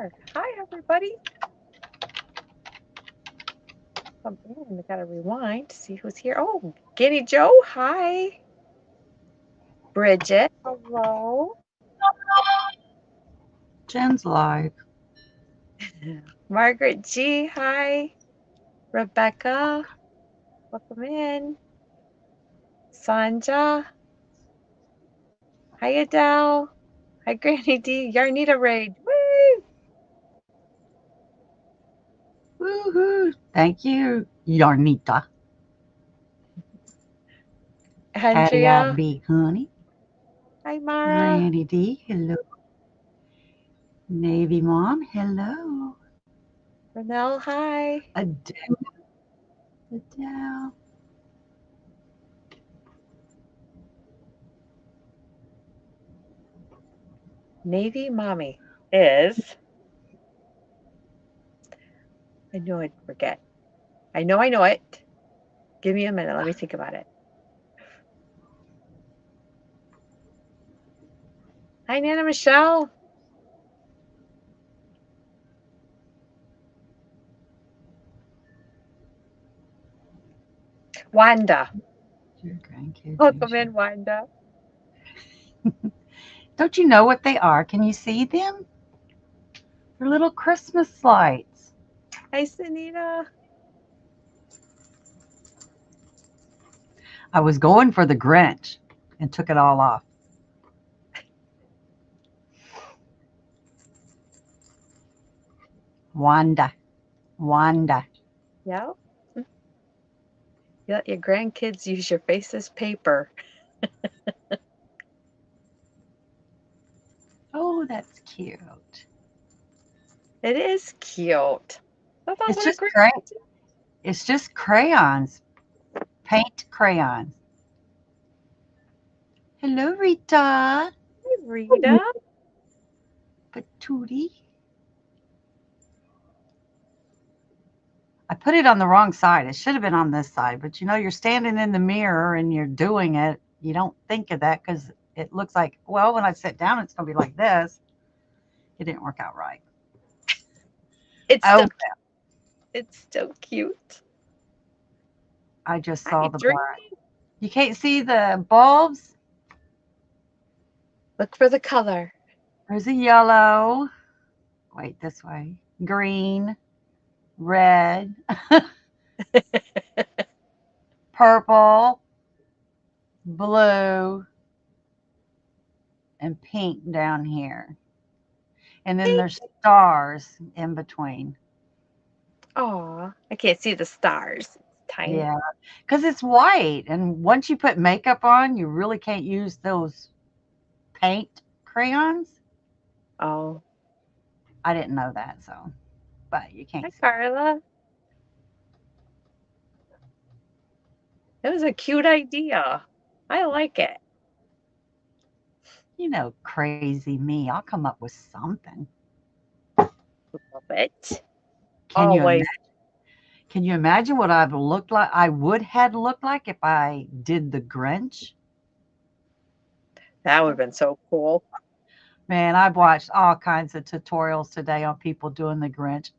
there. Hi, everybody. Come in. I gotta rewind to see who's here. Oh, Giddy Joe. Hi. Bridget. Hello. Jen's live. Margaret G. Hi. Rebecca. Welcome in. Sanja. Hi, Adele. Hi, Granny D. Yarnita Raid. Woo! Woohoo! Thank you, Yarnita. Hattie Andrea. Big Honey. Hi, Mara. Randy D. Hello. Navy Mom. Hello. Renelle. Hi. Adele. Adele. Navy Mommy is. I knew I'd forget. I know it. Give me a minute. Let me think about it. Hi, Nana Michelle. Wanda. Your grandkids Welcome use your. in, Wanda. Don't you know what they are? Can you see them? They're little Christmas lights. Hi, Sunita. I was going for the Grinch and took it all off. Wanda. Wanda. Yep. You let your grandkids use your face as paper. Oh, that's cute. It is cute. I thought It's what a just great great. idea. It's just crayons. Paint crayons. Hello, Rita. Hi, Rita. Patootie. I put it on the wrong side. It should have been on this side, but you know, you're standing in the mirror and you're doing it. You don't think of that because it looks like, well, when I sit down, it's going to be like this. It didn't work out right. It's Oh, still it's still cute. I just Hi, saw the Dream. black. You can't see the bulbs. Look for the color. There's a yellow. Wait, this way. Green, red, purple, blue, and pink down here. And then Pink. there's stars in between. Aw, I can't see the stars. It's tiny. Yeah, because it's white. And once you put makeup on, you really can't use those paint crayons. Oh, I didn't know that, so, but you hi, can't see. Carla. It was a cute idea. I like it. You know, crazy me. I'll come up with something. Love it. Can you Always. imagine? Can you imagine what I've looked like? I would have looked like if I did the Grinch. That would have been so cool. Man, I've watched all kinds of tutorials today on people doing the Grinch.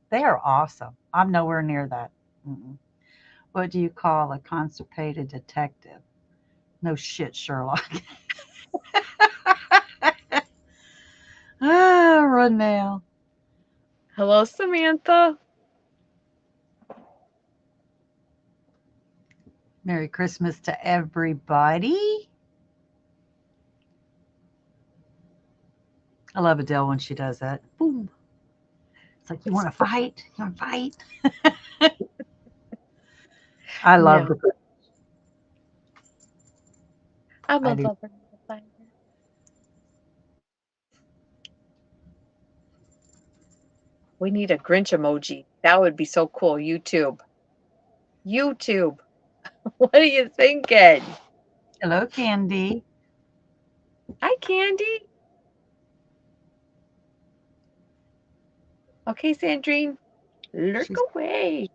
They are awesome. I'm nowhere near that. Mm-mm. What do you call a constipated detective? No shit, Sherlock. Ah, run now. Hello, Samantha. Merry Christmas to everybody. I love Adele when she does that. Boom. It's like, you want to fight? You want to fight? I love No, the. I'm I a do. lover, not a fighter. We need a Grinch emoji. That would be so cool. YouTube. YouTube. What are you thinking? Hello, Candy. Hi, Candy. Okay, Sandrine. Lurk She's away.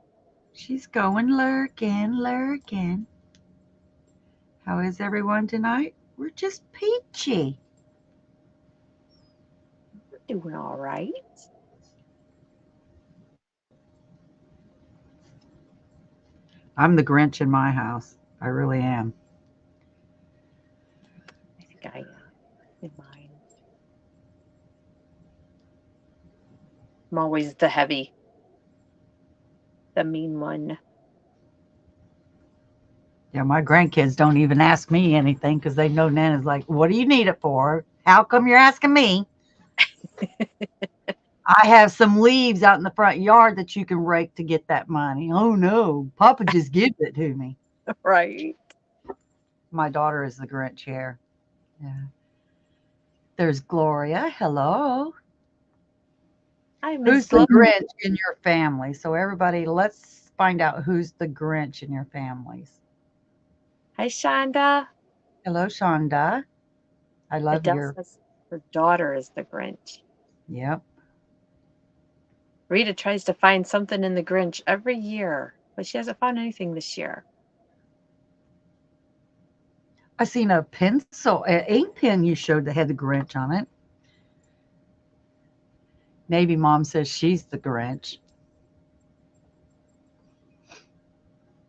she's going lurking, lurking. How is everyone tonight? We're just peachy. Doing all right. I'm the Grinch in my house. I really am. I think I am in mine. I'm always the heavy, the mean one. Yeah, my grandkids don't even ask me anything because they know Nana's like, what do you need it for? How come you're asking me? I have some leaves out in the front yard that you can rake to get that money. Oh no, Papa just gives it to me. Right. My daughter is the Grinch here. Yeah. There's Gloria. Hello. Hi, Miss Who's the Glow. Grinch in your family? So everybody, let's find out who's the Grinch in your families. Hi, Shonda. Hello, Shonda. I love Adele your. says her daughter is the Grinch. Yep. Rita tries to find something in the Grinch every year, but she hasn't found anything this year. I seen a pencil, an ink pen you showed that had the Grinch on it. Maybe Mom says she's the Grinch.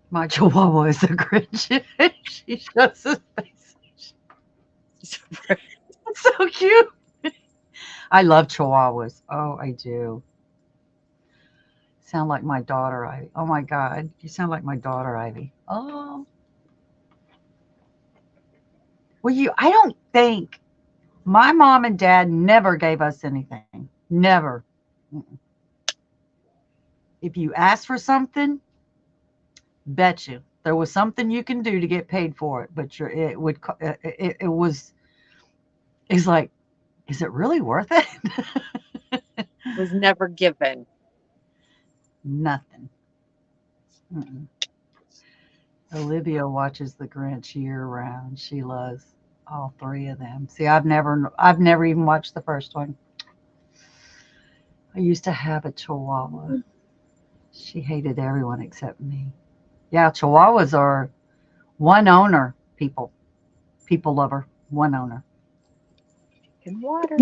My Chihuahua is the Grinch. She shows his face. It's so cute. I love Chihuahuas. Oh, I do. Sound like my daughter, Ivy. Oh my God, you sound like my daughter, Ivy. Oh, well, you. I don't think my mom and dad never gave us anything. Never. If you asked for something, bet you there was something you can do to get paid for it, but it would. It was. It's like, is it really worth it? Was never given. Nothing. Mm-mm. Olivia watches The Grinch year round. She loves all three of them. See, I've never even watched the first one. I used to have a Chihuahua. She hated everyone except me. Yeah, Chihuahuas are one owner people. People lover. One owner. In water.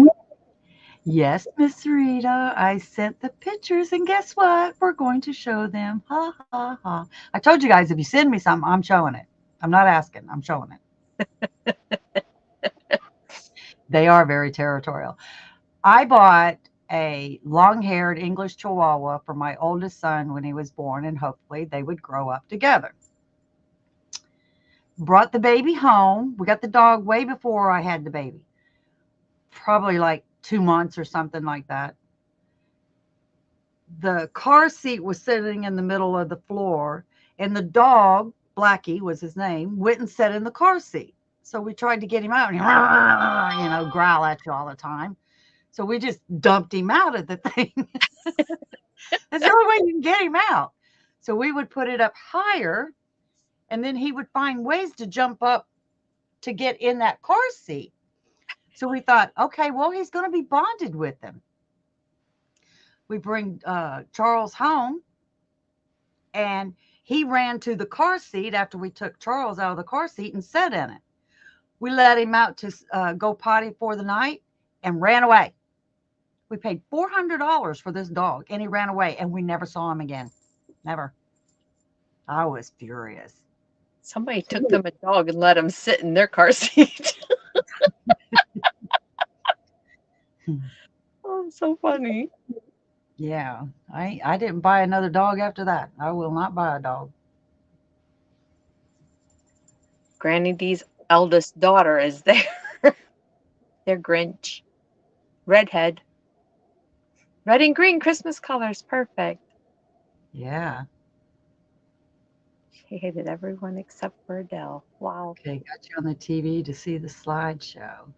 Yes, Miss Rita, I sent the pictures, and guess what? We're going to show them. Ha ha ha. I told you guys if you send me something, I'm showing it. I'm not asking, I'm showing it. They are very territorial. I bought a long haired English Chihuahua for my oldest son when he was born, and hopefully they would grow up together. Brought the baby home. We got the dog way before I had the baby, probably like 2 months or something like that. The car seat was sitting in the middle of the floor, and the dog, Blackie was his name, went and sat in the car seat. So we tried to get him out, and he, growl at you all the time. So we just dumped him out of the thing. That's the only way you can get him out. So we would put it up higher, and then he would find ways to jump up to get in that car seat. So we thought, okay, well, he's going to be bonded with them. We bring Charles home, and he ran to the car seat after we took Charles out of the car seat and sat in it. We let him out to go potty for the night and ran away. We paid $400 for this dog, and he ran away, and we never saw him again. Never. I was furious. Somebody took them a dog and let them sit in their car seat. Oh, so funny. Yeah, I didn't buy another dog after that. I will not buy a dog. Granny D's eldest daughter is there. They're Grinch. Redhead. Red and green Christmas colors. Perfect. Yeah. She hated everyone except for Adele. Wow. Okay, got you on the TV to see the slideshow.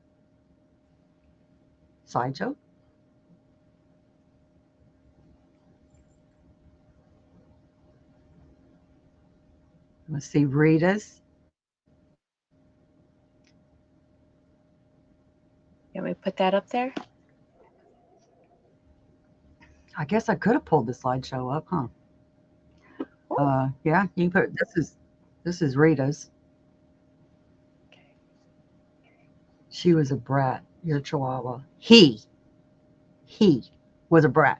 Slideshow? Let's see Rita's. You want me to put that up there? I guess I could have pulled the slideshow up, huh? Oh, Yeah, you can put this is Rita's. okay. She was a brat. Your Chihuahua. He was a brat.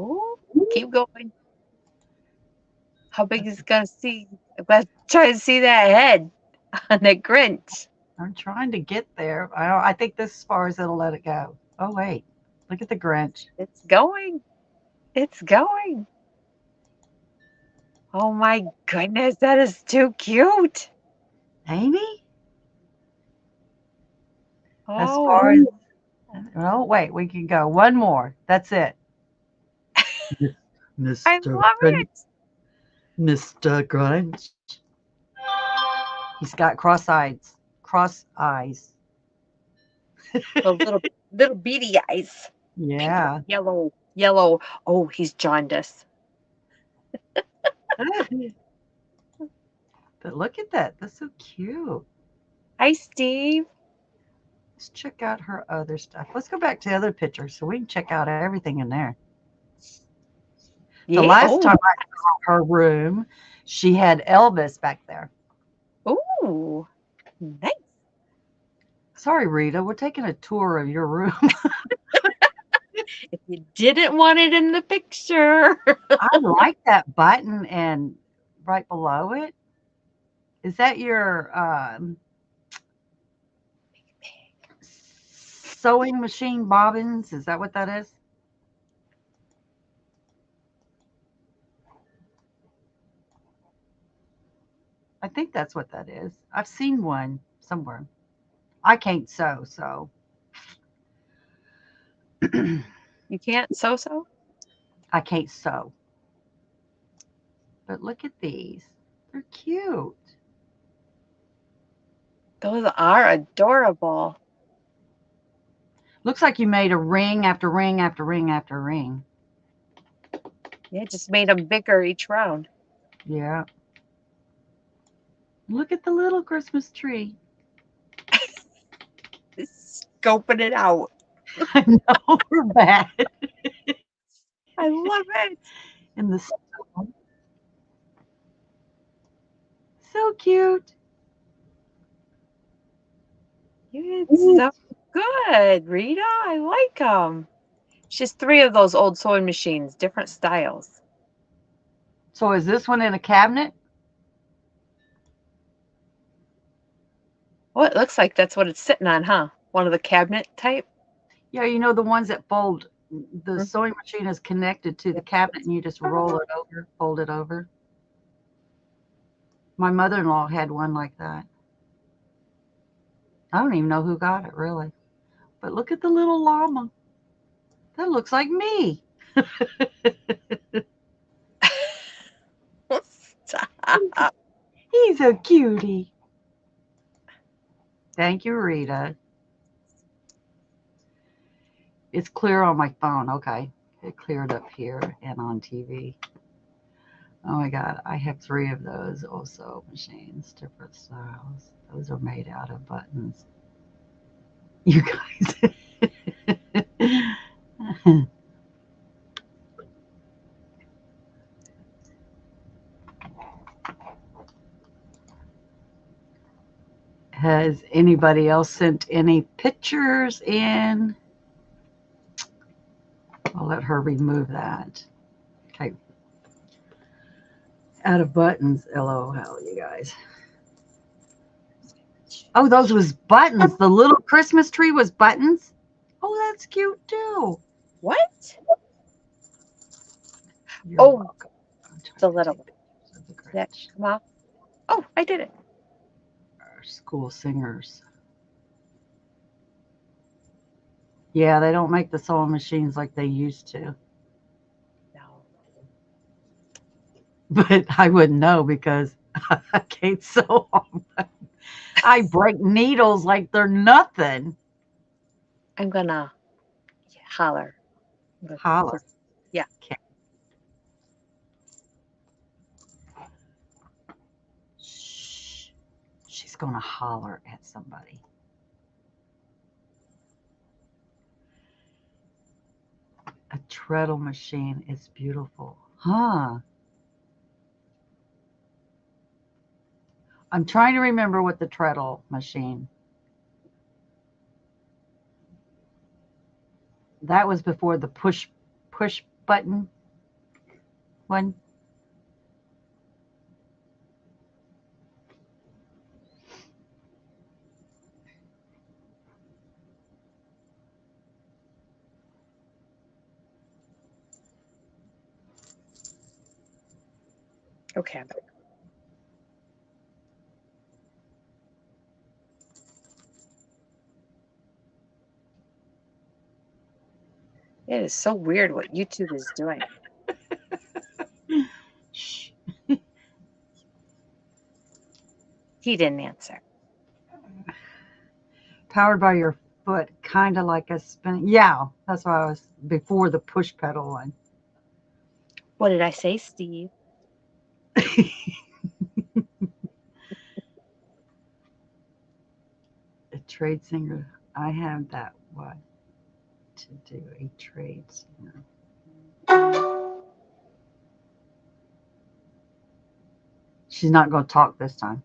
Ooh, keep going. How big is it gonna see? I'm gonna try to see that head on the Grinch. I'm trying to get there. I think this is as far as it'll let it go. Oh, wait. Look at the Grinch. It's going. It's going. Oh my goodness, that is too cute. Ain't he? As Oh, far as, oh, wait, we can go. One more. That's it. I Mr. love Grinch. it. Mr. Grinch. He's got cross eyes. Cross eyes. The little beady eyes. Big Yeah. yellow, yellow. Oh, he's jaundiced. But look at that. That's so cute. Hi, Steve. Let's check out her other stuff. Let's go back to the other pictures so we can check out everything in there. The Yeah. last Oh, time I saw her room, she had Elvis back there. ooh, nice. Sorry, Rita, we're taking a tour of your room. If you didn't want it in the picture. I like that button and right below it. Is that your sewing machine bobbins? Is that what that is? I think that's what that is. I've seen one somewhere. I can't sew, so You can't so. I can't sew. But look at these. They're cute. Those are adorable. Looks like you made a ring after ring after ring after ring. Yeah, just made them bigger each round. Yeah. Look at the little Christmas tree. Scoping it out. I know we're bad. I love it. And the snow. So cute. It's so good, Rita. I like them. She's 3 of those old sewing machines, different styles. So is this one in a cabinet? Oh, it looks like that's what it's sitting on, huh? One of the cabinet type. Yeah, you know the ones that fold. The Mhm. sewing machine is connected to the cabinet and you just roll it over, fold it over. My mother-in-law had one like that. I don't even know who got it really. But look at the little llama. That looks like me. Stop. He's a cutie. Thank you, Rita. It's clear on my phone. Okay. It cleared up here and on TV. Oh my God. I have 3 of those also machines, different styles. Those are made out of buttons. You guys. Has anybody else sent any pictures in? I'll let her remove that. Okay. Out of buttons. LOL, you guys. Oh, those was buttons. The little Christmas tree was buttons. Oh, that's cute too. What? You're Oh, welcome. I'm trying the to little take one. pictures of the Did that Grinch. come off? Oh, I did it. Our school singers. Yeah, they don't make the sewing machines like they used to. No. But I wouldn't know because I can't sew them. I break needles like they're nothing. I'm gonna holler. Holler. Yeah. Okay. Shh. She's going to holler at somebody. A treadle machine is beautiful. Huh. I'm trying to remember what the treadle machine. That was before the push button one. Okay, I'm back. It is so weird what YouTube is doing. Shh. He didn't answer. Powered by your foot, kind of like a spinning. Yeah, that's why I was before the push pedal one. What did I say, Steve? A trade singer. I have that. What to do? A trade singer. She's not going to talk this time.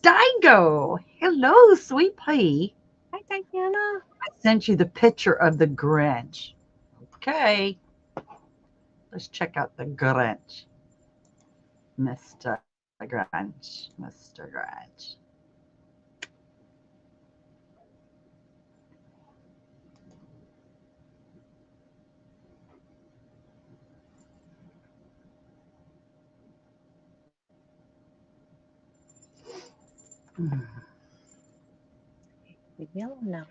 Dingo! Hello, sweet pea. Hi, Diana. I sent you the picture of the Grinch. Okay, let's check out the Grinch. Mr. Grinch. Mr. Grinch. Leave me alone now.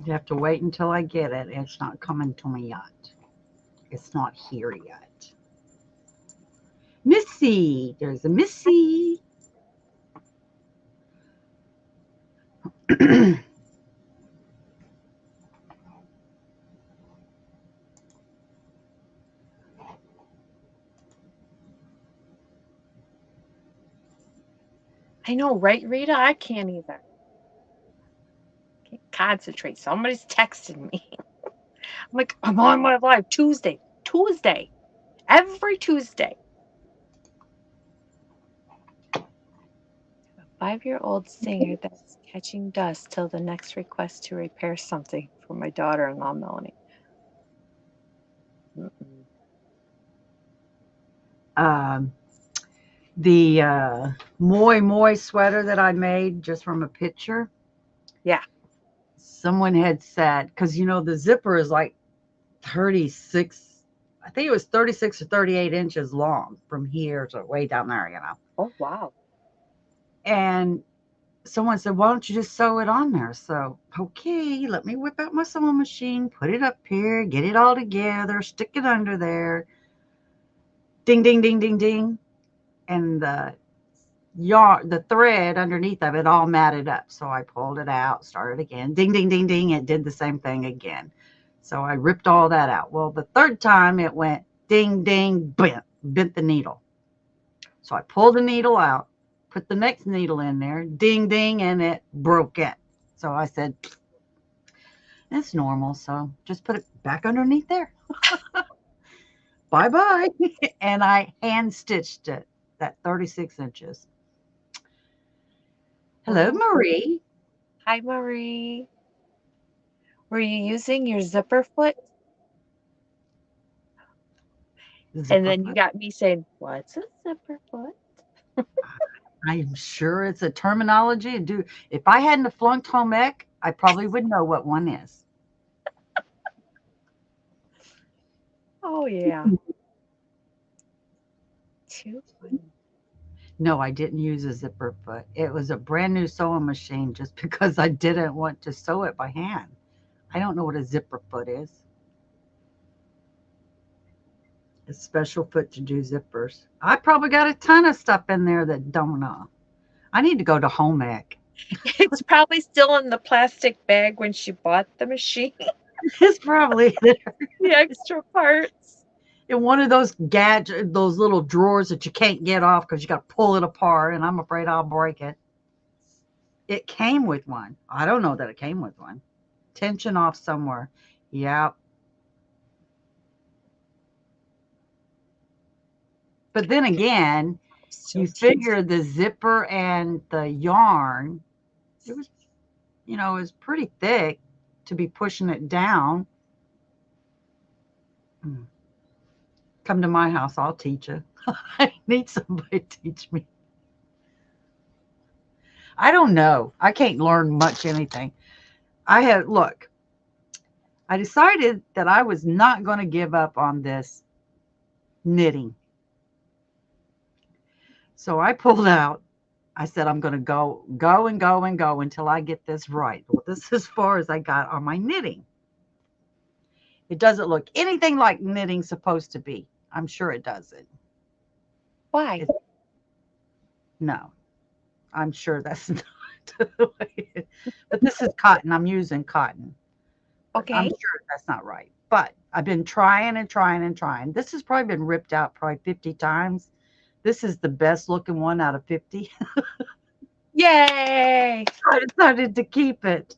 You have to wait until I get it. It's not coming to me yet. It's not here yet. Missy! There's a Missy. I know, right, Rita? I can't either. Can't concentrate. Somebody's texting me. I'm like, I'm on my live Tuesday. Tuesday. Every Tuesday. A 5-year-old singer that's catching dust till the next request to repair something for my daughter-in-law, Melanie. Mm-mm. um, the Moi Moi sweater that I made just from a picture. Yeah. Someone had said, because the zipper is like 36, I think it was 36 or 38 inches long from here to way down there. Oh, wow. And someone said, why don't you just sew it on there? So, okay, let me whip out my sewing machine, put it up here, get it all together, stick it under there. Ding, ding, ding, ding, ding. And the thread underneath of it all matted up. So I pulled it out, started again. Ding, ding, ding, ding. It did the same thing again. So I ripped all that out. Well, the third time it went ding, ding, bent the needle. So I pulled the needle out, put the next needle in there, ding, ding, and it broke it. So I said, it's normal. So just put it back underneath there. Bye bye. And I hand stitched it, that 36 inches. Hello, Wow. Marie. Hi, Marie. Were you using your zipper foot? And Zipper then you foot. got me saying, what's a zipper foot? I'm sure it's a terminology. If I hadn't have flunked home ec, I probably would know what one is. Oh, yeah. Too funny. No, I didn't use a zipper foot. It was a brand new sewing machine just because I didn't want to sew it by hand. I don't know what a zipper foot is. A special foot to do zippers. I probably got a ton of stuff in there that don't know. I need to go to home ec. It's probably still in the plastic bag when she bought the machine, It's probably the extra parts. in one of those those little drawers that you can't get off because you got to pull it apart, and I'm afraid I'll break it. It came with one. I don't know that it came with one. Tension off somewhere. Yep. But then again, So you teased. figure the zipper and the yarn, it was, it was pretty thick to be pushing it down. Hmm. Come to my house, I'll teach you. I need somebody to teach me. I don't know. I can't learn much anything. Look. I decided that I was not going to give up on this knitting. So I pulled out. I said, I'm going to go and go and go until I get this right. Well, this is as far as I got on my knitting. It doesn't look anything like knitting's supposed to be. I'm sure it doesn't. Why? It, no, I'm sure that's not the way but this is cotton. I'm using cotton. But I'm Okay. sure that's not right. But I've been trying and trying and trying. This has probably been ripped out probably 50 times. This is the best looking one out of 50. Yay! I decided to keep it.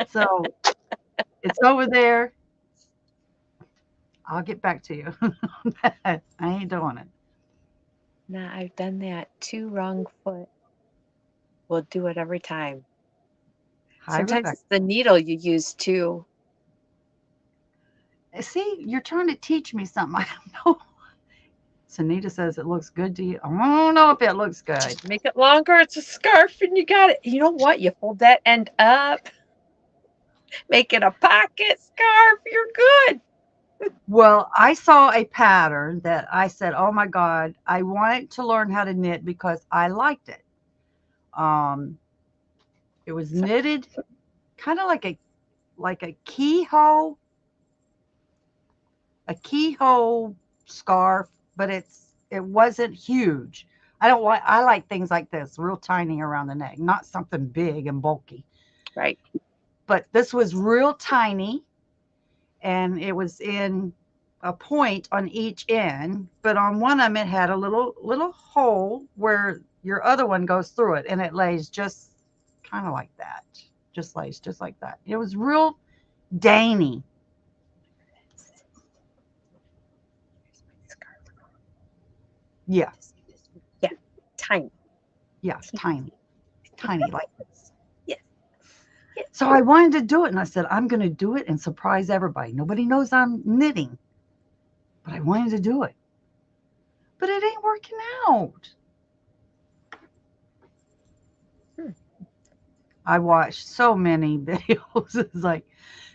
So it's over there. I'll get back to you. I ain't doing it. Nah, I've done that too. Wrong foot. We'll do it every time. Hi, Sometimes Rebecca. it's the needle you use too. See, you're trying to teach me something. I don't know. Sunita says it looks good to you. I don't know if it looks good. Just make it longer. It's a scarf and you got it. You know what? You fold that end up, make it a pocket scarf. You're good. Well, I saw a pattern that I said, "Oh my God, I wanted to learn how to knit because I liked it." Um, it was So, knitted kind of like a keyhole scarf, but it wasn't huge. I like things like this, real tiny around the neck, not something big and bulky. right. But this was real tiny and it was in a point on each end, but on one of them it had a little hole where your other one goes through it, and it lays just kind of like that, just lays just like that. It was real dainty. Yeah, Yeah. Tiny. yeah, Teeny. tiny, tiny like this. Yes. Yes. So I wanted to do it, and I said I'm going to do it and surprise everybody. Nobody knows I'm knitting, but I wanted to do it. But it ain't working out. Hmm. I watched so many videos. It's like,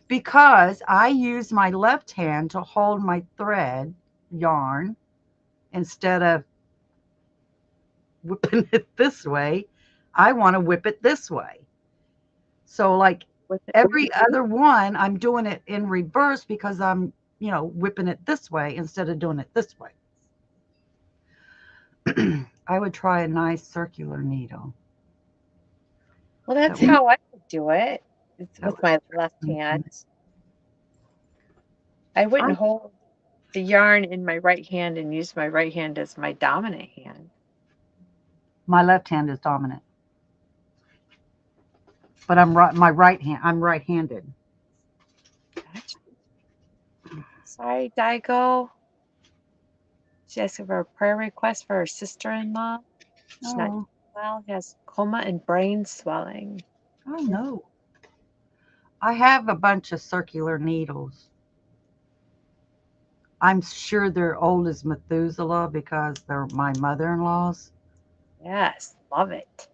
because I use my left hand to hold my thread yarn instead of whipping it this way, I want to whip it this way. So, like With it. every other one, I'm doing it in reverse because I'm, whipping it this way instead of doing it this way. I would try a nice circular needle. Well, That that's would, how I would do it. It's that with would my stretch left me. hand. I wouldn't I, hold the yarn in my right hand and use my right hand as my dominant hand. my left hand is dominant, but I'm right. My right hand. I'm right-handed. Gotcha. Sorry, Daigo. She asked for a prayer request for her sister-in-law. She's not Oh, doing well. Has coma and brain swelling. oh no. I have a bunch of circular needles. I'm sure they're old as Methuselah because they're my mother-in-law's. Yes, love it.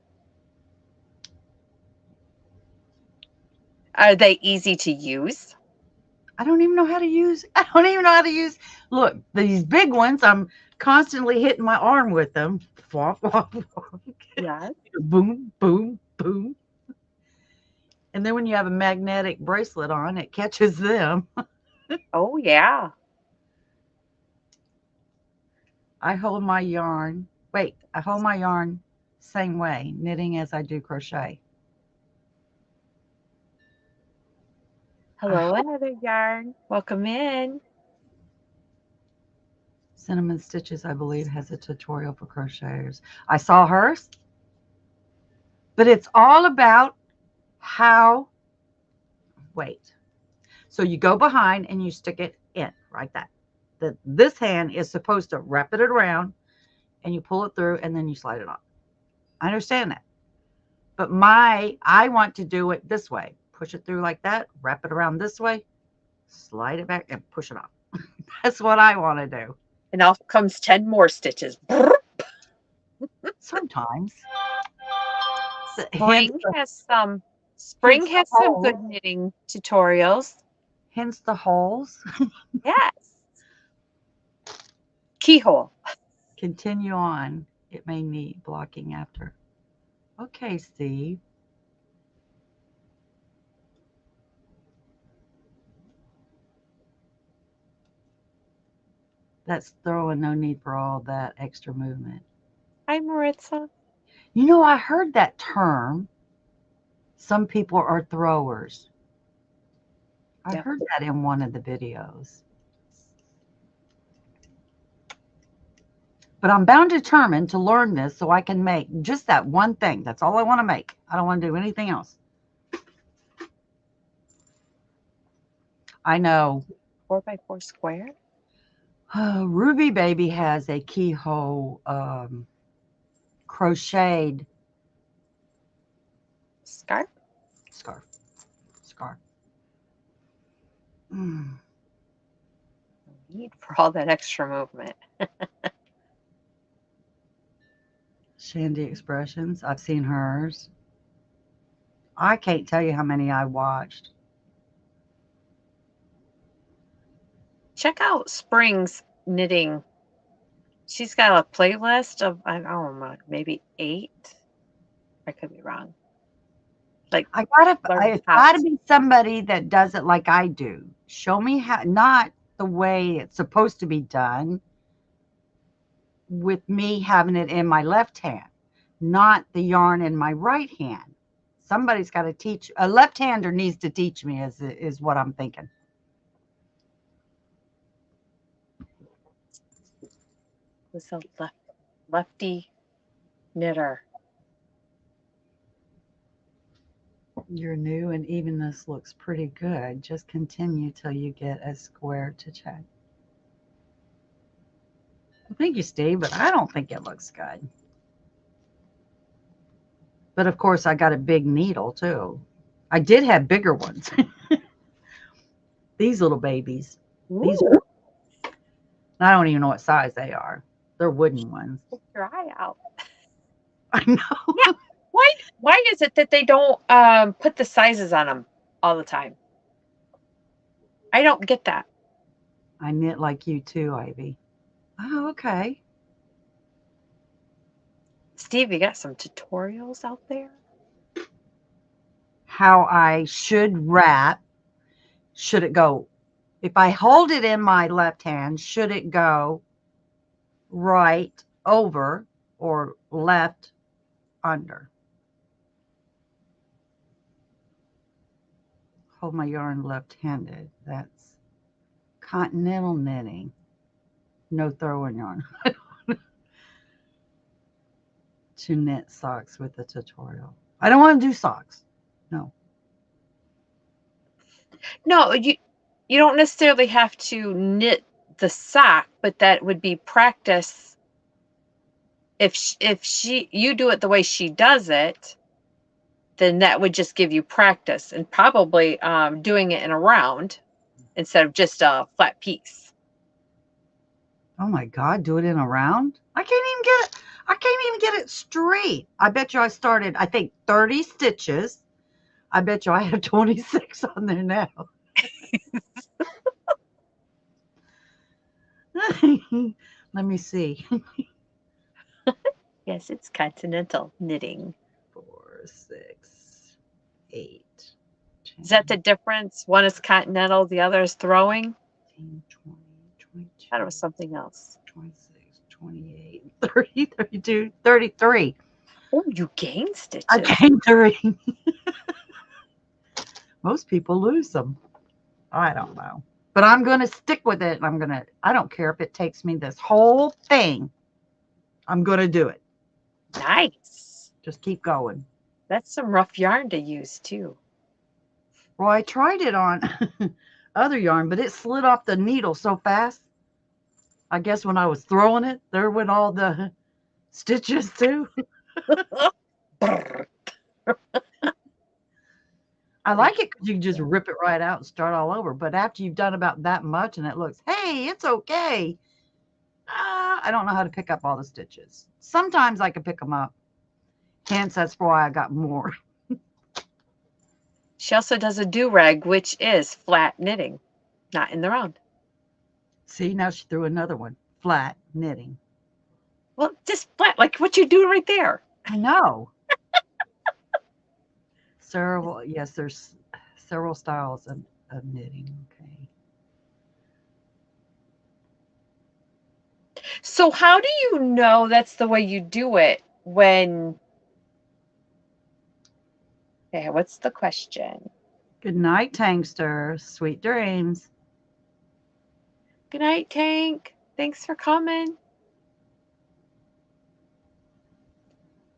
Are they easy to use? I don't even know how to use. I don't even know how to use. Look, these big ones. I'm constantly hitting my arm with them. Flop, flop, flop. Yes. Boom, boom, boom. And then when you have a magnetic bracelet on, it catches them. Oh, yeah. I hold my yarn. Wait, I hold my yarn same way, knitting as I do crochet. I Hello, another yarn. Welcome in. Cinnamon Stitches, I believe, has a tutorial for crocheters. I saw hers, but it's all about how, wait. So you go behind and you stick it in like that. This hand is supposed to wrap it around and you pull it through and then you slide it on. I understand that. But I want to do it this way. Push it through like that, wrap it around this way, slide it back and push it off. That's what I want to do. And off comes 10 more stitches. Sometimes the hand Spring has some hits Spring the has some hole. good knitting tutorials. hence the holes. Yes. Keyhole. Continue on. It may need blocking after. Okay, Steve. That's throwing, no need for all that extra movement. Hi, Maritza. You know, I heard that term. Some people are throwers. I Yep. heard that in one of the videos. But I'm bound determined to learn this so I can make just that one thing. That's all I want to make. I don't want to do anything else. I know 4x4 square. Ruby Baby has a keyhole crocheted Scarf. scarf. Scarf. Mm. No need for all that extra movement. Shandy Expressions. I've seen hers. I can't tell you how many I watched. Check out Spring's knitting. She's got a playlist of, I don't know, maybe 8. I could be wrong. Like, learn It's how gotta to. be somebody that does it like I do. Show me how, not the way it's supposed to be done with me having it in my left hand, not the yarn in my right hand. Somebody's got to teach, a left-hander needs to teach me is what I'm thinking. Was a lefty knitter. You're new and even this looks pretty good. Just continue till you get a square to check. Thank you, Steve, but I don't think it looks good. But of course, I got a big needle too. I did have bigger ones. These little babies. These Ooh, are, I don't even know what size they are. They're wooden ones. take your eye out. I know. Yeah. Why is it that they don't put the sizes on them all the time? I don't get that. I knit like you too, Ivy. Oh, okay. Steve, you got some tutorials out there? How I should wrap. Should it go? If I hold it in my left hand, should it go right over or left under? Hold my yarn left-handed. That's continental knitting. No throwing yarn. To knit socks with the tutorial. I don't want to do socks. No. No, you don't necessarily have to knit the sock, but that would be practice. If she you do it the way she does it, then that would just give you practice and probably doing it in a round instead of just a flat piece. Oh my God, do it in a round? I can't even get it. I can't even get it straight. I bet you I started, I think, 30 stitches. I bet you I have 26 on there now. Let me see. Yes, it's continental knitting. 4, 6, 8, Is that 10, the difference? One is continental, the other is throwing. 19, 20, I thought it 22, was something else. 26, 28, 30, 32, 33. Oh, you gain I stitches. gained 3. Most people lose them. I don't know. But I'm going to stick with it. I don't care if it takes me this whole thing. I'm going to do it. Nice. Just keep going. That's some rough yarn to use too. Well, I tried it on other yarn, but it slid off the needle so fast. I guess when I was throwing it, there went all the stitches too. Brr. I Like, like it because you can just rip it right out and start all over. But after you've done about that much and it looks, hey, it's okay. I don't know how to pick up all the stitches. Sometimes I can pick them up. Hence, that's why I got more. she also does a do-rag, which is flat knitting. Not in the round. See, now she threw another one. Flat knitting. Well, just flat, like what you're doing right there. I know. Several, yes, there's several styles of knitting. Okay. So how do you know that's the way you do it when, okay, what's the question? Good night, Tankster. Sweet dreams. Good night, Tank. Thanks for coming.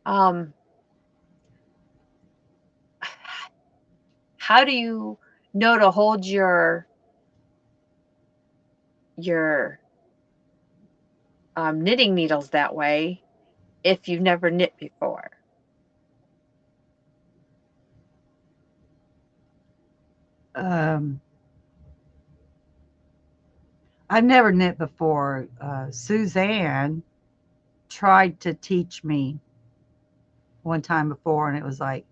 Um, how do you know to hold your knitting needles that way if you've never knit before? Um, I've never knit before. Suzanne tried to teach me one time before, and it was like,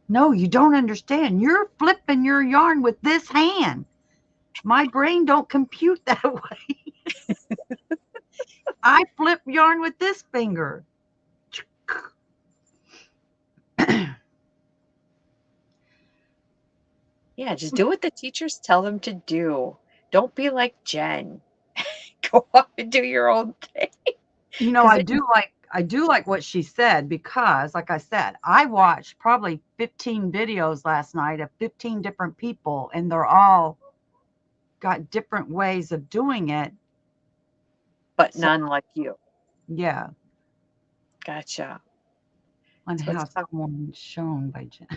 no, you don't understand. You're flipping your yarn with this hand. My brain don't compute that way. I flip yarn with this finger. Yeah, just do what the teachers tell them to do. Don't be like Jen. Go off and do your own thing. You know, Because I do like what she said because, like I said, I watched probably 15 videos last night of 15 different people, and they're all got different ways of doing it. but So none like you. yeah, Gotcha. on So how let's talk. someone shown by Jen.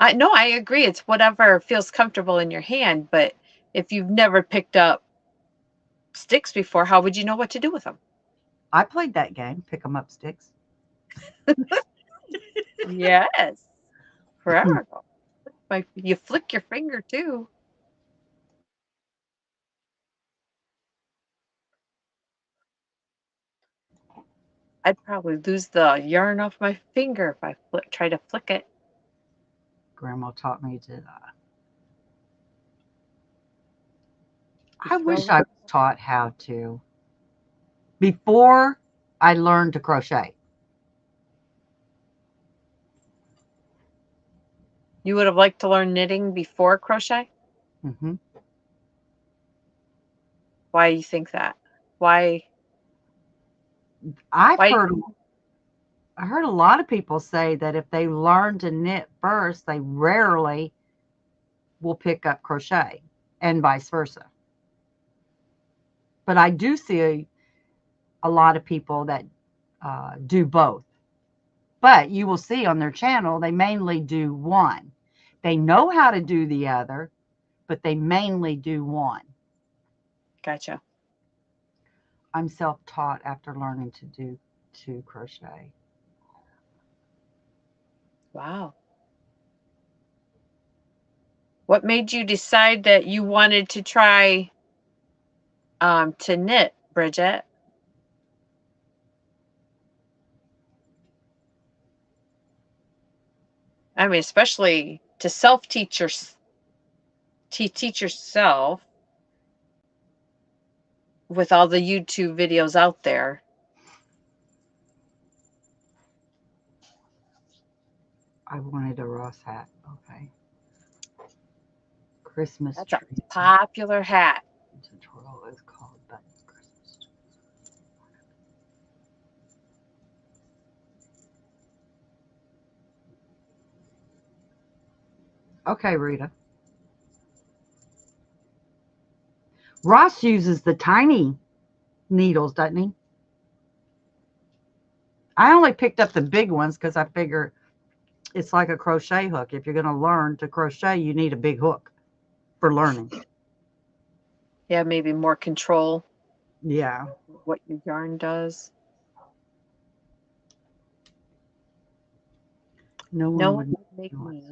I no, I agree. It's whatever feels comfortable in your hand, but if you've never picked up sticks before, how would you know what to do with them? I played that game, pick 'em up sticks. Yes, forever ago. Like you flick your finger too. I'd probably lose the yarn off my finger if I try to flick it. Grandma taught me to. You I throw wish it. I was taught how to before I learned to crochet. You would have liked to learn knitting before crochet? Hmm. Why do you think that? Why I've why heard I heard a lot of people say that if they learn to knit first, they rarely will pick up crochet, and vice versa. But I do see a lot of people that do both. But you will see on their channel, they mainly do one. They know how to do the other, but they mainly do one. gotcha. I'm self-taught after learning to do to crochet. Wow. What made you decide that you wanted to try to knit, Bridget? I mean, especially to self-teach teach yourself with all the YouTube videos out there. I wanted a Ross hat. Okay. Christmas That's a tree. popular hat. Tutorial is called button Christmas tree. Okay, Rita. Ross uses the tiny needles, doesn't he? I only picked up the big ones because I figure it's like a crochet hook. If you're going to learn to crochet, you need a big hook for learning. Yeah, maybe more control Yeah. what your yarn does. No No one one would would make know me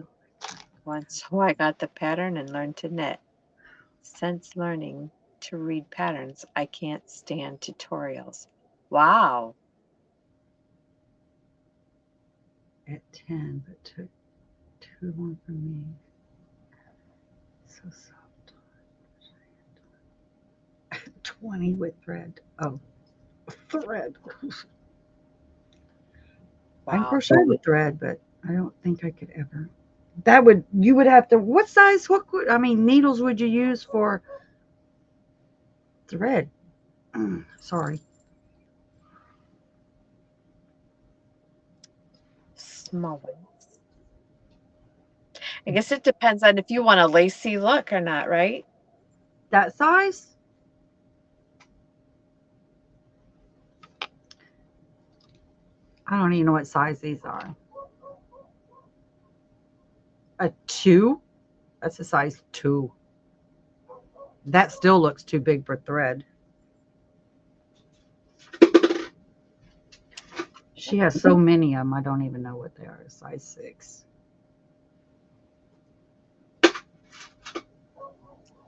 once, so I got the pattern and learned to knit. Since learning to read patterns, I can't stand tutorials. Wow. at 10, but took too long for me. So soft. 20 with thread. Oh, thread. I can Wow. crochet with thread, but I don't think I could ever. That would you would have to. What size? What I mean, needles would you use for thread? Sorry. Small ones. I guess it depends on if you want a lacy look or not, right? That size? I don't even know what size these are. A 2? That's a size 2. That still looks too big for thread. She has so many of them, I don't even know what they are. Size 6.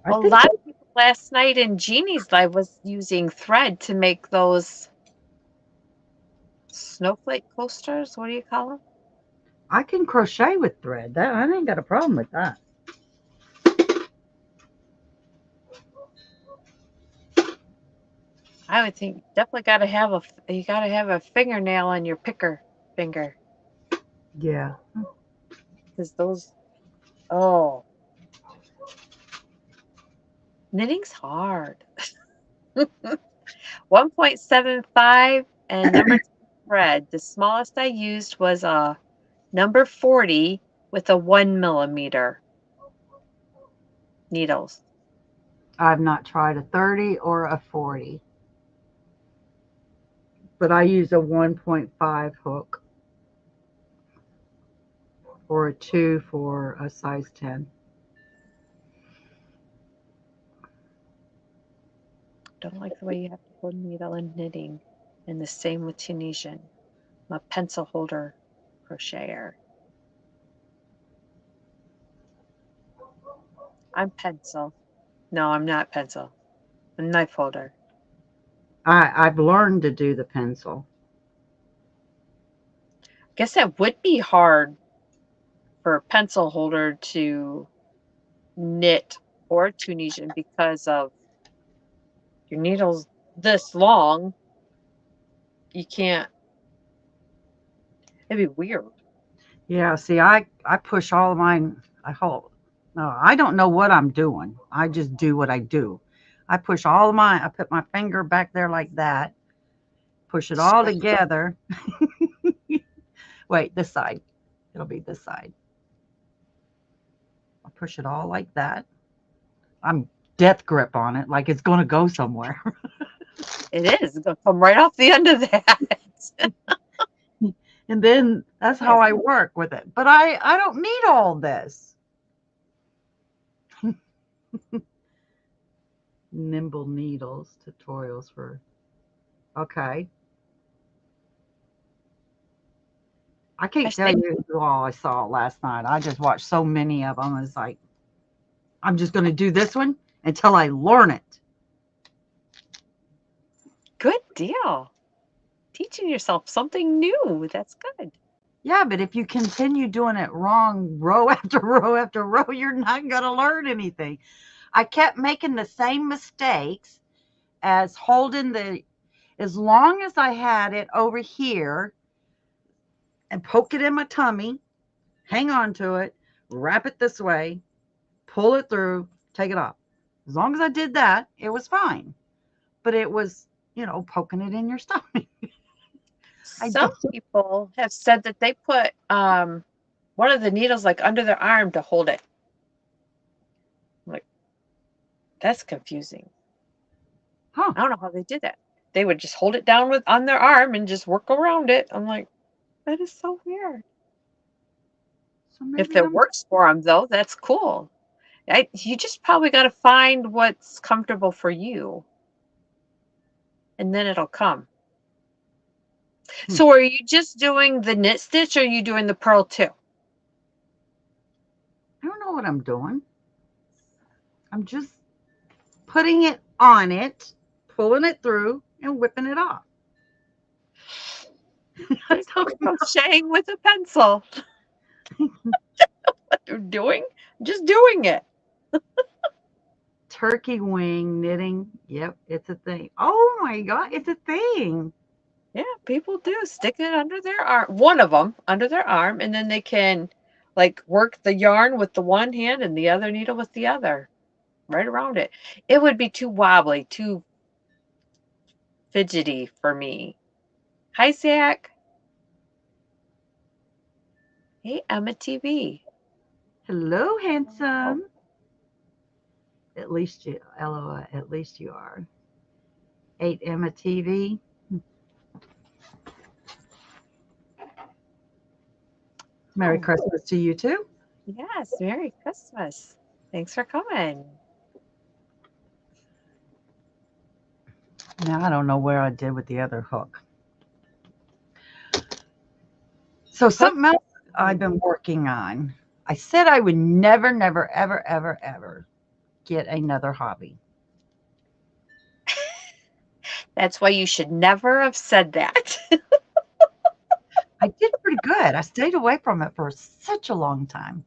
I A think lot of people last night in Jeannie's live was using thread to make those snowflake coasters. What do you call them? I can crochet with thread. That I ain't got a problem with that. I would think definitely got to have you got to have a fingernail on your picker finger Yeah. because those. Oh, knitting's hard. 1.75 and number 2 thread. The smallest I used was a number 40 with a 1 millimeter needles. I've not tried a 30 or a 40, but I use a 1.5 hook or a 2 for a size 10. Don't like the way you have to hold needle and knitting. And the same with Tunisian. I'm a pencil holder crocheter. I'm pencil. No, I'm not pencil. I'm knife holder. I've learned to do the pencil. Guess that would be hard for a pencil holder to knit or Tunisian because of your needle's this long. You can't. It'd be weird. Yeah, see, I push all of mine. I hold. No, I don't know what I'm doing. I just do what I do. I push all of mine. I put my finger back there like that. Push it all together. Wait, this side. It'll be this side. I push it all like that. I'm death grip on it, like it's going to go somewhere. It is. It's gonna come right off the end of that. And then that's how Yes. I work with it. But I don't need all this. Nimble needles tutorials for okay. I I can't tell think you who all I saw last night. I just watched so many of them. It's like I'm just going to do this one until I learn it. good deal. Teaching yourself something new. That's good. Yeah, but if you continue doing it wrong row after row after row, you're not going to learn anything. I kept making the same mistakes as holding the, as long as I had it over here and poke it in my tummy, hang on to it, wrap it this way, pull it through, take it off. As long as I did that, it was fine. But it was, poking it in your stomach. I Some don't. people have said that they put one of the needles like under their arm to hold it. I'm like, that's confusing. Huh. I don't know how they did that. They would just hold it down with on their arm and just work around it. I'm like, that is so weird. So If maybe it I'm. works for them though, that's cool. You just probably got to find what's comfortable for you, and then it'll come. Hmm, So, are you just doing the knit stitch, or are you doing the purl too? I don't know what I'm doing. I'm just putting it on it, pulling it through, and whipping it off. I'm Just talking about crocheting with a pencil. What they're doing? Just doing it. turkey wing knitting. Yep, it's a thing. Oh my God, it's a thing. Yeah, people do stick it under their arm. One of them under their arm, and then they can like work the yarn with the one hand and the other needle with the other, right around it. It would be too wobbly, too fidgety for me. Hi, Zach. Hey, Emma TV. Hello, Oh, handsome. At least you, LOL, at least you are. 8 Emma TV. Merry oh, Christmas to you too. yes. Merry Christmas. Thanks for coming. Now I don't know where I did with the other hook. So Hook. something else I've been working on. I said I would never, never, ever, ever, ever get another hobby. That's why you should never have said that. I did pretty good. I stayed away from it for such a long time.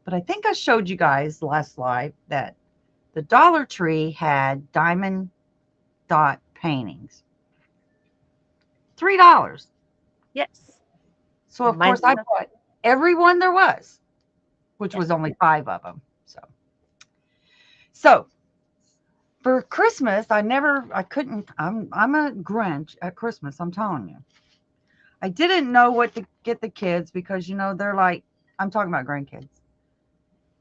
But I think I showed you guys last live that the Dollar Tree had diamond dot paintings. $3. Yes. So of Mine course I said, bought every one there was, which yeah. was only 5 of them. So for Christmas, I couldn't, I'm a Grinch at Christmas, I'm telling you. I didn't know what to get the kids because, they're like, I'm talking about grandkids.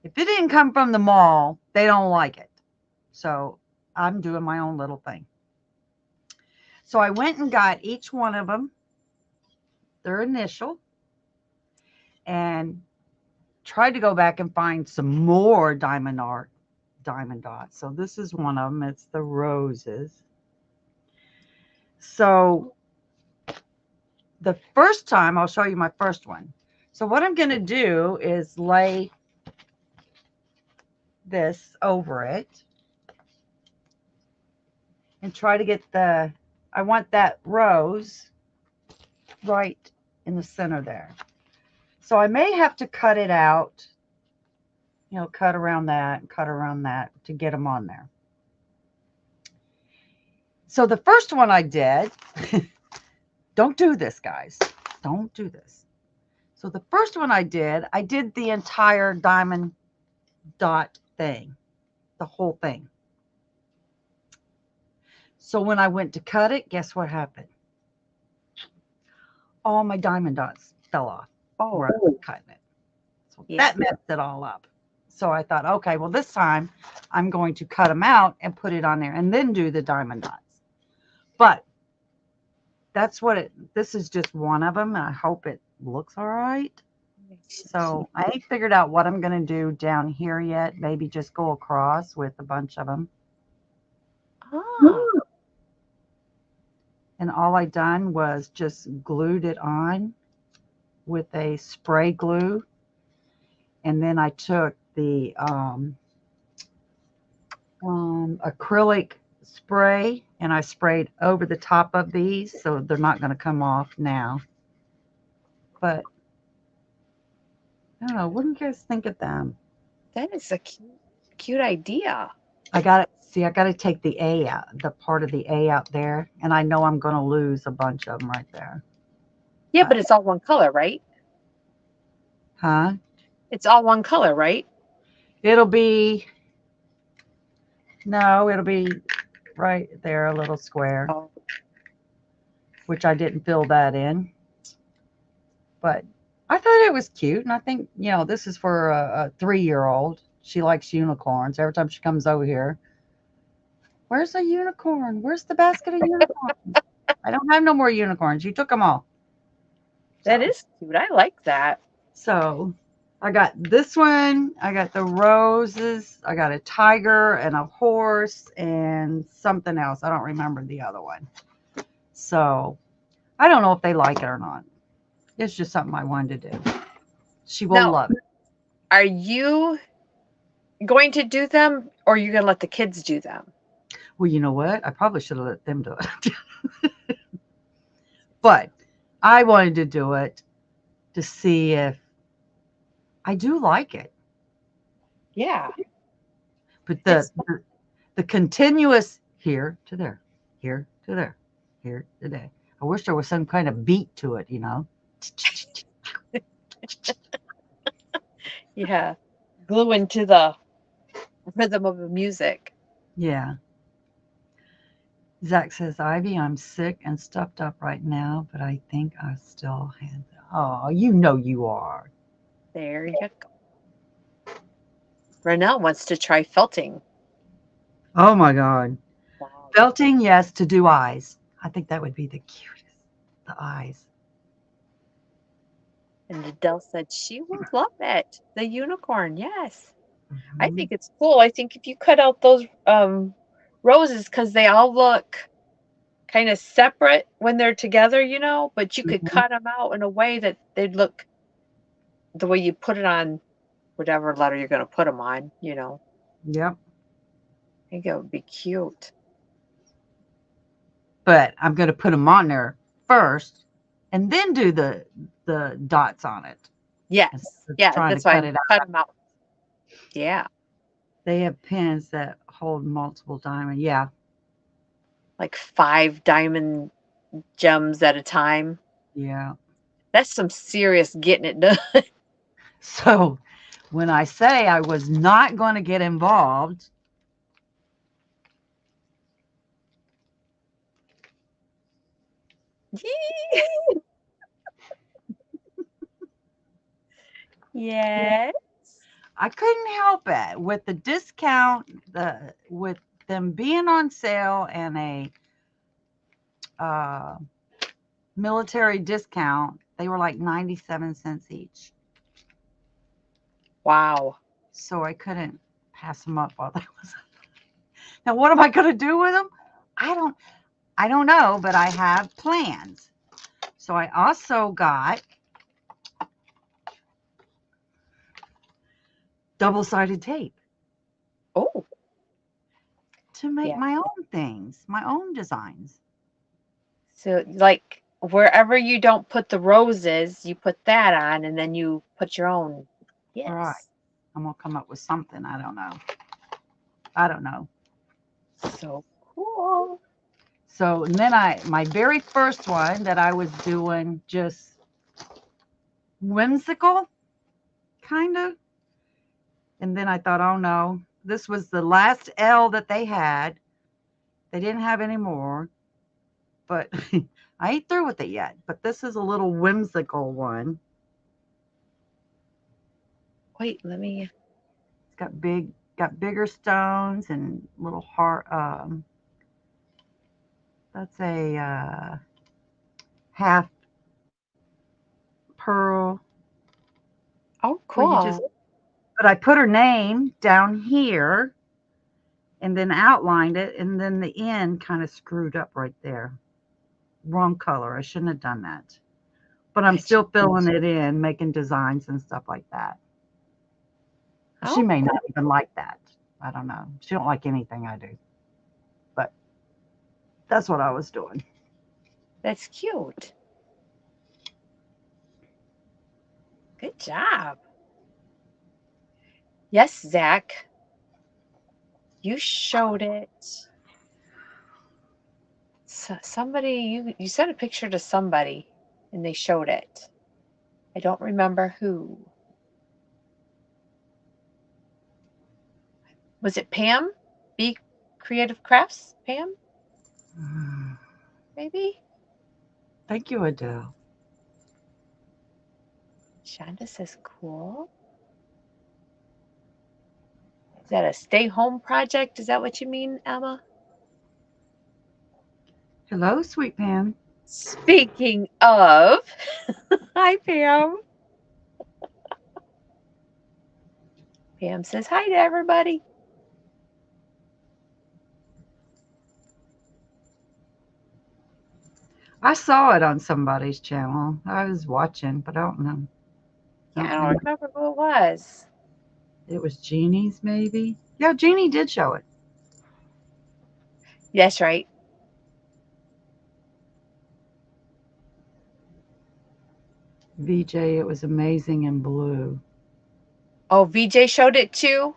If it didn't come from the mall, they don't like it. So I'm doing my own little thing. So I went and got each one of them, their initial, and tried to go back and find some more diamond dots. So this is one of them. It's the roses. So the first time, I'll show you my first one. So what I'm going to do is lay this over it and try to get I want that rose right in the center there. So I may have to cut it out, cut around that, cut around that to get them on there. So the first one I did, don't do this, guys. Don't do this. So the first one I did the entire diamond dot thing, the whole thing. So when I went to cut it, guess what happened? All my diamond dots fell off where I Oh, was cutting it. So yeah. that messed it all up. So I thought, okay, well, this time I'm going to cut them out and put it on there and then do the diamond dots. But this is just one of them, and I hope it looks all right. So I ain't figured out what I'm going to do down here yet. Maybe just go across with a bunch of them. Ah, And all I done was just glued it on with a spray glue. And then I took the acrylic spray and I sprayed over the top of these, so they're not going to come off now. But I don't know. What do you guys think of them? that is a cute idea. I got to see. I got to take the A out, the part of the A out there, and I know I'm going to lose a bunch of them right there. Yeah, but it's all one color, right? Huh? It's all one color, right? It'll be no. It'll be right there, a little square, Oh, which I didn't fill that in. But I thought it was cute, and I think this is for a 3-year-old. She likes unicorns. Every time she comes over here, where's the unicorn? Where's the basket of unicorns? I don't have no more unicorns. You took them all. that So, is cute. I like that. so I got this one. I got the roses. I got a tiger and a horse and something else. I don't remember the other one. So I don't know if they like it or not. It's just something I wanted to do. She will Now, love it. are you going to do them or are you going to let the kids do them? Well, you know what? I probably should have let them do it. But I wanted to do it to see if I do like it. Yeah, But it's the continuous here to there, here to there, here to there. I wish there was some kind of beat to it, you know. yeah, gluing to the rhythm of the music. Yeah. Zach says, Ivy, I'm sick and stuffed up right now, but I think I still have. Oh, you know you are. There you go. Renelle wants to try felting. Oh my God. Wow. Belting, yes, to do eyes. I think that would be the cutest. The eyes. And Adele said she would love it. The unicorn, yes. I Mhm. think it's cool. I think if you cut out those roses, because they all look kind of separate when they're together, but you could Mhm. cut them out in a way that they'd look the way you put it on whatever letter you're going to put them on. Yep. I think it would be cute. But I'm going to put them on there first and then do the dots on it Yes. instead of Yeah, trying to that's why cut I it out. cut them out. Yeah, They have pins that hold multiple diamonds. Yeah. like 5 diamond gems at a time. Yeah. That's some serious getting it done. So when I say I was not going to get involved, Yes. I couldn't help it with the discount, with them being on sale and a uh, military discount. They were like 97 cents each. Wow. So I couldn't pass them up while they was. Now what am I going to do with them? I don't I don't know, but I have plans. So I also got double-sided tape Oh, to make yeah. my own things, my own designs. So, like, wherever you don't put the roses, you put that on, and then you put your own. All right. Yes. I'm gonna come up with something. I don't know. I don't know. So cool. So and then my very first one that I was doing just whimsical, kind of. And then I thought, oh no, this was the last L that they had. They didn't have any more, but I ain't through with it yet. But this is a little whimsical one. Wait, let me. It's got bigger stones and little heart. That's a half pearl. Oh, Well, you just, cool. but I put her name down here and then outlined it, and then the end kind of screwed up right there. Wrong color. I shouldn't have done that. But I'm Gotcha. still filling it in, making designs and stuff like that. She Oh, may not cool. even like that. I don't know. She don't like anything I do. But that's what I was doing. That's cute. Good job. Yes, Zach, you showed it. Somebody, you sent a picture to somebody, and they showed it. I don't remember who. Was it Pam? Be Creative Crafts? Pam, maybe? Thank you, Adele. Shonda says, cool. Is that a stay home project? Is that what you mean, Emma? Hello, sweet Pam. Speaking of, hi, Pam. Pam says hi to everybody. I saw it on somebody's channel. I was watching, but I don't know. I Yeah, I don't don't remember. remember who it was. It was Jeannie's, maybe. Yeah, Jeannie did show it. That's right. VJ, it was amazing in blue. Oh, VJ showed it too?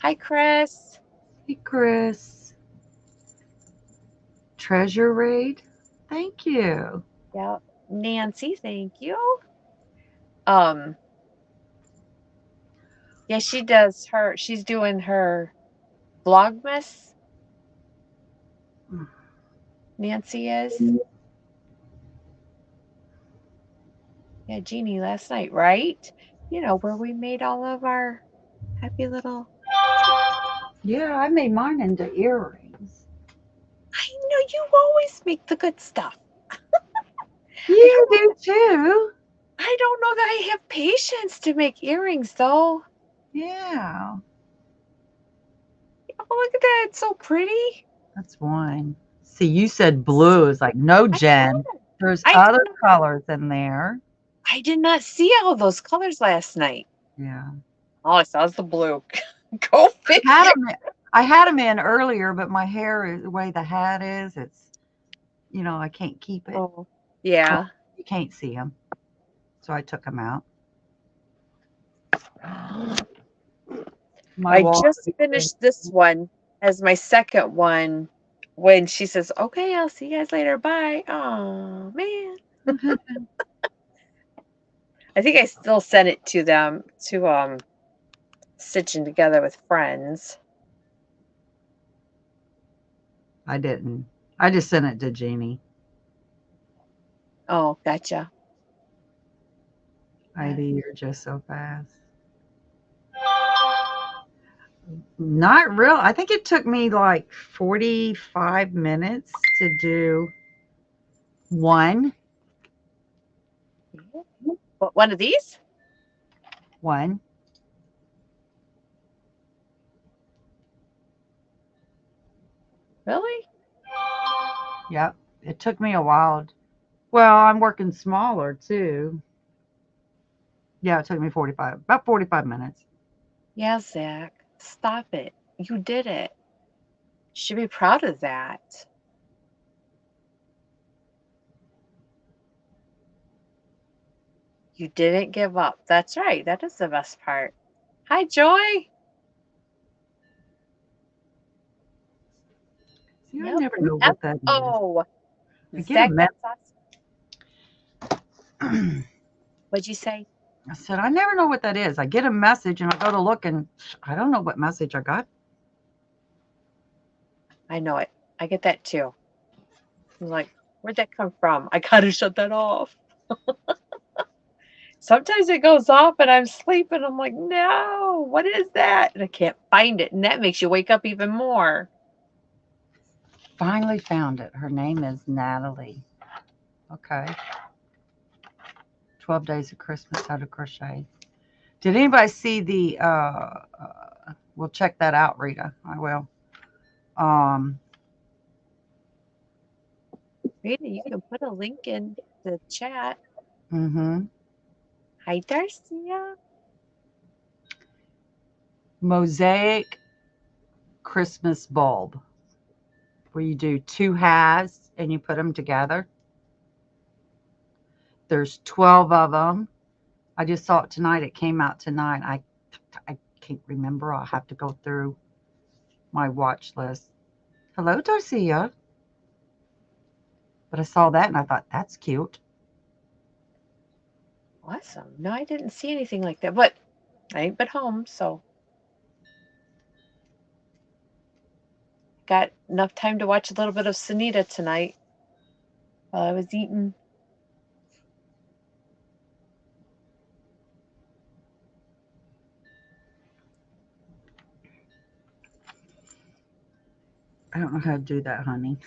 Hi, Chris. Hey, Chris. Treasure Raid. Thank you. Yeah. Nancy, thank you. Um, yeah, she's doing her Vlogmas, Nancy is. Yeah, Jeannie last night, right? Where we made all of our happy little. Yeah, I made mine into earrings. I know you always make the good stuff. I You don't know. do too. I don't know that I have patience to make earrings though. Yeah, Oh, look at that. It's so pretty. that's one. See, you said blue is like, no, I Jen. know. There's I did other not colors in there. I did not see all those colors last night. Yeah. All I saw was the blue. Go Had figure. 'em I had them in earlier, but my hair is the way the hat is, I can't keep it. Oh, yeah. Well, you can't see them, so I took them out. My I wall. just finished this one as my second one when she says, "Okay, I'll see you guys later. Bye." Oh, man. I think I still sent it to them to stitching together with friends. I didn't. I just sent it to Jeannie. Oh, gotcha. Heidi, you're just so fast. Not real. I think it took me like 45 minutes to do one. What, one of these? One. Really? Yep. It took me a while. Well, I'm working smaller too. Yeah, it took me about 45 minutes. Yeah, Zach. Stop it. You did it. You should be proud of that. You didn't give up. That's right. That is the best part. Hi, Joy. See, I Yep. never know F what that is. O. I get a Zach, mess. that's awesome. What'd you say? I said, I never know what that is. I get a message and I go to look and I don't know what message I got. I know it. I get that too. I'm like, where'd that come from? I gotta shut that off. Sometimes it goes off and I'm sleeping. I'm like, no, what is that? And I can't find it. And that makes you wake up even more. Finally found it. Her name is Natalie. Okay. 12 Days of Christmas, How to Crochet. Did anybody see we'll check that out, Rita. I will. Um, Rita, you can put a link in the chat. mm-hmm. Hi, Darcia. Mosaic Christmas bulb, where you do two halves and you put them together. There's 12 of them. I just saw it tonight. It came out tonight. I can't remember. I'll have to go through my watch list. Hello, Darcia. But I saw that and I thought, that's cute. Awesome. No, I didn't see anything like that, but I ain't been home, so got enough time to watch a little bit of Sunita tonight while I was eating. I don't know how to do that, honey.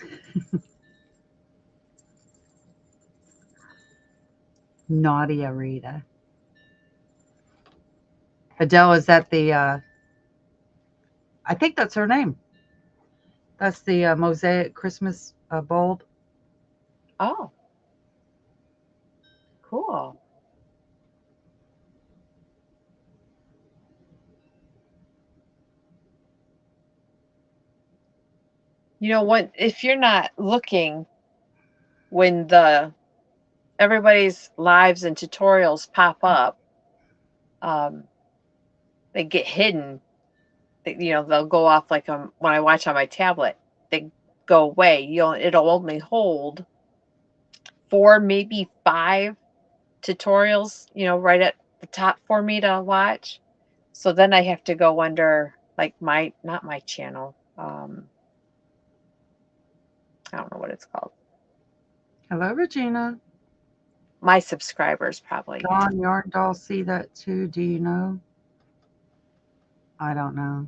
Naughty Arita. Adele, is that I think that's her name. That's the mosaic Christmas bulb. Oh, cool. what? If you're not looking when the everybody's lives and tutorials pop up, um, they get hidden. They'll go off like when I watch on my tablet, they go away. It'll only hold 4, maybe 5 tutorials, right at the top for me to watch. So then I have to go under like not my channel. I don't know what it's called. Hello, Regina. My subscribers probably. Dawn Yarn Doll see that too. Do you know? I don't know.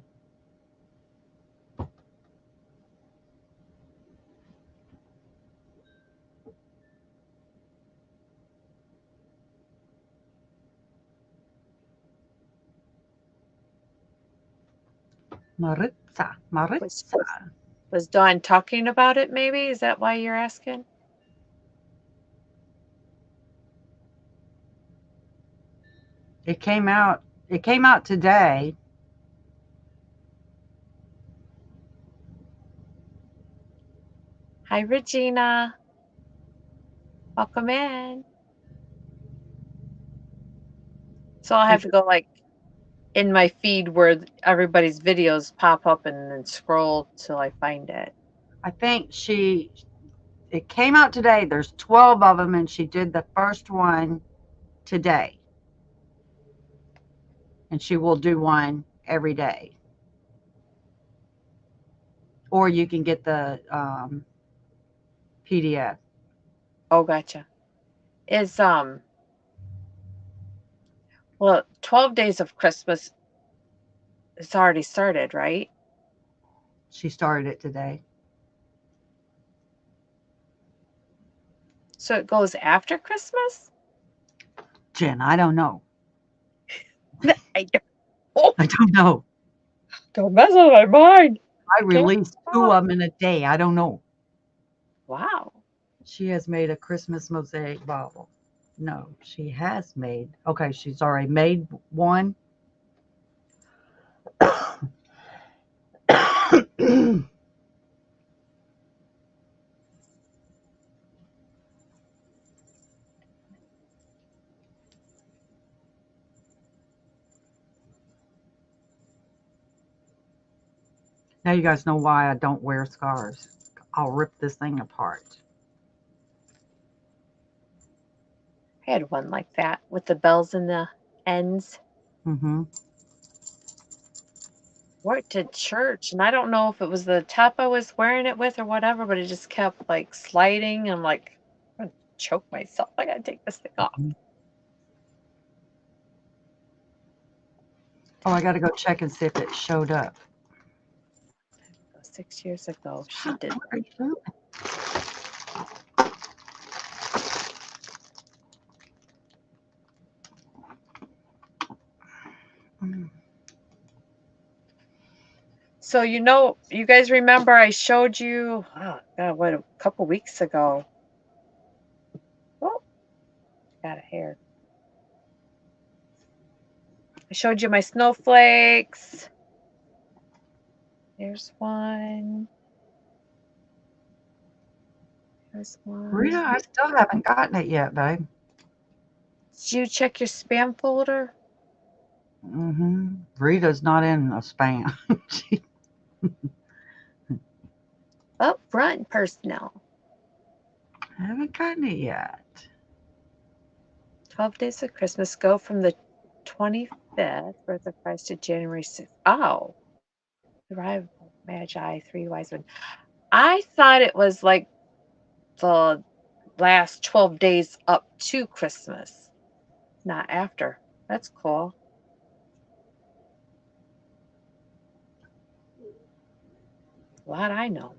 Maritza. Was Maritza. was Dawn talking about it maybe? Is that why you're asking? It came out. It came out today. Hi Regina. Welcome in. So I'll have to go like in my feed where everybody's videos pop up and then scroll till I find it. I think it came out today. There's 12 of them, and she did the first one today. And she will do one every day. Or you can get the PDF. Oh, gotcha. Is well, 12 days of Christmas it's already started, right? She started it today. So it goes after Christmas? Jen, I don't know. I don't, oh, I don't know. don't mess with my mind. I Can't released 2 stop. of them in a day. I don't know. Wow. She has made a Christmas mosaic bauble. No, she has made. Okay, she's already made one. Now you guys know why I don't wear scarves. I'll rip this thing apart. I had one like that with the bells in the ends. Mm-hmm. Wore it to church, and I don't know if it was the top I was wearing it with or whatever, but it just kept like sliding. I'm like, I'm gonna choke myself. I gotta take this thing off. Oh, I got to go check and see if it showed up. 6 years ago, she What did. are you doing? Mm. So you guys remember I showed you, oh God, what, a couple weeks ago. Oh, got a hair. I showed you my snowflakes. There's one. There's Rita, one. I still haven't gotten it yet, babe. Did you check your spam folder? Mm-hmm. Rita's not in a spam. She, Up front personnel. I haven't gotten it yet. 12 Days of Christmas go from the 25th, birth of Christ, to January 6th. Oh, the arrival, Magi, 3 wise men. I thought it was like the last 12 days up to Christmas, not after. That's cool. Glad I know.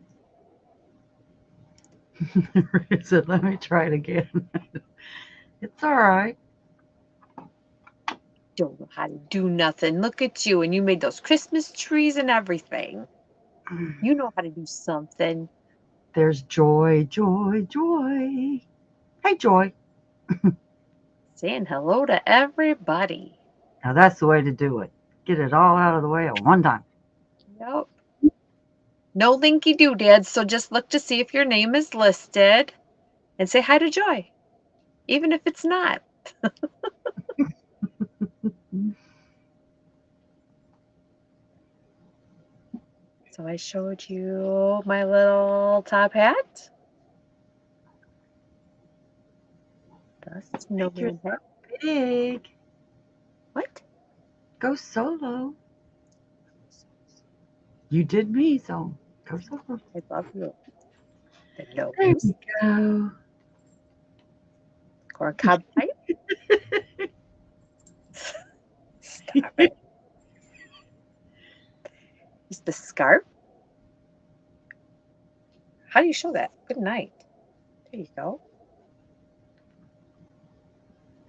Rita said, let me try it again. It's all right. Don't know how to do nothing. Look at you, and you made those Christmas trees and everything. You know how to do something. There's Joy, Joy, Joy. Hey, Joy. Saying hello to everybody. Now that's the way to do it. Get it all out of the way at one time. Yep. No linky doodads, so just look to see if your name is listed and say hi to Joy, even if it's not. So I showed you my little top hat. The You're snowman hat. so big. What? Go solo. You did me, so go solo. I love you. The There nose. we go. Corncob pipe. Stop it. Is the scarf. How do you show that? Good night. There you go.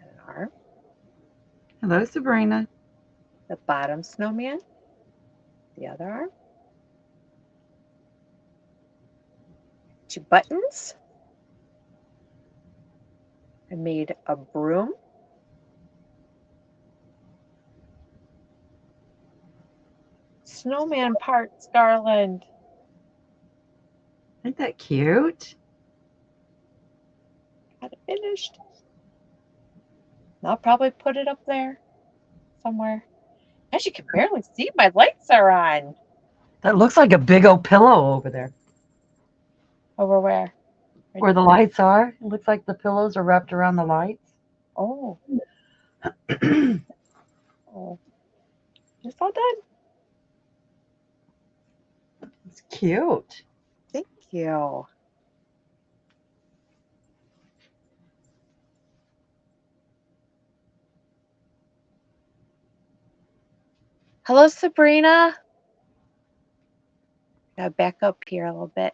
And an arm. Hello, Sabrina. The bottom snowman. The other arm. 2 buttons. I made a broom. Snowman parts, Garland. Ain't that cute? Got it finished. I'll probably put it up there somewhere. As you can barely see, my lights are on. That looks like a big old pillow over there. Over where? Right Where the there. lights are. It looks like the pillows are wrapped around the lights. Oh, It's oh. It's all done. cute. Thank you. Hello, Sabrina. Gotta back up here a little bit.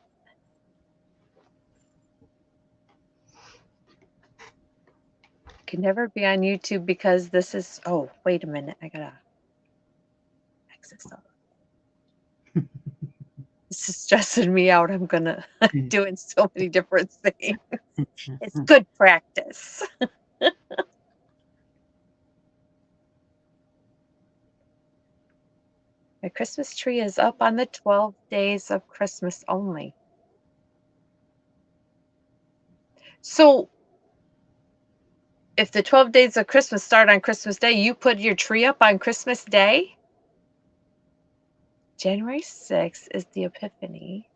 Can never be on YouTube because this is. Oh, wait a minute. I gotta exit stuff. This is stressing me out. I'm doing so many different things. It's good practice. My Christmas tree is up on the 12 days of Christmas only. So, if the 12 days of Christmas start on Christmas Day, you put your tree up on Christmas Day? January 6th is the Epiphany.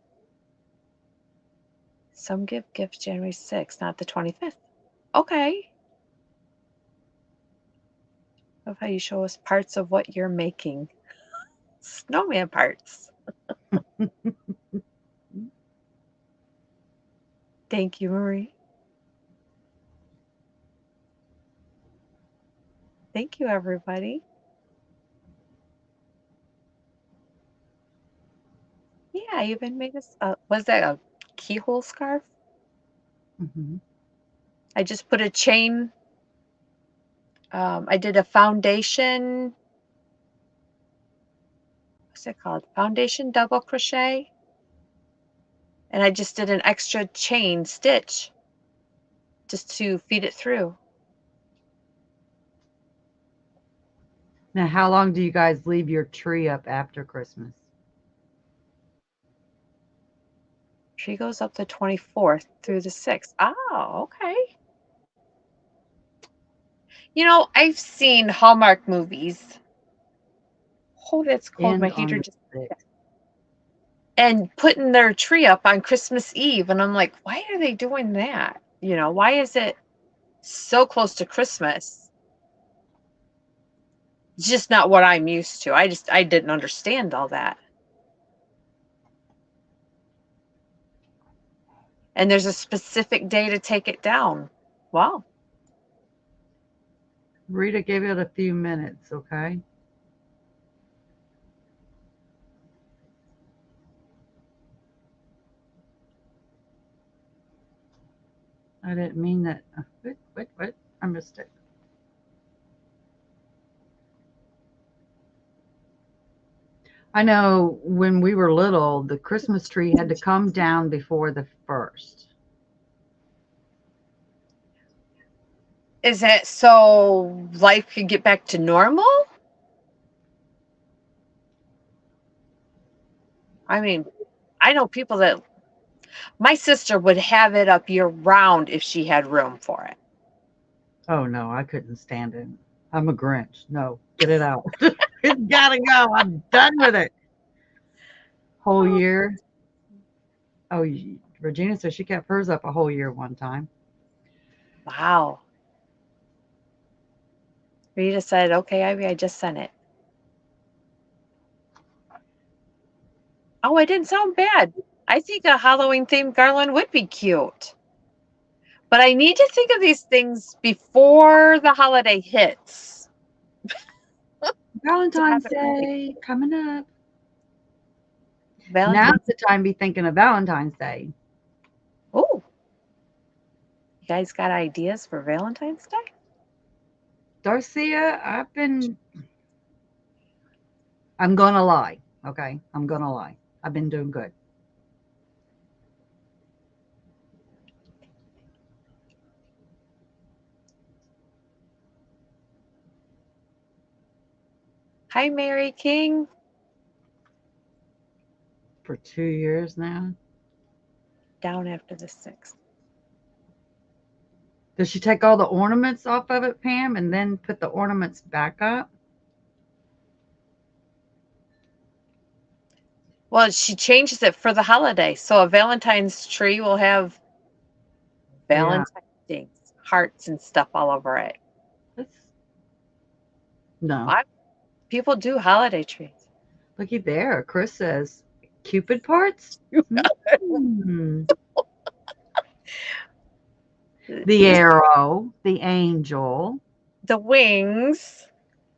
Some give gifts January 6th, not the 25th. Okay. Love how you show us parts of what you're making. Snowman parts. Thank you, Marie. Thank you, everybody. Yeah, I even made this. Was that a keyhole scarf? Mm-hmm. I just put a chain. I did a foundation. What's it called? Foundation double crochet. And I just did an extra chain stitch just to feed it through. Now, how long do you guys leave your tree up after Christmas? Tree goes up the 24th through the 6th. Oh, okay. You know, I've seen Hallmark movies. Oh, that's cold. My End on heater the just. 6th. And putting their tree up on Christmas Eve. And I'm like, why are they doing that? You know, why is it so close to Christmas? It's just not what I'm used to. I didn't understand all that. And there's a specific day to take it down. Wow. Rita, gave it a few minutes, okay? I didn't mean that. What? I missed it. I know when we were little, the Christmas tree had to come down before the 1st. Is it so life can get back to normal? I mean, I know people that my sister would have it up year round if she had room for it. Oh no, I couldn't stand it. I'm a Grinch. No, get it out. It's gotta go. I'm done with it. Whole Oh, year. Oh, Regina said she kept hers up a whole year one time. wow. Rita said, okay, Ivy, I just sent it. Oh, I didn't sound bad. I think a Halloween themed garland would be cute. But I need to think of these things before the holiday hits to have Valentine's it ready. Day coming up. Now's Valentine's. the time to be thinking of Valentine's Day. Oh, you guys got ideas for Valentine's Day? Darcia, I'm gonna lie. Okay, I'm gonna lie. I've been doing good. Hi, Mary King. For 2 years now. Down after the 6th. Does she take all the ornaments off of it, Pam, and then put the ornaments back up? Well, she changes it for the holiday. So a Valentine's tree will have Yeah. Valentine's things, hearts and stuff all over it. That's no. I, people do holiday trees. Looky there. Chris says Cupid parts? Hmm. The You, arrow, the angel, the wings.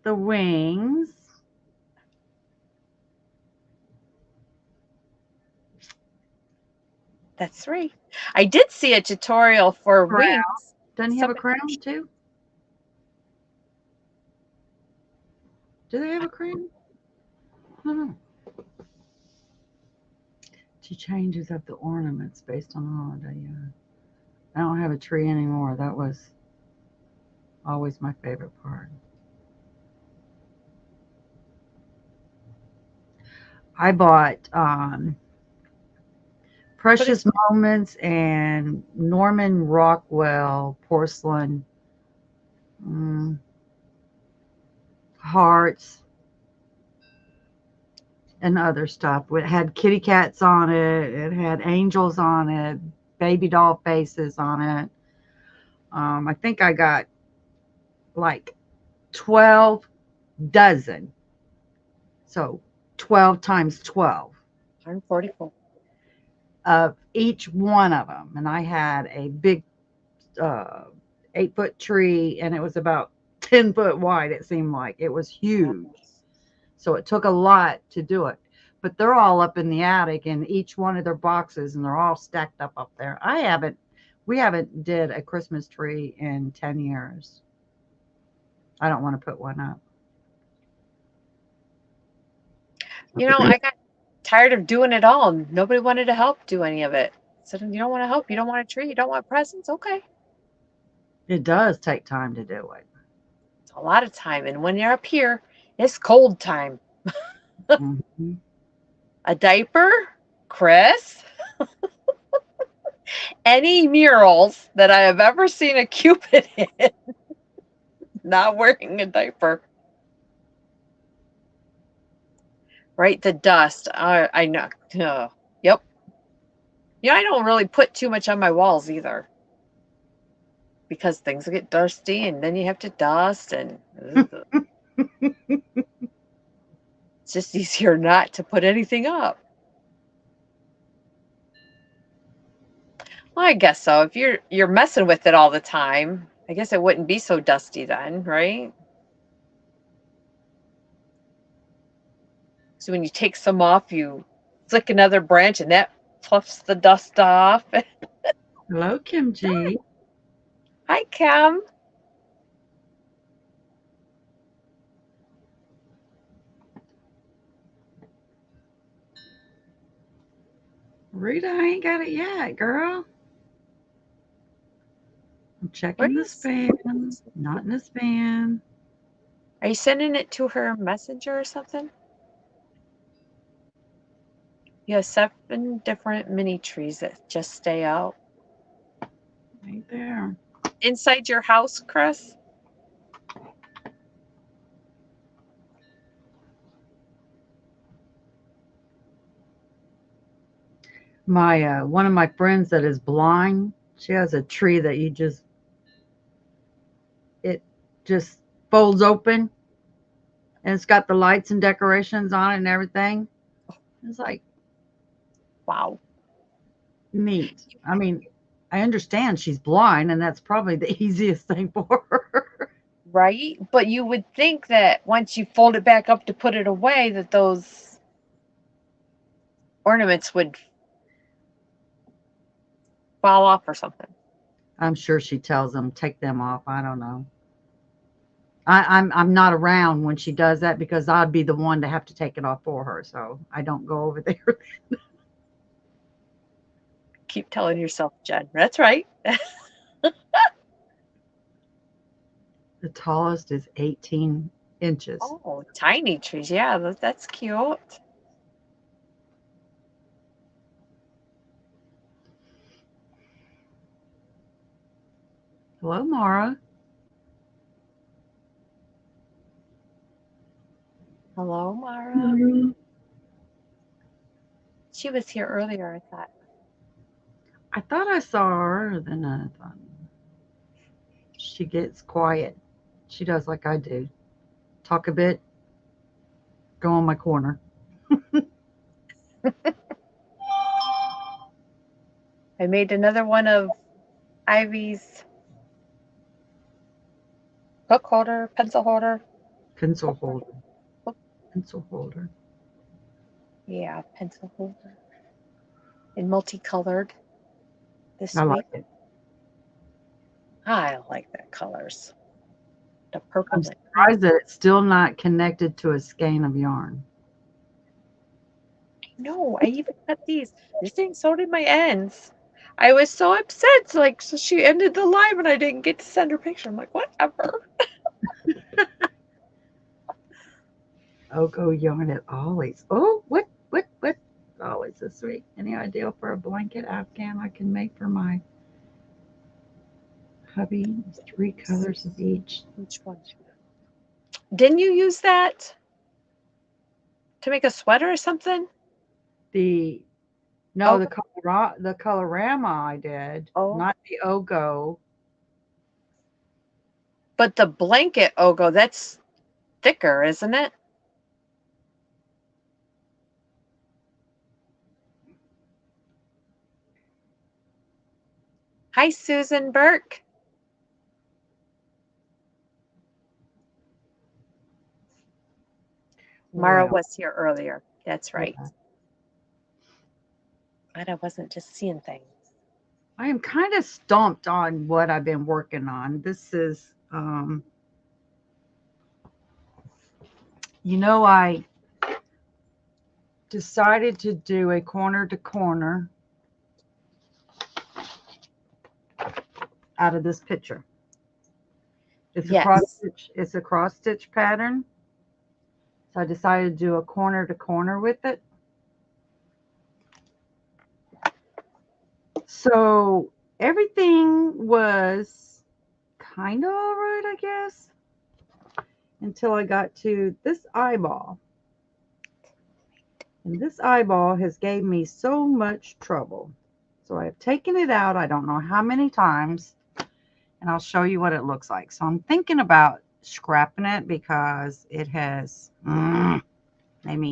the wings, That's 3. I did see a tutorial for crown. wings. Doesn't he have a Somebody, crown too? Do they have a crown? I don't know. She changes up the ornaments based on the holiday. Yeah. I don't have a tree anymore. That was always my favorite part. I bought put it, Precious Moments and Norman Rockwell porcelain mm, hearts and other stuff. It had kitty cats on it. It had angels on it, baby doll faces on it. I think I got like 12 dozen. So 12 times 12 144. of each one of them. And I had a big uh, 8-foot tree, and it was about 10 foot wide. It seemed like it was huge. So it took a lot to do it. But they're all up in the attic in each one of their boxes, and they're all stacked up there. We haven't did a Christmas tree in 10 years. I don't want to put one up. I got tired of doing it all. Nobody wanted to help do any of it. So you don't want to help. You don't want a tree. You don't want presents. Okay. It does take time to do it. It's a lot of time. And when you're up here, it's cold time. Mhm. A diaper, Chris, any murals that I have ever seen a Cupid in, not wearing a diaper. Right? The dust. I know. Yep. I don't really put too much on my walls either because things get dusty and then you have to dust and ugh. It's just easier not to put anything up. Well, I guess so. If you're messing with it all the time, I guess it wouldn't be so dusty then, right? So when you take some off, you flick another branch and that fluffs the dust off. Hello, Kim G. Hi, Cam. Rita, I ain't got it yet, girl. I'm Where are checking the you? spam. Not in the spam. Are you sending it to her messenger or something? You have 7 different mini trees that just stay out. Right there. Inside your house, Chris? My one of my friends that is blind, she has a tree that it just folds open and it's got the lights and decorations on it and everything. It's like Wow. neat. I mean, I understand she's blind and that's probably the easiest thing for her. Right? But you would think that once you fold it back up to put it away, that those ornaments would fall off or something. I'm sure she tells them take them off. I don't know. I'm not around when she does that because I'd be the one to have to take it off for her. So I don't go over there. Keep telling yourself, Jen. That's right. The tallest is 18 inches. Oh, tiny trees. Yeah, that's cute. Hello, Mara. Hello, Mara. Mhm. She was here earlier, I thought. I thought I saw her, then I thought she gets quiet. She does like I do. Talk a bit, go on my corner. I made another one of Ivy's hook holder, pencil holder. Pencil Hook, holder. hook. Pencil holder. Yeah, pencil holder. And multicolored I this like week. it. I like the colors. The I'm purple and green. surprised that it's still not connected to a skein of yarn. No, I even cut these. This thing so did my ends. I was so upset. Like, so she ended the live and I didn't get to send her picture. I'm like, whatever. Oko yarn at Ollie's. Oh, what? Ollie's this week. Any idea for a blanket afghan I can make for my hubby? 3 colors of each. Which one? Didn't you use that to make a sweater or something? The no, Oh, the colorama I did, oh. not the Ogo. But the blanket Ogo, that's thicker, isn't it? Hi, Susan Burke. Mara Well, was here earlier. That's right. yeah. But I wasn't just seeing things. I am kind of stumped on what I've been working on. This is, I decided to do a corner to corner out of this picture. Yes. It's a cross stitch pattern. So I decided to do a corner to corner with it. So everything was kind of all right, I guess, until I got to this eyeball. And this eyeball has gave me so much trouble. So I have taken it out, I don't know how many times, and I'll show you what it looks like. So I'm thinking about scrapping it because it has made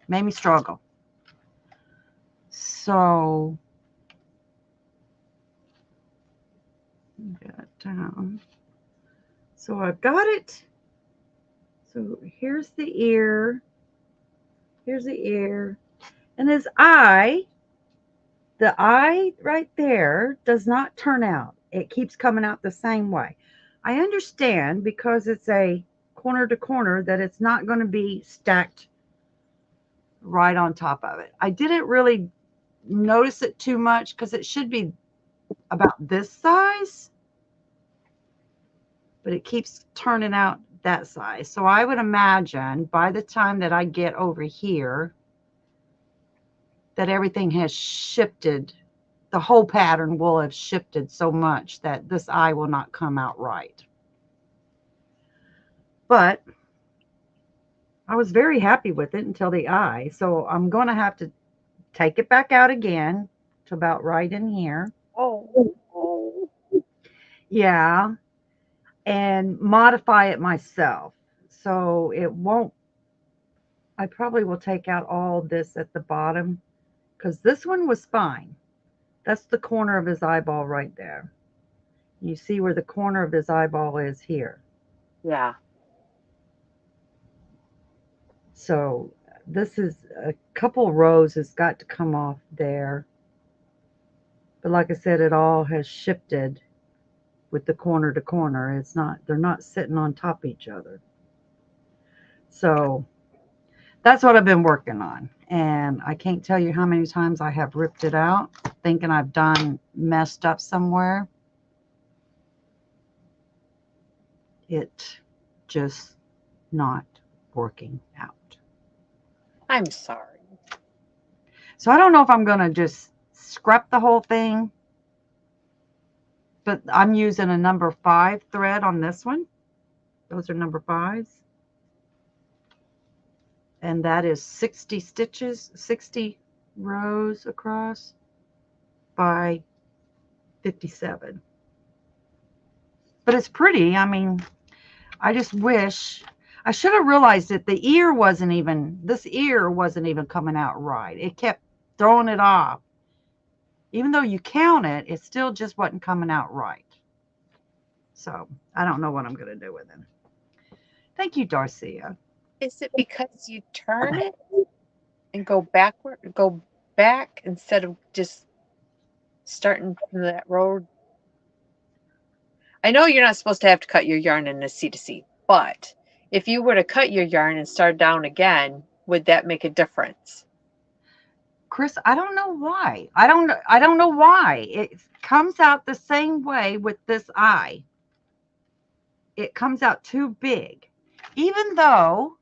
me struggle. So get down. So I've got it. So here's the ear. Here's the ear. And his eye, the eye right there does not turn out. It keeps coming out the same way. I understand because it's a corner to corner that it's not going to be stacked right on top of it. I didn't really notice it too much because it should be about this size, but it keeps turning out that size. So I would imagine by the time that I get over here, that everything has shifted. The whole pattern will have shifted so much that this eye will not come out right. But I was very happy with it until the eye. So I'm going to have to take it back out again to about right in here. Oh, oh. Yeah. And modify it myself. So it won't, I probably will take out all this at the bottom because this one was fine. That's the corner of his eyeball right there. You see where the corner of his eyeball is here. Yeah. So this is a couple rows has got to come off there. But like I said, it all has shifted with the corner to corner. It's not, they're not sitting on top of each other. So that's what I've been working on. And I can't tell you how many times I have ripped it out thinking I've done messed up somewhere. It just not working out. I'm sorry. So I don't know if I'm going to just scrap the whole thing, but I'm using a number 5 thread on this one. Those are number 5s. And that is 60 stitches, 60 rows across by 57. But it's pretty. I mean, I just wish I should have realized that the ear wasn't even, this ear wasn't even coming out right. It kept throwing it off. Even though you count it, it still just wasn't coming out right. So I don't know what I'm going to do with it. Thank you, Darcia. Is it because you turn it and go backward, go back instead of just starting from that road? I know you're not supposed to have to cut your yarn in a C to C, but if you were to cut your yarn and start down again, would that make a difference? Chris, I don't know why. I don't know why. It comes out the same way with this eye. It comes out too big. Even though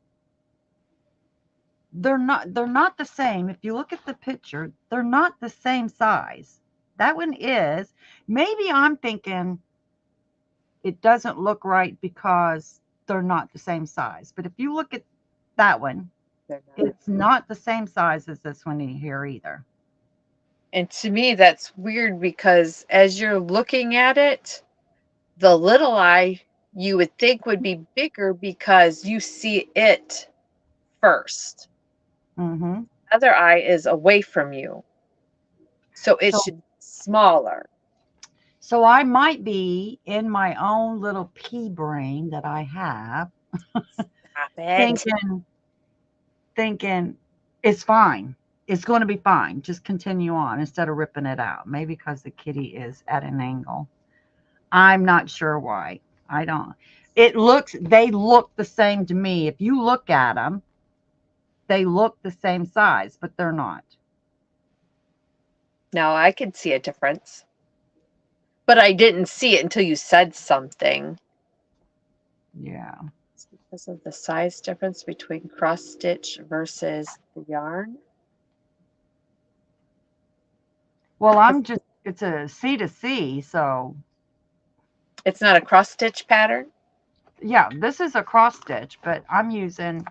they're not the same. If you look at the picture, they're not the same size. That one is. Maybe I'm thinking it doesn't look right because they're not the same size. But if you look at that one, They're not. it's not the same size as this one here either. And to me, that's weird because as you're looking at it, the little eye you would think would be bigger because you see it first. Mm-hmm. Other eye is away from you, so it So should be smaller. So I might be in my own little pea brain that I have Stop it. thinking thinking it's fine. It's going to be fine. Just continue on instead of ripping it out. Maybe because the kitty is at an angle. I'm not sure why. I don't. They look the same to me. If you look at them, they look the same size, but they're not. Now I can see a difference, but I didn't see it until you said something. Yeah. It's because of the size difference between cross stitch versus the yarn. Well, Because it's a C to C, so it's not a cross stitch pattern, yeah, this is a cross stitch, but I'm using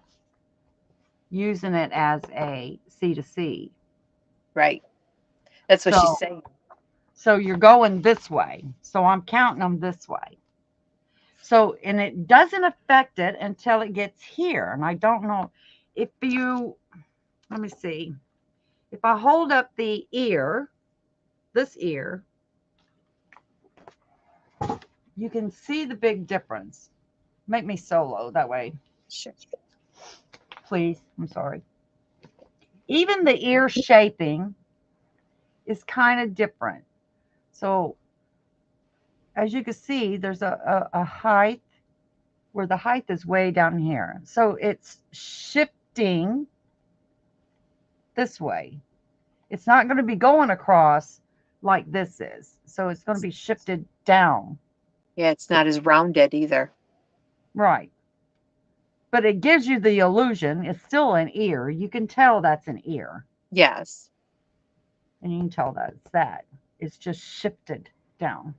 it as a C to C. right? That's what she's So saying. so you're going this way. So I'm counting them this way. So and it doesn't affect it until it gets here. And I don't know if you let me see. If I hold up the ear, this ear, you can see the big difference. Make me solo that way, Sure. please. I'm sorry. Even the ear shaping is kind of different. So as you can see, there's a height where the height is way down here. So it's shifting this way. It's not going to be going across like this is. So it's going to be shifted down. Yeah, it's not as rounded either. Right. But it gives you the illusion it's still an ear. You can tell that's an ear. Yes. And you can tell that's that. It's just shifted down.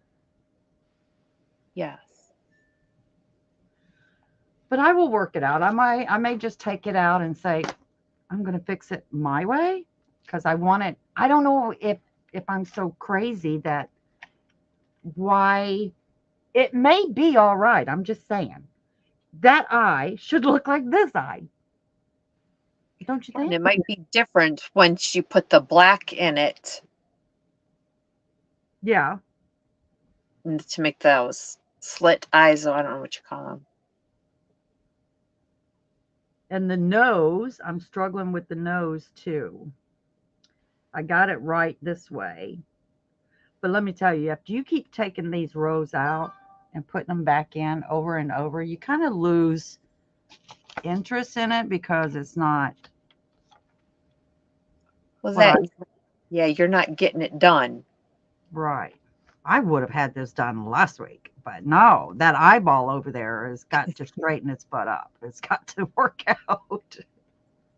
Yes. But I will work it out. I may just take it out and say, I'm gonna fix it my way because I want it. I don't know if I'm so crazy that why it may be all right. I'm just saying that eye should look like this eye. Don't you And think? it might be different once you put the black in it Yeah. to make those slit eyes. I don't know what you call them. And the nose, I'm struggling with the nose too. I got it right this way. But let me tell you, after you keep taking these rows out and putting them back in over and over, you kind of lose interest in it because it's not Well, what I yeah, you're not getting it done. right. I would have had this done last week, but no, that eyeball over there has got to straighten its butt up. It's got to work out.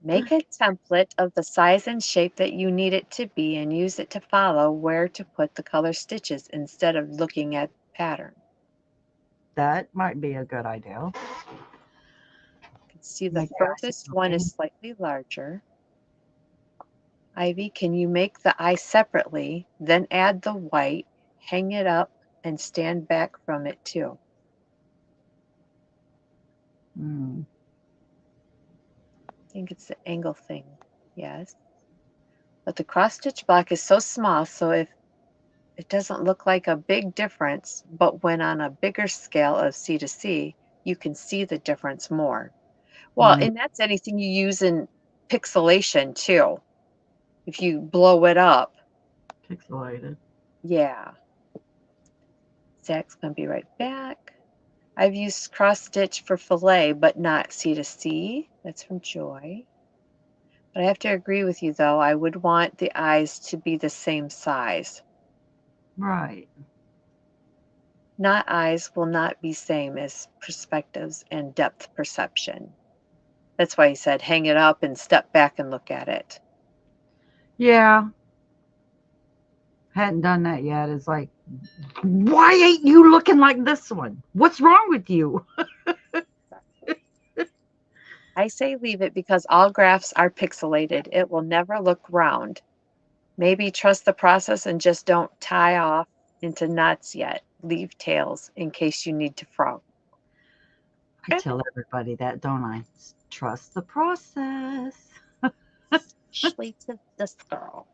Make a template of the size and shape that you need it to be and use it to follow where to put the color stitches instead of looking at pattern. That might be a good idea. You can see the Make it nice furthest and one is looking. slightly larger. Ivy, can you make the eye separately, then add the white, hang it up, and stand back from it too? Mm. I think it's the angle thing. Yes. But the cross stitch block is so small, so if it doesn't look like a big difference, but when on a bigger scale of C to C, you can see the difference more. Well, Mm. and that's anything you use in pixelation too. If you blow it up, Pixelated. yeah. Zach's gonna be right back. I've used cross stitch for fillet, but not C to C. That's from Joy. But I have to agree with you though. I would want the eyes to be the same size. Right. Not eyes will not be same as perspectives and depth perception. That's why he said hang it up and step back and look at it. Yeah. Hadn't done that yet. It's like, why ain't you looking like this one? What's wrong with you? I say leave it because all graphs are pixelated. It will never look round. Maybe trust the process and just don't tie off into knots yet. Leave tails in case you need to frog. I tell everybody that, don't I? Trust the process. Especially to this girl.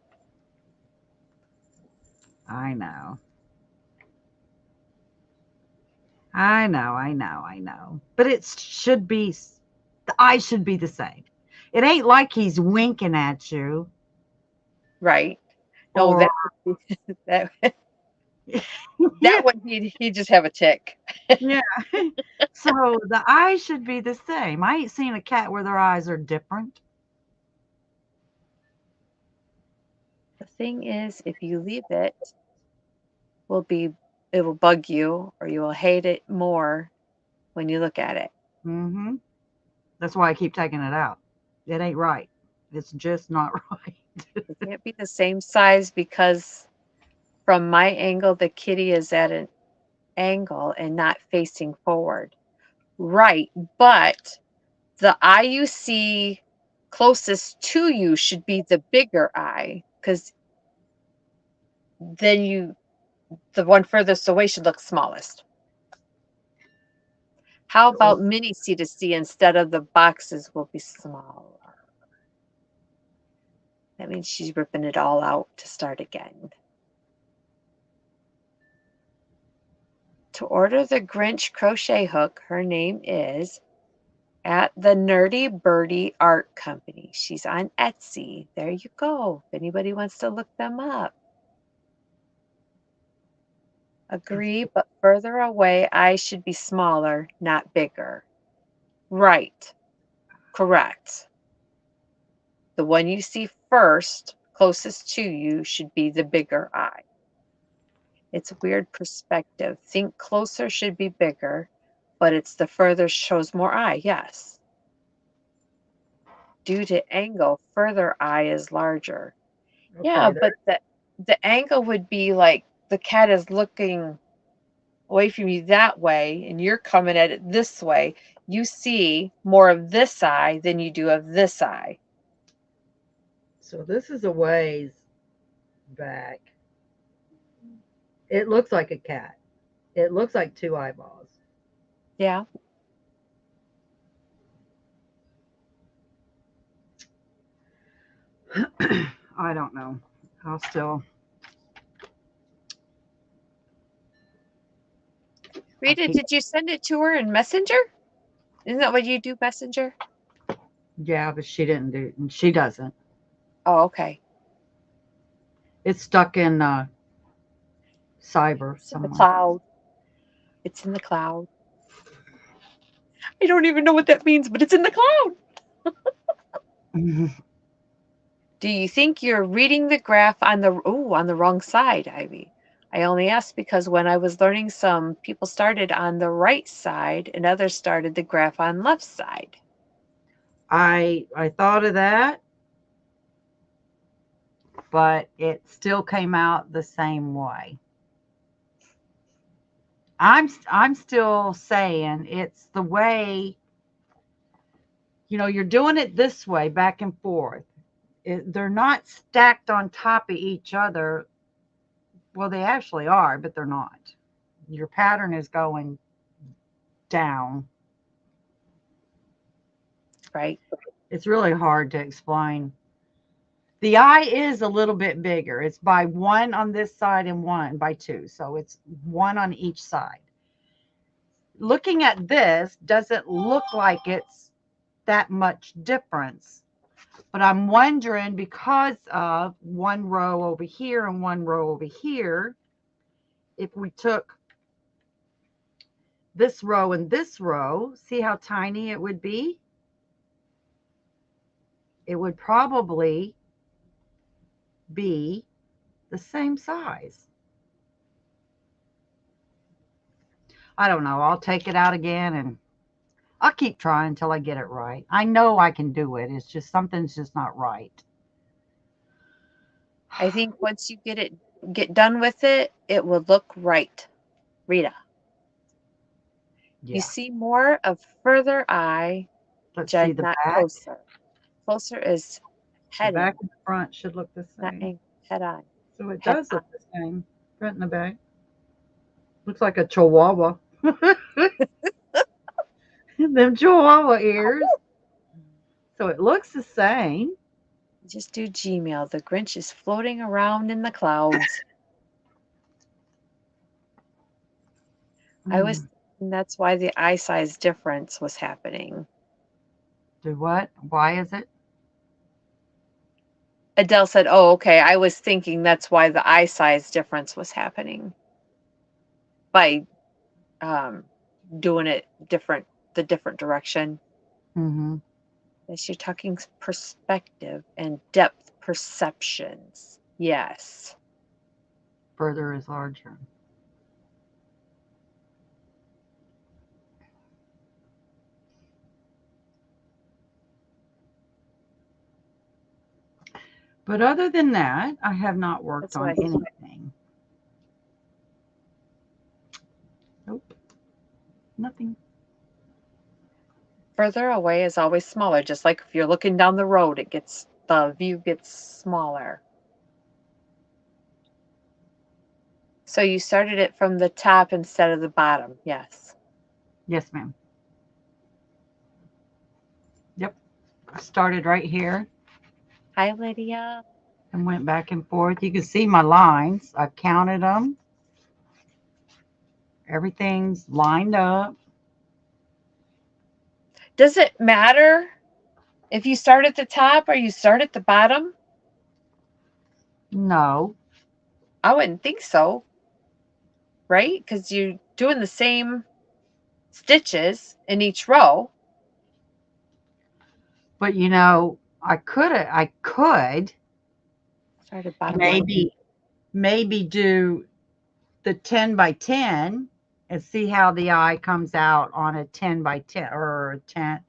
I know. I know. I know. I know. But it should be, the eyes should be the same. It ain't like he's winking at you Right. No, or, that yeah. that one he just have a tick. Yeah. So the eyes should be the same. I ain't seen a cat where their eyes are different. The thing is, if you leave it, will be it will bug you or you will hate it more when you look at it. Mm-hmm. That's why I keep taking it out. It ain't right. It's just not right. It can't be the same size because from my angle, the kitty is at an angle and not facing forward. Right, but the eye you see closest to you should be the bigger eye because then the one furthest away should look smallest. How about mini C to C instead of the boxes will be smaller? That means she's ripping it all out to start again. To order the Grinch crochet hook, her name is at the Nerdy Birdie Art Company. She's on Etsy. There you go. If anybody wants to look them up. Agree, but further away, eyes should be smaller, not bigger. Right. Correct. The one you see first, closest to you, should be the bigger eye. It's weird perspective. Think closer should be bigger, but it's the further shows more eye. Yes. Due to angle, further eye is larger. Yeah, Okay, there. but the angle would be like the cat is looking away from you that way and you're coming at it this way. You see more of this eye than you do of this eye. So this is a ways back. It looks like a cat. It looks like two eyeballs. Yeah. I don't know. I'll still. I'll Rita, keep. did you send it to her in Messenger? Isn't that what you do, Messenger? Yeah, but she didn't do. And she doesn't. Oh, okay. It's stuck in cyber It's in the somewhere. cloud. It's in the cloud. I don't even know what that means, but it's in the cloud. Do you think you're reading the graph on the wrong side, Ivy? I only asked because when I was learning, some people started on the right side and others started the graph on left side. I thought of that, but it still came out the same way. I'm still saying it's the way, you're doing it this way back and forth. They're not stacked on top of each other. Well, they actually are, but they're not. Your pattern is going down. Right? It's really hard to explain. The eye is a little bit bigger. It's by one on this side and one by two. So it's one on each side. Looking at this doesn't look like it's that much difference. But I'm wondering, because of one row over here and one row over here, if we took this row, see how tiny it would be? It would probably be the same size. I don't know. I'll take it out again and I'll keep trying until I get it right. I know I can do it. It's just something's just not right. I think once you get done with it, it will look right. Rita, you Yeah. see more of further eye, Let's see Jen, the not back. closer. Closer is The head back in, and the front should look the not same. in, head on. So it Head does on. look the same. Front and the back. Looks like a chihuahua. Them chihuahua ears. So it looks the same. Just do Gmail. The Grinch is floating around in the clouds. I was Mm. thinking that's why the eye size difference was happening. Do what? Why is it? Adele said, "Oh, okay. I was thinking that's why the eye size difference was happening by um, doing it the different direction." Mm-hmm. As you're talking perspective and depth perceptions. Yes. Further is larger. But other than that, I have not worked That's what on I thought. anything. Nope, nothing. Further away is always smaller. Just like if you're looking down the road, the view gets smaller. So you started it from the top instead of the bottom. Yes. Yes, ma'am. Yep. I started right here Hi, Lydia. and went back and forth. You can see my lines. I've counted them. Everything's lined up. Does it matter if you start at the top or you start at the bottom? No, I wouldn't think so, right? Because you're doing the same stitches in each row. but I could Start at bottom right. maybe do the 10 by 10 and see how the eye comes out on a 10 by 10 or a 10,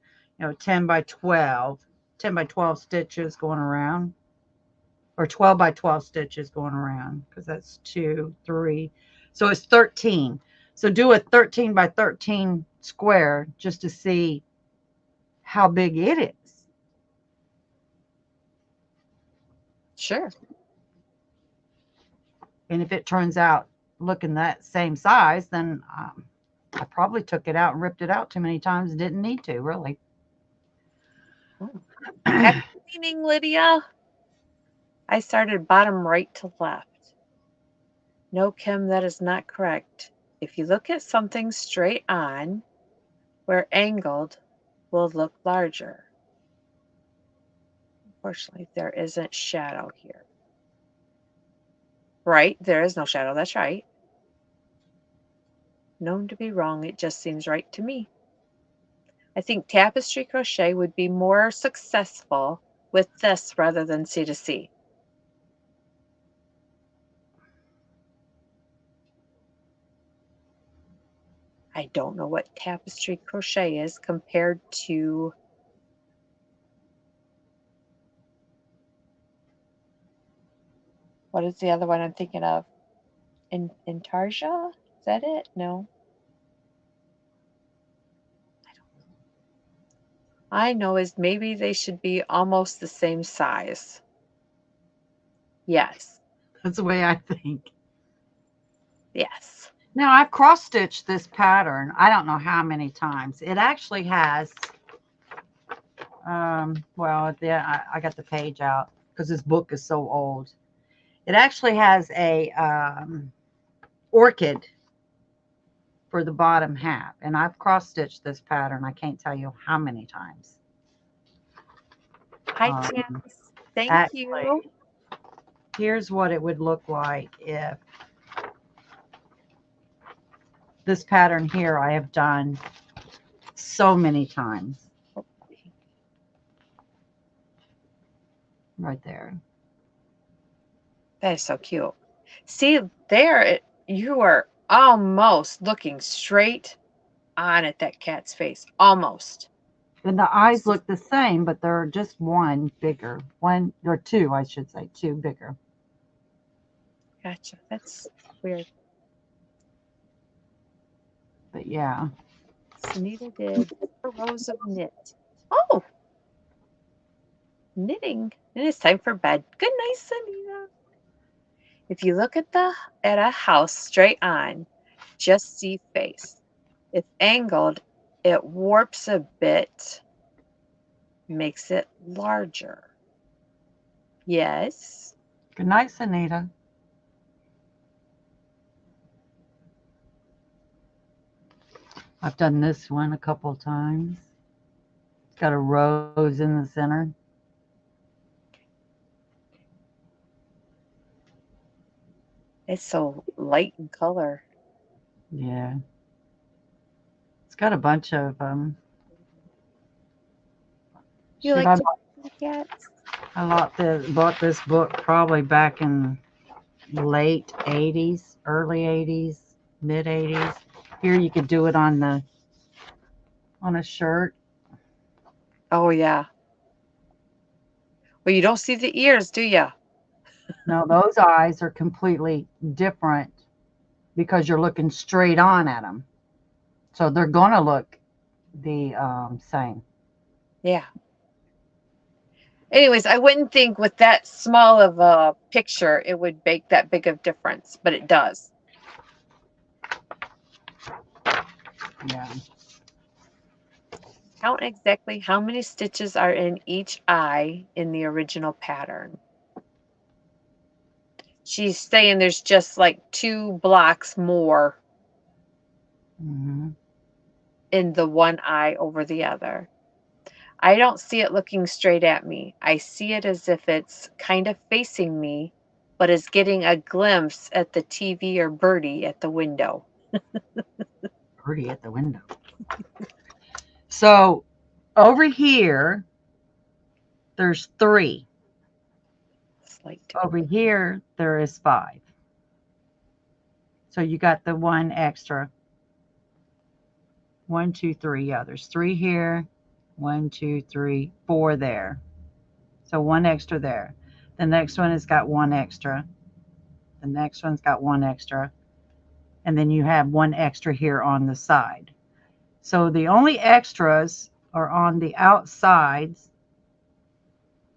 10 by 12, 10 by 12 stitches going around. or 12 by 12 stitches going around, because that's 2, 3. So it's 13. So do a 13 by 13 square just to see how big it is. Sure. And if it turns out looking that same size, then I probably took it out and ripped it out too many times and didn't need to, really. Mm. Happy cleaning, Lydia. I started bottom right to left. No, Kim, that is not correct. If you look at something straight on, where angled will look larger. Unfortunately, there isn't shadow here. Right, there is no shadow. That's right. Known to be wrong, it just seems right to me. I think tapestry crochet would be more successful with this rather than C to C. I don't know what tapestry crochet is compared to what is the other one I'm thinking of? Intarsia? Is that it? No. I know is maybe they should be almost the same size. Yes. That's the way I think. Yes. Now, I've cross stitched this pattern, I don't know how many times. It actually has, well, I got the page out because this book is so old. It actually has a orchid for the bottom half. And I've cross stitched this pattern, I can't tell you how many times. Hi, Um, Chance. Thank Actually, you. here's what it would look like if this pattern here I have done so many times. Oh, Right there. that is so cute. See, there, you are almost looking straight on at that cat's face. Almost. And the eyes look the same, but they're just one bigger. One or two, I should say, two bigger. Gotcha. That's weird. But yeah. Sunita did 4 rows of knit. Oh, knitting. And it's time for bed. Good night, Sunita. If you look at a house straight on, just see face. If angled, it warps a bit, makes it larger. Yes. Good night, Sanita. I've done this one a couple times. It's got a rose in the center. It's so light in color. Yeah. It's got a bunch of You shoot, like to look at? bought this book probably back in late 80s, early 80s, mid 80s. Here you could do it on a shirt. Oh, yeah. Well, you don't see the ears, do you? Now those eyes are completely different because you're looking straight on at them. So they're going to look the same. Yeah. Anyways, I wouldn't think with that small of a picture it would make that big of difference, but it does. Yeah. Count exactly how many stitches are in each eye in the original pattern. She's saying there's just like 2 blocks more Hmm. in the one eye over the other. I don't see it looking straight at me. I see it as if it's kind of facing me, but is getting a glimpse at the TV or birdie at the window. Pretty at the window. So over here, there's 3. Slight Over tone. here, there is 5. So you got the one extra. 1, 2, 3. Yeah, there's 3 here. 1, 2, 3, 4 there. So one extra there. The next one has got one extra. The next one's got one extra. And then you have one extra here on the side. So the only extras are on the outsides,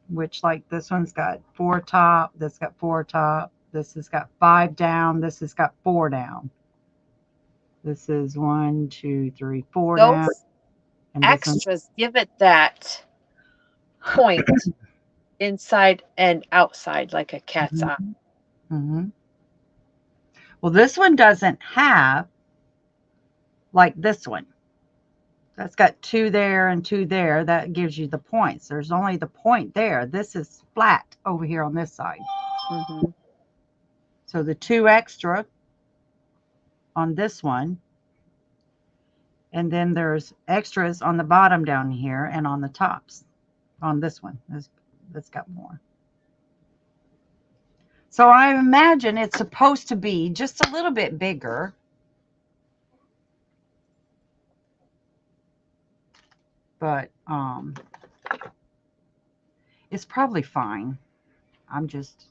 which like this one's got 4 top, this got 4 top, this has got 5 down, this has got 4 down. This is 1, 2, 3, 4 down, Those and this one. extras give it that point inside and outside like a cat's eye. Mhm, mhm. Well, this one doesn't have like this one. That's got 2 there and 2 there. That gives you the points. There's only the point there. This is flat over here on this side. Mm-hmm. So the 2 extra on this one, and then there's extras on the bottom down here and on the tops on this one. That's got more. So I imagine it's supposed to be just a little bit bigger. But it's probably fine. I'm just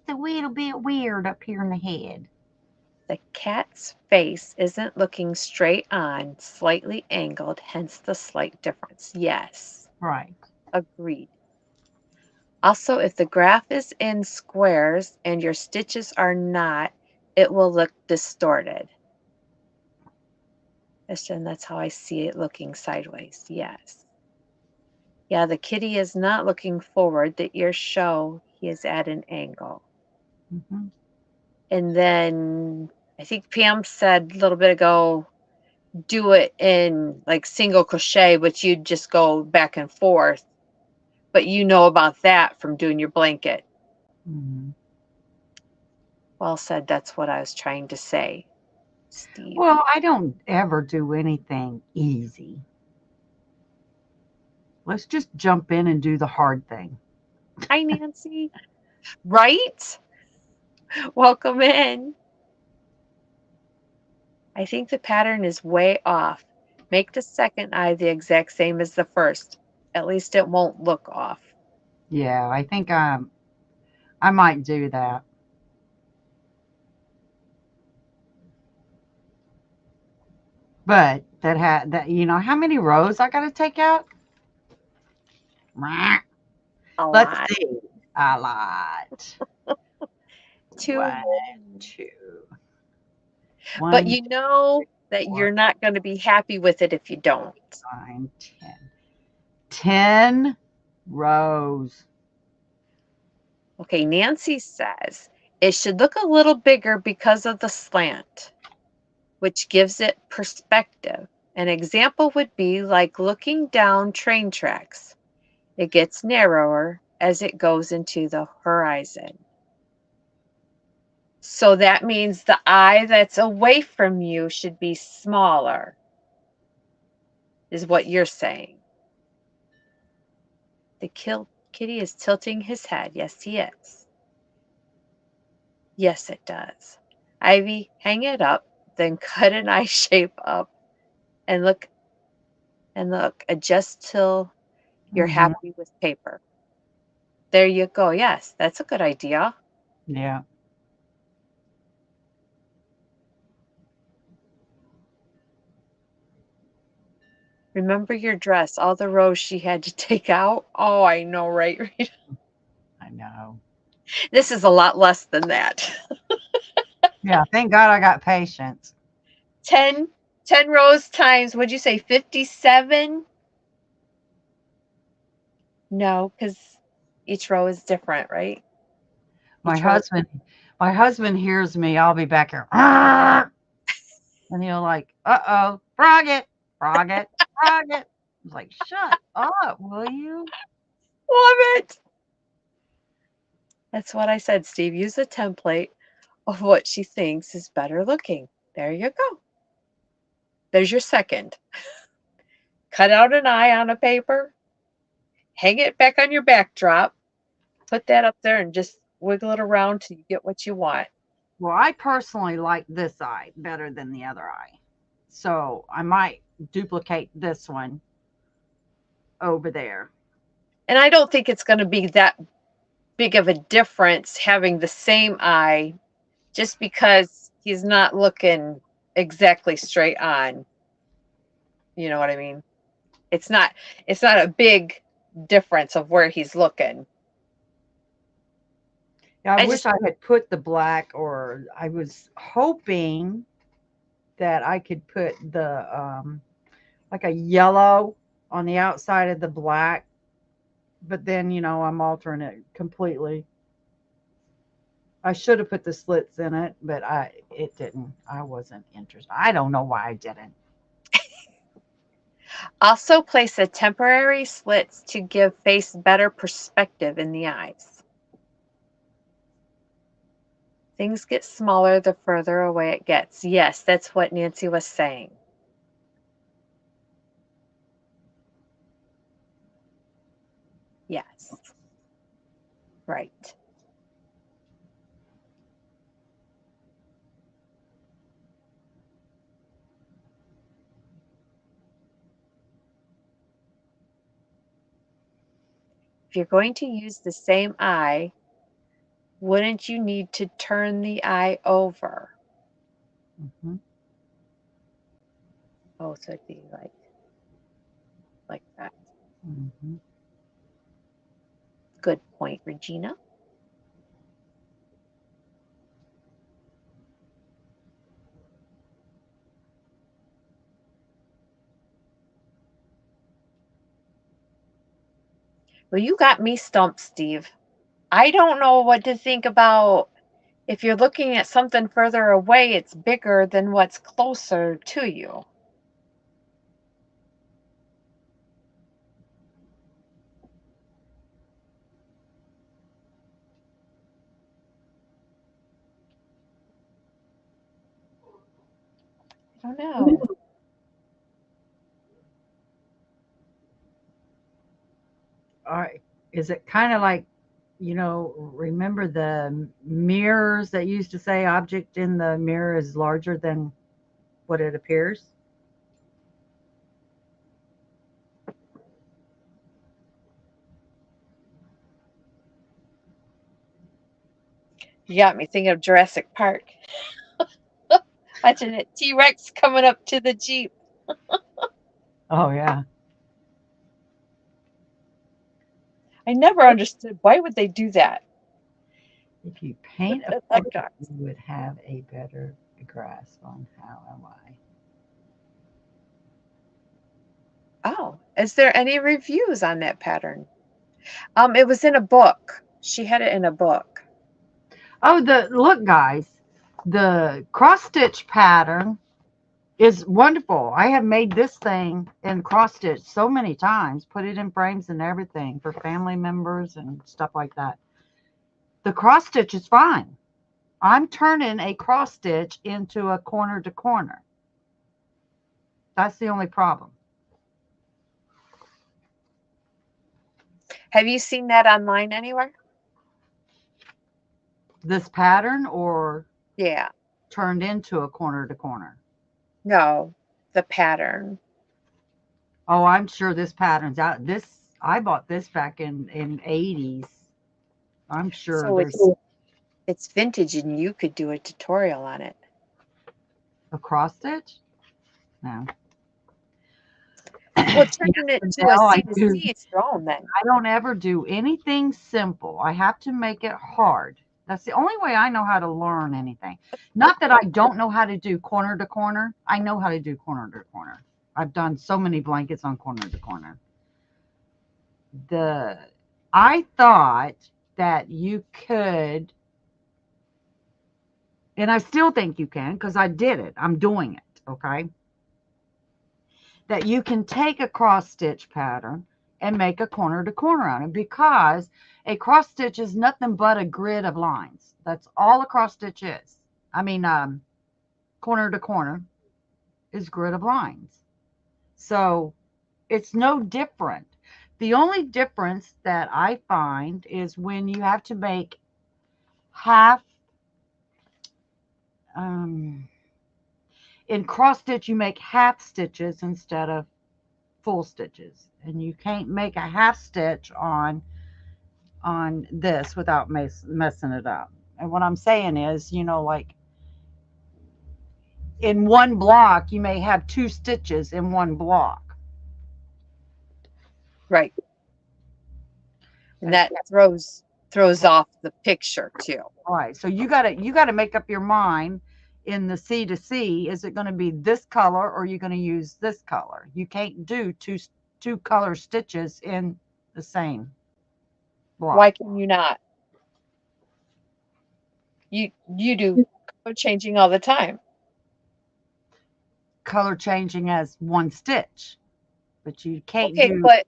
a little bit weird up here in the head. The cat's face isn't looking straight on, slightly angled, hence the slight difference. Yes, Right. agreed. Also, if the graph is in squares and your stitches are not, it will look distorted. And that's how I see it looking sideways. Yes. Yeah, the kitty is not looking forward. The ears show he is at an angle. Mm-hmm. And then I think Pam said a little bit ago, do it in like single crochet, but you'd just go back and forth. But you know about that from doing your blanket. Mm-hmm. Well said. That's what I was trying to say, Steve. Well, I don't ever do anything easy. Let's just jump in and do the hard thing. Hi, Nancy. Right? Welcome in. I think the pattern is way off. Make the second eye the exact same as the first. At least it won't look off. Yeah, I think I might do that. But that how many rows I got to take out? A Let's lot. see. A lot. Too One, many. two, But one, you know that four, you're not going to be happy with it if you don't. 9, 10. 10 rows. Okay, Nancy says it should look a little bigger because of the slant, which gives it perspective. An example would be like looking down train tracks. It gets narrower as it goes into the horizon. So that means the eye that's away from you should be smaller, is what you're saying. The kitty is tilting his head. Yes, he is. Yes, it does. Ivy, hang it up, then cut an eye shape up and look, adjust till you're Hmm. happy with paper. There you go. Yes, that's a good idea. Yeah. Remember your dress, all the rows she had to take out? Oh, I know, right? I know. This is a lot less than that. Yeah. Thank God I got patience. 10, 10 rows times, what'd you say, 57? No, because each row is different, right? My Each row is husband, my husband hears me. I'll be back here, and he'll like, oh, frog it, frog it, frog it. I was like, shut up, will you? love it. That's what I said, Steve. Use a template of what she thinks is better looking. There you go. There's your second. Cut out an eye on a paper, hang it back on your backdrop, put that up there and just wiggle it around till you get what you want. Well, I personally like this eye better than the other eye, so I might duplicate this one over there. And I don't think it's going to be that big of a difference having the same eye just because he's not looking exactly straight on. You know what I mean? It's not it's not a big difference of where he's looking. Yeah, I I wish just I had put the black, or I was hoping that I could put the like a yellow on the outside of the black, but then I'm altering it completely. I should have put the slits in it, but it didn't. I wasn't interested. I don't know why I didn't. also place a temporary slits to give face better perspective in the eyes. Things get smaller the further away it gets. Yes, that's what Nancy was saying. Yes, right. If you're going to use the same eye, wouldn't you need to turn the eye over? Hmm. Oh, so it'd be like that. Hmm. Good point, Regina. Well, you got me stumped, Steve. I don't know what to think about if you're looking at something further away, it's bigger than what's closer to you. I don't know. All right. Is it kind of like, remember the mirrors that used to say object in the mirror is larger than what it appears? You got me thinking of Jurassic Park. Watching it T Rex coming up to the Jeep. Oh, yeah. I never understood why would they do that If you with paint a the hot portrait, dogs. you would have a better grasp on how and why. Oh, is there any reviews on that pattern? It was in a book. She had it in a book. Oh, the look, guys, the cross stitch pattern is wonderful. I have made this thing in cross stitch so many times, put it in frames and everything for family members and stuff like that. The cross stitch is fine. I'm turning a cross stitch into a corner to corner. That's the only problem. Have you seen that online anywhere? This pattern or Yeah. turned into a corner to corner. No, the pattern. Oh, I'm sure this pattern's out. This I bought this back in 80s. I'm sure So there's it's vintage and you could do a tutorial on it. a cross stitch. No. Well, Yes, turning it to a Adele, C to C is your own then. I don't ever do anything simple. I have to make it hard. That's the only way I know how to learn anything. Not that I don't know how to do corner to corner. I know how to do corner to corner. I've done so many blankets on corner to corner. The I thought that you could, and I still think you can because I did it. I'm doing it. Okay. That you can take a cross stitch pattern and make a corner to corner on it, because a cross stitch is nothing but a grid of lines. That's all a cross stitch is. I mean, corner to corner is grid of lines. So it's no different. The only difference that I find is when you have to make half, um, in cross stitch, you make half stitches instead of full stitches. And you can't make a half stitch on on this without messing it up. And what I'm saying is, like in one block, you may have two stitches in one block. Right. And And that throws off the picture too. all right, so you gotta make up your mind in the C to C. Is it going to be this color or are you going to use this color? You can't do two color stitches in the same block. Why can you not? You do color changing all the time. Color changing as one stitch, but you can't Okay, do but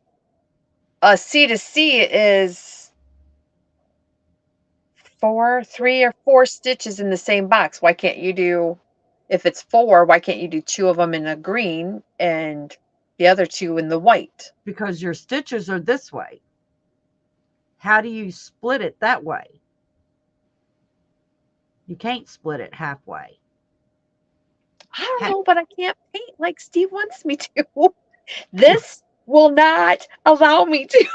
a C to C is 3 or 4 stitches in the same box. Why can't you do, if it's 4, why can't you do 2 of them in a green and the other 2 in the white? because your stitches are this way. How do you split it that way? You can't split it halfway. I don't Ha- know, but I can't paint like Steve wants me to. This will not allow me to.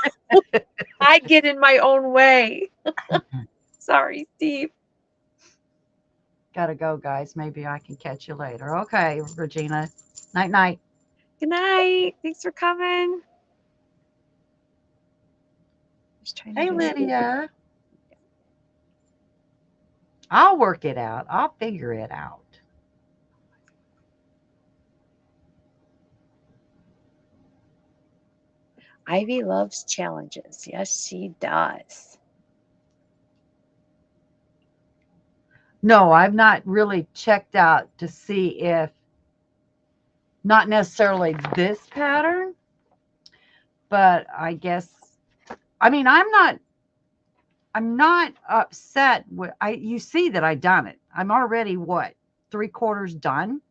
I get in my own way. Sorry, Steve. Gotta go, guys. Maybe I can catch you later. Okay, Regina. Night, night. Good night. Thanks for coming. Just trying to Hey, do. Lydia. I'll work it out. I'll figure it out. Ivy loves challenges. Yes, she does. No, I've not really checked out to see if, not necessarily this pattern, but I guess, I mean, I'm not upset with, you see that I done it. I'm already what, 3/4 done.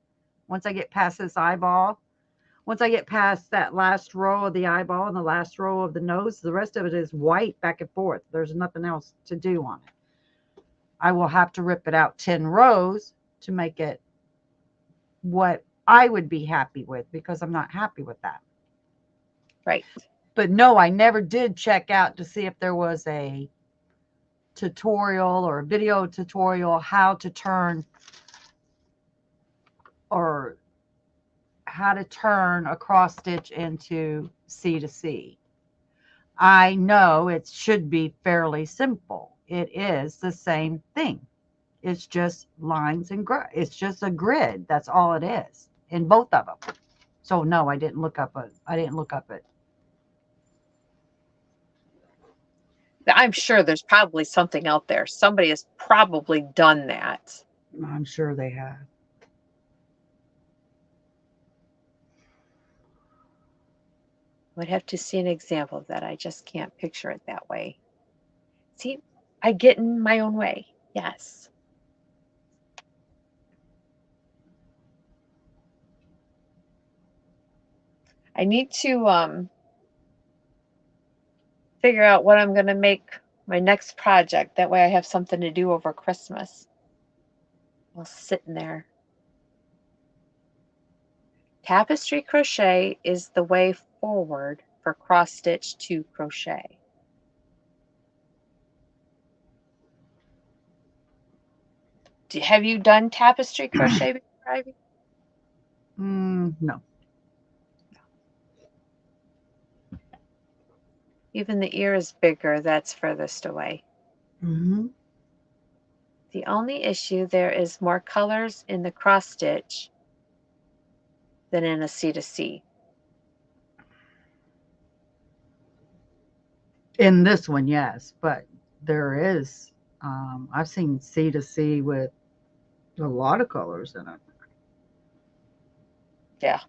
Once I get past this eyeball, once I get past that last row of the eyeball and the last row of the nose, the rest of it is white back and forth. There's nothing else to do on it. I will have to rip it out 10 rows to make it what I would be happy with, because I'm not happy with that. Right. But no, I never did check out to see if there was a tutorial or a video tutorial how to turn, or how to turn a cross stitch into C to C. I know it should be fairly simple. It is the same thing. It's just lines and grid. It's just a grid. That's all it is in both of them. So no, I didn't look up it. I didn't look up it. I'm sure there's probably something out there. Somebody has probably done that. I'm sure they have. Would have to see an example of that. I just can't picture it that way. See, I get in my own way. Yes. I need to figure out what I'm going to make my next project. That way I have something to do over Christmas while sitting there. Tapestry crochet is the way forward for cross stitch to crochet. Have you done tapestry crochet before, Ivy? No. Even the ear is bigger, that's furthest away. Mm-hmm. The only issue, there is more colors in the cross stitch than in a C to C. In this one, yes, but there is. I've seen C to C with a lot of colors in it. Yeah.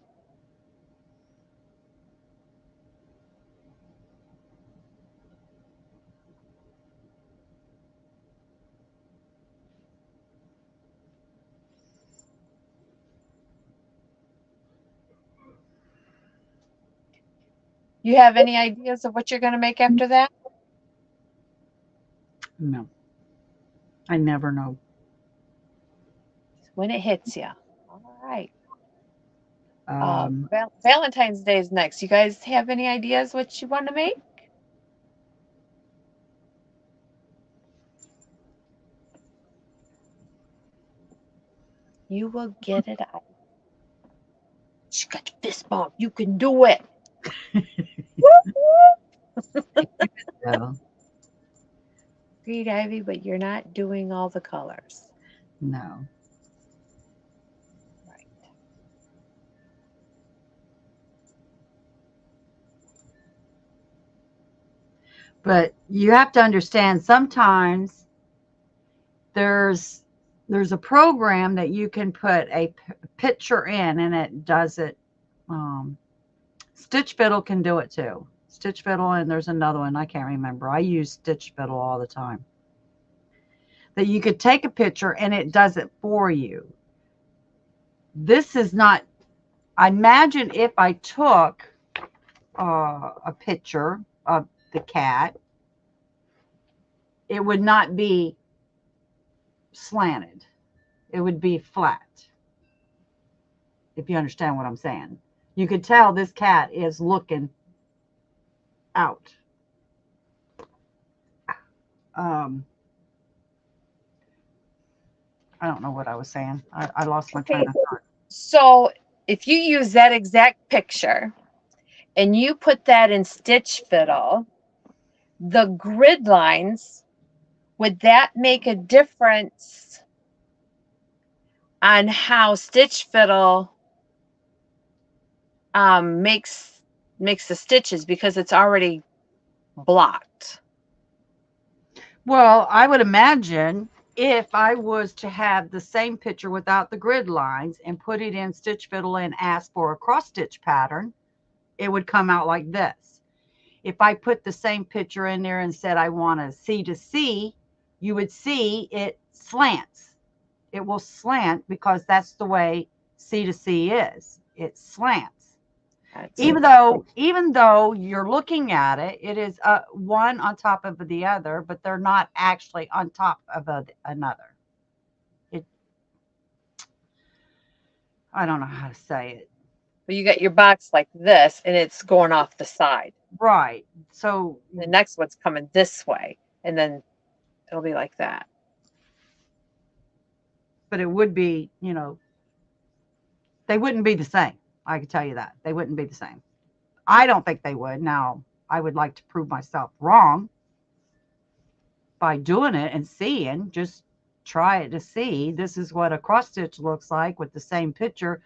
You have any ideas of what you're going to make after that? No, I never know. When it hits you. All right. Um, Valentine's Day is next. You guys have any ideas what you want to make? You will get it out. She got the fist bump. You can do it. So, Agreed, Ivy, but you're not doing all the colors. no. Right. But you have to understand sometimes there's there's a program that you can put a picture in and it does it. Um, Stitch Fiddle can do it too. Stitch Fiddle, and there's another one I can't remember. I use Stitch Fiddle all the time. That you could take a picture and it does it for you. This is not. I imagine if I took a picture of the cat, it would not be slanted. It would be flat. If you understand what I'm saying, you could tell this cat is looking out. Um, I don't know what I was saying. I lost my train Okay, of thought. so if you use that exact picture and you put that in Stitch Fiddle, the grid lines, would that make a difference on how Stitch Fiddle makes the stitches because it's already blocked? Well, I would imagine if I was to have the same picture without the grid lines and put it in Stitch Fiddle and ask for a cross stitch pattern, it would come out like this. If I put the same picture in there and said I want a C to C, you would see it slants. It will slant because that's the way C to C is. It slants. Even though you're looking at it, it is one on top of the other, but they're not actually on top of another. It, I don't know how to say it. But you got your box like this and it's going off the side. Right. So, The next one's coming this way, and then it'll be like that. but it would be, they wouldn't be the same. I can tell you that. They wouldn't be the same. I don't think they would. Now, I would like to prove myself wrong by doing it and seeing, just try it to see. This is what a cross stitch looks like with the same picture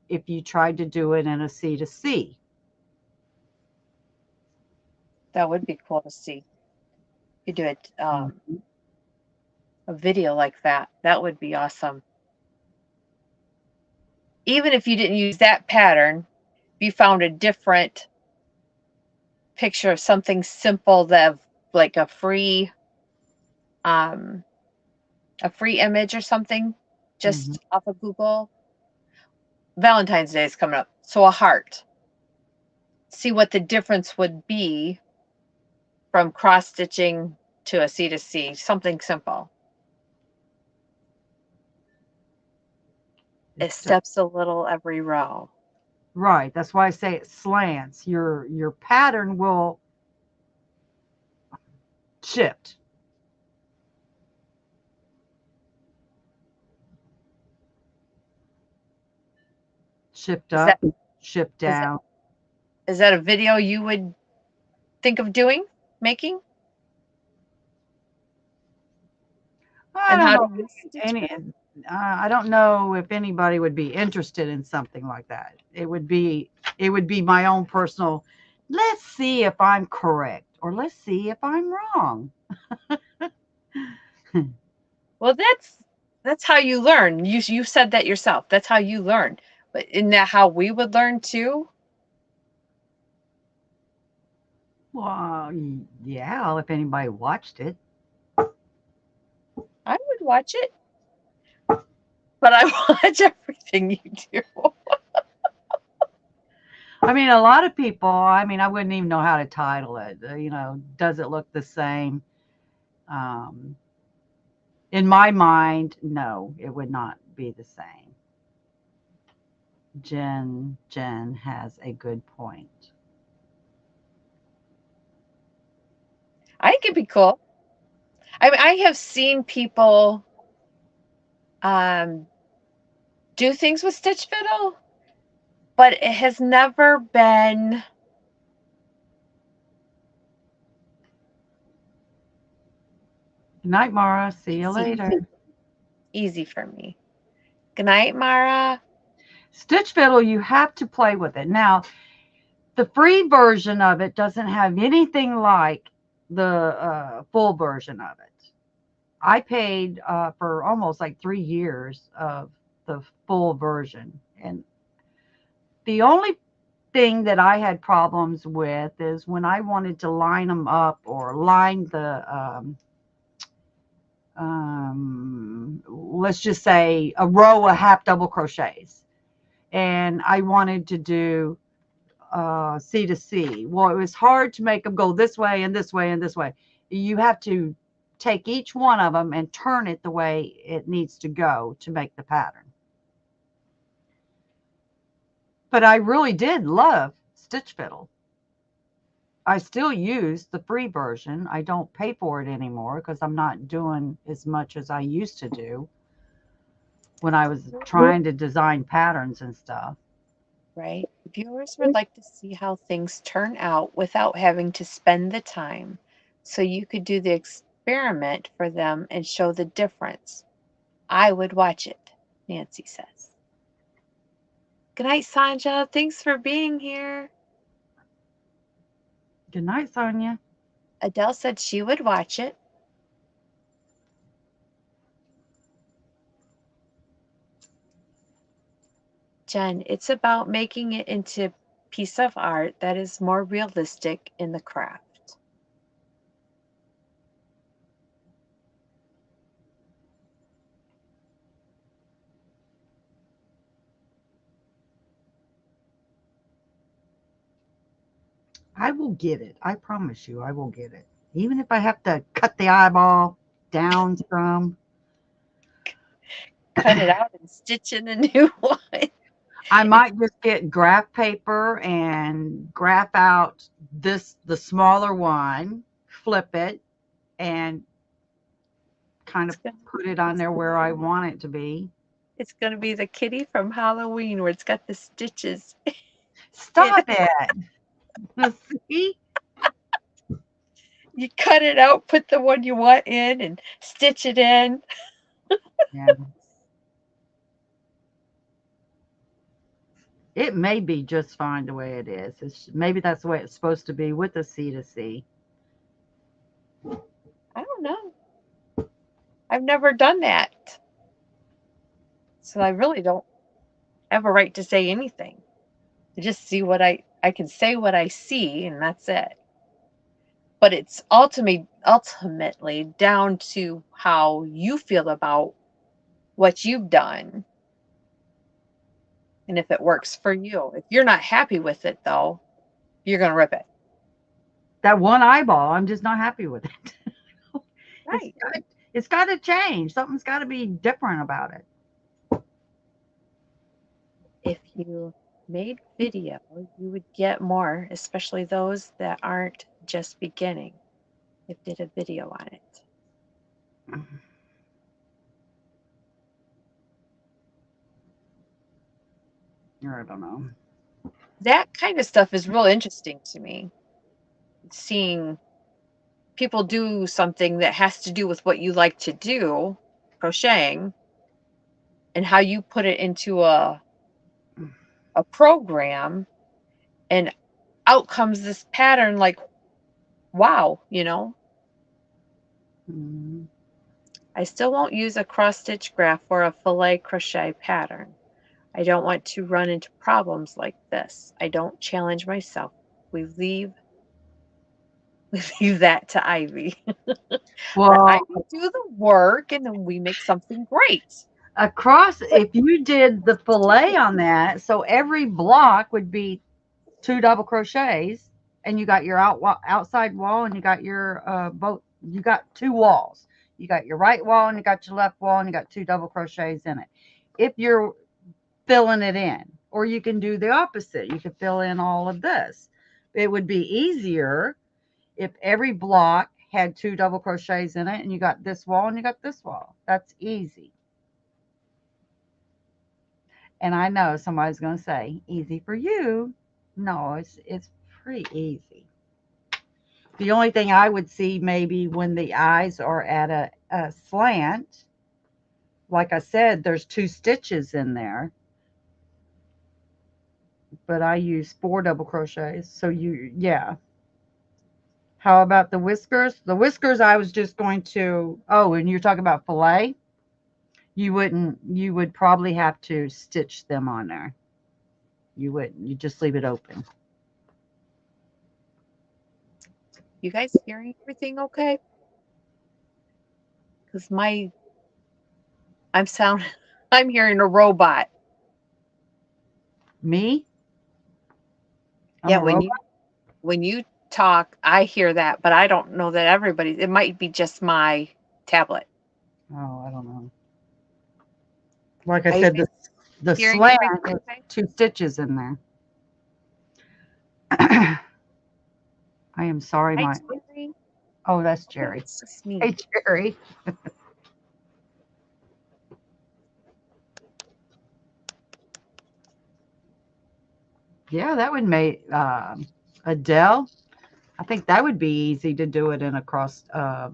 if you tried to do it in a C to C. That would be cool to see. You do it Mhm. a video like that. That would be awesome. Even if you didn't use that pattern, if you found a different picture of something simple that like um a free image or something Mhm. just off of Google. Valentine's Day is coming up. So a heart. See what the difference would be from cross stitching to a C to C, something simple. It It's steps a little every row. right. That's why I say it slants. Your pattern will shift. Shift Is that up, shift is that down. is that a video you would think of doing, making, I and don't how to know use Stitch any. Fiddle? I don't know if anybody would be interested in something like that. It would be my own personal. Let's see if I'm correct, or let's see if I'm wrong. Well, that's how you learn. You said that yourself. That's how you learn. But isn't that how we would learn too? Well, yeah, if anybody watched it. I would watch it, but I watch everything you do. I mean, a lot of people, I mean, I wouldn't even know how to title it. Does it look the same? Um, in my mind, no, it would not be the same. Jen has a good point. I think it'd be cool. I mean, I have seen people um do things with stitch fiddle, but it has never been Good night, Mara. See you easy later. easy for me. Good night, Mara. Stitch fiddle, you have to play with it. Now, the free version of it doesn't have anything like the full version of it. I paid for almost like 3 years of the full version. And the only thing that I had problems with is when I wanted to line them up or line the, let's just say a row of half double crochets. And I wanted to do C to C. Well, it was hard to make them go this way and this way and this way. You have to take each one of them and turn it the way it needs to go to make the pattern. But I really did love Stitch Fiddle. I still use the free version. I don't pay for it anymore because I'm not doing as much as I used to do when I was trying to design patterns and stuff. Right? Viewers would like to see how things turn out without having to spend the time. So you could do the experiment for them and show the difference. I would watch it, Nancy says. Good night, Sanja. Thanks for being here. Good night, Sonia. Adele said she would watch it. Jen, it's about making it into a piece of art that is more realistic in the craft. I will get it. I promise you, I will get it. Even if I have to cut the eyeball down some. Cut it out and stitch in a new one. I It's might just get graph paper and graph out the smaller one, flip it, and kind it's of gonna, put it on it's, there where I want it to be. it's gonna be the kitty from Halloween where it's got the stitches in Stop it. it. See? You cut it out, put the one you want in, and stitch it in. Yeah. It may be just fine the way it is. Maybe that's the way it's supposed to be with the C to C. I don't know. I've never done that. So I really don't have a right to say anything. I just see what I can say what I see and that's it. But it's ultimately down to how you feel about what you've done and if it works for you. If you're not happy with it though, you're going to rip it. That one eyeball, I'm just not happy with it. it's Right. got, it's got to change. Something's got to be different about it. If you made video, you would get more, especially those that aren't just beginning. If did a video on it. I don't know. That kind of stuff is real interesting to me. Seeing people do something that has to do with what you like to do, crocheting, and how you put it into a program and out comes this pattern like wow, you know. Mm, I still won't use a cross stitch graph or a filet crochet pattern. I don't want to run into problems like this. I don't challenge myself. We leave we leave that to Ivy. Let Well, Ivy do the work and then we make something great. across, if you did the fillet on that, so every block would be two double crochets, and you got your outside wall, and you got your both. You got two walls. You got your right wall, and you got your left wall, and you got two double crochets in it. If you're filling it in, or you can do the opposite. You could fill in all of this. It would be easier if every block had two double crochets in it, and you got this wall and you got this wall. That's easy. And I know somebody's going to say, easy for you. No, it's pretty easy. The only thing I would see maybe when the eyes are at a slant, like I said, there's 2 stitches in there, but I use 4 double crochets. So yeah. How about the whiskers? The whiskers, I was just going to, oh, and you're talking about fillet? You would probably have to stitch them on there. You wouldn't. You just leave it open. You guys hearing everything okay? Because I'm sound I'm hearing a robot. Me? I'm Yeah, a robot? when you talk, I hear that, but I don't know that everybody. It might be just my tablet. Oh, I don't know. Like I Are you said, guys the hearing slant everything is okay? 2 stitches in there. I am sorry, Hi, my. Jerry. Oh, that's Oh, Jerry. it's just me. Hey, Jerry. Yeah, that would make Adele. I think that would be easy to do it in across a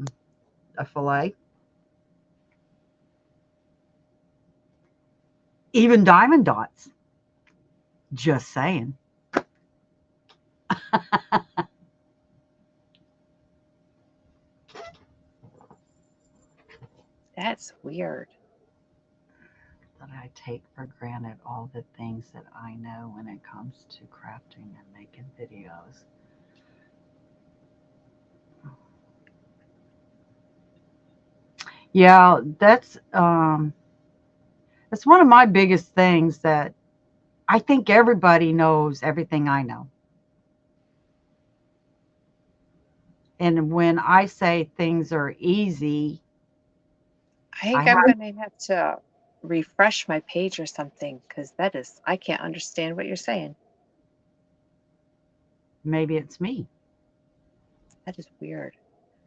fillet. Even diamond dots. Just saying. That's weird. That I take for granted all the things that I know when it comes to crafting and making videos. Yeah, that's one of my biggest things that I think everybody knows everything I know. And when I say things are easy, I I think I'm have gonna have to refresh my page or something because I can't understand what you're saying. maybe it's me. That is weird.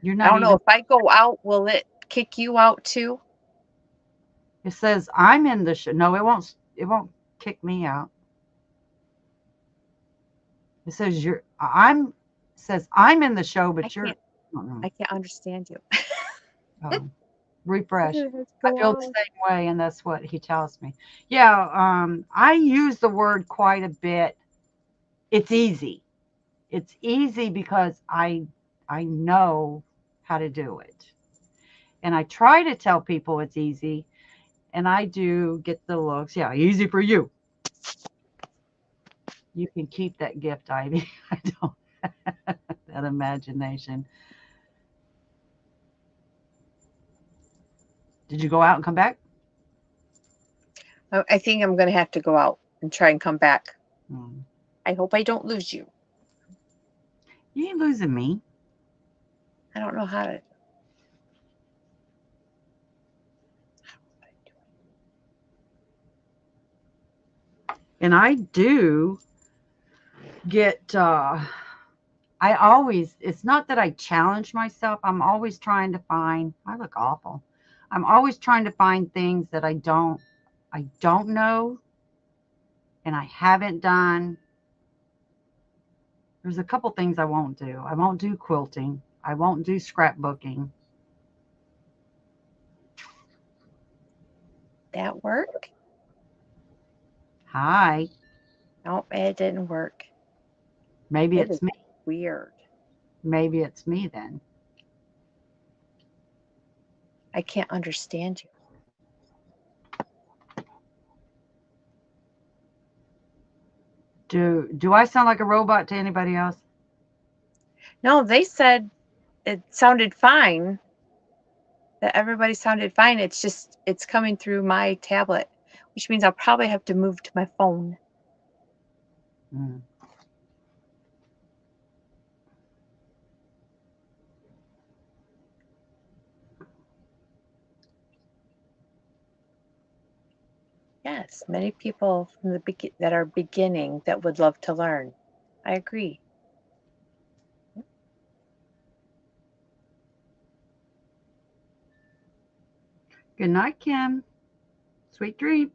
You're I not don't know even if I go out, will it kick you out too? it says I'm in the show. No, it won't kick me out. It says I'm in the show, I but you're can't. I can't understand you. oh, I'm refresh. gonna have to I go feel the out. same way, and that's what he tells me. Yeah, I use the word quite a bit. It's easy. It's easy because I know how to do it. And I try to tell people it's easy, and I do get the looks. Yeah, easy for you. You can keep that gift, Ivy. I don't that imagination. Did you go out and come back? I think I'm gonna have to go out and try and come back. Hmm. I hope I don't lose you. You ain't losing me. I don't know how to. And I do get I always it's not that I challenge myself. I'm always trying to find I look awful. I'm always trying to find things that I don't know and I haven't done. There's a couple things I won't do. I won't do quilting. I won't do scrapbooking. That work? Hi. No, it didn't work. Maybe It is it's me. weird. Maybe it's me then. I can't understand you. Do I sound like a robot to anybody else? No, they said it sounded fine. That everybody sounded fine. It's just it's coming through my tablet, which means I'll probably have to move to my phone. Mm. Yes, many people from that are beginning that would love to learn. I agree. Good night, Kim. Sweet dream.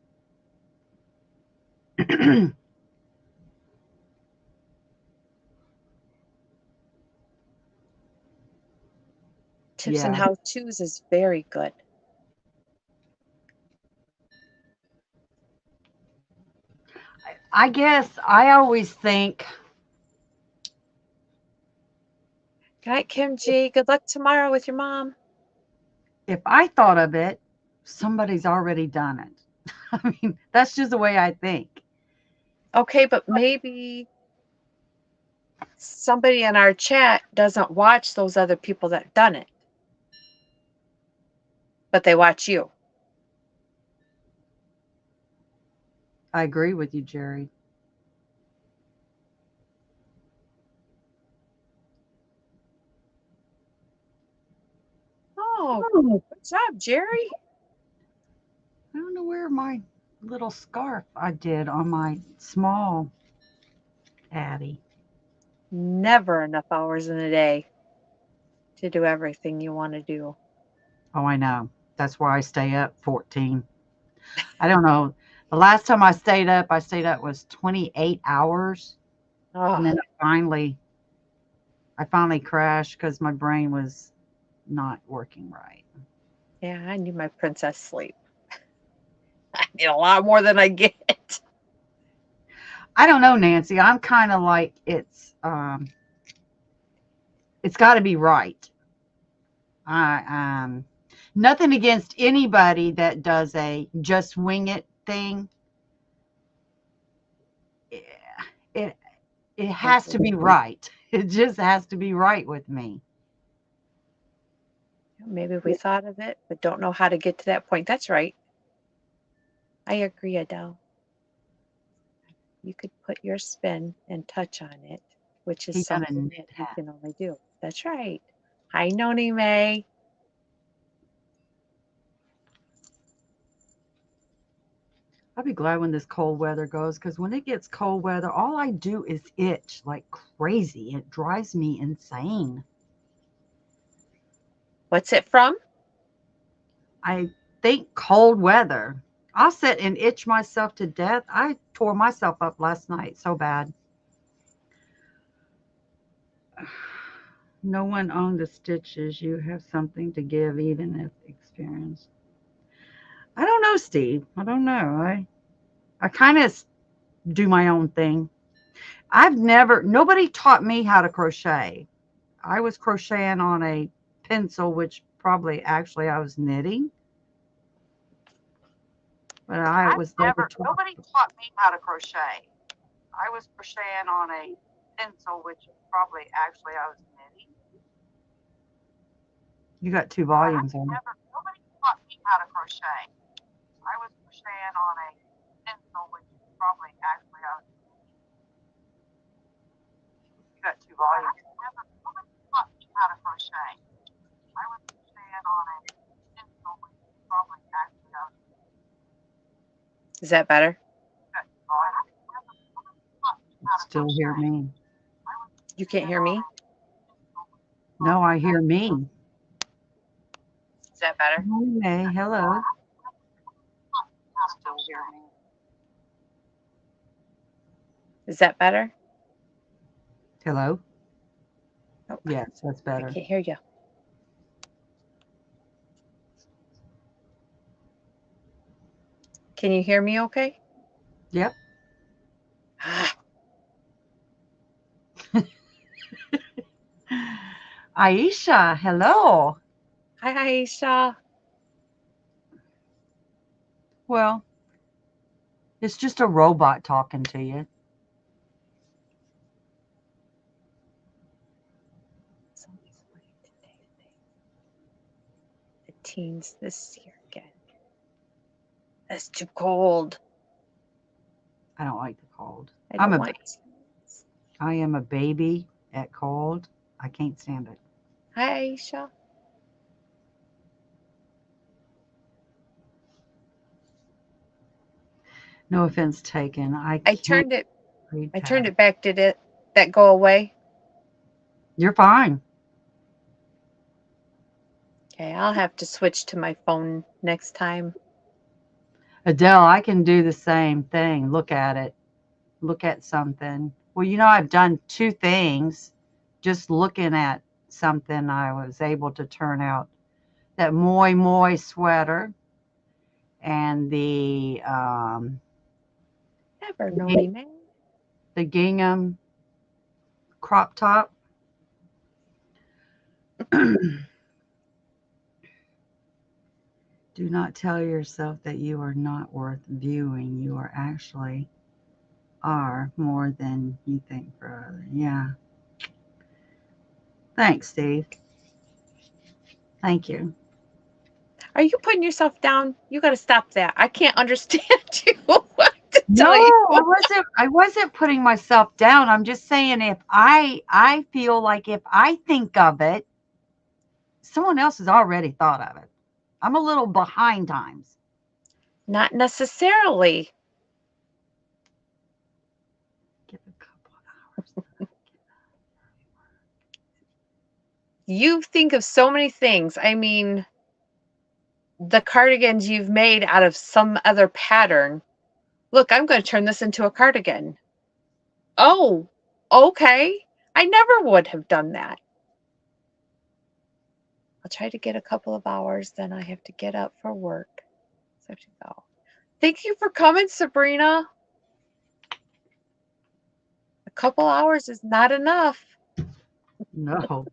Tips and Yeah. how-tos is very good. I guess I always think Good night, Kim G. Good luck tomorrow with your mom. if I thought of it, somebody's already done it. I mean, that's just the way I think. Okay, but maybe somebody in our chat doesn't watch those other people that done it, but they watch you. I agree with you, Jerry. Oh, Oh, good job, Jerry. I don't know where my little scarf I did on my small Addie. Never enough hours in a day to do everything you want to do. Oh, I know. That's why I stay up 14. I don't know. The last time I stayed up was 28 hours. And Oh, then I finally crashed because my brain was not working right. yeah, I need my princess sleep. I need a lot more than I get. I don't know, Nancy. I'm kind of like it's got to be right. I nothing against anybody that does a just wing it thing. It it has to be right. It just has to be right with me. Maybe we thought of it, but don't know how to get to that point. That's right. I agree, Adele. You could put your spin and touch on it, which is He done a something knit that you hat. can only do. That's right. Hi, Noni May. I'll be glad when this cold weather goes because when it gets cold weather, all I do is itch like crazy. It drives me insane. What's it from? I think cold weather. I'll sit and itch myself to death. I tore myself up last night so bad. No one owned the stitches. You have something to give, even if experienced. I don't know, Steve. I don't know. I kind of do my own thing. Nobody taught me how to crochet. I was crocheting on a pencil, which probably actually I was knitting, but I was never taught. Nobody taught me how to crochet. I was crocheting on a pencil, which probably actually I was knitting. You got two volumes on. Nobody taught me how to crochet. I was crocheting on a pencil, which probably actually I was knitting. You got two volumes. Nobody taught me how to crochet. I was crocheting on a pencil, which probably actually I was knitting. Is that better? Still hear me. You can't hear me? No, I hear me. Is that better? Hey, hello. Still hear me. Is that better? Hello? Nope, Yes, that's I better. can't hear you. Can you hear me okay? Yep. Ah, Aisha, hello. hi, Aisha. Well, it's just a robot talking to you. The teens this year again. It's too cold. I don't like the cold. I don't want teens. I am a baby at cold. I can't stand it. Hi, Aisha. No offense taken. I I can't turned it. read I turned past. it back. Did that go away? You're fine. Okay, I'll have to switch to my phone next time. Adele, I can do the same thing. Look at it. Look at something. Well, I've done two things. Just looking at something, I was able to turn out that Moi Moi sweater and Never know me, man. the gingham crop top. Do not tell yourself that you are not worth viewing. You are actually are more than you think for others. Yeah. Thanks, Steve. Thank you. Are you putting yourself down? You got to stop that. I can't understand you. What to No, tell you? I wasn't putting myself down. I'm just saying if I feel like if I think of it, someone else has already thought of it. I'm a little behind times. Not necessarily. Give a couple hours. You think of so many things. I mean, the cardigans you've made out of some other pattern. Look, I'm going to turn this into a cardigan. Oh, okay. I never would have done that. I'll try to get a couple of hours, then I have to get up for work. So I have to go. Thank you for coming, Sabrina. A couple hours is not enough. No.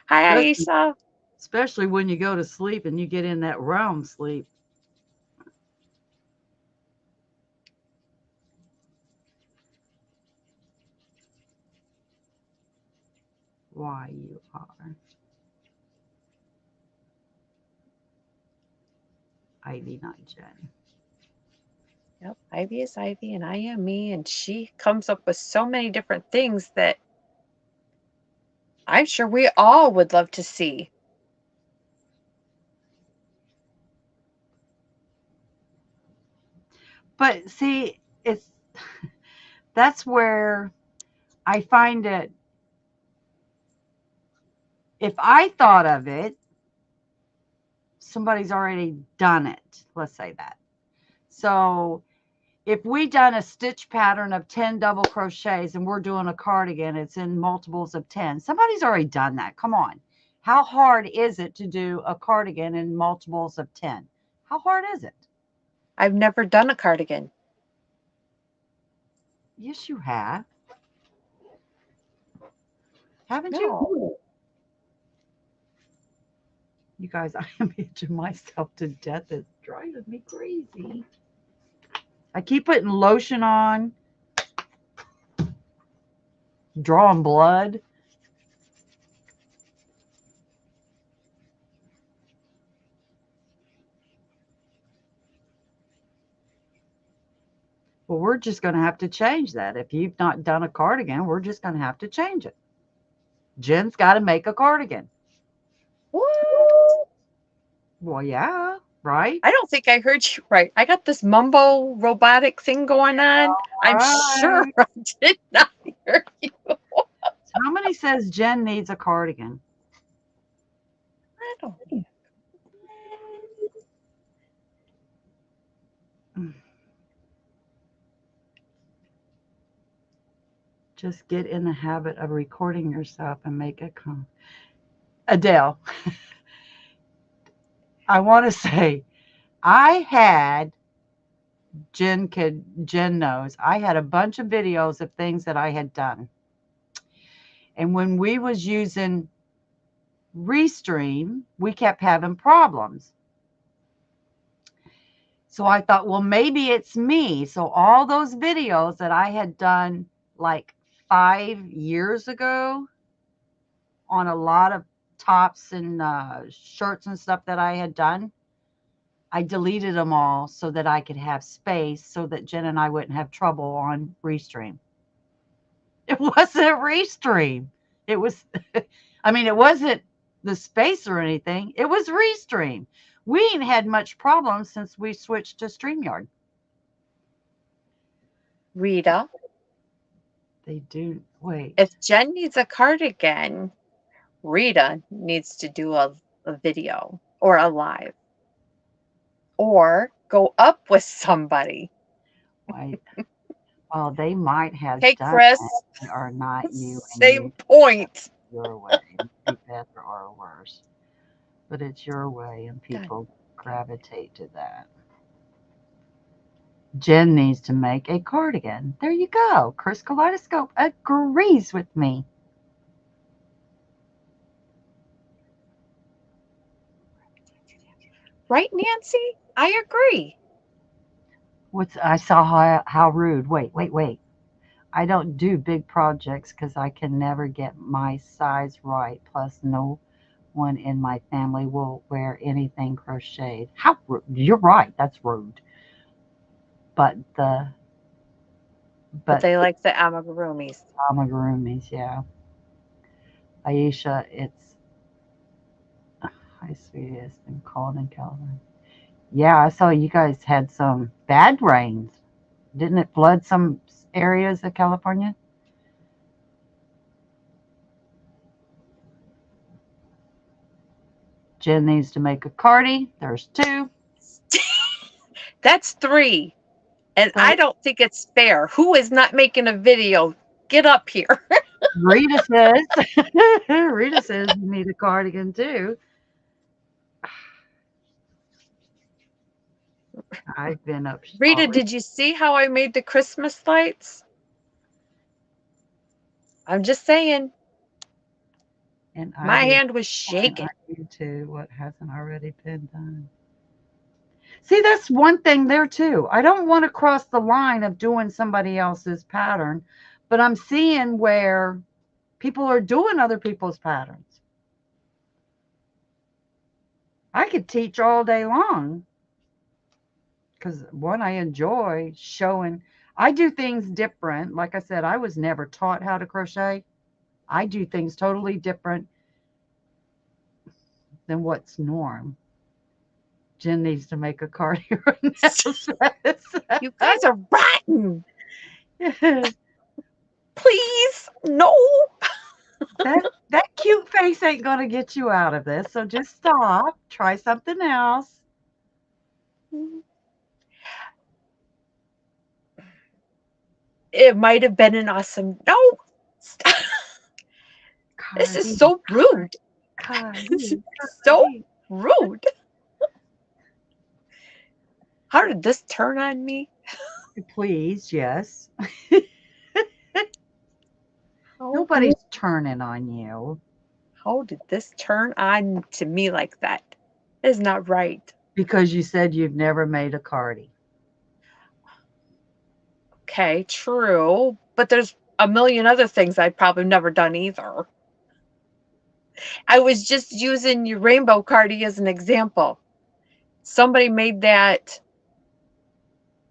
Hi, Especially, Aisha. especially when you go to sleep and you get in that realm sleep. Why you are. Ivy, not Jen. Yep, Ivy is Ivy, and I am me, and she comes up with so many different things that I'm sure we all would love to see. But see, it's that's where I find it. If I thought of it, somebody's already done it. Let's say that. So if we done a stitch pattern of 10 double crochets and we're doing a cardigan, it's in multiples of 10. Somebody's already done that. Come on. How hard is it to do a cardigan in multiples of 10? How hard is it? I've never done a cardigan. Yes, you have. Haven't you? No. You guys, I am itching myself to death. It's driving me crazy. I keep putting lotion on, drawing blood. Well, we're just going to have to change that. If you've not done a cardigan, we're just going to have to change it. Jen's got to make a cardigan. What? Well, yeah, right? I don't think I heard you right. I got this mumbo robotic thing going on. I'm sure Right. I did not hear you. Somebody says Jen needs a cardigan. I don't need Just get in the habit of recording yourself and make it come. Adele, I want to say, I had Jen knows I had a bunch of videos of things that I had done. And when we was using Restream, we kept having problems. So I thought, well, maybe it's me. So all those videos that I had done like 5 years ago on a lot of tops and shirts and stuff that I had done, I deleted them all so that I could have space so that Jen and I wouldn't have trouble on Restream. It wasn't Restream. It was, I mean, it wasn't the space or anything. It was Restream. We ain't had much problem since we switched to StreamYard. Rita. They do. Wait. If Jen needs a cardigan, Rita needs to do a video or a live or go up with somebody. Wait. Well, they might have Hey, done it. Chris, They are not you, and same you point. your way. Maybe better or worse, but it's your way, and Done. people gravitate to that. Jen needs to make a cardigan. There you go. Chris Kaleidoscope agrees with me. Right, Nancy? I agree. What's I saw how rude. Wait. I don't do big projects because I can never get my size right. Plus, no one in my family will wear anything crocheted. How rude. You're right. That's rude. But But but they the like the amigurumis. amigurumis, yeah. Aisha, it's hi sweetest and cold in California. Yeah, I saw you guys had some bad rains. Didn't it flood some areas of California? Jen needs to make a cardi. There's two. That's three. And I But don't think it's fair. Who is not making a video? Get up here. Rita says, Rita says you need a cardigan too. I've been up Rita, all week, did you see how I made the Christmas lights? I'm just saying, and I my do, hand was and I shaking. do too. What hasn't already been done? See, that's one thing there too. I don't want to cross the line of doing somebody else's pattern, but I'm seeing where people are doing other people's patterns. I could teach all day long because one, I enjoy showing. I do things different. Like I said, I was never taught how to crochet. I do things totally different than what's norm. Jen needs to make a cardi right now. You guys are rotten. Says. Please, no. That cute face ain't gonna get you out of this. So just stop. Try something else. It might have been an awesome. No, stop. This is Cardi, so rude. This is cardi, so cardi. rude. How did this turn on me? Please, yes. How, Nobody's turning on you how did this turn on to me like that? It's not right. because you said you've never made a cardi. Okay, true. But there's a million other things I've probably never done either. I was just using your rainbow cardi as an example. Somebody made that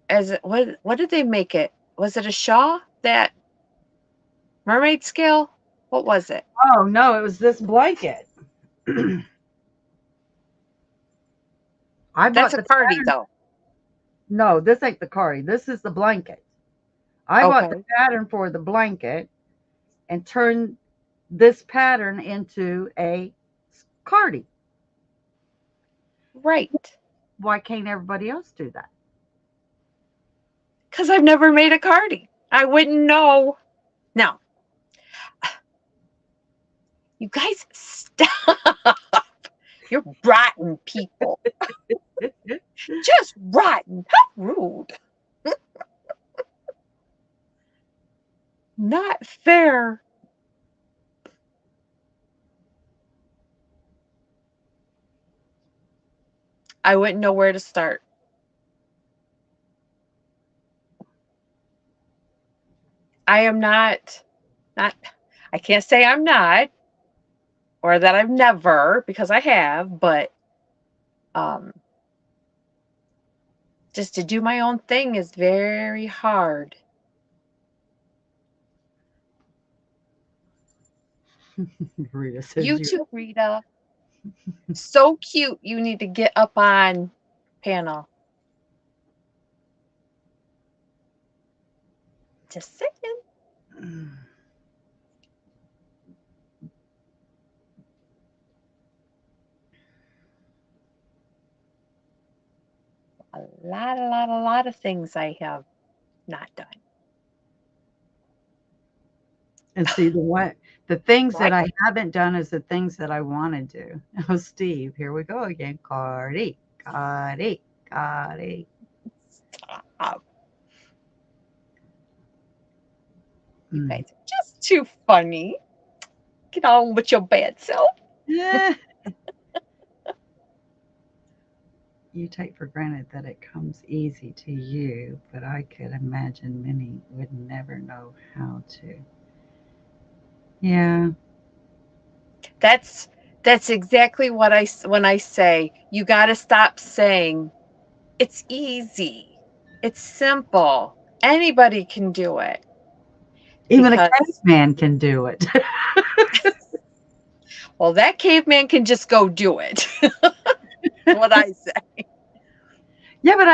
as what did they make it? Was it a shawl? That mermaid scale? What was it? Oh no, it was this blanket. I That's bought a the cardi though. no, this ain't the cardi. This is the blanket. I bought the Okay. pattern for the blanket and turned this pattern into a cardi. Right. Why can't everybody else do that? Because I've never made a cardi. I wouldn't know. Now, you guys stop. You're rotten people. Just rotten. How rude. Not fair. I wouldn't know where to start. I am not I can't say I'm not or that I've never because I have, but um just to do my own thing is very hard. Rita says You you. too, Rita. So cute. You need to get up on panel. Just saying. a lot of things I have not done. And see the things that Right? I haven't done is the things that I want to do. Oh, Steve, here we go again. Cardi, Cardi, Cardi. Stop. You Mm. guys are just too funny. Get on with your bad self. Yeah. You take for granted that it comes easy to you, but I could imagine many would never know how to. Yeah. That's that's exactly what when I say you got to stop saying it's easy. It's simple. Anybody can do it Even a because caveman can do it. well that caveman can just go do it. What I say. Yeah, but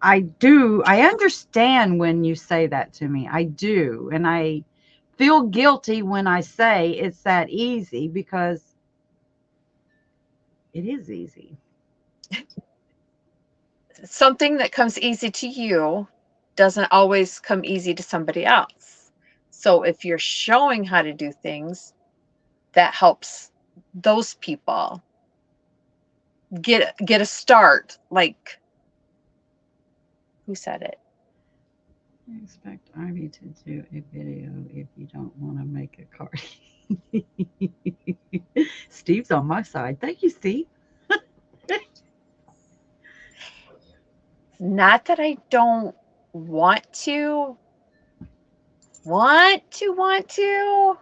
I do. I understand when you say that to me. I do. And I feel guilty when I say it's that easy because it is easy. Something that comes easy to you doesn't always come easy to somebody else. So if you're showing how to do things, that helps those people get a start. Like who said it? I expect Ivy to do a video if you don't want to make a card. Steve's on my side. Thank you, Steve. Not that I don't want to, want to.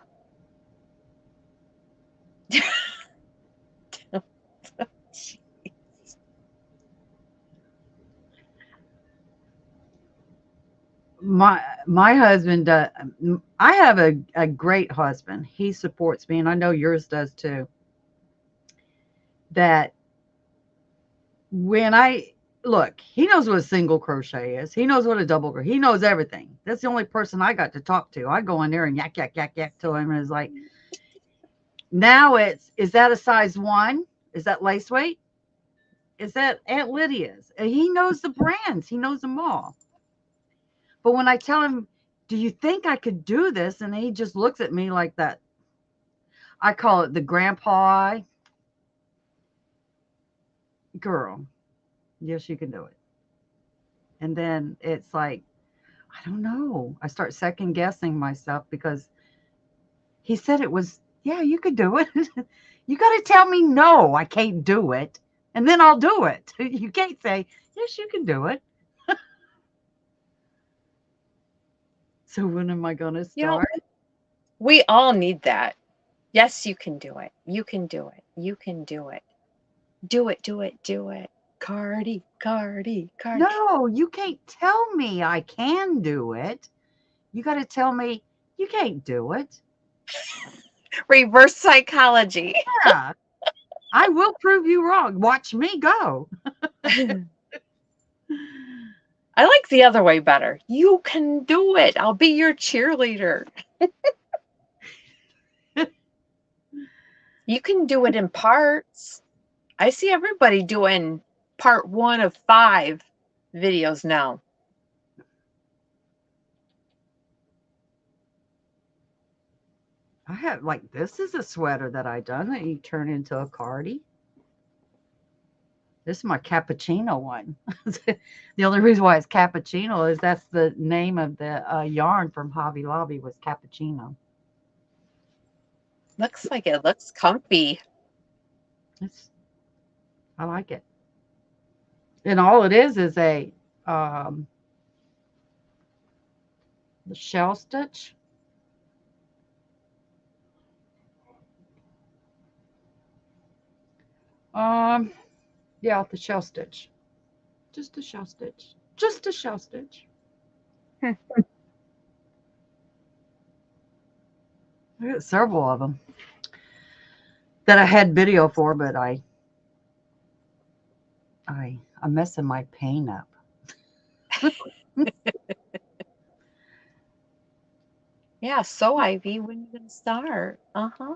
My husband does. I have a great husband. He supports me, and I know yours does too. That when I look, he knows what a single crochet is. He knows what a double crochet. He knows everything. That's the only person I got to talk to. I go in there and yak yak yak yak to him, and it's like now is that a size one? Is that lace weight? Is that Aunt Lydia's? And he knows the brands. He knows them all. But when I tell him, "Do you think I could do this?" and he just looks at me like that. I call it the grandpa eye. Girl, yes, you can do it. And then it's like, I don't know. I start second guessing myself because he said it was, yeah, you could do it. You got to tell me, no, I can't do it. And then I'll do it. You can't say, yes, you can do it. So when am I going to You know, start? we all need that. Yes, you can do it. You can do it. You can do it. Do it, do it, do it. Cardi, Cardi, Cardi. No, you can't tell me I can do it. You got to tell me you can't do it. Reverse psychology. Yeah, I will prove you wrong. Watch me go. I like the other way better. You can do it. I'll be your cheerleader. You can do it in parts. I see everybody doing part 1 of 5 videos now. I have like this is a sweater that I done that you turn into a cardi. This is my cappuccino one. The only reason why it's cappuccino is that's the name of the yarn from Hobby Lobby was cappuccino. Looks like it looks comfy. It's I like it. And all it is a um, the shell stitch. Um, yeah, the shell stitch. Just a shell stitch. Just a shell stitch. Hmm. I got several of them that I had video for, but I'm messing my paint up. Yeah, so Ivy, when you gonna start? Uh-huh.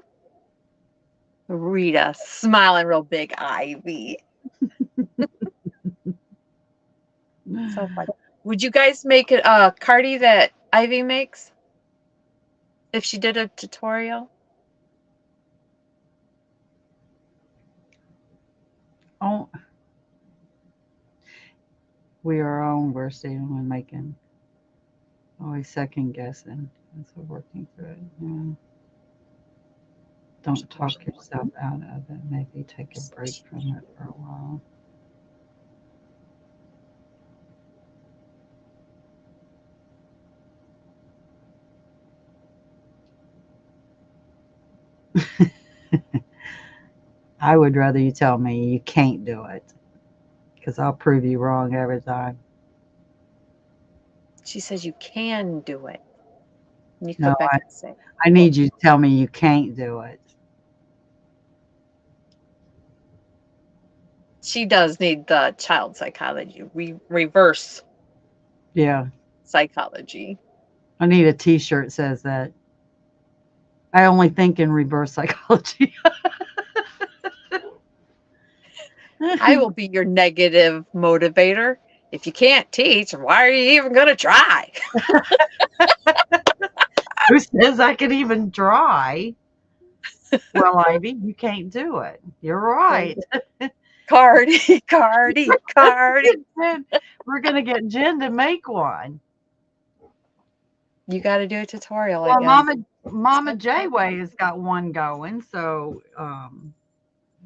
Rita smiling real big, Ivy. So funny. Would you guys make a Cardi that Ivy makes if she did a tutorial? Oh, we are our own worst even when making, always second guessing. As we're working through it. Yeah. Don't talk yourself out of it. Maybe take a break from it for a while. I would rather you tell me you can't do it because I'll prove you wrong every time. She says you can do it. And you No, come back and say, I well, need you to tell me you can't do it. she does need the child psychology, reverse Yeah, psychology. I need a T-shirt that says that. I only think in reverse psychology. I will be your negative motivator. If you can't teach, why are you even going to try? Who says I can even try? Well, Ivy, you can't do it. You're right. Cardi, Cardi, Cardi. Jen, we're gonna get Jen to make one. You got to do a tutorial, I Well, guess. Mama Jayway has got one going, so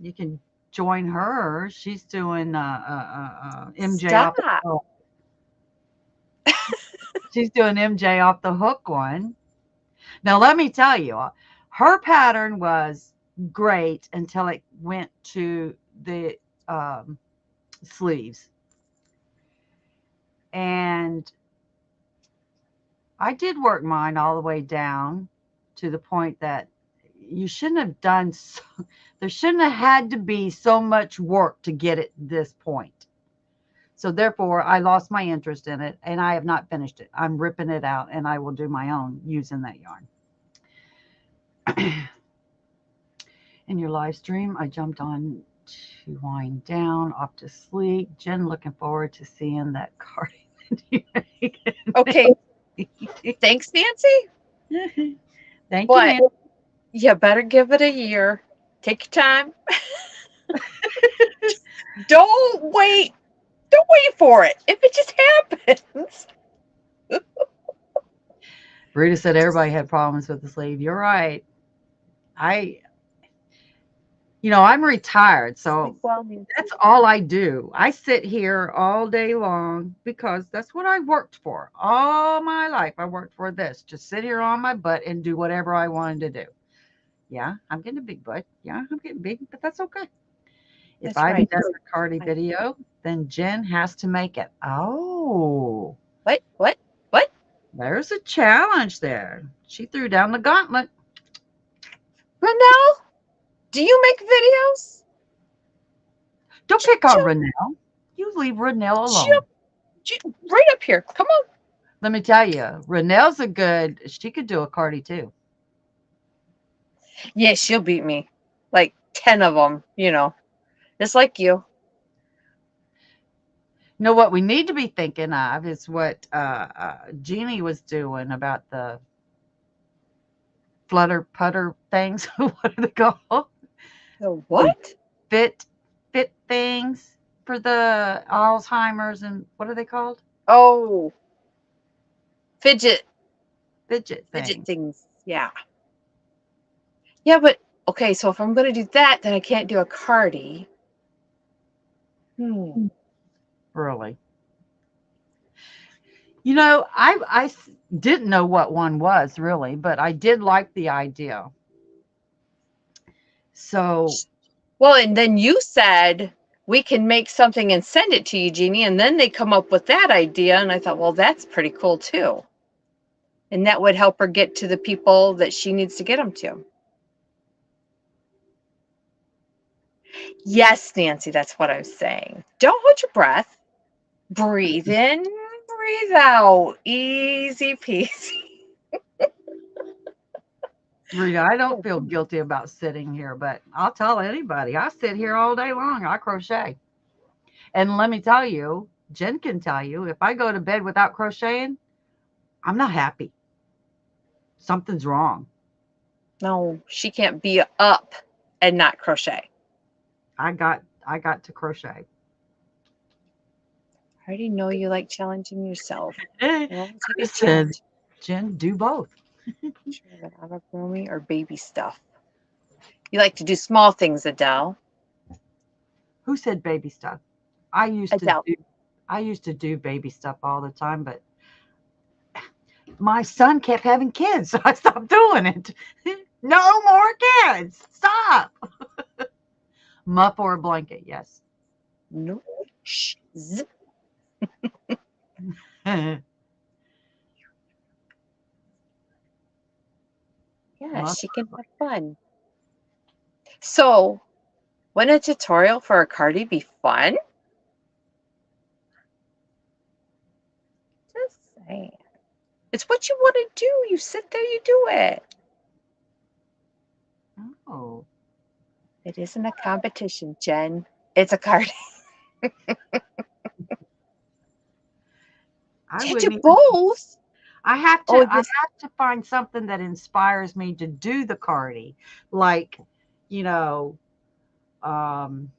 you can join her. She's doing MJ Stop. off. Oh, she's doing MJ off the hook one. Now, let me tell you, her pattern was great until it went to the um, sleeves. And I did work mine all the way down to the point that you shouldn't have done so, there shouldn't have had to be so much work to get it this point. So therefore, I lost my interest in it and I have not finished it. I'm ripping it out and I will do my own using that yarn. In your live stream, I jumped on to wind down, off to sleep. Jen, looking forward to seeing that card. Okay. Thanks, Nancy. Thank you, But Nancy. you better give it a year. Take your time. Don't wait. Don't wait for it. If it just happens. Rita said everybody had problems with the sleeve. You're right. I, I'm retired, so Sleep well, Nancy. that's all I do. I sit here all day long because that's what I worked for. All my life, I worked for this. Just sit here on my butt and do whatever I wanted to do. Yeah, I'm getting a big butt. Yeah, I'm getting big, but that's okay. If That's Ivy right. does a Cardi video, then Jen has to make it. Oh, What? What? What? there's a challenge there. She threw down the gauntlet. Renelle? Do you make videos? Don't Jump, pick on jump, Renelle. You leave Renelle alone. jump, jump. Right up here. Come on. Let me tell you, Renelle's she could do a Cardi too. Yeah, she'll beat me. Like 10 of them, just like you. You know what we need to be thinking of is what Jeannie was doing about the flutter putter things. What are they called? The The what? fit fit things for the Alzheimer's and what are they called? Oh, fidget, Fidget fidget things. things. Yeah. Yeah, but okay, so if I'm going to do that, then I can't do a Cardi. Hmm. Really. I didn't know what one was really, but I did like the idea. So Well, and then you said we can make something and send it to you, Jeannie, and then they come up with that idea, and I thought, well, that's pretty cool too. And that would help her get to the people that she needs to get them to. Yes, Nancy, that's what I was saying. Don't hold your breath. Breathe in, breathe out. Easy peasy. Rita, I don't feel guilty about sitting here, but I'll tell anybody I sit here all day long. I crochet. And let me tell you, Jen can tell you, if I go to bed without crocheting, I'm not happy. Something's wrong. No, she can't be up and not crochet. I got to crochet. I already know you like challenging yourself. I You always like a said, challenge. Jen, do both. Sure, that amigurumi or baby stuff. You like to do small things, Adele. Who said baby stuff? I used to Adele. do I used to do baby stuff all the time, but my son kept having kids, so I stopped doing it. No more kids. Stop. Muff or a blanket, yes. No. Shh. Zip. Yeah, Muff she or a can have blanket. fun. So, wouldn't a tutorial for a cardi be fun? Just saying. It's what you want to do. You sit there, you do it. Oh, It isn't a competition, Jen. It's a cardi. I Can't do wouldn't even. both. I have to. Oh, I yes. have to find something that inspires me to do the cardi, like, you know, um,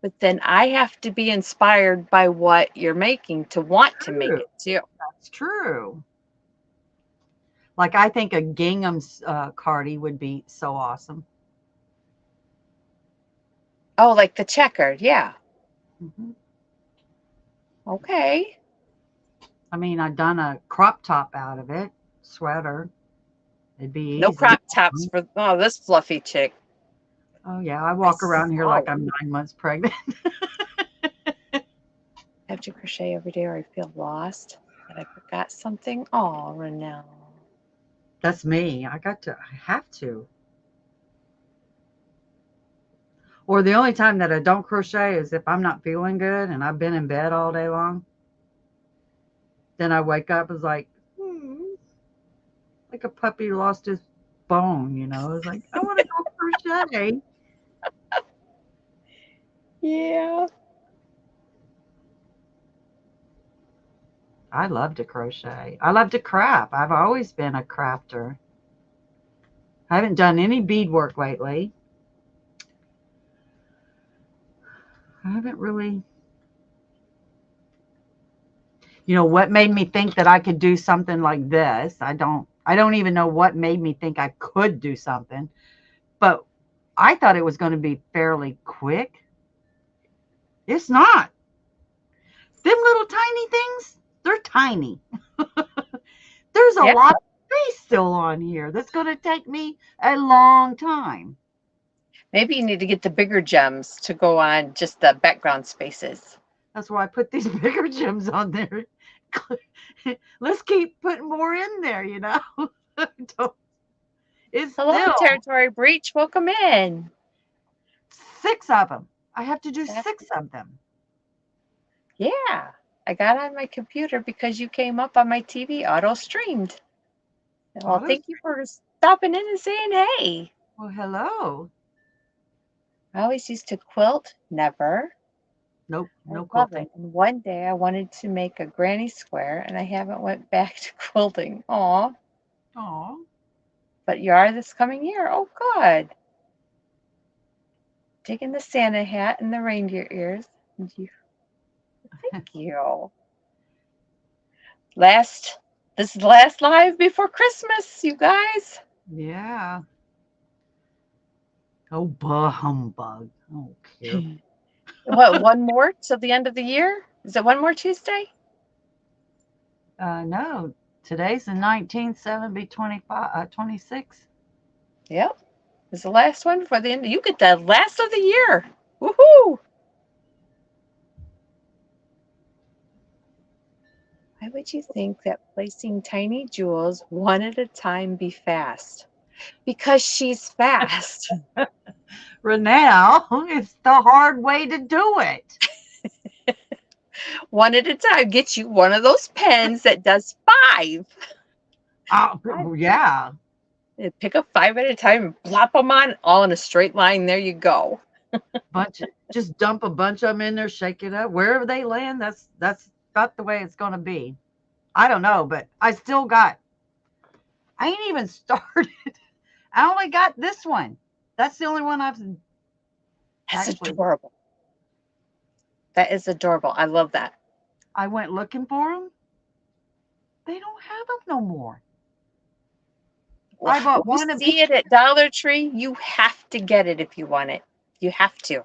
But then I have to be inspired by what you're making to want to make true. it too. That's true. Like I think a gingham cardi would be so awesome. Oh, like the checkered. Yeah. Hmm. Okay. I mean, I've done a crop top out of it, sweater. It'd be No easy. crop tops for this fluffy chick. Oh yeah, I I walk around here like saw. I'm 9 months pregnant. I have to crochet every day or I feel lost. That I forgot something. Oh, Renelle. That's me. I have to. Or the only time that I don't crochet is if I'm not feeling good and I've been in bed all day long. Then I wake up as like, like a puppy lost his bone, you know. It's like, I want to go crochet. Yeah. I love to crochet. I love to craft. I've always been a crafter. I haven't done any beadwork lately. I haven't really, what made me think that I could do something like this. I don't even know what made me think I could do something, but I thought it was going to be fairly quick. It's not. Them little tiny things, they're tiny. There's a Yeah. lot of space still on here that's going to take me a long time. Maybe you need to get the bigger gems to go on just the background spaces. That's why I put these bigger gems on there. Let's keep putting more in there. It's Hello, still Territory Breach. Welcome in. 6 of them. I have to do That- 6 of them. Yeah. I got on my computer because you came up on my TV auto streamed. Well, Autos. thank you for stopping in and saying hey. Well, hello. I always used to quilt. Never. Nope, I no love quilting. it. And one day I wanted to make a granny square and I haven't went back to quilting. Aw. Oh, But you are this coming year. Oh, good. Taking the Santa hat and the reindeer ears. And thank you. This is the last live before Christmas, you guys. yeah. Oh, bah humbug. I don't care. What, one more till the end of the year? Is it one more Tuesday? No, today's the 19th, 7 be 25, 26. Yep. It's the last one for the end. You get the last of the year. Woohoo! Why would you think that placing tiny jewels one at a time be fast? Because she's fast. Renell, it's the hard way to do it. One at a time. Get you one of those pens that does five. Yeah. Pick up five at a time and plop them on all in a straight line. There you go. Just dump a bunch of them in there, shake it up. Wherever they land, that's got the way it's going to be. I don't know, but I still got, I ain't even started. I only got this one. That's the only one I've That's actually, adorable. That is adorable. I love that. I went looking for them. They don't have them no more. Well, I bought if you one of see each. it at Dollar Tree, you have to get it if you want it. You have to.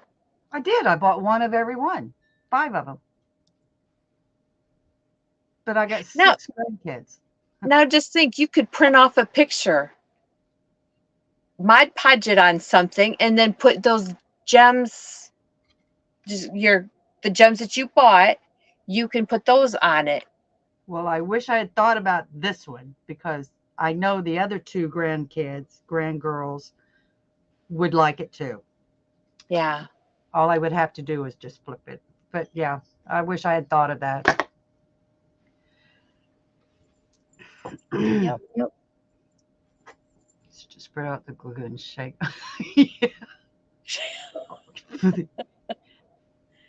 I did. I bought one of every one, 5 of them. But I got Now, 6 grandkids. now just think you could print off a picture, Mod Podge it on something, and then put those gems, just the gems that you bought, you can put those on it. Well, I wish I had thought about this one because I know the other 2 grandkids, grandgirls, would like it too. Yeah. All I would have to do is just flip it. But yeah, I wish I had thought of that. Yep. Yep. Let's just spread out the glue and shake.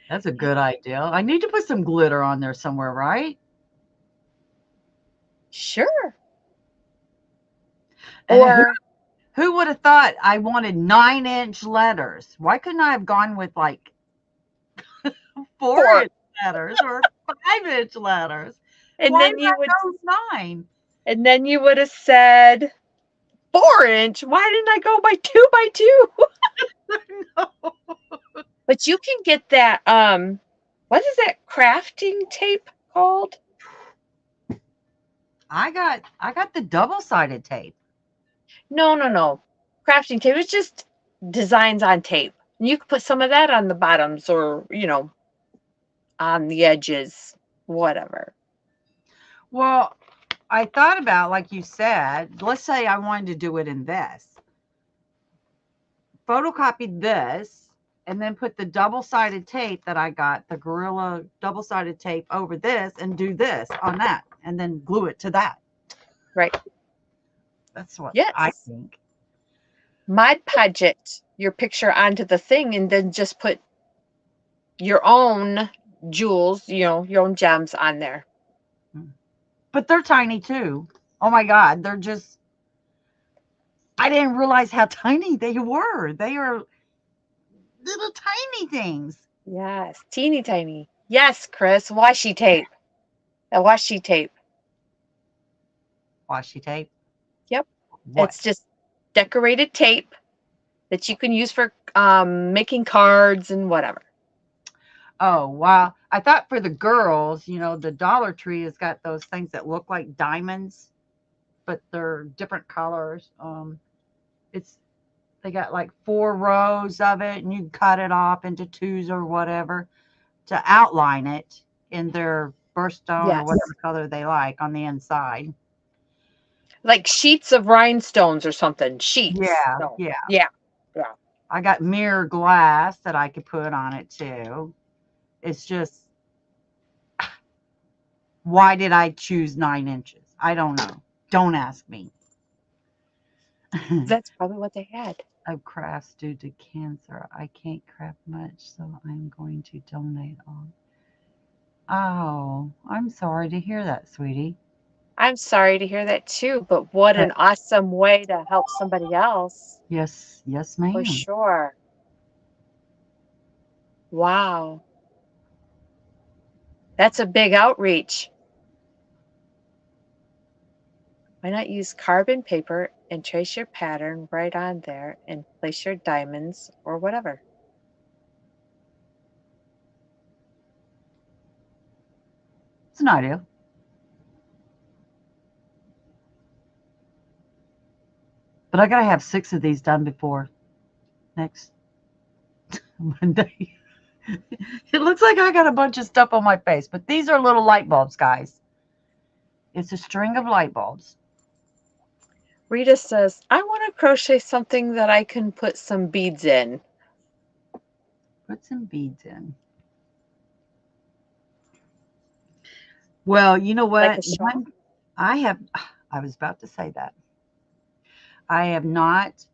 That's a good idea. I need to put some glitter on there somewhere, right? Sure. And Or who would have thought I wanted 9-inch letters? Why couldn't I have gone with like four or inch letters or 5-inch letters? and Why then did you would I go 9? and then you would have said 4 inch. Why didn't I go by 2 by 2? No. But you can get that what is that crafting tape called? I got the double-sided tape. No, no, no. Crafting tape. It's just designs on tape. And you can put some of that on the bottoms or, on the edges, whatever. Well, I thought about, like you said, let's say I wanted to do it in this. Photocopy this and then put the double-sided tape that I got, the Gorilla double-sided tape over this and do this on that and then glue it to that. Right. That's what I Yes. think. Mod Podge it, your picture onto the thing and then just put your own jewels, your own gems on there. But they're tiny too. Oh my God, they're just, I didn't realize how tiny they were. They are little tiny things. Yes. Teeny tiny. Yes, Chris. Washi tape. A washi tape. Washi tape. Yep. What? It's just decorated tape that you can use for making cards and whatever. Oh, wow. I thought for the girls, the Dollar Tree has got those things that look like diamonds, but they're different colors. It's they got like 4 rows of it, and you can cut it off into twos or whatever to outline it in their birthstone or Yes. whatever color they like on the inside. Like sheets of rhinestones or something. Sheets. Yeah, So, yeah. yeah. Yeah. I got mirror glass that I could put on it too. It's just, why did I choose 9 inches? I don't know. Don't ask me. That's probably what they had. Of crafts due to cancer. I can't craft much, so I'm going to donate all. Oh, I'm sorry to hear that, sweetie. I'm sorry to hear that too, but what But an awesome way to help somebody else. yes, yes, For ma'am. sure. Wow. That's a big outreach. Why not use carbon paper and trace your pattern right on there and place your diamonds or whatever? It's an idea. But I gotta have 6 of these done before next Monday. It looks like I got a bunch of stuff on my face, but these are little light bulbs, guys. It's a string of light bulbs. Rita says, I want to crochet something that I can put some beads in. Put some beads in. Well, you know Like what? a shawl? I have, I was about to say that. I have not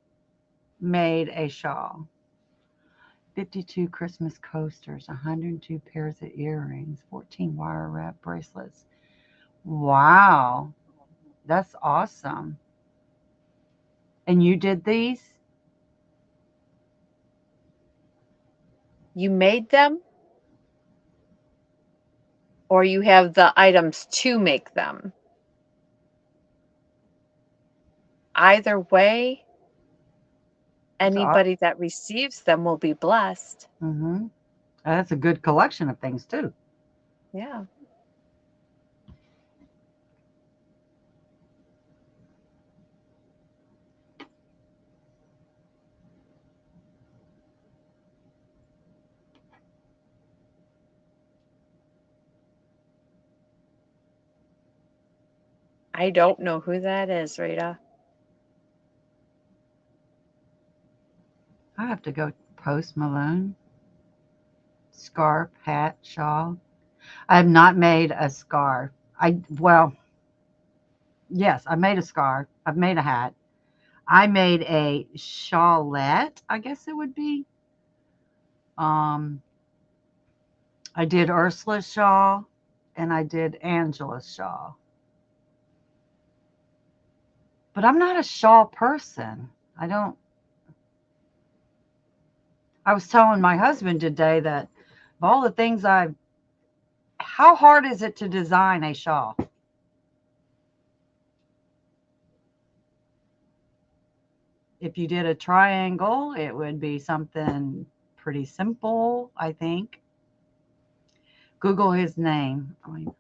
made a shawl. 52 Christmas coasters, 102 pairs of earrings, 14 wire wrap bracelets. Wow, that's awesome. And you did these? You made them or you have the items to make them. Either way, That's awesome. anybody that receives them will be blessed. Mm-hmm. That's a good collection of things too. Yeah. I don't know who that is, Rita. I have to go Post Malone. Scarf, hat, shawl. I have not made a scarf. Well, yes, I made a scarf. I've made a hat. I made a shawlette, I guess it would be. Um, I did Ursula's shawl and I did Angela's shawl. But I'm not a shawl person. I don't I was telling my husband today that of all the things I've how hard is it to design a shawl? If you did a triangle, it would be something pretty simple, I think. Google his name. I mean,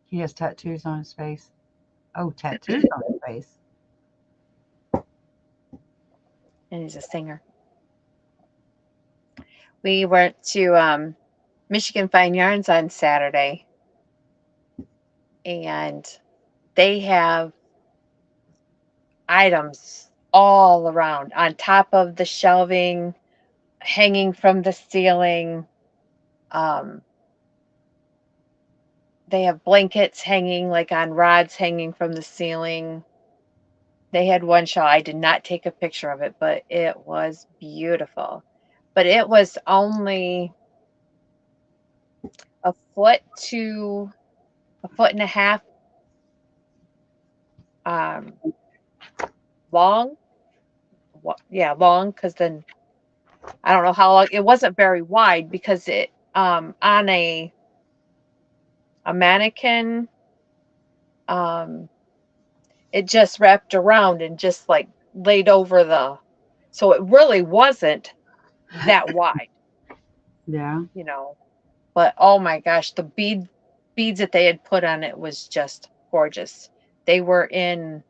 he has tattoos on his face. Oh, tattoos on his face. And he's a singer. We went to Michigan Fine Yarns on Saturday, and they have items all around on top of the shelving, hanging from the ceiling. Um, they have blankets hanging like on rods hanging from the ceiling. They had one shawl. I did not take a picture of it, but it was beautiful. But it was only a foot to a foot and a half um, long. Yeah, long because then I don't know how long. It wasn't very wide because it on a mannequin. Um, it just wrapped around and just like laid over the. So it really wasn't that wide, Yeah. you know. But oh my gosh, the beads that they had put on it was just gorgeous. They were in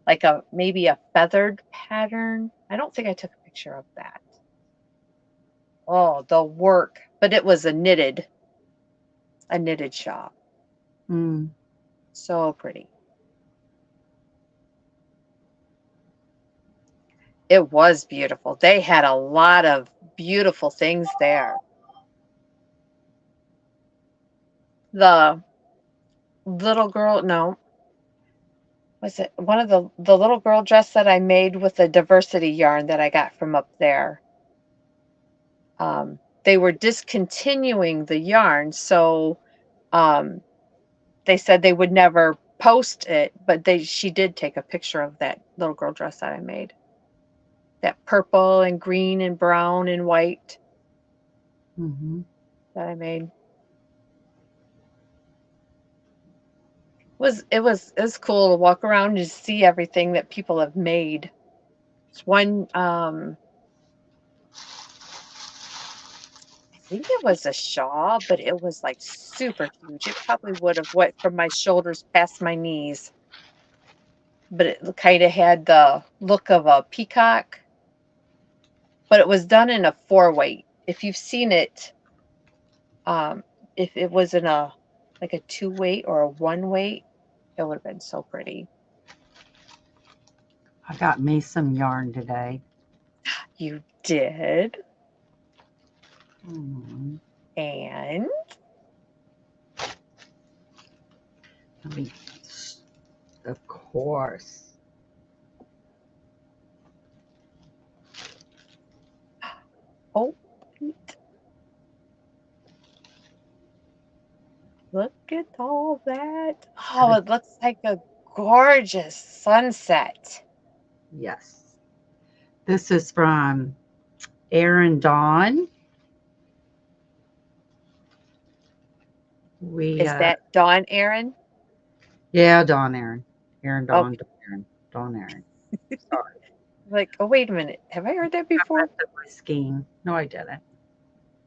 like a maybe a feathered pattern. I don't think I took a picture of that. Oh, the work, but it was a knitted shawl. Mm. So pretty. It was beautiful. They had a lot of beautiful things there. The little girl, no, was it one of the little girl dress that I made with the diversity yarn that I got from up there? They were discontinuing the yarn, so um, they said they would never post it, but they she did take a picture of that little girl dress that I made. That purple and green and brown and white Hmm. that I made. It was cool to walk around and see everything that people have made. It's one I think it was a shawl, but it was like super huge. It probably would have went from my shoulders past my knees, but it kind of had the look of a peacock, but it was done in a four weight. If you've seen it, um, if it was in a like a two weight or a one weight, it would have been so pretty. I got me some yarn today. You did, Mm. and I mean, of course. all that. That Oh, is, it looks like a gorgeous sunset. yes. This is from Aaron Dawn. We Is that Dawn Aaron? Yeah, Dawn Aaron. Aaron Dawn, Okay. Dawn Aaron, Dawn Aaron. Sorry. Like, oh, wait a minute. Have I heard that I before? messed up my scheme. No, I didn't.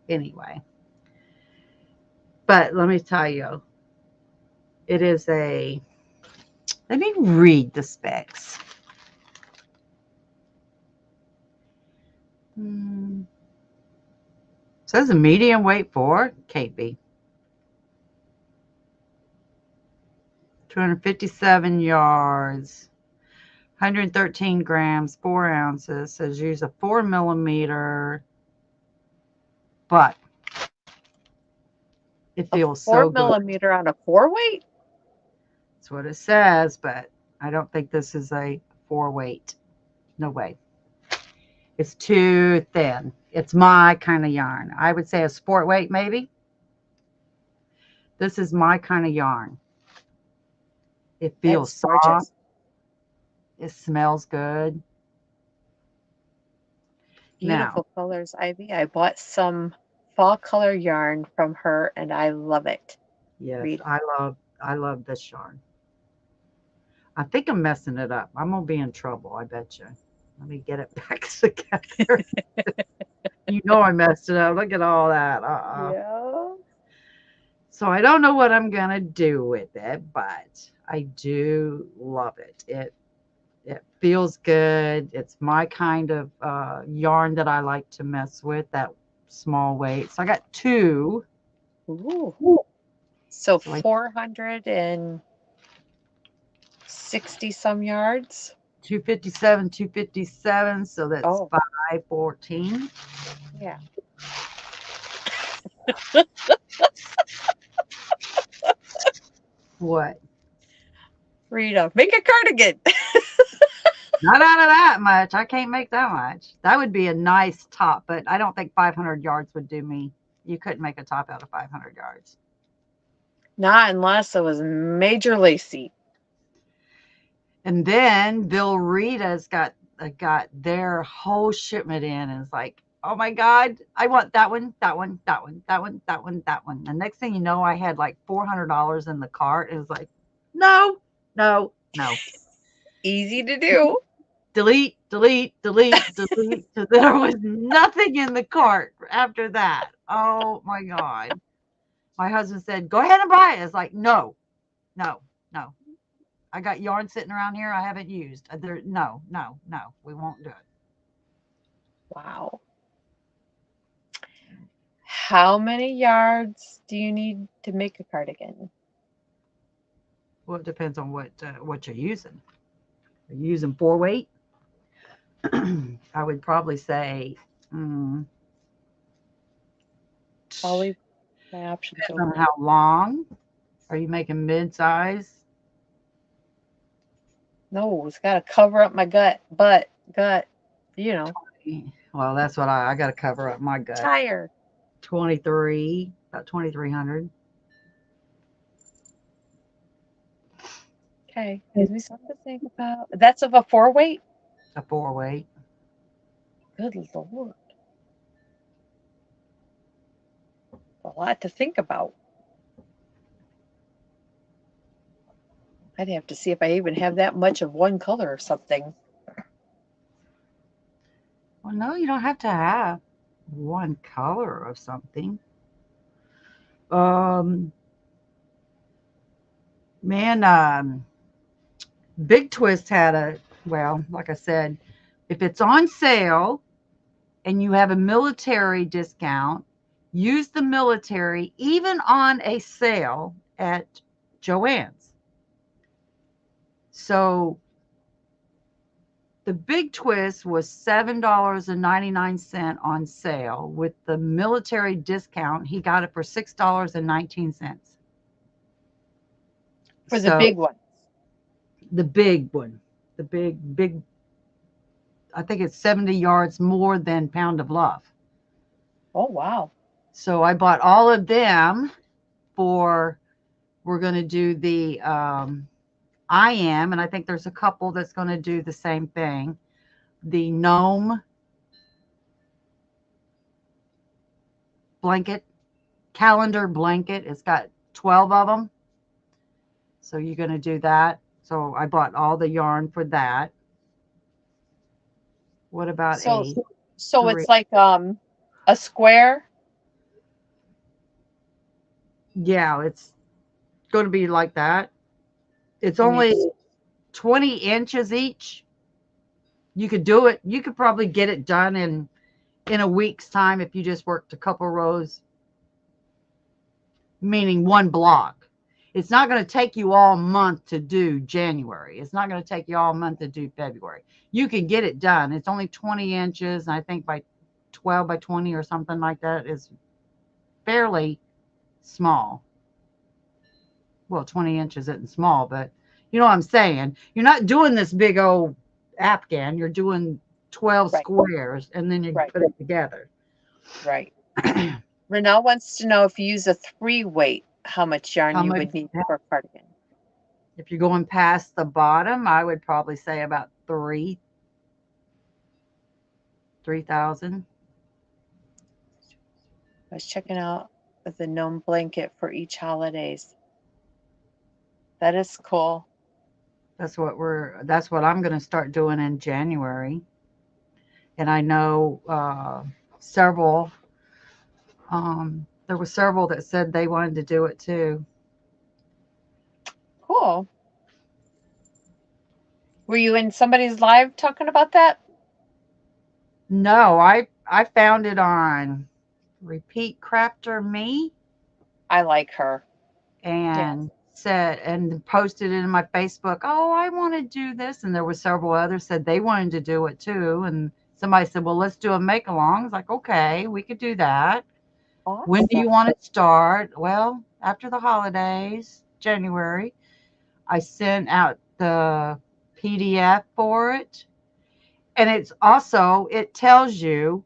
Anyway. But let me tell you, it is a let me read the specs. Hmm. Says a medium weight for KB. 257 yards, 113 grams, 4 ounces. Says use a 4 millimeter, but it A feels so four good. millimeter on a four weight? That's what it says, but I don't think this is a 4 weight. No way. It's too thin. It's my kind of yarn. I would say a sport weight, maybe. This is my kind of yarn. It That feels is soft. gorgeous. It smells good. Now, Beautiful colors, Ivy. I bought some fall color yarn from her and I love it. yes, Read. I love this yarn. I think I'm messing it up. I'm gonna be in trouble, I bet you. Let me get it back together. You know I messed it up. Look at all that. Yeah. So I don't know what I'm gonna do with it, but I do love it. It feels good. It's my kind of yarn that I like to mess with. That small weight. So I got two. Ooh. So So I 460 some yards. 257, 257. So that's Oh, 514. yeah. What? Rita, make a cardigan. Not out of that much. I can't make that much. That would be a nice top, but I don't think 500 yards would do me. You couldn't make a top out of 500 yards. Not unless it was major lacy. And then Bill Rita's got their whole shipment in, and it's like, oh my God, I want that one, that one, that one, that one, that one, that one. The next thing you know, I had like $400 in the cart. It was like, no, no, no. Easy to do. Delete, delete, delete, delete. So there was nothing in the cart after that. Oh my God. My husband said, go ahead and buy it. It's like, no, no, no. I got yarn sitting around here I haven't used. No, no, no. We won't do it. Wow. How many yards do you need to make a cardigan? Well, it depends on what you're using. Are you using 4 weight? I would probably say mm, I'll leave my options depends on open. how long. Are you making mid-size? No, it's got to cover up my gut, you know, Well, that's what I got to cover up my gut. tire. 23, about 2,300. Okay, gives me something to think about. That's of a four weight? A 4 weight. Good Lord. A lot to think about. I'd have to see if I even have that much of one color or something. Well, no, you don't have to have one color of something. Um, man, Big Twist had well, like I said, if it's on sale and you have a military discount, use the military even on a sale at Joann's. So the Big Twist was $7.99 on sale. With the military discount, he got it for $6.19. For the So big ones. the big one, the big, I think it's 70 yards more than Pound of Love. Oh, wow. So I bought all of them for We're going to do the I am, and I think there's a couple that's going to do the same thing. The gnome blanket, calendar blanket. It's got 12 of them. So you're going to do that. So I bought all the yarn for that. What about So a so three? it's like a square. Yeah, it's going to be like that. It's Let me only see. 20 inches each. You could do it. You could probably get it done in a week's time if you just worked a couple rows, meaning one block. It's not going to take you all month to do January. It's not going to take you all month to do February. You can get it done. It's only 20 inches, and I think by 12 by 20 or something like that is fairly small. Well, 20 inches isn't small, but you know what I'm saying. You're not doing this big old afghan. You're doing 12 Right, squares, and then you right, put it together. right. Renelle wants to know if you use a 3 weight, how much yarn How you much? would need for a cardigan. If you're going past the bottom, I would probably say about 3,000. I was checking out the gnome blanket for each holidays. That is cool. That's what I'm going to start doing in January. And I know several, there were several that said they wanted to do it too. Cool. Were you in somebody's live talking about that? No, I found it on Repeat Crafter Me I like her. Yeah. and said and posted it in my Facebook. Oh, I want to do this, and there were several others said they wanted to do it too. And somebody said, well, let's do a make along. It's like, okay, we could do that. When do Awesome. you want it to start? Well, after the holidays, January. I sent out the PDF for it. And it's also, it tells you,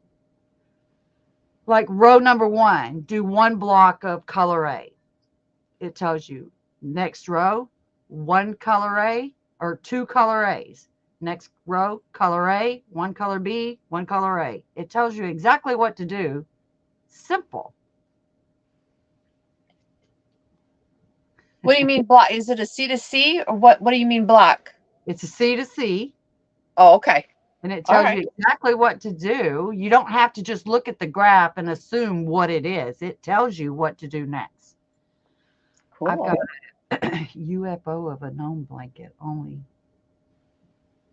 like row number one, do one block of color A. It tells you next row, one color A or two color A's. Next row, color A, one color B, one color A. It tells you exactly what to do. Simple. What do you mean block? Is it a C to C or what do you mean block? It's a C to C, Oh, okay. and it All tells right. you exactly what to do. You don't have to just look at the graph and assume what it is. It tells you what to do next. I've got Cool. a UFO of a gnome blanket only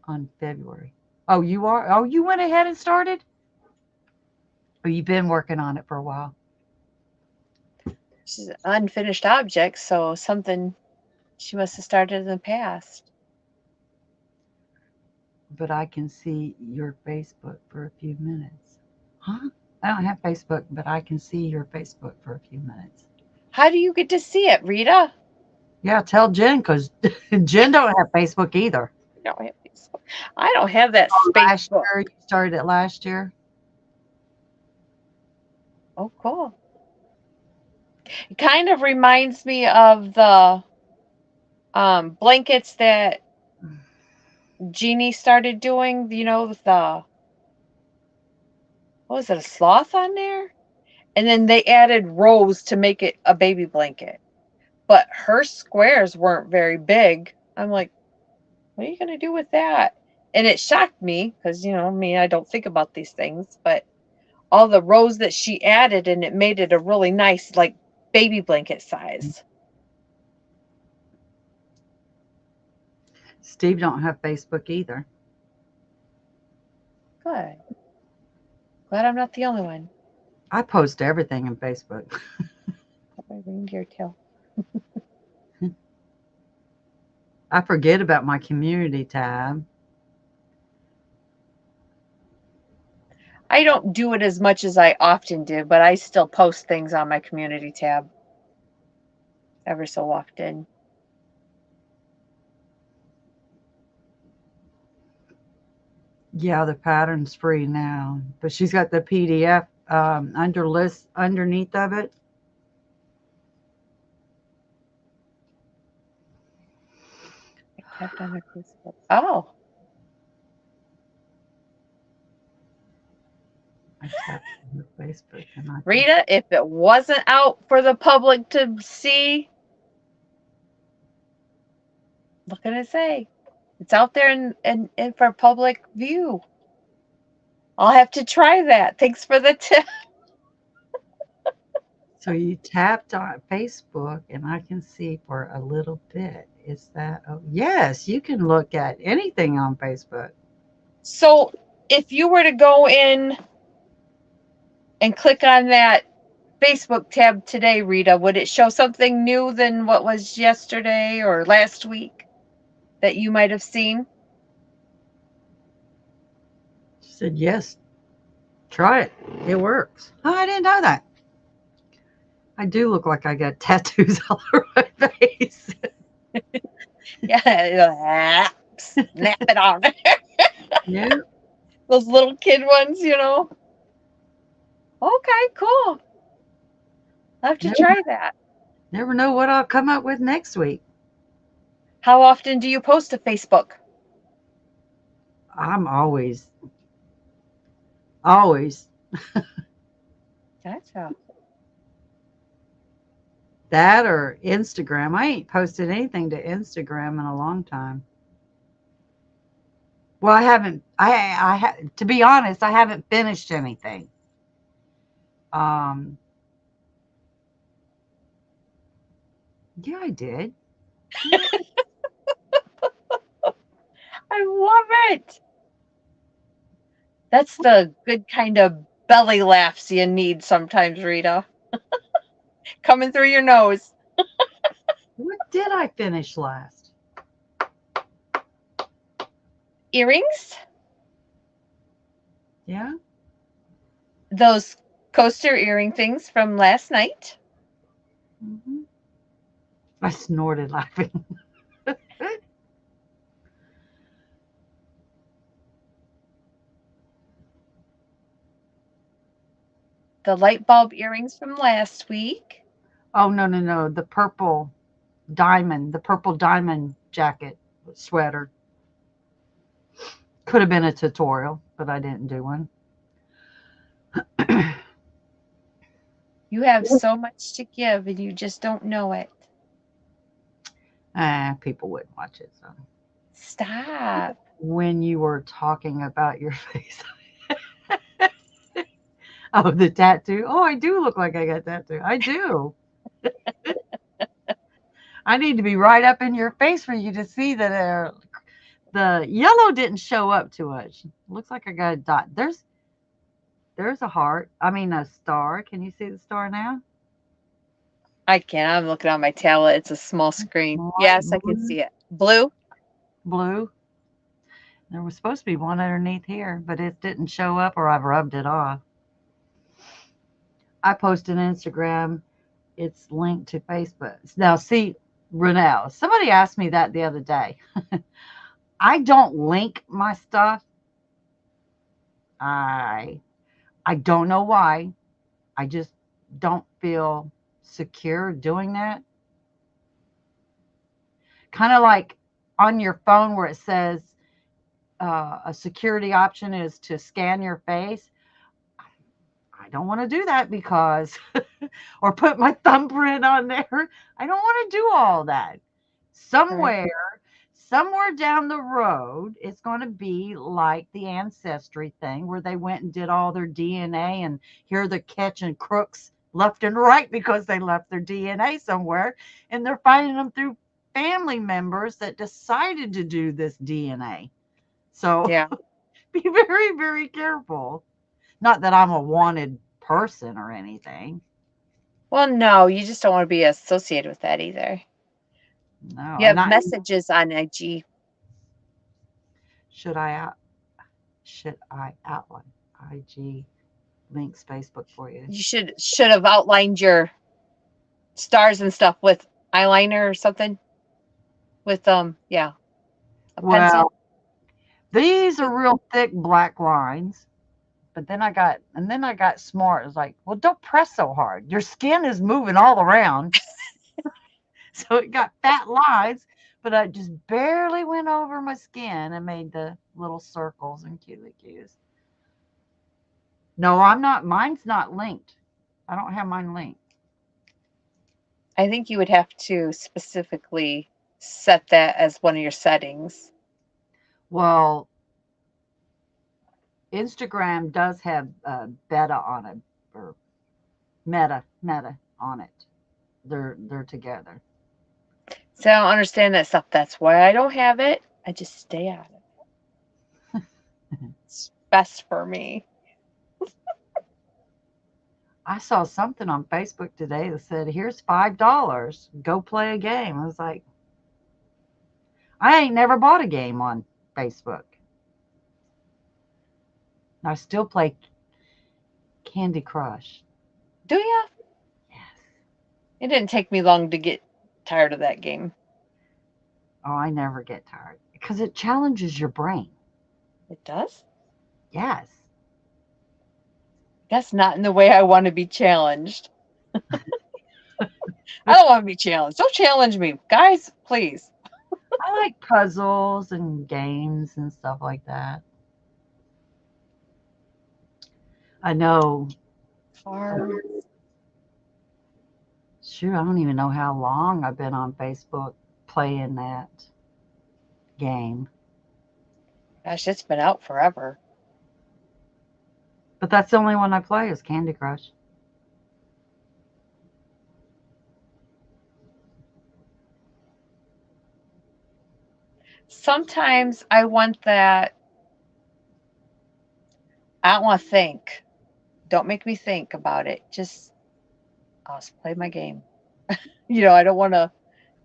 on February. Oh, you are? Oh, you went ahead and started? Or you've been working on it for a while? She's an unfinished object, so something she must have started in the past. But I can see your Facebook for a few minutes. Huh? I don't have Facebook, but I can see your Facebook for a few minutes. How do you get to see it, Rita? Yeah, tell Jen because Jen don't have Facebook either. I don't have Facebook. I don't have that Oh, last Facebook. year you started it last year. Oh, cool. It kind of reminds me of the blankets that Jeannie started doing, the what was it, a sloth on there? And then they added rows to make it a baby blanket. But her squares weren't very big. I'm like, what are you going to do with that? And it shocked me because, me, I don't think about these things, but all the rows that she added and it made it a really nice, like, baby blanket size. Steve don't have Facebook either. Good. Glad I'm not the only one. I post everything in Facebook. My reindeer tail. I forget about my community tab. I don't do it as much as I often do, but I still post things on my community tab ever so often. Yeah, the pattern's free now, but she's got the PDF under list underneath of it. Tapped on her Facebook. Oh, I tapped on her Facebook and I can. Rita, if it wasn't out for the public to see, what can I say? It's out there in for public view. I'll have to try that. Thanks for the tip. So you tapped on Facebook and I can see for a little bit. Is that, oh, yes, you can look at anything on Facebook. So if you were to go in and click on that Facebook tab today, Rita, would it show something new than what was yesterday or last week that you might have seen? She said, yes, try it. It works. Oh, I didn't know that. I do look like I got tattoos all over my face. Yeah, snap it on. Yeah, Those little kid ones. Okay, cool. I'll have to never, try that. never know what I'll come up with next week. How often do you post to Facebook? I'm always Gotcha. that or Instagram. I ain't posted anything to Instagram in a long time. Well, I haven't. To be honest, I haven't finished anything. Um, yeah, I did. Yeah, I love it. That's the good kind of belly laughs you need sometimes, Rita. Coming through your nose. what did I finish last? Earrings? Yeah. Those coaster earring things from last night. Hmm. I snorted laughing. The light bulb earrings from last week. Oh, no, no, no. The purple diamond jacket sweater. Could have been a tutorial, but I didn't do one. You have so much to give and you just don't know it. People wouldn't watch it. So Stop. when you were talking about your face, oh, the tattoo. Oh, I do look like I got tattoo. I do. I need to be right up in your face for you to see that the yellow didn't show up too much. Looks like I got a dot. There's a heart. I mean a star. Can you see the star now? I can't. I'm looking on my tablet. It's a small screen. Light Yes, I can blue, see it. Blue? blue. There was supposed to be one underneath here, but it didn't show up or I've rubbed it off. I posted on Instagram. It's linked to Facebook. Now, see, Renelle, somebody asked me that the other day. I don't link my stuff. I I don't know why. I just don't feel secure doing that. Kind of like on your phone where it says a security option is to scan your face. I don't want to do that because, or put my thumbprint on there. I don't want to do all that. Right. Somewhere down the road, it's going to be like the ancestry thing where they went and did all their DNA, and here they're catching crooks left and right because they left their DNA somewhere, and they're finding them through family members that decided to do this DNA. So Yeah. be very, very careful. Not that I'm a wanted person or anything. Well, no, you just don't want to be associated with that either. No, You and have I messages on IG. should I out should I outline IG links Facebook for you? You should have outlined your stars and stuff with eyeliner or something. With yeah, a pencil. Well, these are real thick black lines. But then I got smart. It's like, well, don't press so hard. Your skin is moving all around. So it got fat lines. but I just barely went over my skin and made the little circles and cutie cues. No, I'm not. Mine's not linked. I don't have mine linked. I think you would have to specifically set that as one of your settings. Well, Instagram does have beta on it, or meta on it. They're together. So I don't understand that stuff. That's why I don't have it. I just stay out of it. It's best for me. I saw something on Facebook today that said, "Here's $5. Go play a game." I was like, I ain't never bought a game on Facebook. I still play Candy Crush. Do ya? Yes. It didn't take me long to get tired of that game. Oh, I never get tired because it challenges your brain. It does? Yes. That's not in the way I want to be challenged. I don't want to be challenged. Don't challenge me. Guys, please. I like puzzles and games and stuff like that. I know. Cards. Shoot, I don't even know how long I've been on Facebook playing that game. Gosh, it's been out forever. But that's the only one I play is Candy Crush. Sometimes I want that. I don't want to think. Don't make me think about it. Just, I'll just play my game. I don't want to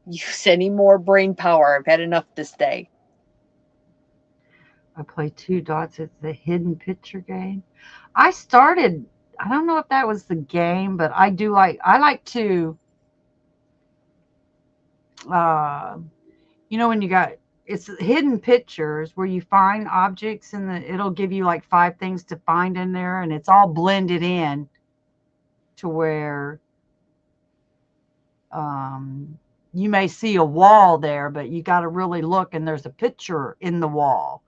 use any more brain power. I've had enough this day. I play Two Dots. It's the hidden picture game. I started. I don't know if that was the game, but I do like. I like to. Uh, when you got it's hidden pictures where you find objects and it'll give you like five things to find in there, and it's all blended in to where um, you may see a wall there, but you got to really look, and there's a picture in the wall.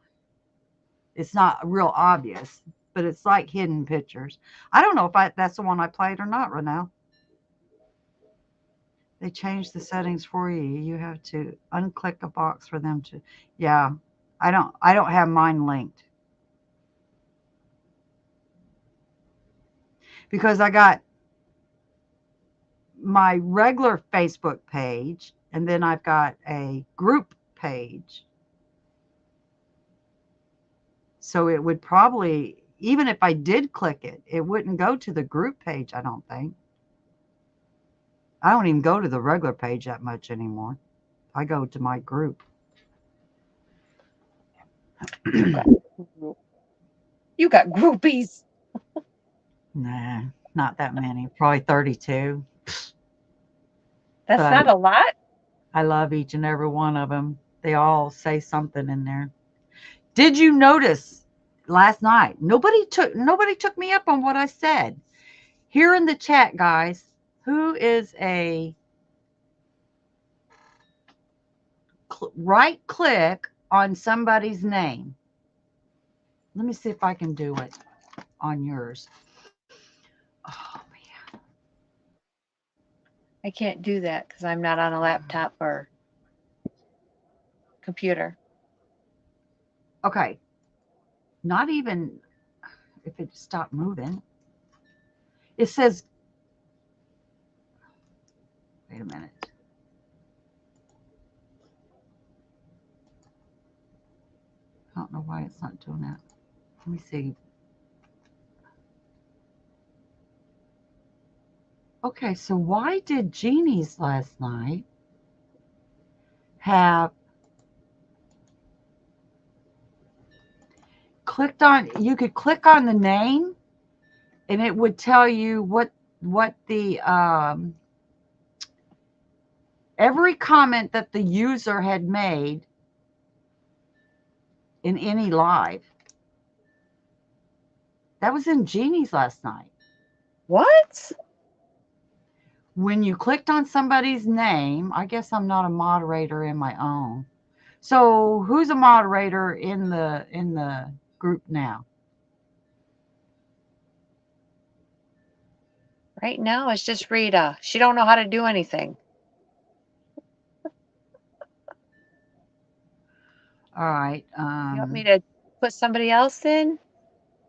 It's not real obvious, but it's like hidden pictures. I don't know if that's the one I played or not, Renell. They changed the settings for you. You have to unclick a box for them to. Yeah, I don't have mine linked because I got my regular Facebook page and then I've got a group page. So it would probably, even if I did click it, it wouldn't go to the group page, I don't think. I don't even go to the regular page that much anymore. I go to my group. You got you got groupies. Nah, not that many. Probably 32. But That's not a lot. I love each and every one of them. They all say something in there. Did you notice last night? Nobody took me up on what I said. Here in the chat, guys, who is a right click on somebody's name? Let me see if I can do it on yours. Oh man. I can't do that because I'm not on a laptop or computer. Okay. Not even if it stopped moving. It says, wait a minute. I don't know why it's not doing that. Let me see. Okay, so why did Jeannie's last night have you could click on the name and it would tell you what the every comment that the user had made in any live. That was in Jeannie's last night. What? when you clicked on somebody's name, I guess I'm not a moderator in my own. So who's a moderator in the group now? Right now, it's just Rita. She don't know how to do anything. All right. You want me to put somebody else in?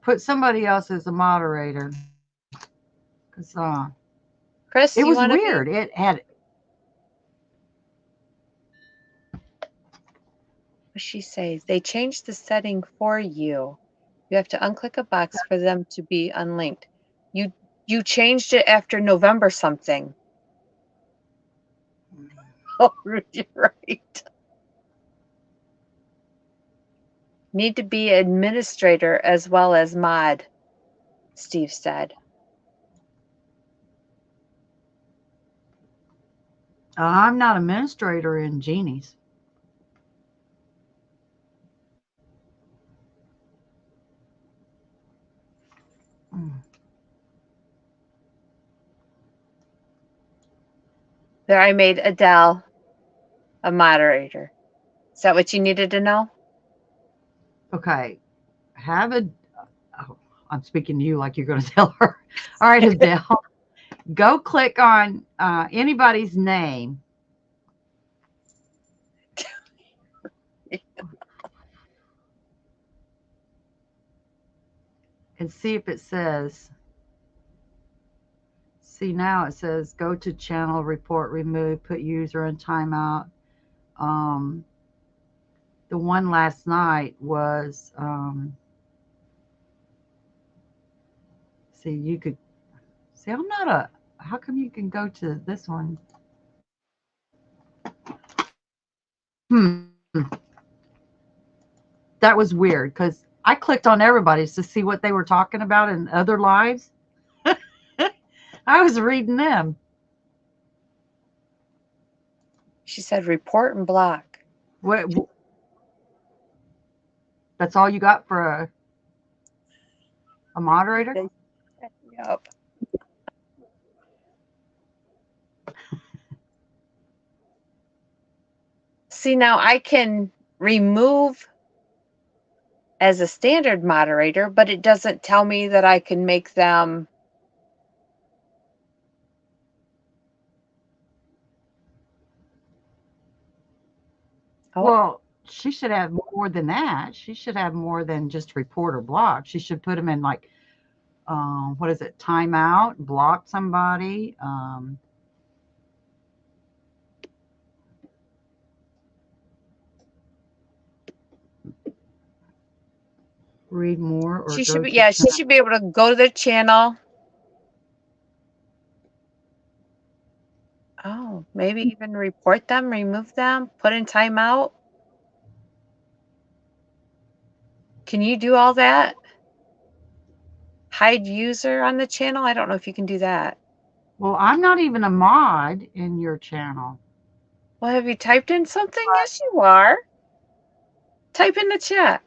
Put somebody else as a moderator. Cause it Chris, you was want to weird. be? It had. What she says? They changed the setting for you. You have to unclick a box for them to be unlinked. You you changed it after November something. Oh, you're right. Need to be administrator as well as mod, Steve said. I'm not administrator in Genie's. Mm. There, I made Adele a moderator. Is that what you needed to know? Okay. Have a. Oh, I'm speaking to you like you're going to tell her. All right, Adele. Go click on anybody's name and see if it says. See, now it says go to channel, report, remove, put user in timeout. Um, the one last night was, see, you could, see, I'm not a, how come you can go to this one? That was weird because I clicked on everybody's to see what they were talking about in other lives. I was reading them. She said report and block. What, that's all you got for a moderator? Yep. See, now I can remove as a standard moderator, but it doesn't tell me that I can make them. Oh, Well, she should have more than that. She should have more than just report or block. She should put them in like, what is it? Timeout, block somebody. Read more or she should go be. to Yeah, she channel. should be able to go to the channel. Oh, maybe even report them, remove them, put in timeout. Can you do all that? Hide user on the channel? I don't know if you can do that. Well, I'm not even a mod in your channel. Well, have you typed in something? Yes, you are. Type in the chat.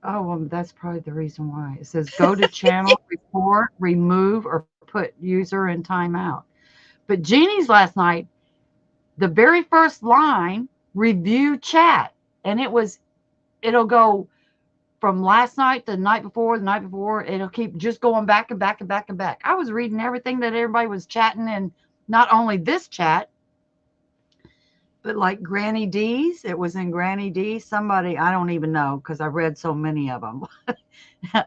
Oh, well, that's probably the reason why. It says go to channel, report, remove, or put user in timeout. But Jeannie's last night, the very first line, review chat. And it'll go from last night to the night before. It'll keep just going back and back and back and back. I was reading everything that everybody was chatting, and not only this chat, but like Granny D's. It was in Granny D's. Somebody, I don't even know because I read so many of them.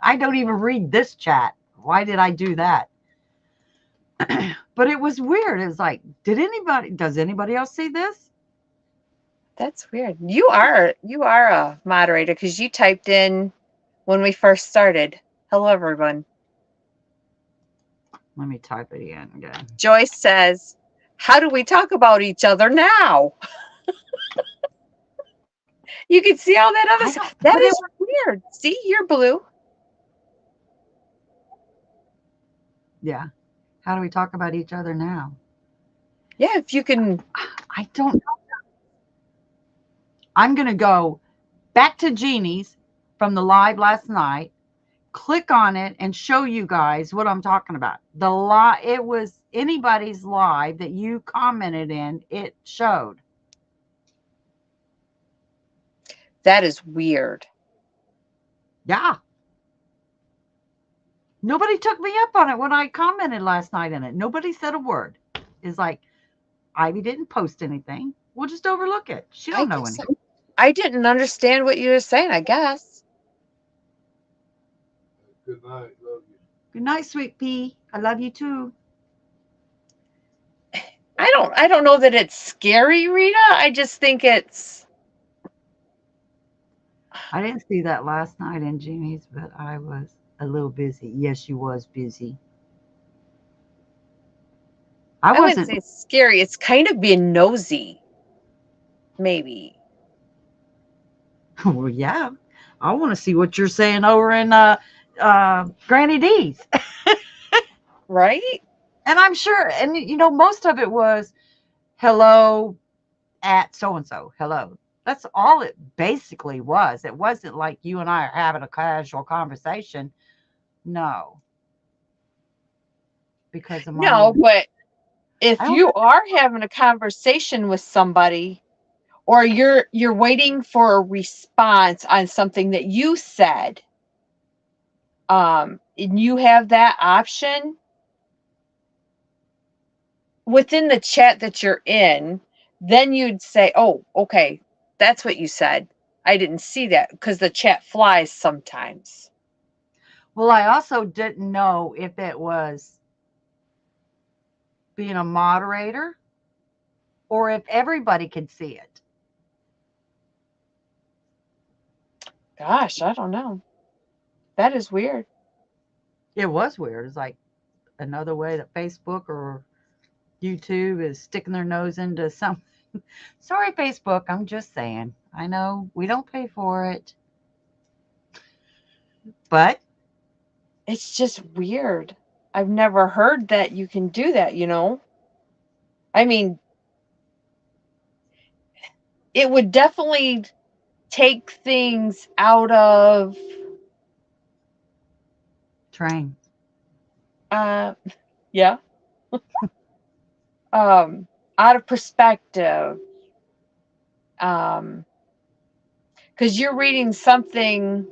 I don't even read this chat. Why did I do that? But it was weird. It was like, does anybody else see this? That's weird. You are a moderator because you typed in when we first started. Hello, everyone. Let me type it in again. Joyce says, "How do we talk about each other now?" You can see all that other stuff. That is weird. See, you're blue. Yeah. How do we talk about each other now? Yeah, if you can. I don't know. I'm going to go back to Jeannie's from the live last night, click on it and show you guys what I'm talking about. The live, it was anybody's live that you commented in, it showed. That is weird. Yeah. Nobody took me up on it when I commented last night in it. Nobody said a word. It's like, Ivy didn't post anything. We'll just overlook it. She I don't know guess anything. I didn't understand what you were saying, I guess. Good night. Love you. Good night, sweet pea. I love you too. I don't know that it's scary, Rita. I just think it's I didn't see that last night in Jimmy's, but I was a little busy. Yes, you was busy. I I wouldn't wasn't. say it's scary. It's kind of being nosy, maybe. Well, yeah. I want to see what you're saying over in Granny D's. Right? And I'm sure, and most of it was hello at so and so. Hello. That's all it basically was. It wasn't like you and I are having a casual conversation. No, because of No, mommy. but I if don't. you are having a conversation with somebody or you're waiting for a response on something that you said, and you have that option within the chat that you're in, then you'd say, "Oh, okay, that's what you said. I didn't see that," because the chat flies sometimes. Well, I also didn't know if it was being a moderator or if everybody could see it. Gosh, I don't know. That is weird. It was weird. It's like another way that Facebook or YouTube is sticking their nose into something. Sorry, Facebook. I'm just saying. I know we don't pay for it, but It's just weird. I've never heard that you can do that. I mean, it would definitely take things out of train. uh yeah, out of perspective. Um because you're reading something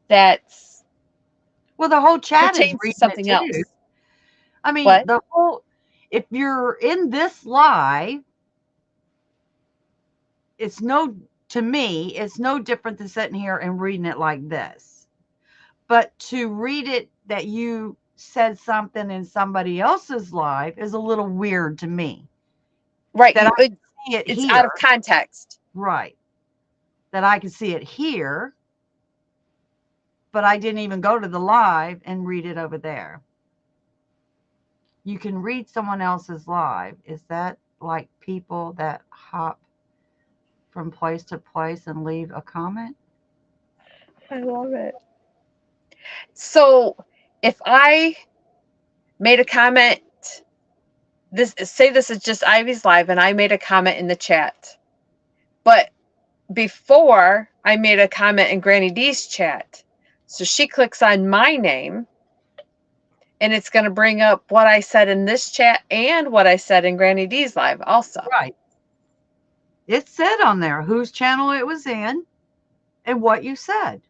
that's Well, the whole chat is pertains to reading it something too. else. I mean, What? the whole, if you're in this live, it's no, to me, it's no different than sitting here and reading it like this. But to read it that you said something in somebody else's live is a little weird to me. Right, That I see it it's out of here, context. right? That I can see it here, but I didn't even go to the live and read it over there. You can read someone else's live. Is that like people that hop from place to place and leave a comment? I love it. So, if I made a comment, this is just Ivy's live and I made a comment in the chat. But before I made a comment in Granny D's chat. So she clicks on my name and it's going to bring up what I said in this chat and what I said in Granny D's live also. Right. It said on there whose channel it was in and what you said.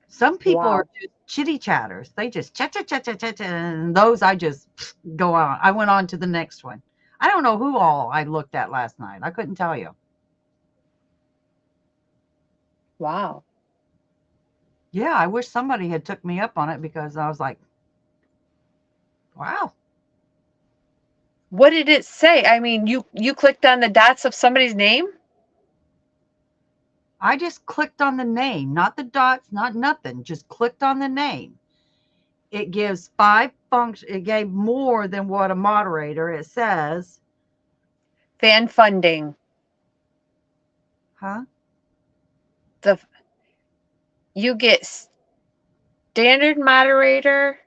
Some people are Wow. just chitty chatters. They just chat, chat, chat, chat, chat, chat, and those I just go on. I went on to the next one. I don't know who all I looked at last night. I couldn't tell you. Wow. Yeah, I wish somebody had took me up on it because I was like, wow. What did it say? I mean, you clicked on the dots of somebody's name? I just clicked on the name, not the dots, not nothing. Just clicked on the name. It gives 5 functions. It gave more than what a moderator. It says, Fan funding. huh? The you get standard moderator.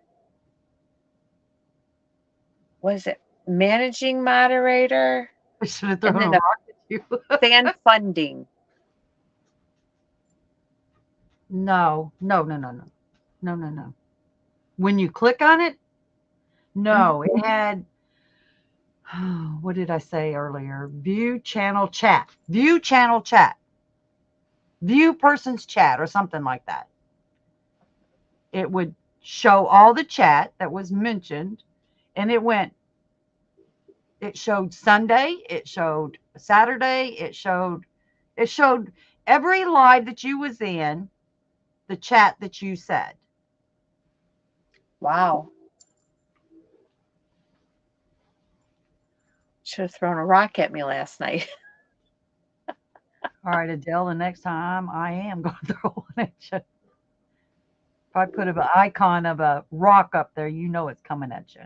Was it managing moderator? I should have And thrown a then rock a at you. fan funding. No, no, no, no, no, no, no, no. When you click on it, Mhm. no, it had, what did I say earlier? View channel chat, view channel chat, view person's chat, or something like that. It would show all the chat that was mentioned, and it showed Sunday, it showed Saturday, it showed every live that you was in, the chat that you said. Wow. Should have thrown a rock at me last night. All right, Adele, the next time I am going to throw one at you. If I put an icon of a rock up there, you know it's coming at you.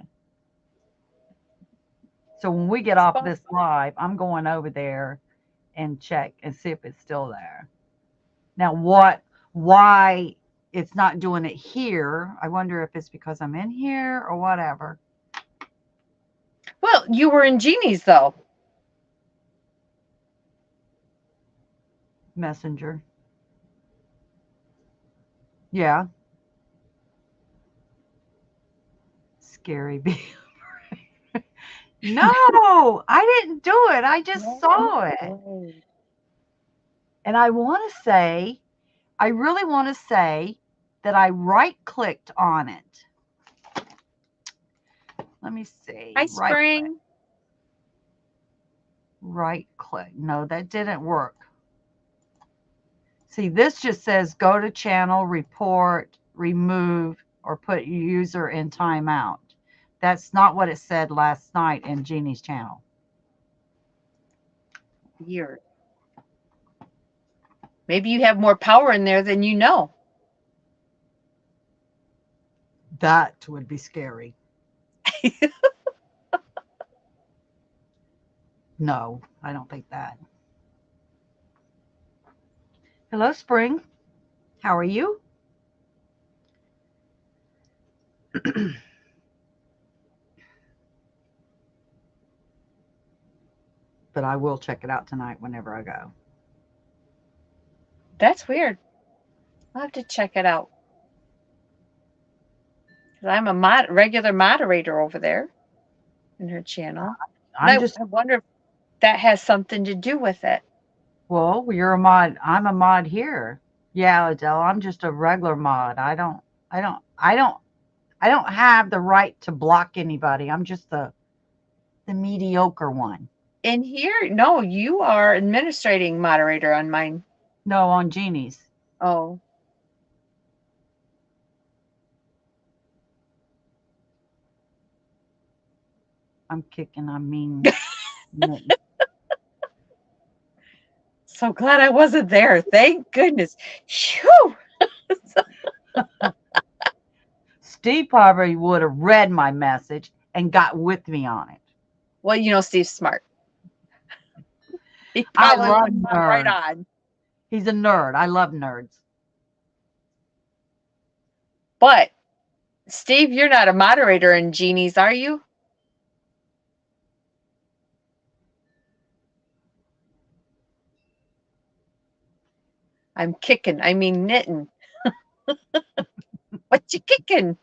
So when we get It's off fun. this live, I'm going over there and check and see if it's still there. Now, why it's not doing it here? I wonder if it's because I'm in here or whatever. Well, you were in Jeannie's though. Messenger. Yeah, scary bee. No, I didn't do it. I just No saw it. way. And I really want to say that I right clicked on it. Let me see. Hi, Right click. Spring. Right click. No, that didn't work. See, this just says go to channel, report, remove, or put user in timeout. That's not what it said last night in Jeannie's channel. Weird. Maybe you have more power in there than you know. That would be scary. No, I don't think that. Hello, Spring. How are you? But I will check it out tonight whenever I go. That's weird. I'll have to check it out. 'Cause I'm a regular moderator over there in her channel. And I'm just, I wonder if that has something to do with it. well, you're a mod. I'm a mod here. Yeah, Adele, I'm just a regular mod. I don't, I don't, I don't have the right to block anybody. I'm just the mediocre one. In here, no, you are administrating moderator on mine. No, on Jeannie's. Oh, I'm kicking, I mean, so glad I wasn't there. Thank goodness. Phew. Steve probably would have read my message and got with me on it. Well, Steve's smart. He I probably love would have got right nerds. on. He's a nerd. I love nerds. But Steve, you're not a moderator in Genie's, are you? I'm kicking. I mean knitting. What you kicking?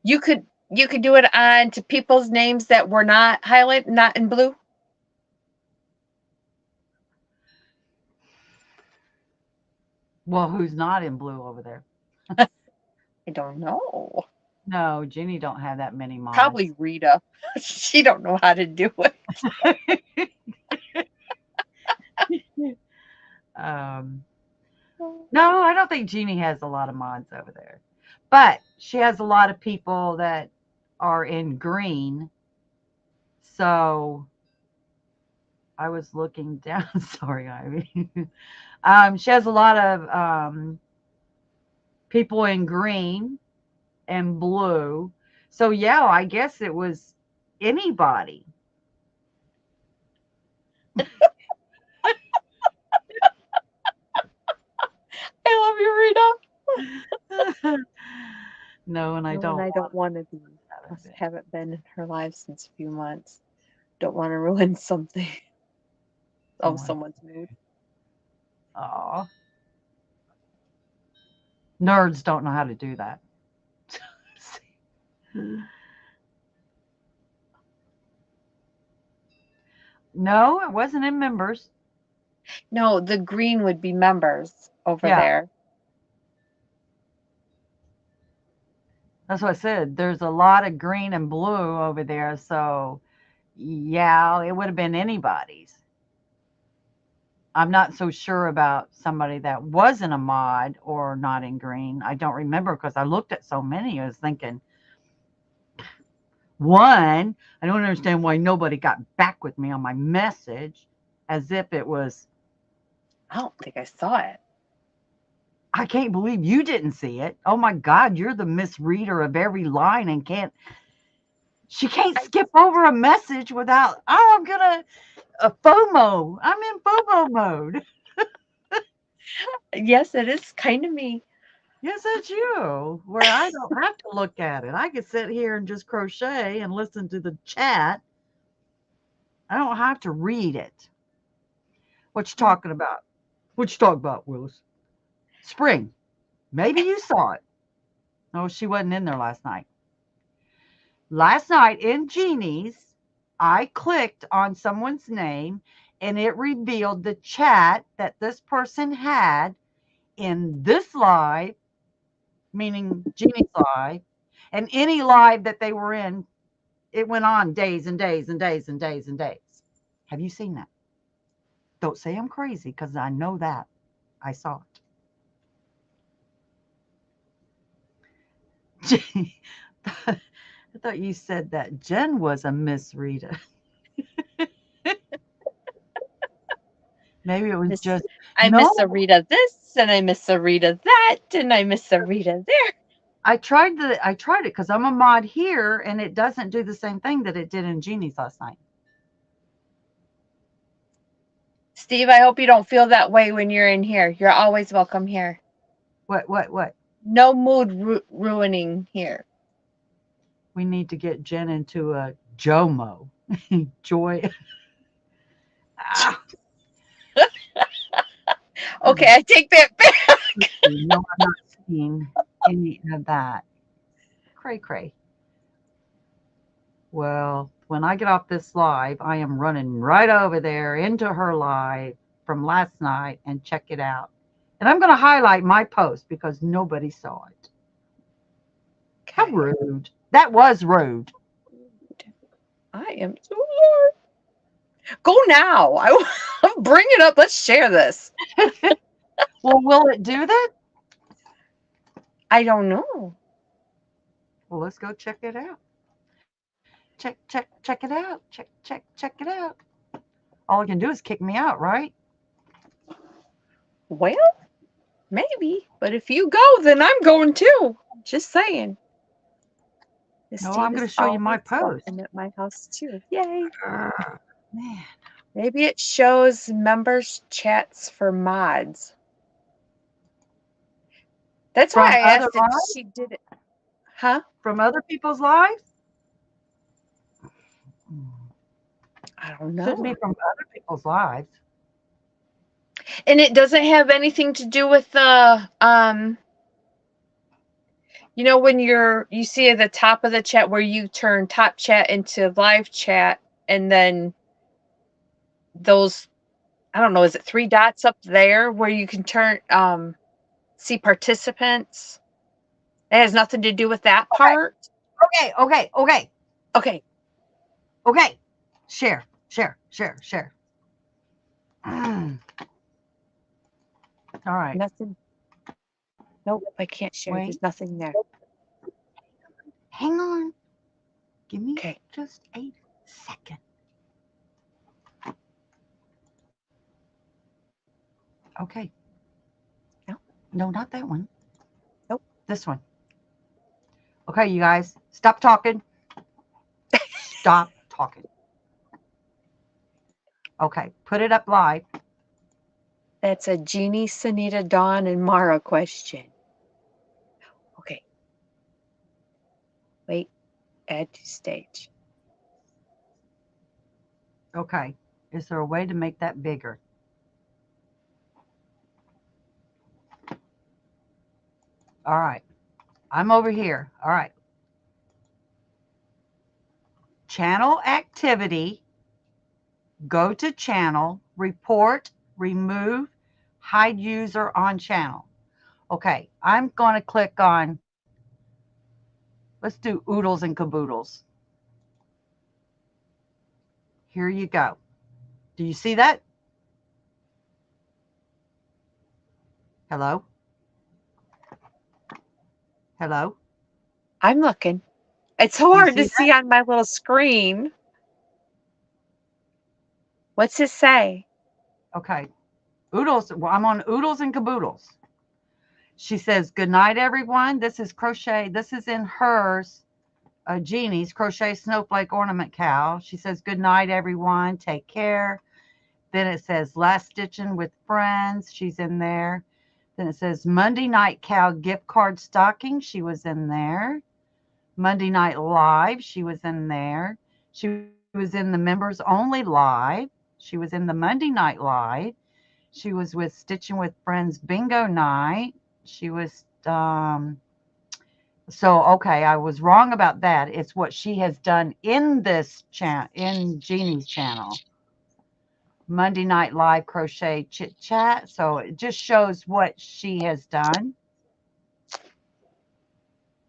You could do it on to people's names that were not highlighted, not in blue. Well, who's not in blue over there? I don't know. No, Jeannie don't have that many Probably mods. Rita. She don't know how to do it. um, no, I don't think Jeannie has a lot of mods over there. But she has a lot of people that are in green. So I was looking down. Sorry, Ivy. She has a lot of people in green and blue. So yeah, I guess it was anybody. I love you, Rita. No, and I No, and don't I don't want to be. want I to. haven't been in her life since a few months. Don't want to ruin something. of Someone. someone's mood. Oh, nerds don't know how to do that. No, it wasn't in members. No, the green would be members over Yeah, there. that's what I said. There's a lot of green and blue over there. So, yeah, it would have been anybody's. I'm not so sure about somebody that wasn't a mod or not in green. I don't remember because I looked at so many. I was thinking, one, I don't understand why nobody got back with me on my message as if it was, I don't think I saw it. I can't believe you didn't see it. Oh my God, you're the misreader of every line and she can't I, skip over a message without, oh, I'm going to, a FOMO. I'm in FOMO mode. yes, it is kind of me. Yes, that's you, where I don't have to look at it. I can sit here and just crochet and listen to the chat. I don't have to read it. What you talking about? What you talking about, Willis? Spring. Maybe you saw it. No, she wasn't in there last night. Last night in Genie's, I clicked on someone's name and it revealed the chat that this person had in this live, meaning Genie's live, and any live that they were in. It went on days and days and days and days and days. Have you seen that? Don't say I'm crazy because I know that. I saw it. I thought you said that Jen was a misreader. Maybe it was Miss, just, I miss a no, Rita this, and I miss a Rita that, and I miss a Rita there. I tried it because I'm a mod here and it doesn't do the same thing that it did in Genie's last night. Steve, I hope you don't feel that way when you're in here. You're always welcome here. What? No mood ruining here. We need to get Jen into a JOMO. Joy. Ah, Okay, I take that back. no, I'm not seeing any of that. Cray cray. Well, when I get off this live, I am running right over there into her live from last night and check it out. And I'm going to highlight my post because nobody saw it. How Okay. rude. That was rude. I am so sorry. Go now. Bring it up. Let's share this. Well, will it do that? I don't know. Well, let's go check it out. Check it out. Check it out. All it can do is kick me out, right? Well, maybe. But if you go, then I'm going too. Just saying. No, I'm Steve going is to show you my always post. welcome at my house too. Yay. Man, Maybe it shows members chats for mods. That's why from I other asked if lives, she did it. Huh? from other people's lives. I don't Shouldn't be know. from other people's lives. And it doesn't have anything to do with the when you see at the top of the chat where you turn top chat into live chat and then those, I don't know, is it three dots up there where you can turn see participants? It has nothing to do with that part. Okay. Okay, Okay. Share. Mm. All right. nothing. Nope, I can't share. Wait. There's nothing there. Hang on. Give me Okay. just a second. Okay. No, No, not that one. nope. This one. Okay, you guys, stop talking. Stop talking. Okay, put it up live. That's a Jeannie, Sunita, Dawn, and Mara question. Okay. Wait. Add to stage. Okay. Is there a way to make that bigger? All right. I'm over here. All right. Channel activity. Go to channel, report, remove, hide user on channel. Okay, I'm going to click on, let's do oodles and caboodles. Here you go. Do you see that? Hello? Hello? I'm looking. It's so Do you hard to see see that? on my little screen. What's it say? Okay. Oodles. Well, I'm on oodles and caboodles. She says, good night, everyone. This is crochet. This is in hers, Jeannie's crochet snowflake ornament cow. She says, good night, everyone. Take care. Then it says last stitching with friends. She's in there. Then it says Monday night cow gift card stocking. She was in there. Monday night live. She was in there. She was in the members only live. She was in the Monday night live. She was with Stitching with Friends bingo night. She was so okay, I was wrong about that. It's what she has done in this channel, in Jeannie's channel. Monday night live crochet chit chat. So it just shows what she has done.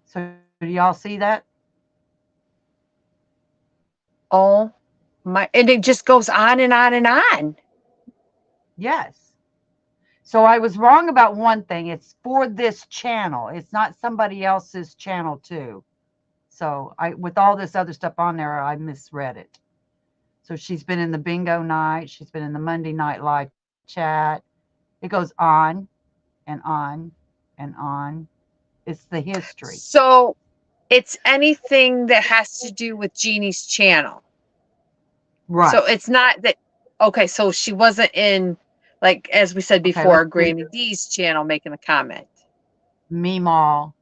So do y'all see that? Oh my, and it just goes on and on and on. Yes. So I was wrong about one thing. It's for this channel. It's not somebody else's channel too. So I, with all this other stuff on there, I misread it. So she's been in the bingo night. She's been in the Monday night live chat. It goes on and on and on. It's the history. So it's anything that has to do with Jeannie's channel. So Right. it's not that, okay, so she wasn't in, like, as we said Okay, let's before, do Granny D's channel making a comment. Meemaw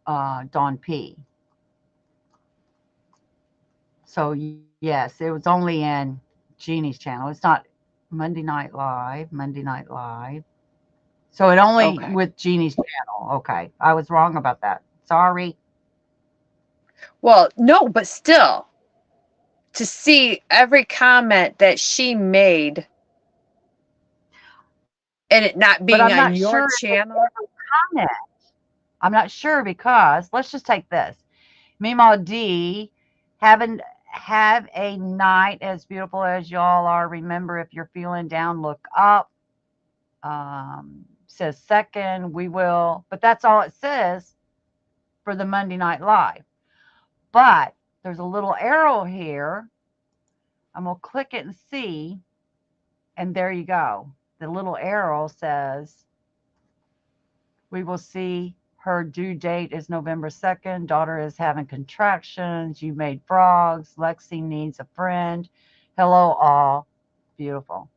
Dawn P. So yes, it was only in Jeannie's channel. It's not Monday Night Live, Monday Night Live. So it only Okay. with Jeannie's channel. Okay. I was wrong about that. Sorry. Well, no, but still, to see every comment that she made and it not But being I'm on not your sure if it's channel. every comment. I'm not sure because let's just take this. Meemaw D, have a night as beautiful as y'all are. Remember, if you're feeling down, look up. Says second, we will, but that's all it says for the Monday Night Live. But there's a little arrow here. I'm going to click it and see. And there you go. The little arrow says, we will see her due date is November 2nd. Daughter is having contractions. You made frogs. Lexi needs a friend. Hello, all. Beautiful.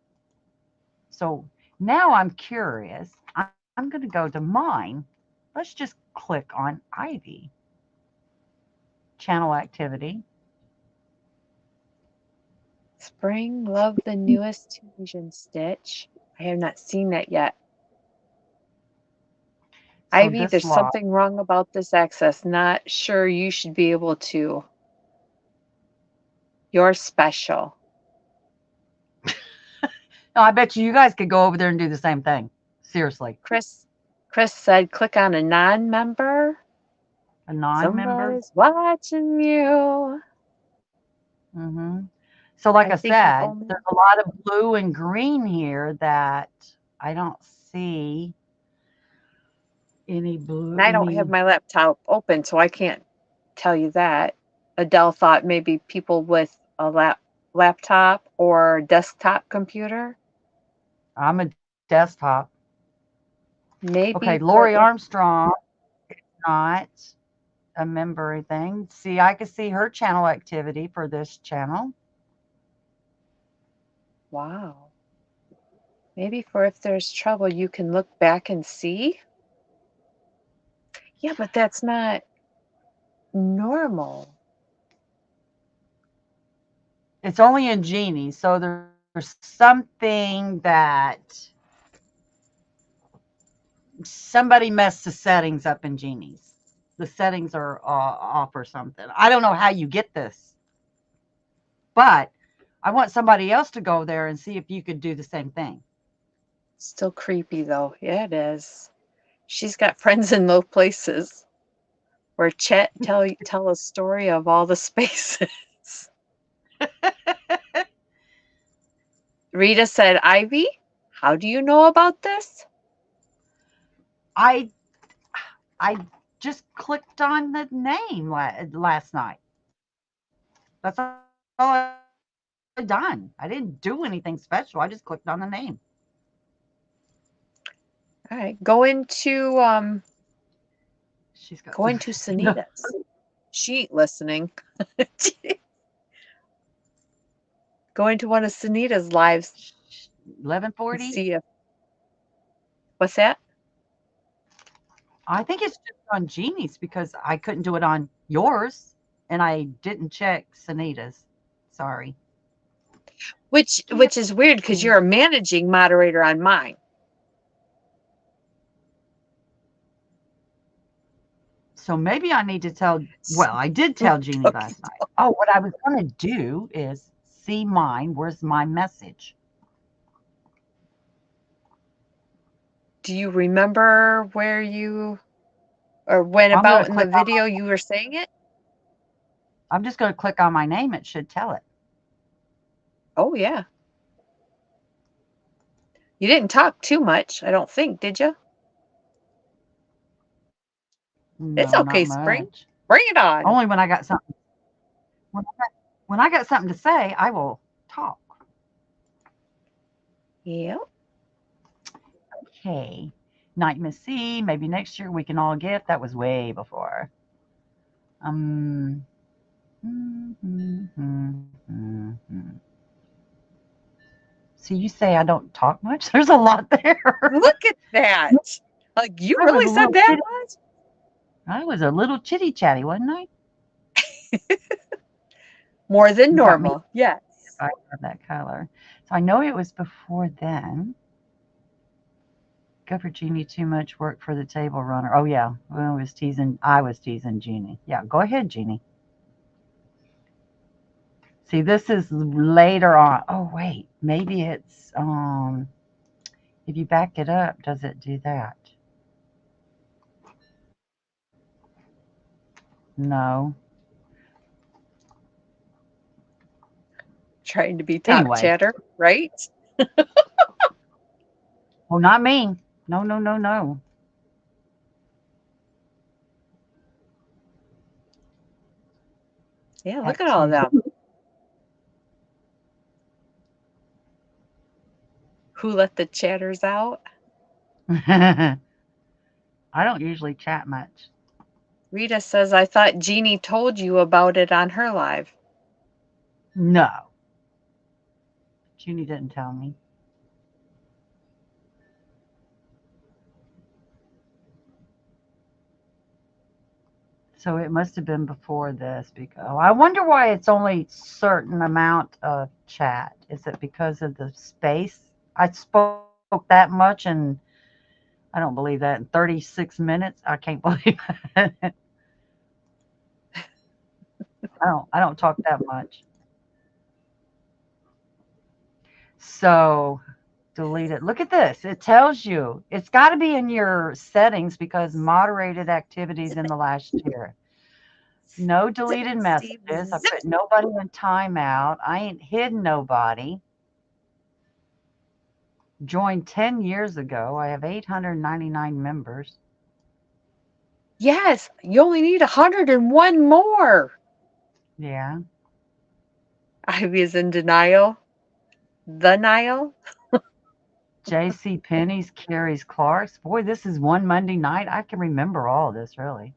So now I'm curious. I'm going to go to mine. Let's just click on Ivy. Channel activity. Spring, love the newest Tunisian stitch. I have not seen that yet. So Ivy, this there's log. something wrong about this access. Not sure you should be able to. You're special. No, I bet you guys could go over there and do the same thing. Seriously. Chris Chris said click on a non-member. A non-member. Somebody's watching you. Mm-hmm. So like I I think you said, only there's a lot of blue and green here that I don't see any blue, and I don't have any. my laptop open, so I can't tell you that. Adele thought maybe people with a laptop or desktop computer. I'm a desktop. Okay, Maybe Lori for if Armstrong, not a member or anything. See, I can see her channel activity for this channel. wow. Maybe for if there's trouble you can look back and see. Yeah, but that's not normal. It's only in Genie, so there's something that somebody messed the settings up in Genie's. The settings are off or something. I don't know how you get this, but I want somebody else to go there and see if you could do the same thing. Still creepy though. Yeah, it is. She's got friends in low places where Chet tell a story of all the spaces. Rita said, Ivy, how do you know about this? I I just clicked on the name last night. That's all I done. I didn't do anything special. I just clicked on the name. All right. She's got Go some. into No, Sunita's. She ain't listening. Go into one of Sunita's lives eleven and forty. see if what's that? I think it's just on Jeannie's because I couldn't do it on yours, and I didn't check Sunita's. Sorry. Which is weird because you're a managing moderator on mine. So maybe I need to tell. Well, I did tell Jeannie Okay. last night. Oh, what I was going to do is see mine. Where's my message? Do you remember where you or when I'm going about to in the click on. video you were saying it? I'm just going to click on my name. It should tell it. Oh yeah. You didn't talk too much, I don't think, did you? It's No, okay, not Spring. much. Bring it on. Only when I got something. When I got something to say, I will talk. Yeah. Okay. Night Miss C. Maybe next year we can all gift. That was way before. Um. mm, mm, mm, mm, mm. See, you say I don't talk much. There's a lot there. Look at that. Like you I was really a said little that chitty. much? I was a little chitty chatty, wasn't I? More than You got me normal. Yes. if I have that color. So I know it was before then. Go for Jeannie. Too much work for the table runner. Oh yeah, I was teasing. I was teasing Jeannie. Yeah, go ahead, Jeannie. See, this is later on. Oh wait, maybe it's if you back it up, does it do that? No. Trying to be top Anyway, chatter, right? oh, not me. No, no, no, no. Yeah, look at all of Activity. them. Who let the chatters out? I don't usually chat much. Rita says, I thought Jeannie told you about it on her live. No, Jeannie didn't tell me. So it must have been before this because oh, I wonder why it's only certain amount of chat. Is it because of the space? I spoke that much and I don't believe that in 36 minutes. I can't believe it. I don't talk that much. So delete it. Look at this. It tells you. It's got to be in your settings because moderated activities in the last year. No Zip, deleted Steve, messages. I zip. put nobody in timeout. I ain't hidden nobody. Joined 10 years ago. I have 899 members. Yes, you only need 101 more. Yeah. Ivy is in denial. The Nile. JC Penney's, Carrie's Clark's. Boy, this is one Monday night. I can remember all of this really.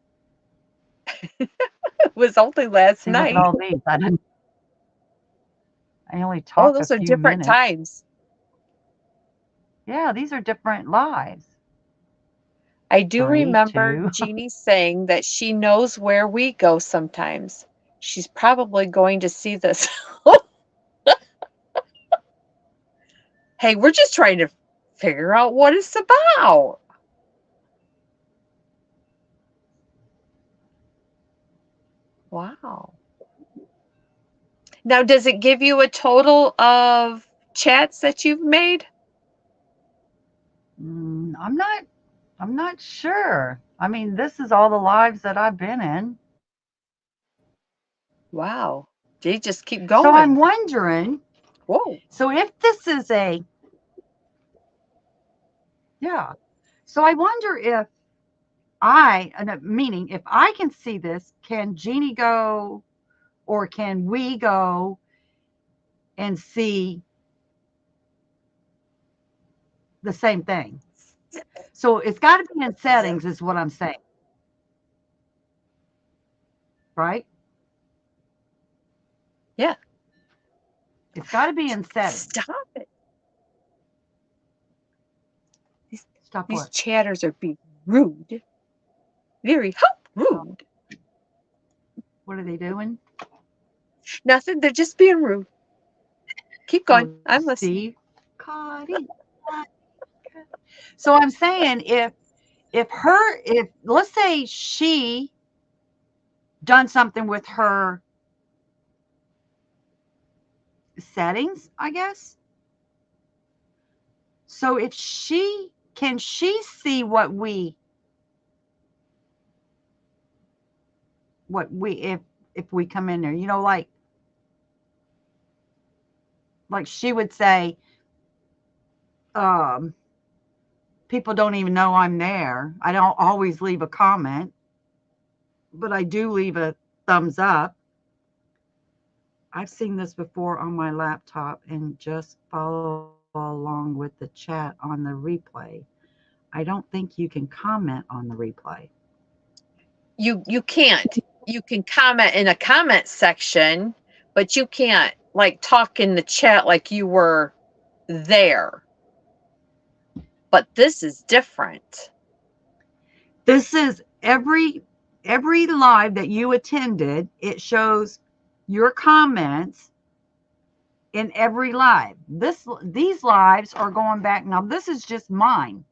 It was only last See, look at night. all these. I only Oh, talk a those are few different minutes. times. Yeah, these are different lives. I do 3, remember 2. Jeannie saying that she knows where we go sometimes. She's probably going to see this. Hey, we're just trying to figure out what it's about. Wow. Now, does it give you a total of chats that you've made? Mm, I'm not sure. I mean, this is all the lives that I've been in. Wow. They just keep So I'm going. wondering, Whoa. so if this is a, yeah. So I wonder if meaning if I can see this, can Jeannie go or can we go and see the same thing? So it's got to be in settings, is what I'm saying, right? Yeah. It's got to be in settings. Stop it. These, Stop these what? chatters are being rude. Very rude. What are they doing? Nothing. They're just being rude. Keep going. Oh, I'm listening. Steve, Cody. So I'm saying if let's say she done something with her settings, I guess. So if she can she see what we if we come in there, like she would say, um, people don't even know I'm there. I don't always leave a comment, but I do leave a thumbs up. I've seen this before on my laptop and just follow along with the chat on the replay. I don't think you can comment on the replay. You can't. You can comment in a comment section, but you can't like talk in the chat like you were there. But this is different. This is every live that you attended, it shows your comments in every live. These lives are going back. Now this is just mine.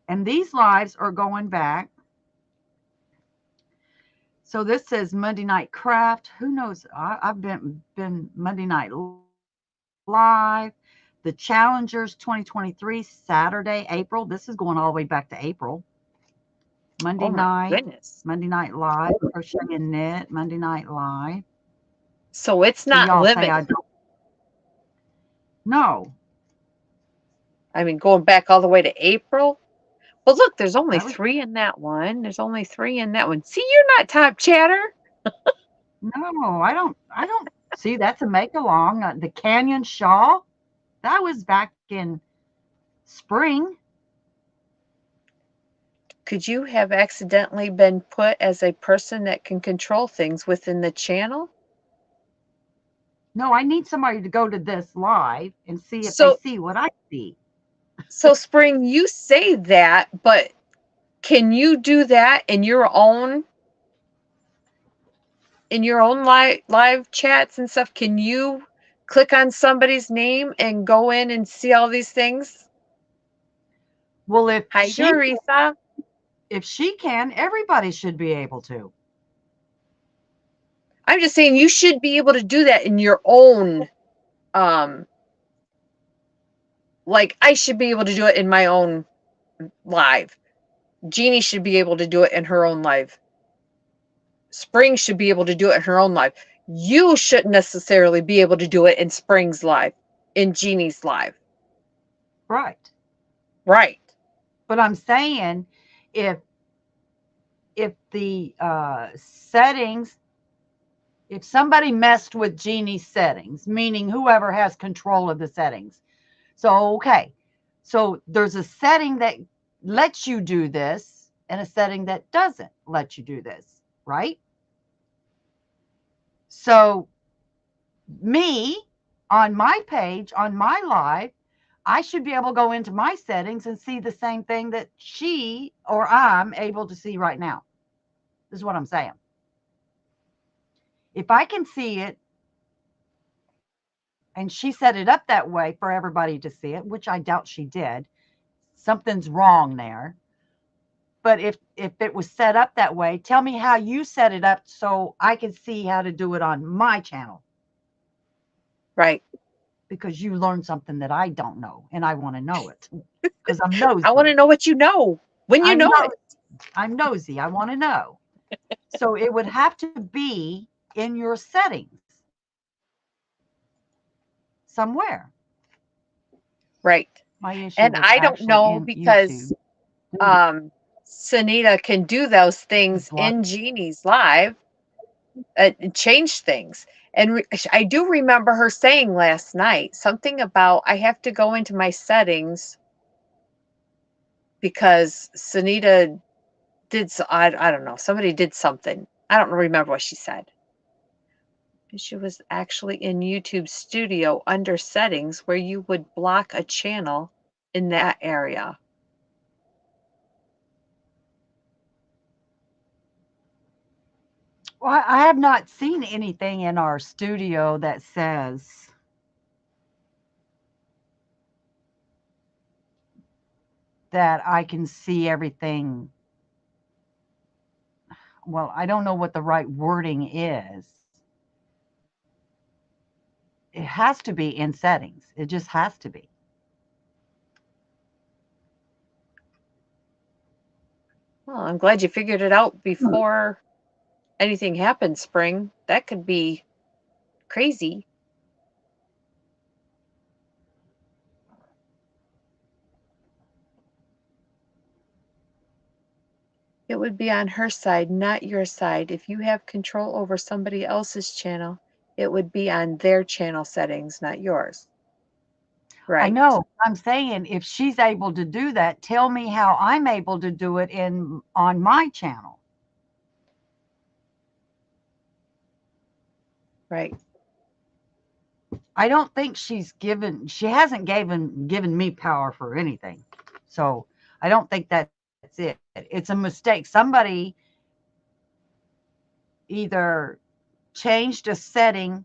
And these lives are going back. So this says Monday Night Craft. Who knows? I've been Monday Night Live, the Challengers 2023 Saturday, April. This is going all the way back to April. Oh my goodness. Monday Night Live, Crochet and Knit, Monday Night Live. So it's So not y'all say I limited. don't. No, I mean, going back all the way to April. Well, look, there's only that was three in that one. There's only three in that one. See, you're not top chatter. no. I don't see. That's a make along. The Canyon Shawl. That was back in spring. Could you have accidentally been put as a person that can control things within the channel? No, I need somebody to go to this live and see if they So, see what I see. so Spring, you say that, but can you do that in your own live chats and stuff? Can you click on somebody's name and go in and see all these things? Well, Hi, Doritha. if she can, everybody should be able to. I'm just saying you should be able to do that in your own um like I should be able to do it in my own live. Jeannie should be able to do it in her own live. Spring should be able to do it in her own live. You shouldn't necessarily be able to do it in Spring's live, in Jeannie's live. Right. Right. But I'm saying if the settings, if somebody messed with Jeannie's settings, meaning whoever has control of the settings. So, okay. So there's a setting that lets you do this and a setting that doesn't let you do this, right? So, me on my page, on my live, I should be able to go into my settings and see the same thing that she or I'm able to see right now. This is what I'm saying. If I can see it and she set it up that way for everybody to see it, which I doubt she did. Something's wrong there. But if it was set up that way, tell me how you set it up so I can see how to do it on my channel, Right. because you learned something that I don't know and I want to know it because I'm I want to nosy. know what you know when you I'm know it. nosy. I'm nosy. I want to know. So it would have to be in your settings somewhere. Right. My issue And was I don't actually know in YouTube because Studio. Sunita can do those It's things blocked. in Jeannie's live, and change things. And I do remember her saying last night something about I have to go into my settings because Sunita did I don't know, somebody did something. I don't remember what she said. She was actually in YouTube Studio under settings where you would block a channel in that area. Well, I have not seen anything in our studio that says that I can see everything. Well, I don't know what the right wording is. It has to be in settings. It just has to be. Well, I'm glad you figured it out before anything happened, Spring. That could be crazy. It would be on her side, not your side. If you have control over somebody else's channel, it would be on their channel settings, not yours. I Right. know. I'm saying if she's able to do that, tell me how I'm able to do it in on my channel. Right. I don't think she hasn't given me power for anything. So I don't think that's it. It's a mistake. Somebody either changed a setting,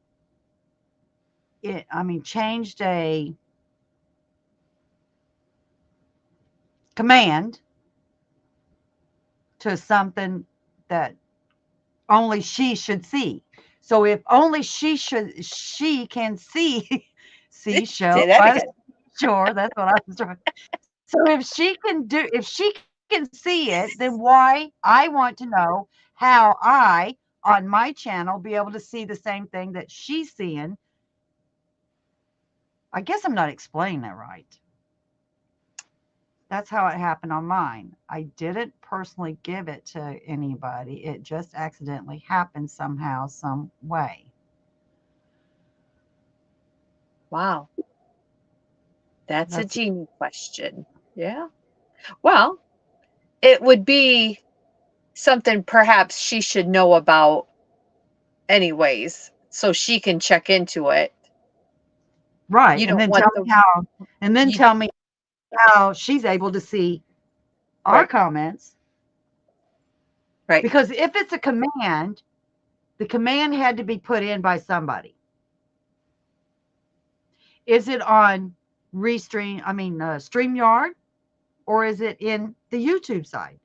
changed a command to something that only she should see. So if only she can see, see show. Say that I was again. sure that's what I was trying. So if she can see it, then why I want to know how I on my channel be able to see the same thing that she's seeing. I guess I'm not explaining that right. That's how it happened on mine. I didn't personally give it to anybody. It just accidentally happened somehow, some way. Wow. That's a That's genie question. Yeah. Well, it would be something perhaps she should know about anyways, so she can check into it. right. You don't want the And then you tell me how she's able to see our right, comments. right. Because if it's a command, the command had to be put in by somebody. Is it on StreamYard, or is it in the YouTube side?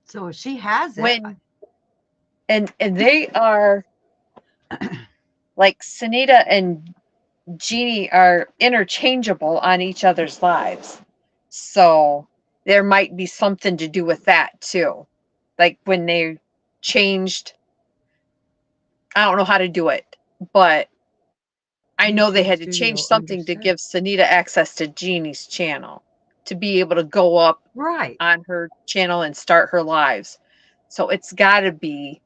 So if she has it, When and they are like Sunita and Jeannie are interchangeable on each other's lives. So there might be something to do with that too. Like when they changed, I don't know how to do it, but I know they YouTube had to change Studio under something to set. give Sunita access to Jeannie's channel to be able to go up Right. on her channel and start her lives. So it's got to be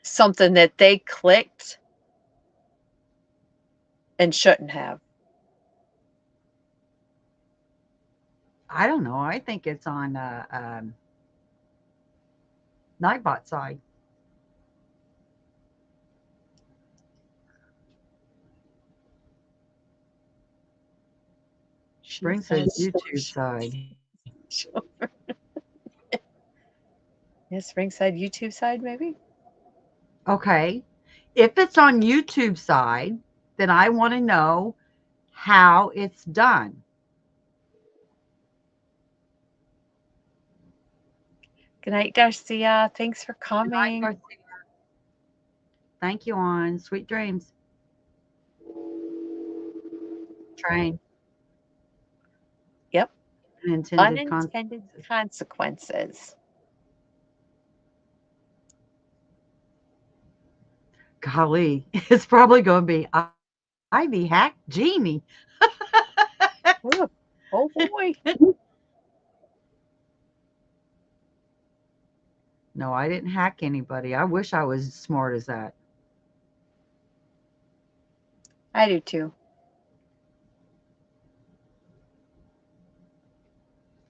something that they clicked and shouldn't have. I don't know. I think it's on Nightbot side. She Spring says says, YouTube side. yes, ringside YouTube side, maybe. Okay. If it's on YouTube side, then I want to know how it's done. Good night, Darcia. Thanks for Good night, coming. Garcia. Thank you, on sweet dreams. Train Yep. unintended Unintended consequences. consequences. Golly, it's probably going to be Ivy hack Genie. Ooh, oh boy. No, I didn't hack anybody. I wish I was as smart as that. I do too.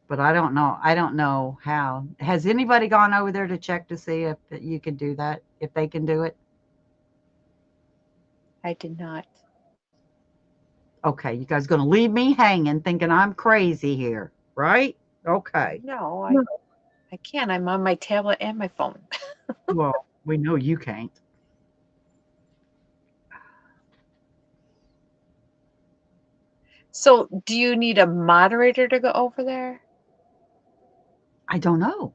But I don't know. I don't know how. Has anybody gone over there to check to see if you can do that? If they can do it? I did not. Okay, you guys going to leave me hanging thinking I'm crazy here, right? Okay. No, I can't. I'm on my tablet and my phone. Well, we know you can't. So, do you need a moderator to go over there? I don't know.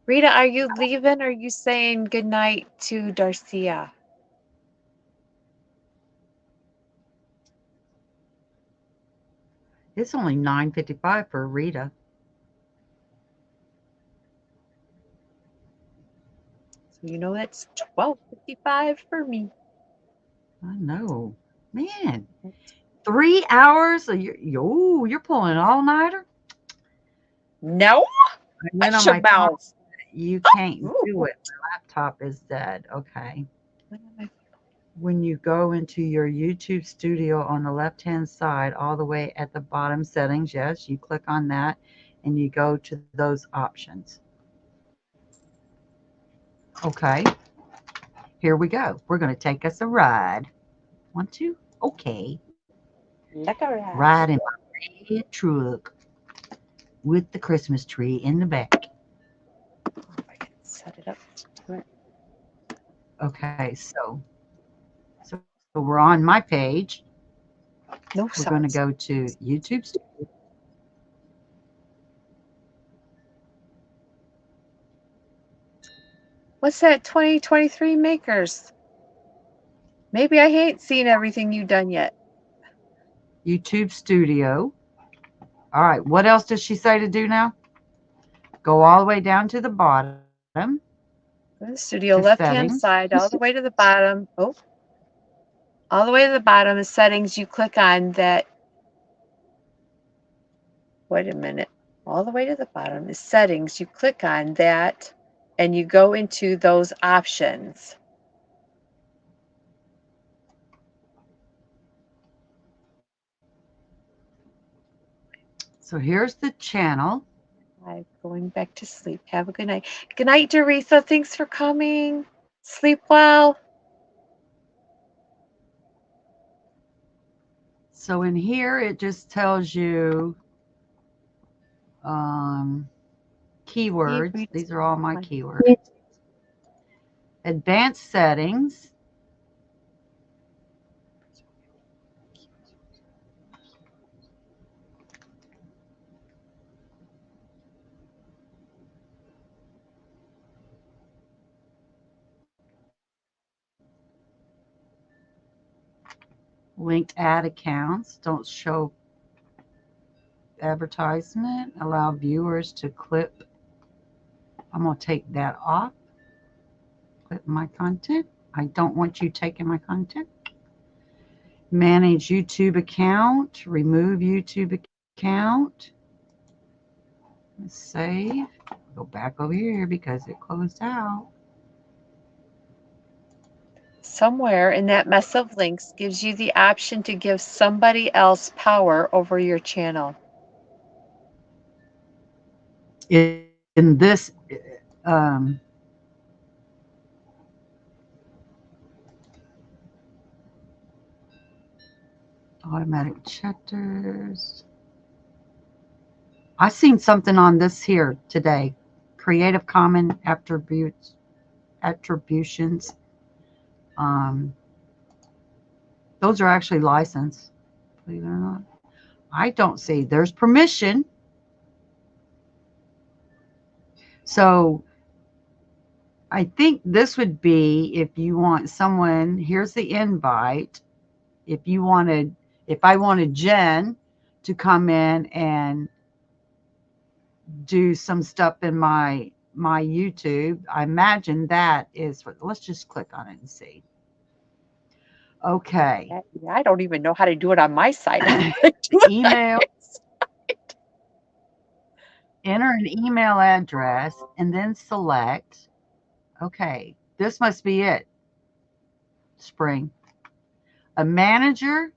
Rita, are you leaving or are you saying goodnight to Darcia? It's only 9:55 for Rita. So you know that's 12:55 for me. I know. Man, 3 hours? You're pulling an all-nighter? No, I went on hush your my phone. mouth. You can't do Ooh. it. My laptop is dead. Okay. What am I- When you go into your YouTube studio on the left-hand side, all the way at the bottom settings, yes, you click on that and you go to those options. Okay. Here we go. We're going to take us a ride. Want to? Okay. Look at that. Ride in my red truck with the Christmas tree in the back. If I can set it up. Okay, so we're on my page. No We're going to sounds. go to YouTube Studio. What's that 2023 makers? Maybe I ain't seen everything you've done yet. YouTube Studio. All right, what else does she say to do now? Go all the way down to the bottom Go to the to studio, left hand settings. side, all the way to the bottom. Oh, all the way to the bottom is settings. You click on that. Wait a minute. All the way to the bottom is settings. You click on that and you go into those options. So here's the channel. I'm going back to sleep. Have a good night. Good night, Teresa. Thanks for coming. Sleep well. So in here, it just tells you um, Steve keywords. reads These are all my my keywords. Advanced settings. Linked ad accounts. Don't show advertisement. Allow viewers to clip. I'm going to take that off. Clip my content. I don't want you taking my content. Manage YouTube account. Remove YouTube account. Let's save. Go back over here because it closed out. somewhere in that mess of links gives you the option to give somebody else power over your channel. In this, um, Automatic checkers. I seen something on this here today. Creative Common attributions. Um, those are actually licensed. Believe it or not. I don't see. There's permission. So I think this would be if you want someone, here's the invite. If you wanted, if I wanted Jen to come in and do some stuff in my YouTube, I imagine that is what, let's just click on it and see. Okay. Yeah, I don't even know how to do it on my side. How do I do it on Email, your side? enter an email address and then select. Okay, this must be it. Spring. A manager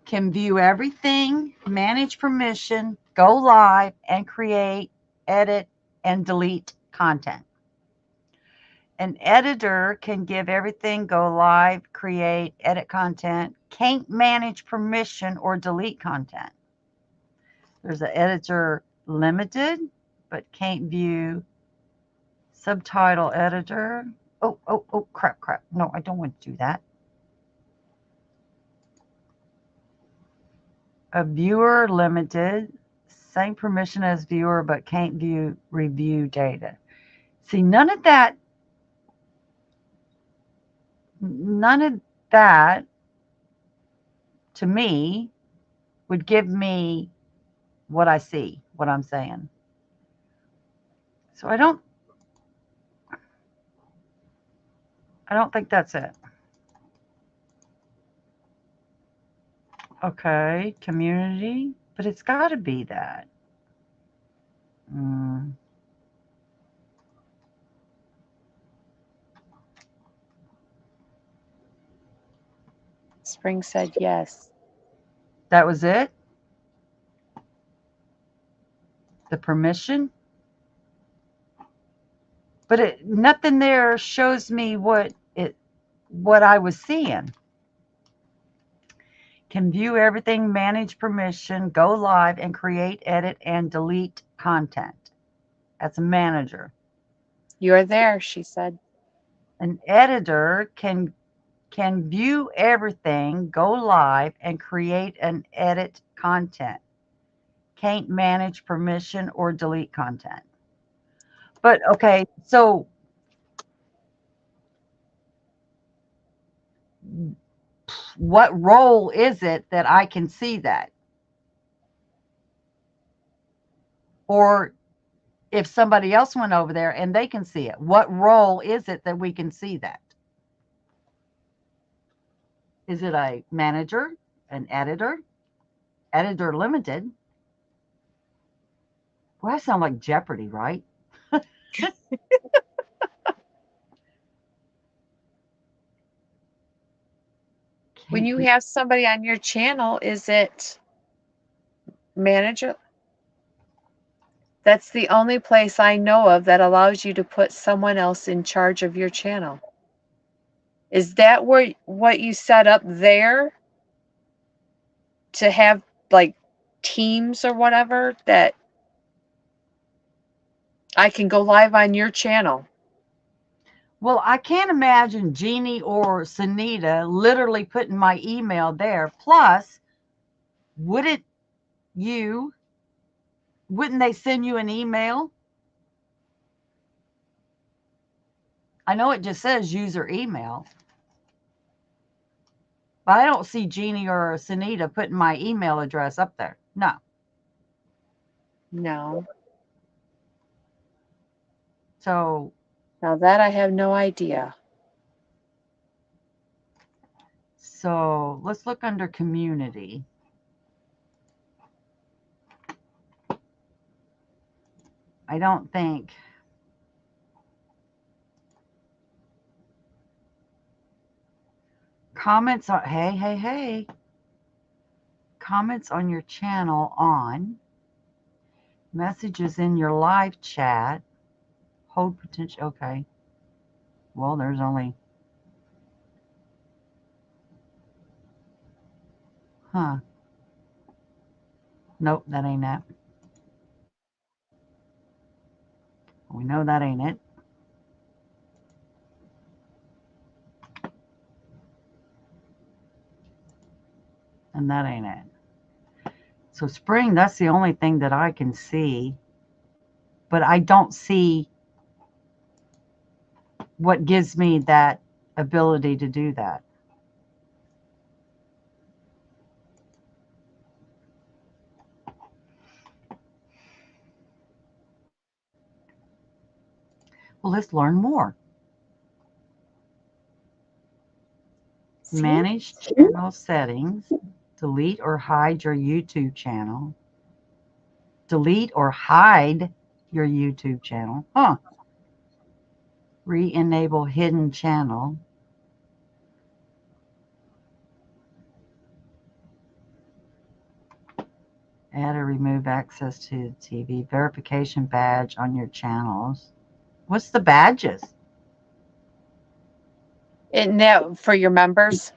can view everything, manage permission, go live, and create, edit, and delete content. An editor can give everything, go live, create, edit content, can't manage permission or delete content. There's an editor limited, but can't view subtitle editor. Oh, crap. No, I don't want to do that. A viewer limited, same permission as viewer, but can't view review data. See, none of that to me would give me what I see, what I'm saying. So I don't think that's it. Okay, community, but it's got to be that. Mm, Spring said yes. that was it. The permission, but nothing there shows me what I was seeing. Can view everything, manage permission, go live, and create, edit, and delete content. That's a manager. You're there, she said. An editor can view everything, go live, and create and edit content. Can't manage permission or delete content. But okay, so what role is it that I can see that? Or if somebody else went over there and they can see it, what role is it that we can see that? Is it a manager, an editor, editor limited? Well, that sounds like Jeopardy, right? When Can't you be. have somebody on your channel, is it manager? That's the only place I know of that allows you to put someone else in charge of your channel. Is that where what you set up there to have like teams or whatever that I can go live on your channel? Well, I can't imagine Jeannie or Sunita literally putting my email there. Plus, wouldn't you, wouldn't they send you an email? I know it just says user email, but I don't see Jeannie or Sunita putting my email address up there. No. No. So, Now that I have no idea. so let's look under community. I don't think. Comments on, hey. Comments on your channel on. Messages in your live chat. Hold potential. Okay. Well, there's only. Huh. Nope, that ain't it. We know that ain't it. And that ain't it. So spring, that's the only thing that I can see. But I don't see what gives me that ability to do that. Well, let's learn more. See? Manage channel settings. Delete or hide your YouTube channel. Delete or hide your YouTube channel. Huh. Re-enable hidden channel. Add or remove access to the TV. Verification badge on your channels. What's the badges? And now for your members,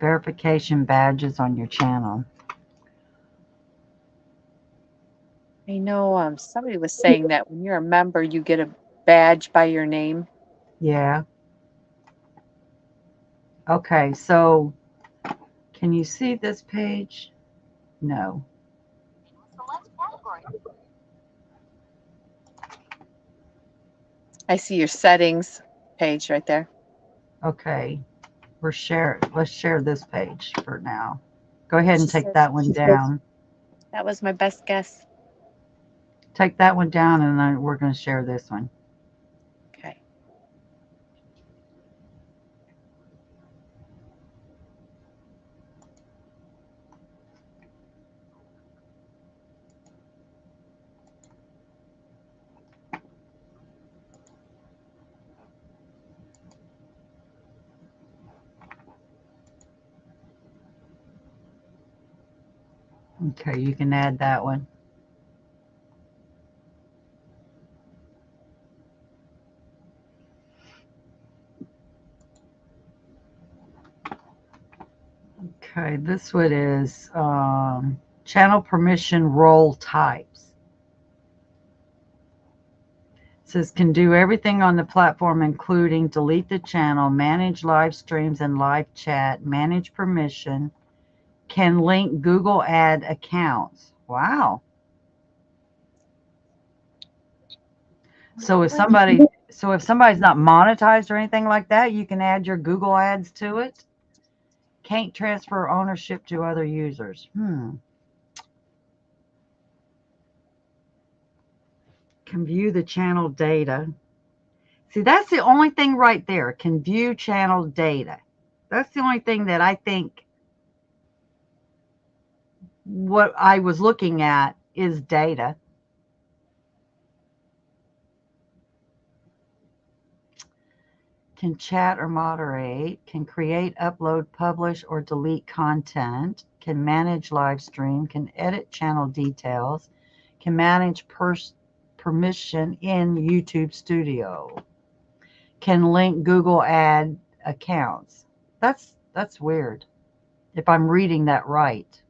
Verification badges on your channel. I know somebody was saying that when you're a member, you get a badge by your name. Yeah. Okay, so can you see this page? No. I see your settings page right there. Okay. Let's share this page for now. Go ahead and She take says that one down. that was my best guess. Take that one down and then we're going to share this one. Okay. Okay, you can add that one. Okay, this one is channel permission role types. It says can do everything on the platform, including delete the channel, manage live streams and live chat, manage permission, can link Google Ad accounts. Wow. So if somebody's not monetized or anything like that, you can add your Google ads to it. Can't transfer ownership to other users. Can view the channel data. See, that's the only thing right there. Can view channel data. That's the only thing that I think what I was looking at is data. Can chat or moderate, can create, upload, publish, or delete content, can manage live stream, can edit channel details, can manage permission in YouTube Studio, can link Google Ad accounts. That's weird if I'm reading that right.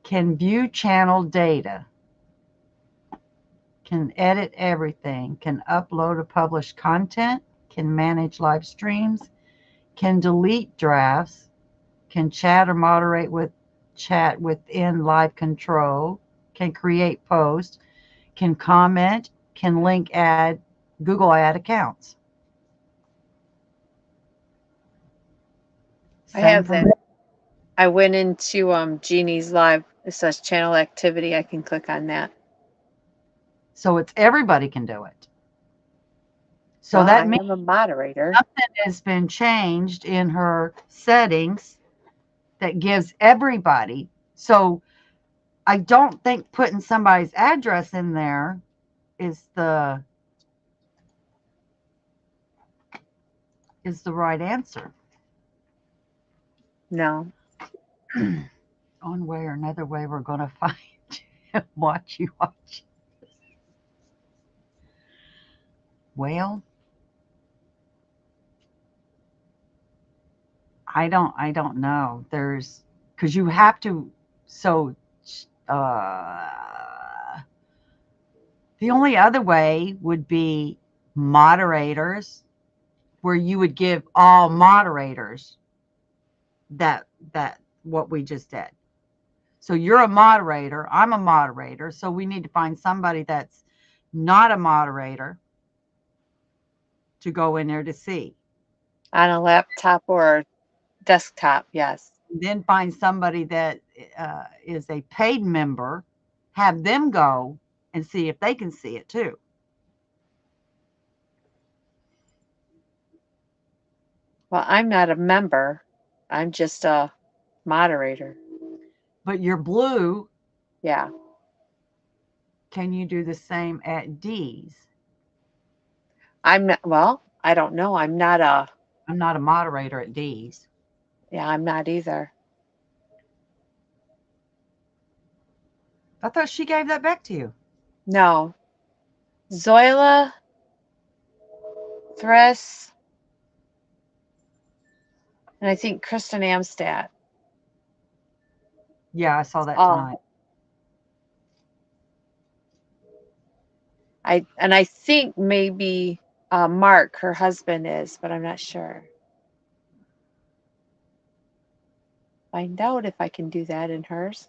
Can view channel data, can edit everything, can upload or publish content, can manage live streams, can delete drafts, can chat or moderate with chat within live control, can create posts, can comment, can link ad Google ad accounts. I Same have from that. I went into Jeannie's live. It says channel activity. I can click on that. so it's everybody can do it. So Well, I that means am a moderator. something has been changed in her settings that gives everybody. So I don't think putting somebody's address in there is the right answer. No. One way or another way, we're going to find you. Watch you watch. Well, I don't know. Because you have to, so, uh, the only other way would be moderators, where you would give all moderators that, what we just did. So you're a moderator, I'm a moderator, so we need to find somebody that's not a moderator to go in there to see. On a laptop or desktop, yes. Then find somebody that is a paid member, have them go and see if they can see it too. Well, I'm not a member. I'm just a moderator. But you're blue. Yeah. Can you do the same at D's? I'm not, well, I don't know. I'm not a moderator at D's. Yeah, I'm not either. I thought she gave that back to you. No. Zoila, Thress, and I think Kristen Amstadt. Yeah, I saw that Oh, tonight. I think maybe Mark, her husband, is, but I'm not sure. Find out if I can do that in hers.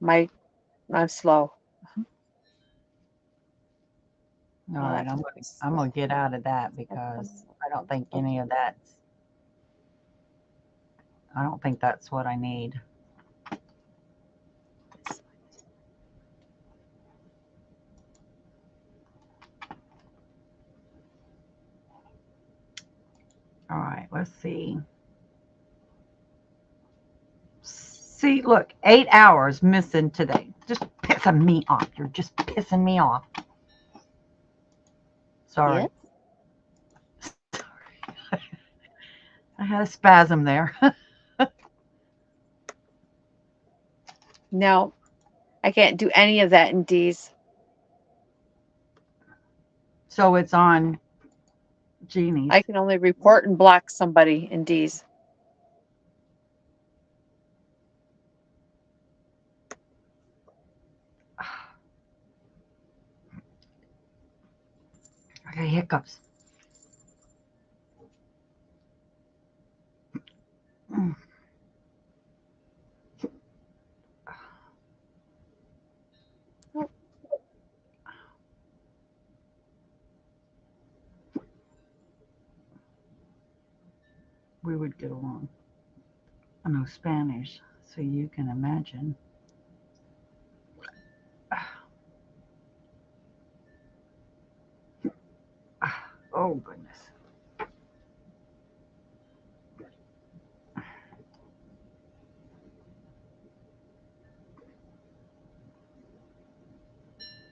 My, I'm slow. All I'll right, have to I'm gonna get out of that because I don't think any of that's. I don't think that's what I need. All right, let's see. See, look, 8 hours missing today. Just pissing me off. You're just pissing me off. Yes. Sorry. I had a spasm there. No, I can't do any of that in D's. So it's on Jeannie's. I can only report and block somebody in D's. I got hiccups. Mm. Oh, We would get along. I know Spanish, so you can imagine. Oh, goodness.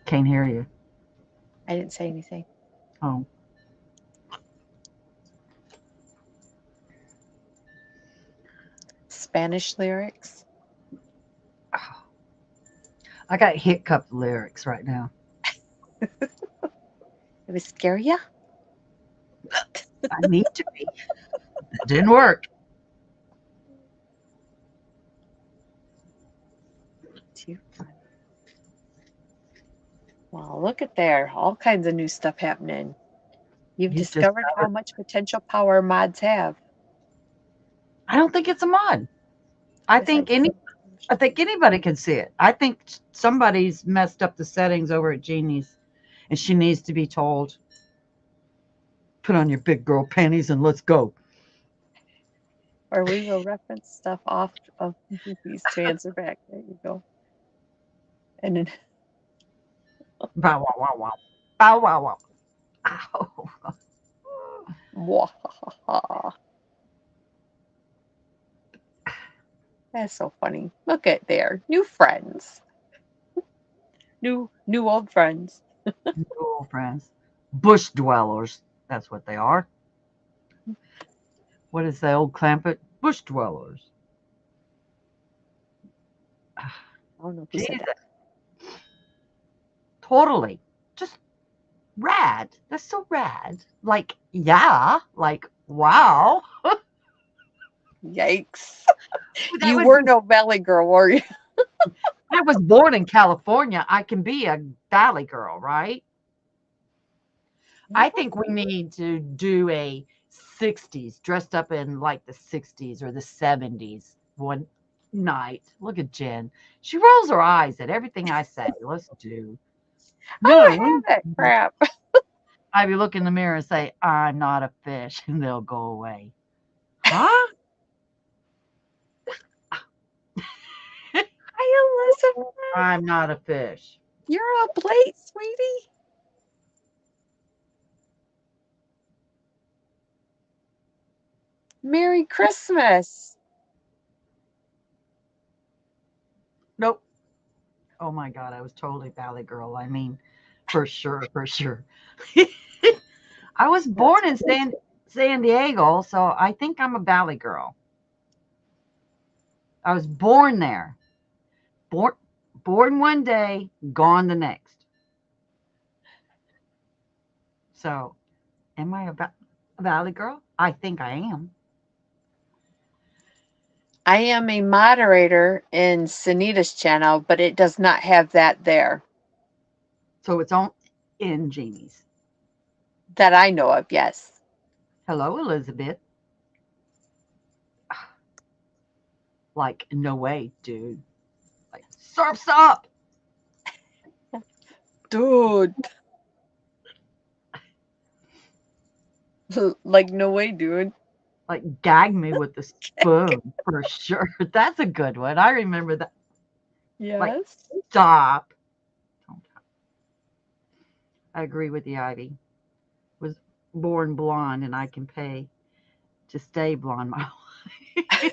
Can't hear you. I didn't say anything. Oh, Spanish lyrics. I got hiccup lyrics right now. It would scare you? I need to be. It didn't work. Too funny. Well, look at there. All kinds of new stuff happening. You've You've just. discovered how much potential power mods have. I don't think it's a mod. I Yes, I think do. any. I think anybody can see it. I think somebody's messed up the settings over at Jeannie's, and she needs to be told, "Put on your big girl panties and let's go." Or we will reference stuff off of movies to answer back. There you go. And then, Bow wow wow wow. Bow wow wow. Ow. mwahaha. That's so funny. Look at there. New friends. New old friends. Cool friends. Bush dwellers. That's what they are. What is the old Clampett? Bush dwellers. I don't know who said Jesus, that. totally. Just Rad. That's so rad. Like, yeah. Like, wow. Yikes. That You would were be. no valley girl, were you? I was born in California. I can be a valley girl, right? I think we need to do a 60s, dressed up in like the 60s or the 70s one night. Look at Jen. She rolls her eyes at everything I say. Let's do. I don't No, have that crap. I be look in the mirror and say, I'm not a fish, and they'll go away. Huh? Hi, Elizabeth. I'm not a fish. You're up late, sweetie. Merry Christmas. Nope. Oh my God, I was totally valley girl. I mean, for sure, for sure. I was That's born in San Diego, so I think I'm a valley girl. I was born there. Born born one day, gone the next. So, am I a valley girl? I think I am. I am a moderator in Sunita's channel, but it does not have that there So it's on in Jeannie's. that I know of. Yes. Hello, Elizabeth. Like, no way, dude. Like, surf's up. Dude. Like, no way, dude. Like, gag me with the spoon for sure. That's a good one. I remember that. Like, Yes. stop. I agree with you, Ivy. Was born blonde, and I can pay to stay blonde my life.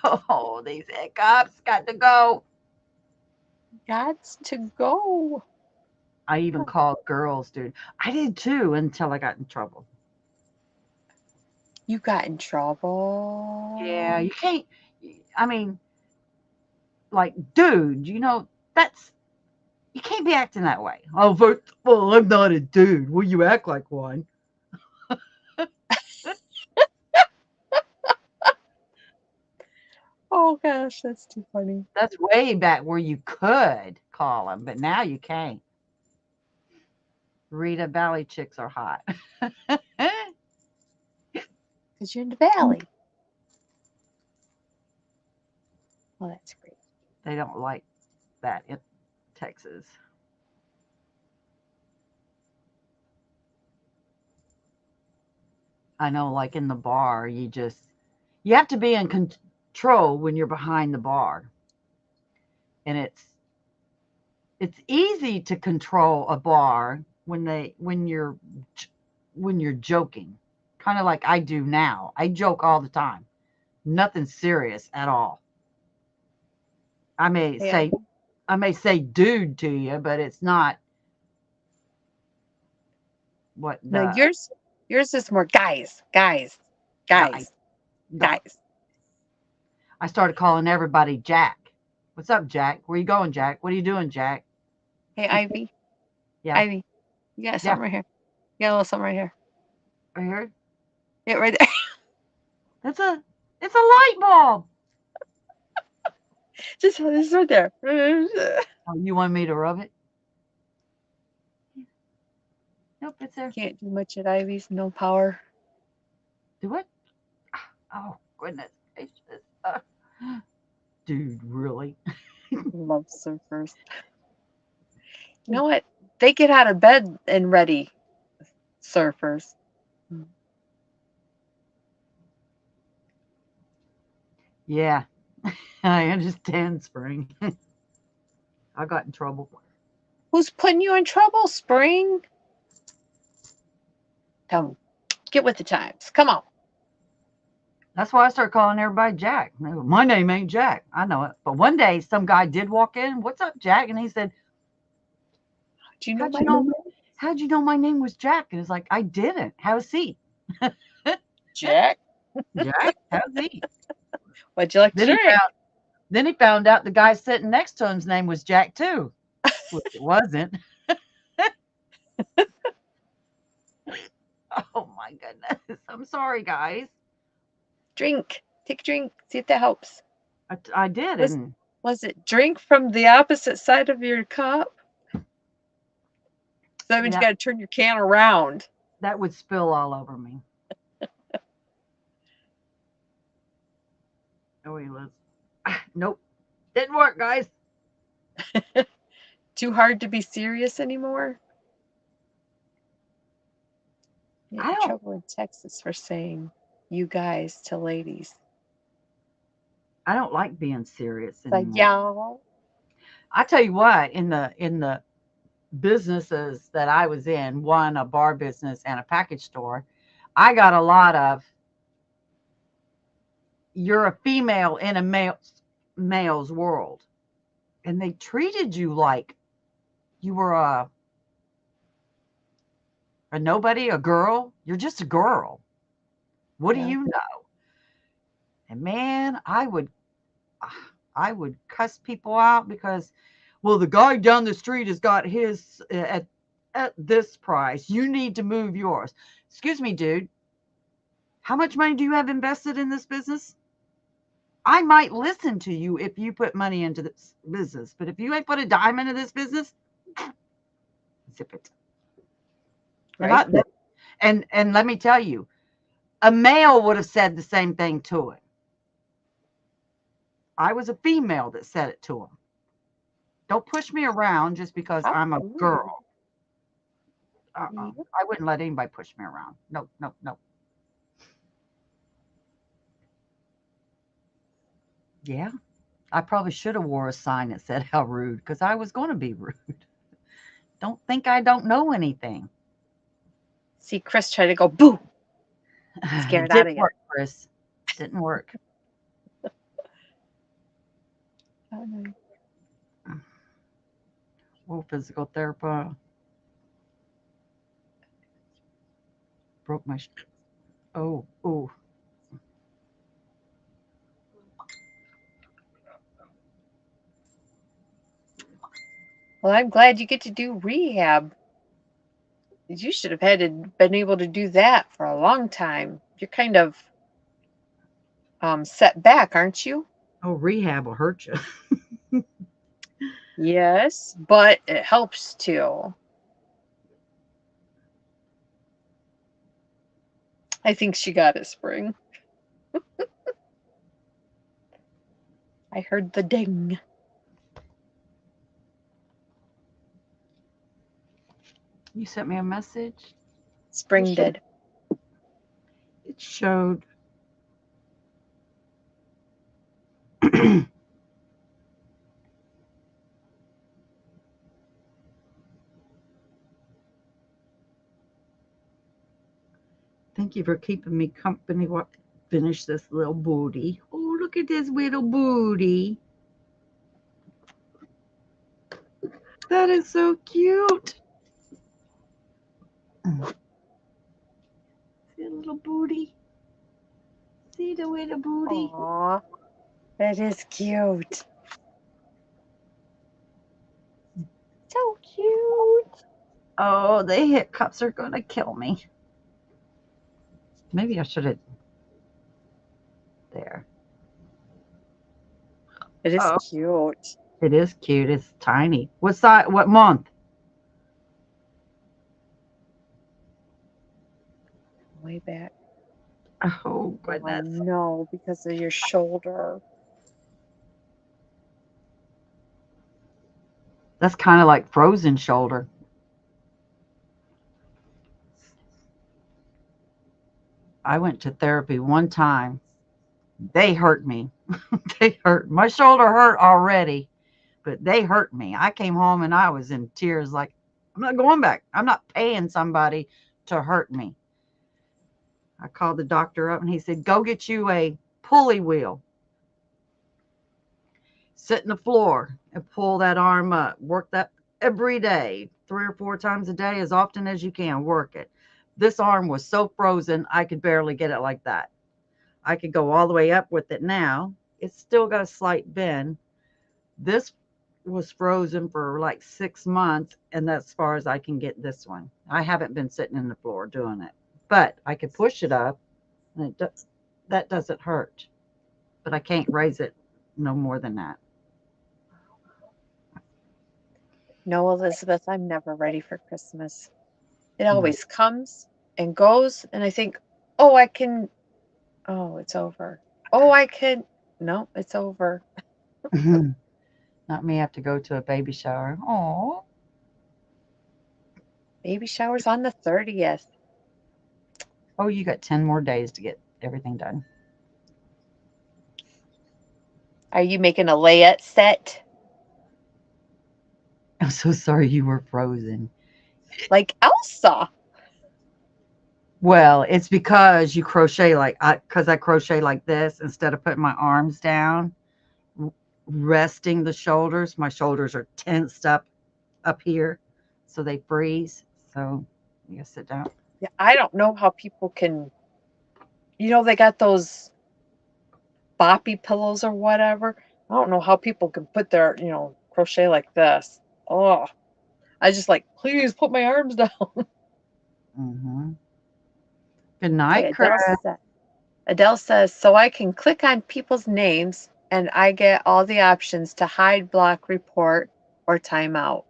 Oh, these hiccups got to go. Gots to go. I even called girls, dude. I did too until I got in trouble. You got in Yeah, trouble. you can't. I mean, like, dude, that's you can't be acting that way. Oh, well, I'm not a dude. Well, you act like one. Oh gosh, that's too funny. That's way back where you could call them, but now you can't. Rita Valley chicks are hot. Because you're in the valley. Well, that's great. They don't like that in Texas. I know, like in the bar, you have to be in control when you're behind the bar, and it's easy to control a bar when you're joking, kind of like I do now. I joke all the time, nothing serious at all. I may Yeah. say I may say dude to you, but it's not what No, the yours is more guys, guys, guy. guys, Guy. guys. I started calling everybody Jack. What's up, Jack? Where you going, Jack? What are you doing, Jack? Hey, Ivy, Yeah, Ivy, you got yeah. something right here. You got a little something right here. Right here. Yeah, right there. It's a it's a light bulb. Just it's right there. Oh, you want me to rub it? Nope, it's there. Can't do much at Ivy's. No power. Do it. Oh goodness gracious. Dude, really? Love surfers. You know what? They get out of bed and ready. Surfers. Yeah, I understand, Spring. I got in trouble. Who's putting you in trouble, Spring? Tell me. Get with the times. Come on. That's why I started calling everybody Jack. My name ain't Jack. I know it. But one day, some guy did walk in. What's up, Jack? And he said, Do you know "How'd my you know? name? How'd you know my name was Jack?" And it's like, I didn't. Have a seat, Jack. Jack. Have a seat. What'd you like to Then he drink? found. Then he found out the guy sitting next to him's name was Jack too. which it wasn't. Oh my goodness. I'm sorry, guys. Drink. Take a drink. See if that helps. I did, Was and was it drink from the opposite side of your cup? So that means you that gotta turn your can around. that would spill all over me. Oh, wait, Liz. Nope, didn't work, guys. Too hard to be serious anymore? You get I in don't. trouble in Texas for saying "you guys" to ladies. I don't like being serious Like, anymore. y'all. I tell you what, in the businesses that I was in, one a bar business and a package store, I got a lot of you're a female in a male's world, and they treated you like you were a nobody, a girl. You're just a girl. What do Yeah. you know? And man, I would cuss people out because, well, the guy down the street has got his at this price. You need to move yours. Excuse me, dude. How much money do you have invested in this business? I might listen to you if you put money into this business, but if you ain't put a dime into this business, zip it. And Right? and let me tell you, a male would have said the same thing to him. I was a female that said it to him. Don't push me around just because How I'm a rude. girl. Yep. I wouldn't let anybody push me around. No, no, no. Yeah, I probably should have wore a sign that said how rude because I was going to be rude. Don't think I don't know anything. See Chris try to go boo, It scared out didn't of you. work, Chris. Didn't work. Oh, no. Well, physical therapy broke my. Oh, oh. Well, I'm glad you get to do rehab. You should have been able to do that for a long time. You're kind of set back, aren't you? Oh, rehab will hurt you. Yes, but it helps too. I think she got it, Spring. I heard the ding. You sent me a message. It Spring should. did. It showed. Thank you for keeping me company while I finish this little booty. Oh, look at this little booty. That is so cute. See a little booty. See the little booty. Aw, that is cute. So cute. Oh, the hiccups are going to kill me. Maybe I should have. There. It is Oh, cute. it is cute. It's tiny. What size? What month? Way back. Oh, Oh, I goodness. know, because of your shoulder. That's kind of like frozen shoulder. I went to therapy one time. They hurt me. They hurt. My shoulder hurt already, but they hurt me. I came home and I was in tears like, I'm not going back. I'm not paying somebody to hurt me. I called the doctor up and he said, go get you a pulley wheel. Sit in the floor and pull that arm up. Work that every day, 3 or 4 times a day, as often as you can. Work it. This arm was so frozen, I could barely get it like that. I could go all the way up with it now. It's still got a slight bend. This was frozen for like 6 months, and that's as far as I can get this one. I haven't been sitting in the floor doing it, but I could push it up, and that doesn't hurt. But I can't raise it no more than that. No, Elizabeth, I'm never ready for Christmas. It No. always comes and goes, and I think, oh, I can, oh, it's over. Oh, I can, no, it's over. Not me have to go to a baby shower. Oh, Baby shower's on the 30th. oh, you got 10 more days to get everything done. Are you making a layette set I'm so sorry you were frozen. like Elsa? Well, it's because you crochet like because I crochet like this instead of putting my arms down, resting the shoulders. My shoulders are tensed up here, so they freeze. So you gotta sit down. Yeah, I don't know how people can, they got those boppy pillows or whatever. I don't know how people can put their, crochet like this. Oh, I just like, please put my arms down. Hmm. Good Okay, night, Chris. Adele says, so I can click on people's names and I get all the options to hide, block, report, or timeout.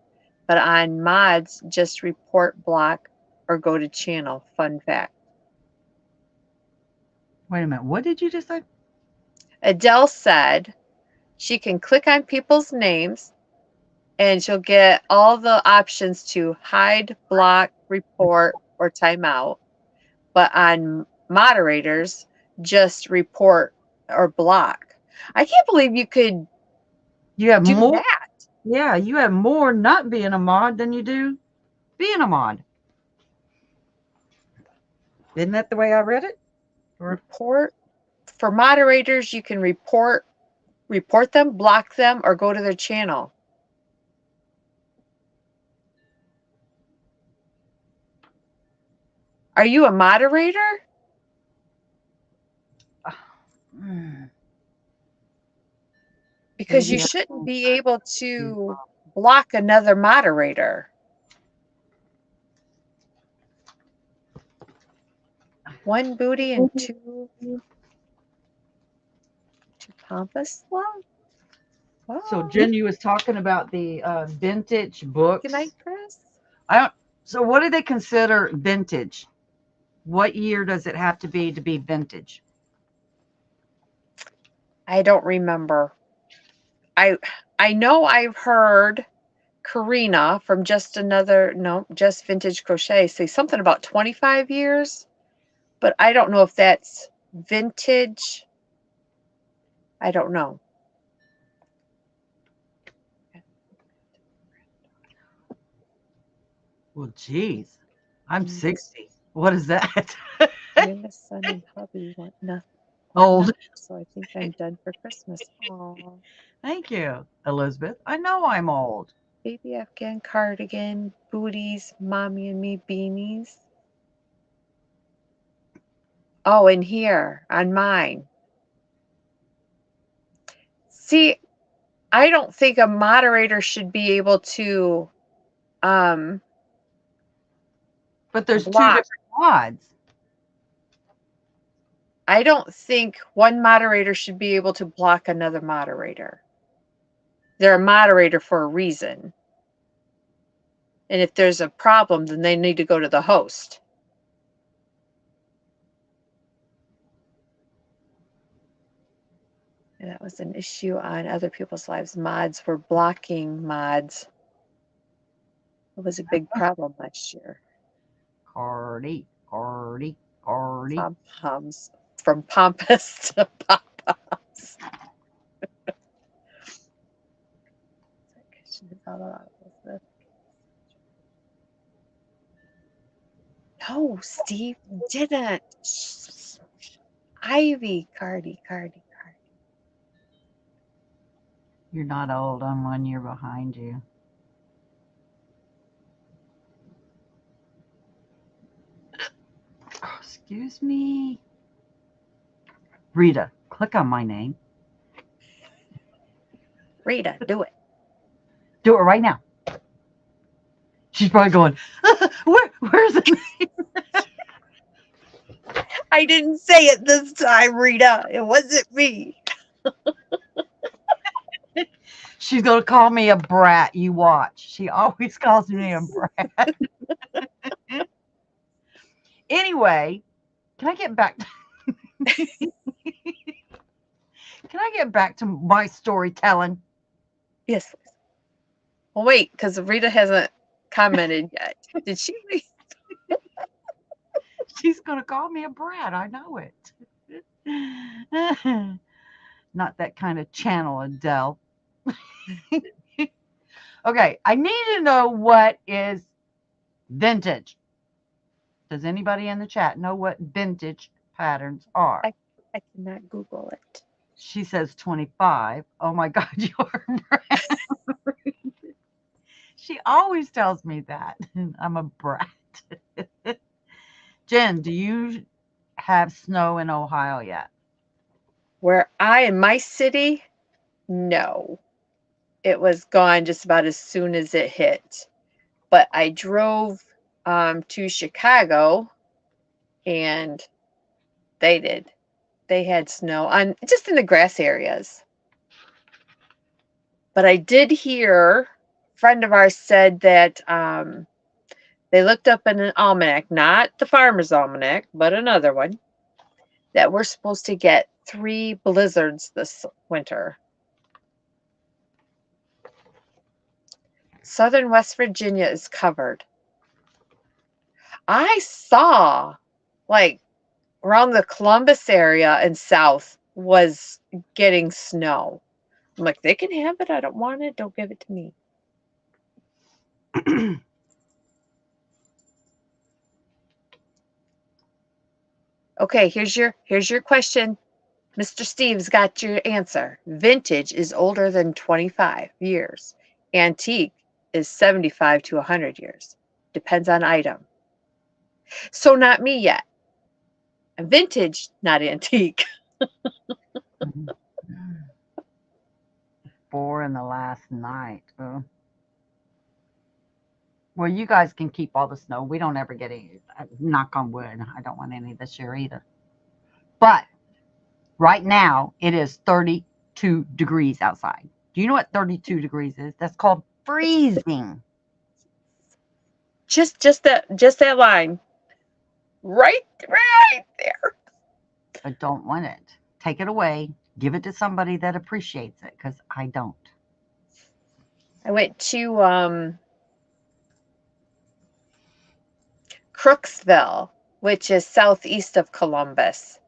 But on mods, just report, block, or go to channel. Fun fact. Wait a minute. What did you just say? Adele said she can click on people's names and she'll get all the options to hide, block, report, or timeout. But on moderators, just report or block. I can't believe you could You have do more. that. Yeah, you have more not being a mod than you do being a mod. Isn't that the way I read it? Or Report for moderators, you can report them, block them, or go to their channel. Are you a moderator? hmm, Because you maybe shouldn't be able to block another moderator. One booty and two pompous love. so. Wow. Jen, you was talking about the vintage Good books. night, Chris. I don't. So, what do they consider vintage? What year does it have to be vintage? I don't remember. I I know I've heard Karina from just Vintage Crochet say something about 25 years, but I don't know if that's vintage. I don't know. Well, geez, I'm And this 60. What is that? youngest son and hubby want Old. nothing, so I think I'm done for Christmas. Oh, Thank you, Elizabeth. I know I'm old. baby Afghan cardigan, booties, mommy and me beanies. Oh, and here on mine. See, I don't think a moderator should be able to um But there's two block. different mods. I don't think one moderator should be able to block another moderator. They're a moderator for a reason. And if there's a problem, then they need to go to the host. And that was an issue on other people's lives. Mods were blocking mods. It was a big problem last year. Cardi, Cardi, Cardi. Pom poms from pompous to pom-poms. No, Steve didn't. Ivy, Cardi. You're not old. I'm 1 year behind you. Oh, excuse me. Rita, click on my name. Rita, do it. Do it right now. She's probably going, where's it? I didn't say it this time, Rita. It wasn't me. She's going to call me a brat. You watch. She always calls me a brat. Anyway, can I get back? Can I get back to my storytelling? Yes. Well, wait, because Rita hasn't commented yet. Did she leave? She's going to call me a brat. I know it. Not that kind of channel, Adele. Okay, I need to know what is vintage. Does anybody in the chat know what vintage patterns are? I cannot Google it. She says 25. Oh my God, you're brat. She always tells me that. I'm a brat. Jen, do you have snow in Ohio yet? Where in my city, no. It was gone just about as soon as it hit. But I drove to Chicago and they did. They had snow on just in the grass areas. But I did hear a friend of ours said that they looked up in an almanac, not the farmer's almanac, but another one, that we're supposed to get 3 blizzards this winter. Southern West Virginia is covered. I saw like around the Columbus area and south was getting snow. I'm like, they can have it. I don't want it. Don't give it to me. Okay, here's your question. Mr. Steve's got your answer. Vintage is older than 25 years. Antique is 75 to 100 years. Depends on item. So not me yet. Vintage, not antique. 4 in the last night. Well, you guys can keep all the snow. We don't ever get any. Knock on wood. I don't want any this year either. But right now, it is 32 degrees outside. Do you know what 32 degrees is? That's called freezing. Just that line. Right there. I don't want it. Take it away. Give it to somebody that appreciates it because I don't. I went to Crooksville, which is southeast of Columbus.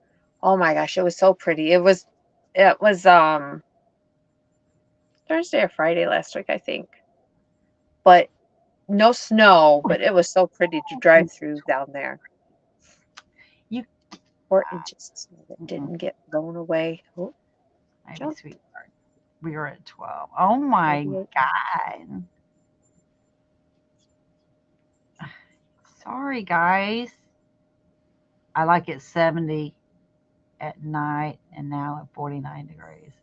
Oh my gosh, it was so pretty. It was Thursday or Friday last week, I think. But no snow, but it was so pretty to drive through down there. You 4 inches of snow that didn't get blown away. Oh, maybe sweetheart. We are at 12. Oh my God. Sorry, guys. I like it 70 at night and now at 49 degrees.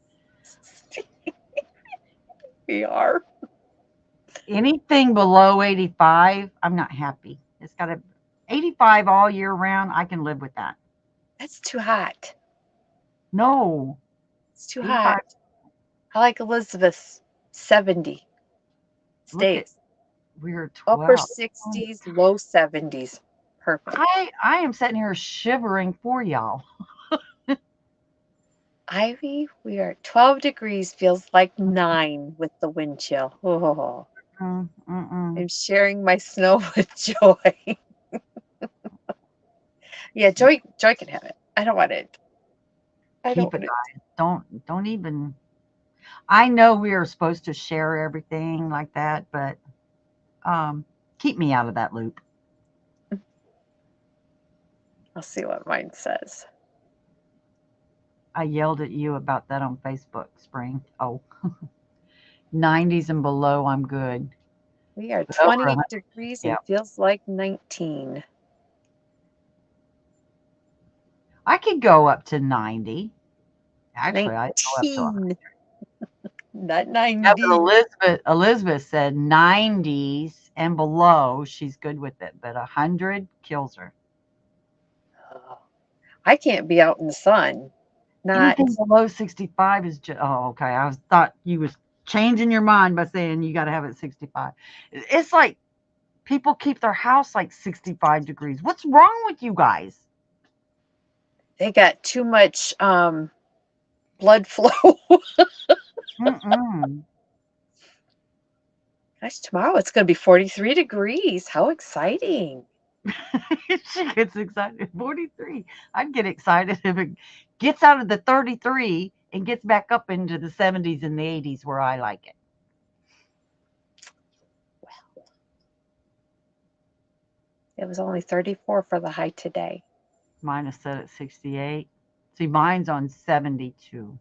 We are. Anything below 85, I'm not happy. It's got to 85 all year round. I can live with that. That's too hot. No, It's too hot. I like Elizabeth's 70. Stays. We're 12. Upper 60s, low 70s. Perfect. I am sitting here shivering for y'all. Ivy, we are at 12 degrees, feels like 9 with the wind chill. Oh, I'm sharing my snow with Joy. Yeah, Joy can have it. I don't want it. Keep it, guys. Don't even. I know we are supposed to share everything like that, but keep me out of that loop. I'll see what mine says. I yelled at you about that on Facebook, Spring. Oh, 90s and below, I'm good. We are 20 degrees and feels like 19. I could go up to 90. Actually, I'd go up to 19. not Yeah, but 90. Elizabeth said 90s and below, she's good with it, but 100 kills her. Oh, I can't be out in the sun. Not Anything below 65 is just, oh, okay. Thought you was changing your mind by saying you got to have it 65. It's like people keep their house like 65 degrees. What's wrong with you guys? they got too much blood flow. Mm-mm. Gosh, tomorrow it's going to be 43 degrees. How exciting. She gets excited. 43. I'd get excited if it gets out of the 33 and gets back up into the 70s and the 80s where I like it. It was only 34 for the high today. Mine is set at 68. See, mine's on 72.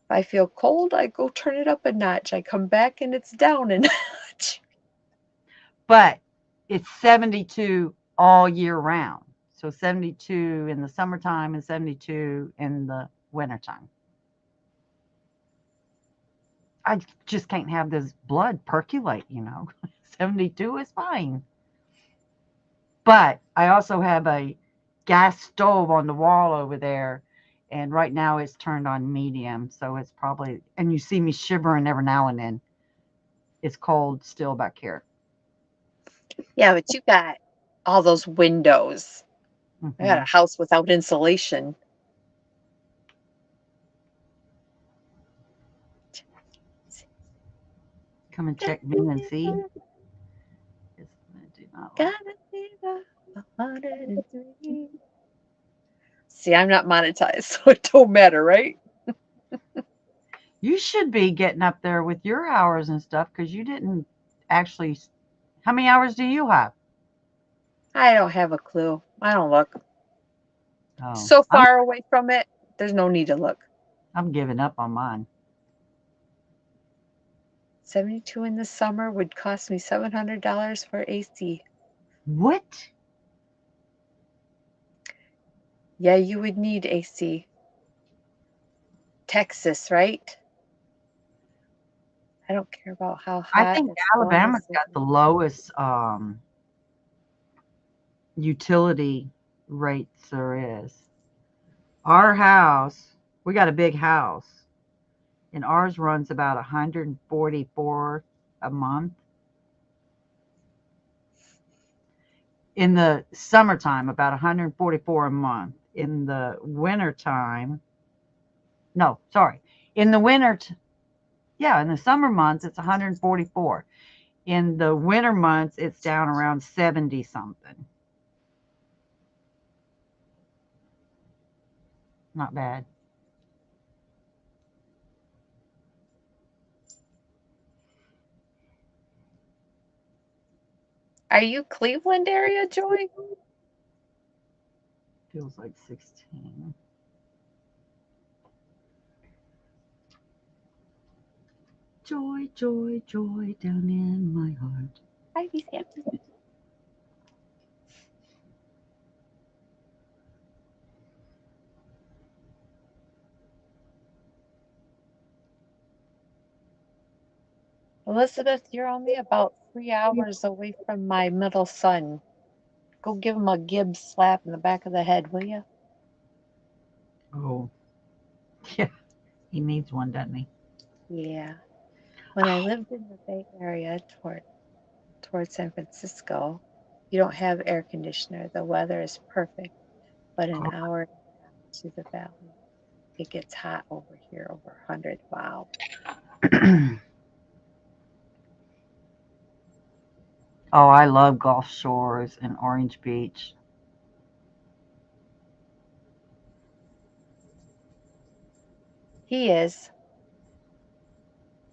If I feel cold, I go turn it up a notch. I come back and it's down a notch. But it's 72 all year round. So 72 in the summertime and 72 in the wintertime. I just can't have this blood percolate, 72 is fine. But I also have a gas stove on the wall over there. And right now it's turned on medium. So it's probably, and you see me shivering every now and then. It's cold still back here. Yeah, but you got all those windows. I got a Hmm. house without insulation. Come and check me and see. I do not like. Gotta be the 103. See, I'm not monetized, so it don't matter, right? You should be getting up there with your hours and stuff because you didn't actually. How many hours do you have? I don't have a clue. I don't look. Oh, So far away from it, there's no need to look. I'm giving up on mine. 72 in the summer would cost me $700 for AC. What? Yeah, you would need AC. Texas, right? I don't care about how I hot think as long Alabama's as it got the lowest utility rates there is. Our house, we got a big house, and ours runs about 144 a month. In the summertime, about 144 a month. In the wintertime, no, sorry. In the winter, yeah, in the summer months, it's 144. In the winter months, it's down around 70 something. Not bad. Are you Cleveland area, Joy? Feels like 16. Joy, joy, joy down in my heart. Hi, Sam. Elizabeth, you're only about 3 hours away from my middle son. Go give him a Gibbs slap in the back of the head, will you? Oh, yeah, he needs one, doesn't he? Yeah. When I lived in the Bay Area towards San Francisco, you don't have air conditioner. The weather is perfect, but an hour and a half to the valley, it gets hot over here, over 100. Wow. Oh, oh, I love Gulf Shores and Orange Beach. He is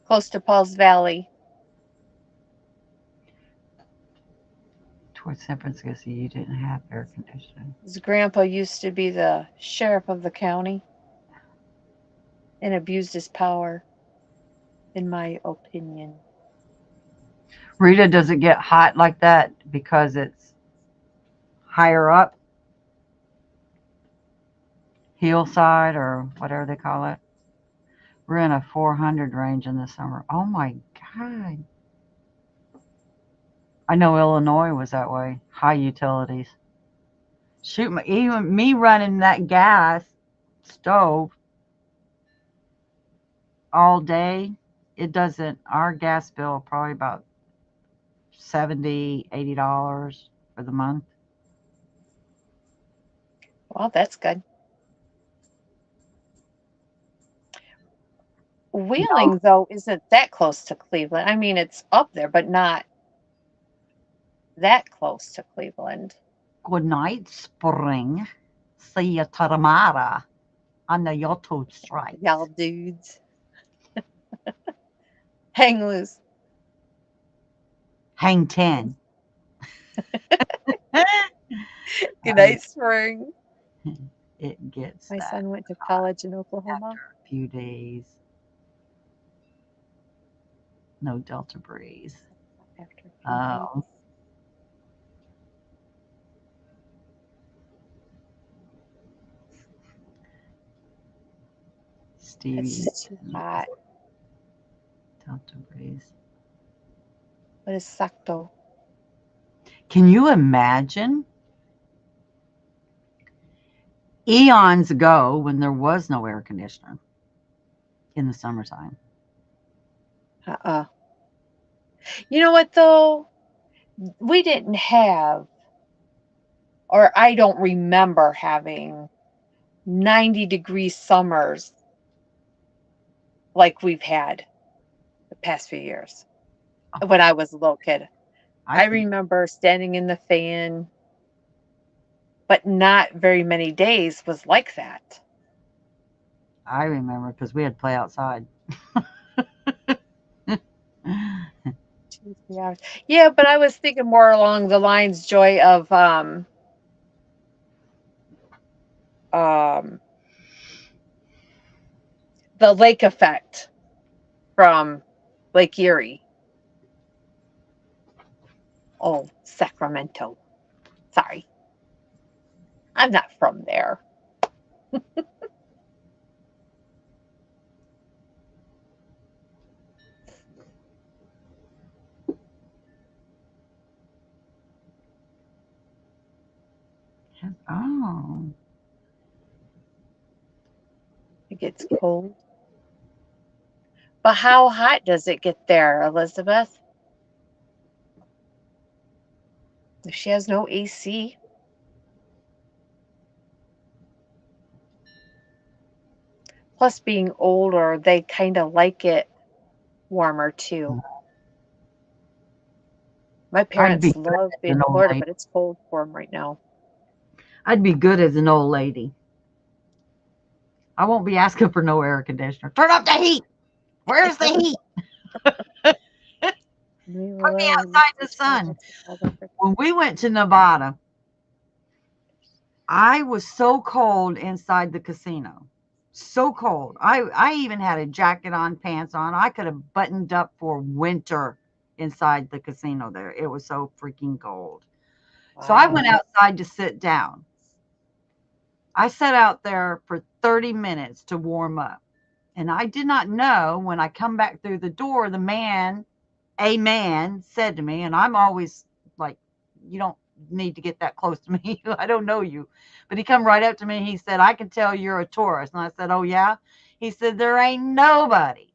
close to Paul's Valley. Towards San Francisco, you didn't have air conditioning. His grandpa used to be the sheriff of the county and abused his power, in my opinion. Rita, does it get hot like that because it's higher up? hillside or whatever they call it. We're in a 400 range in the summer. Oh my God. I know Illinois was that way. High utilities. Shoot, even me running that gas stove all day, it doesn't, our gas bill probably about 70, $80 for the month. Well, that's good. No, Wheeling, though, isn't that close to Cleveland. I mean, it's up there, but not that close to Cleveland. good night, spring. See you tomorrow on the YouTube Y'all strikes. dudes, hang loose. Hang 10. Good I, night, spring. it gets My that son went to hot college in Oklahoma. after a few days. No Delta breeze. After a few days. Oh, Stevie, It's too hot. Delta breeze. What is Sakto? Can you imagine eons ago when there was no air conditioner in the summertime? Uh-uh. You know what, though? We didn't have, or I don't remember having 90-degree summers like we've had the past few years Oh, when I was a little kid. I I think remember standing in the fan, but not very many days was like that. I remember because we had to play outside. 2, 3 hours. Yeah, but I was thinking more along the lines, Joy, of um, the lake effect from Lake Erie. Oh, Sacramento. Sorry, I'm not from there. Oh, It gets cold. But how hot does it get there, Elizabeth? If she has no AC. Plus, being older, they kind of like it warmer too. My I'd be parents good love as being an in old Florida, lady. but it's cold for them right now. I'd be good as an old lady. I won't be asking for no air conditioner. Turn up the heat. Where's the heat? We Put me will outside in the travel sun. to all the When we went to Nevada, I was so cold inside the casino. So cold. I even had a jacket on, pants on. I could have buttoned up for winter inside the casino there. It was so freaking cold. So I went Wow. outside to sit down. I sat out there for 30 minutes to warm up. And I did not know when I come back through the door, a man said to me, and I'm always like, you don't need to get that close to me. I don't know you. But he come right up to me. He said, I can tell you're a tourist. And I said, oh, yeah? He said, there ain't nobody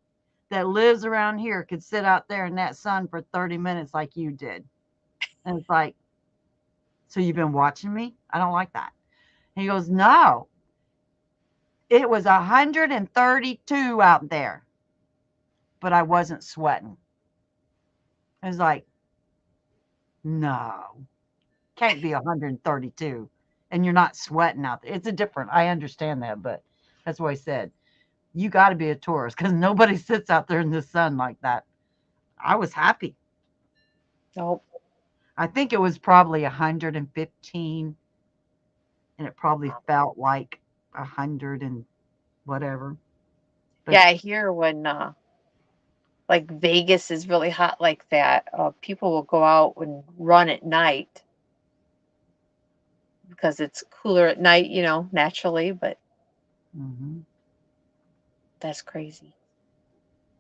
that lives around here could sit out there in that sun for 30 minutes like you did. And it's like, so you've been watching me? I don't like that. And he goes, no, it was 132 out there, but I wasn't sweating. I was like, no, can't be 132 and you're not sweating out there. It's a different, I understand that, but that's what I said. You got to be a tourist because nobody sits out there in the sun like that. I was happy. Nope. I think it was probably 115 and it probably felt like 100 and whatever. Yeah, But I hear when like Vegas is really hot like that, people will go out and run at night because it's cooler at night, naturally. But Mm-hmm. That's crazy.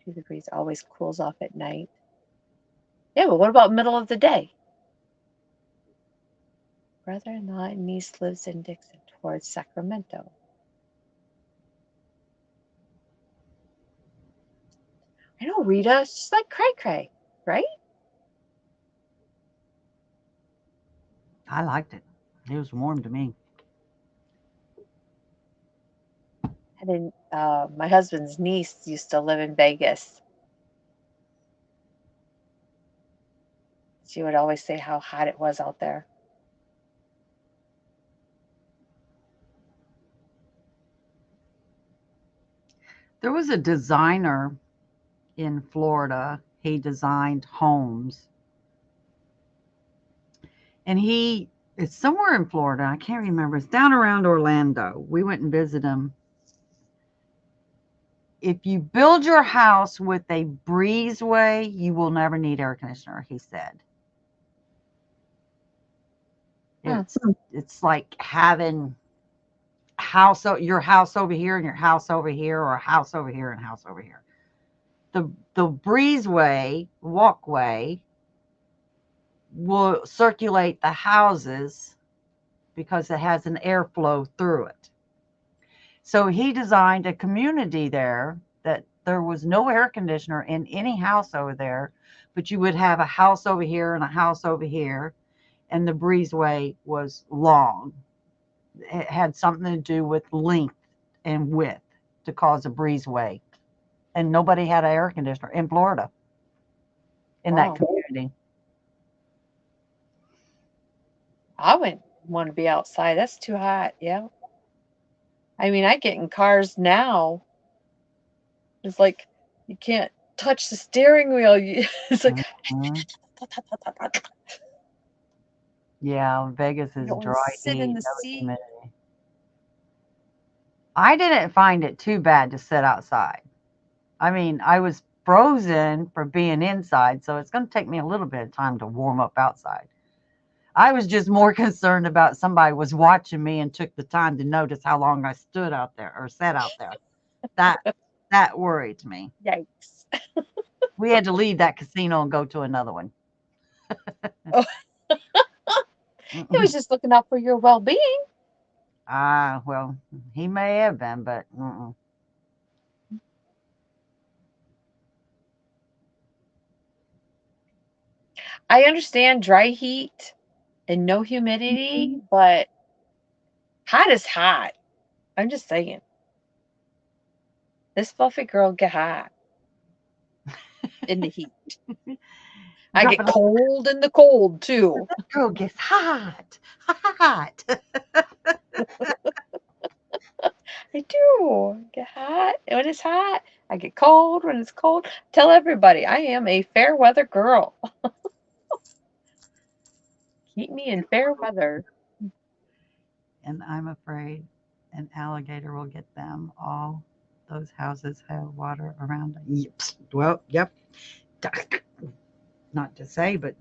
2 degrees always cools off at night. Yeah, but what about middle of the day? Brother-in-law and niece lives in Dixon towards Sacramento. I know, Rita. It's just like cray cray, right? I liked it. It was warm to me. And then my husband's niece used to live in Vegas. She would always say how hot it was out there. There was a designer in Florida. He designed homes, and it's somewhere in Florida. I can't remember. It's down around Orlando. We went and visited him. If you build your house with a breezeway, you will never need air conditioner, he said. Hmm. It's like having your house over here and your house over here, or a house over here and a house over here. The breezeway walkway will circulate the houses because it has an airflow through it. So he designed a community there that there was no air conditioner in any house over there, but you would have a house over here and a house over here, and the breezeway was long. It had something to do with length and width to cause a breezeway. And nobody had an air conditioner in Florida in that Wow. community. I wouldn't want to be outside. That's too hot. Yeah. I mean, I get in cars now. It's like you can't touch the steering wheel. It's like Mhm. Yeah, Vegas you is don't want to dry sit in heat, the no seat. humidity. I didn't find it too bad to sit outside. I mean, I was frozen for being inside, so it's going to take me a little bit of time to warm up outside. I was just more concerned about somebody was watching me and took the time to notice how long I stood out there or sat out there. That that worried me. Yikes. We had to leave that casino and go to another one. Oh, he was Mm-mm. just looking out for your well being. Well, he may have been, but mm-mm. I understand dry heat and no humidity, but hot is hot. I'm just saying. This fluffy girl get hot in the heat. I get Dropping all cold in the cold too. that girl gets hot, hot. I do get hot when it's hot. I get cold when it's cold. Tell everybody I am a fair weather girl. Keep me in fair weather. And I'm afraid an alligator will get them. All those houses have water around them. Yep. Well, yep. Not to say, but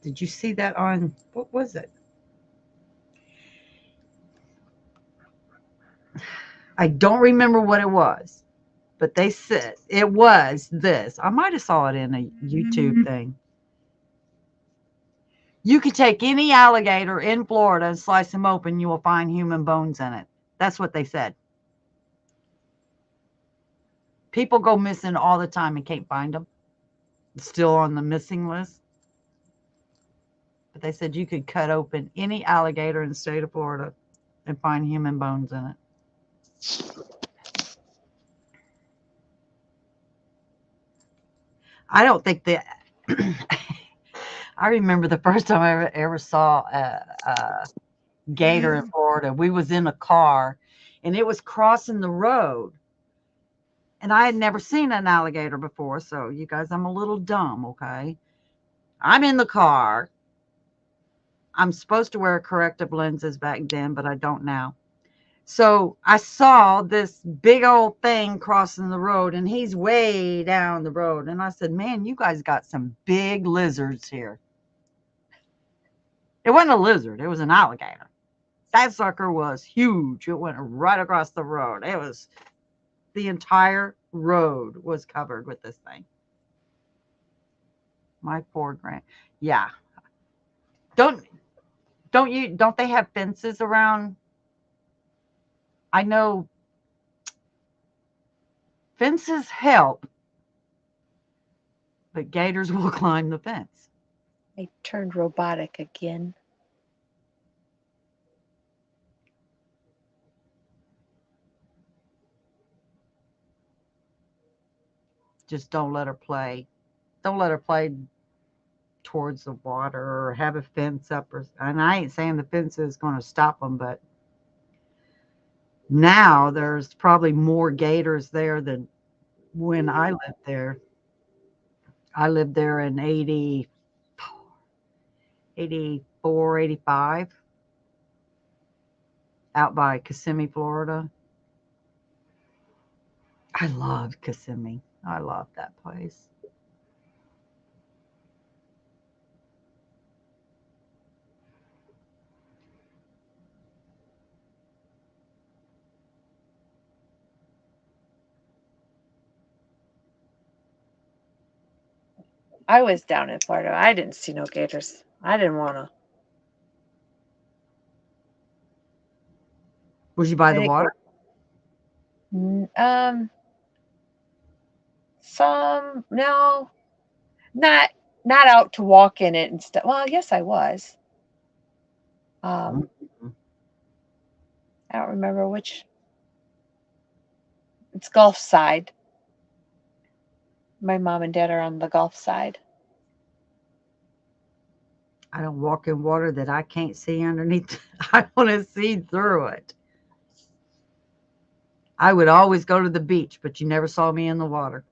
did you see that on what was it? I don't remember what it was, but they said it was this. I might have saw it in a YouTube thing. You could take any alligator in Florida and slice them open, you will find human bones in it. That's what they said. People go missing all the time and can't find them. It's still on the missing list. But they said you could cut open any alligator in the state of Florida and find human bones in it. I don't think that. I remember the first time I ever saw a gator in Florida. We was in a car, and it was crossing the road, and I had never seen an alligator before. So you guys, I'm a little dumb, okay? I'm in the car. I'm supposed to wear corrective lenses back then, but I don't now. So I saw this big old thing crossing the road, and he's way down the road. And I said, "Man, you guys got some big lizards here." It wasn't a lizard, it was an alligator. That sucker was huge. It went right across the road. It was the entire road was covered with this thing. My poor grand. Yeah. Don't don't they have fences around? I know fences help, but gators will climb the fence. I turned robotic again. Just don't let her play. Don't let her play towards the water or have a fence up. And I ain't saying the fence is going to stop them, but now there's probably more gators there than when I lived there. I lived there in 84, 85, out by Kissimmee, Florida. I loved Kissimmee. I loved that place. I was down in Florida. I didn't see no gators. I didn't want to. Was you by I the didn't water? go. Some no, not not out to walk in it and stuff. Well, yes, I was. Um, Mhm. I don't remember which. It's Gulf side. My mom and dad are on the Gulf side. I don't walk in water that I can't see underneath. I want to see through it. I would always go to the beach, but you never saw me in the water.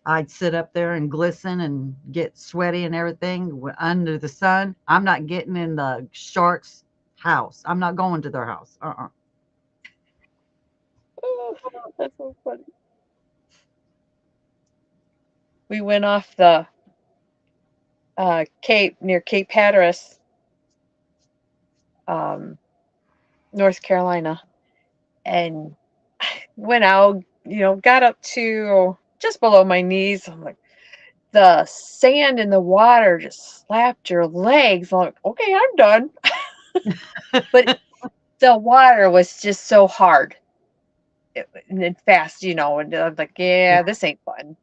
I'd sit up there and glisten and get sweaty and everything under the sun. I'm not getting in the shark's house. I'm not going to their house. Oh, that's so funny. We went off the Cape near Cape Hatteras, um, North Carolina, and went out. Got up to just below my knees. I'm like, the sand in the water just slapped your legs. I'm like, okay, I'm done. But the water was just so hard and then fast, and I'm like, Yeah. yeah, this ain't fun.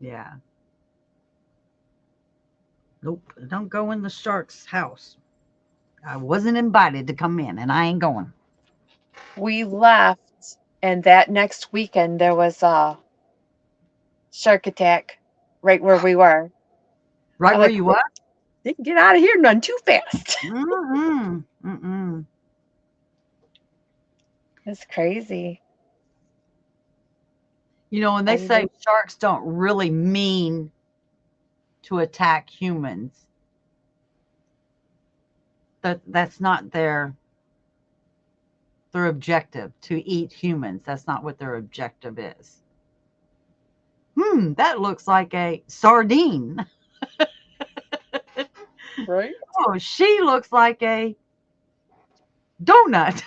Yeah. Nope. Don't go in the shark's house. I wasn't invited to come in, and I ain't going. We left, and that next weekend there was a shark attack right where we were. Right I'm where like, you what? they can get out of here none too fast. Mm-mm. Mm-mm. It's crazy. You know, when they I say mean, sharks don't really mean to attack humans, that's not their objective to eat humans. That's not what their objective is. That looks like a sardine. right? Oh, she looks like a donut.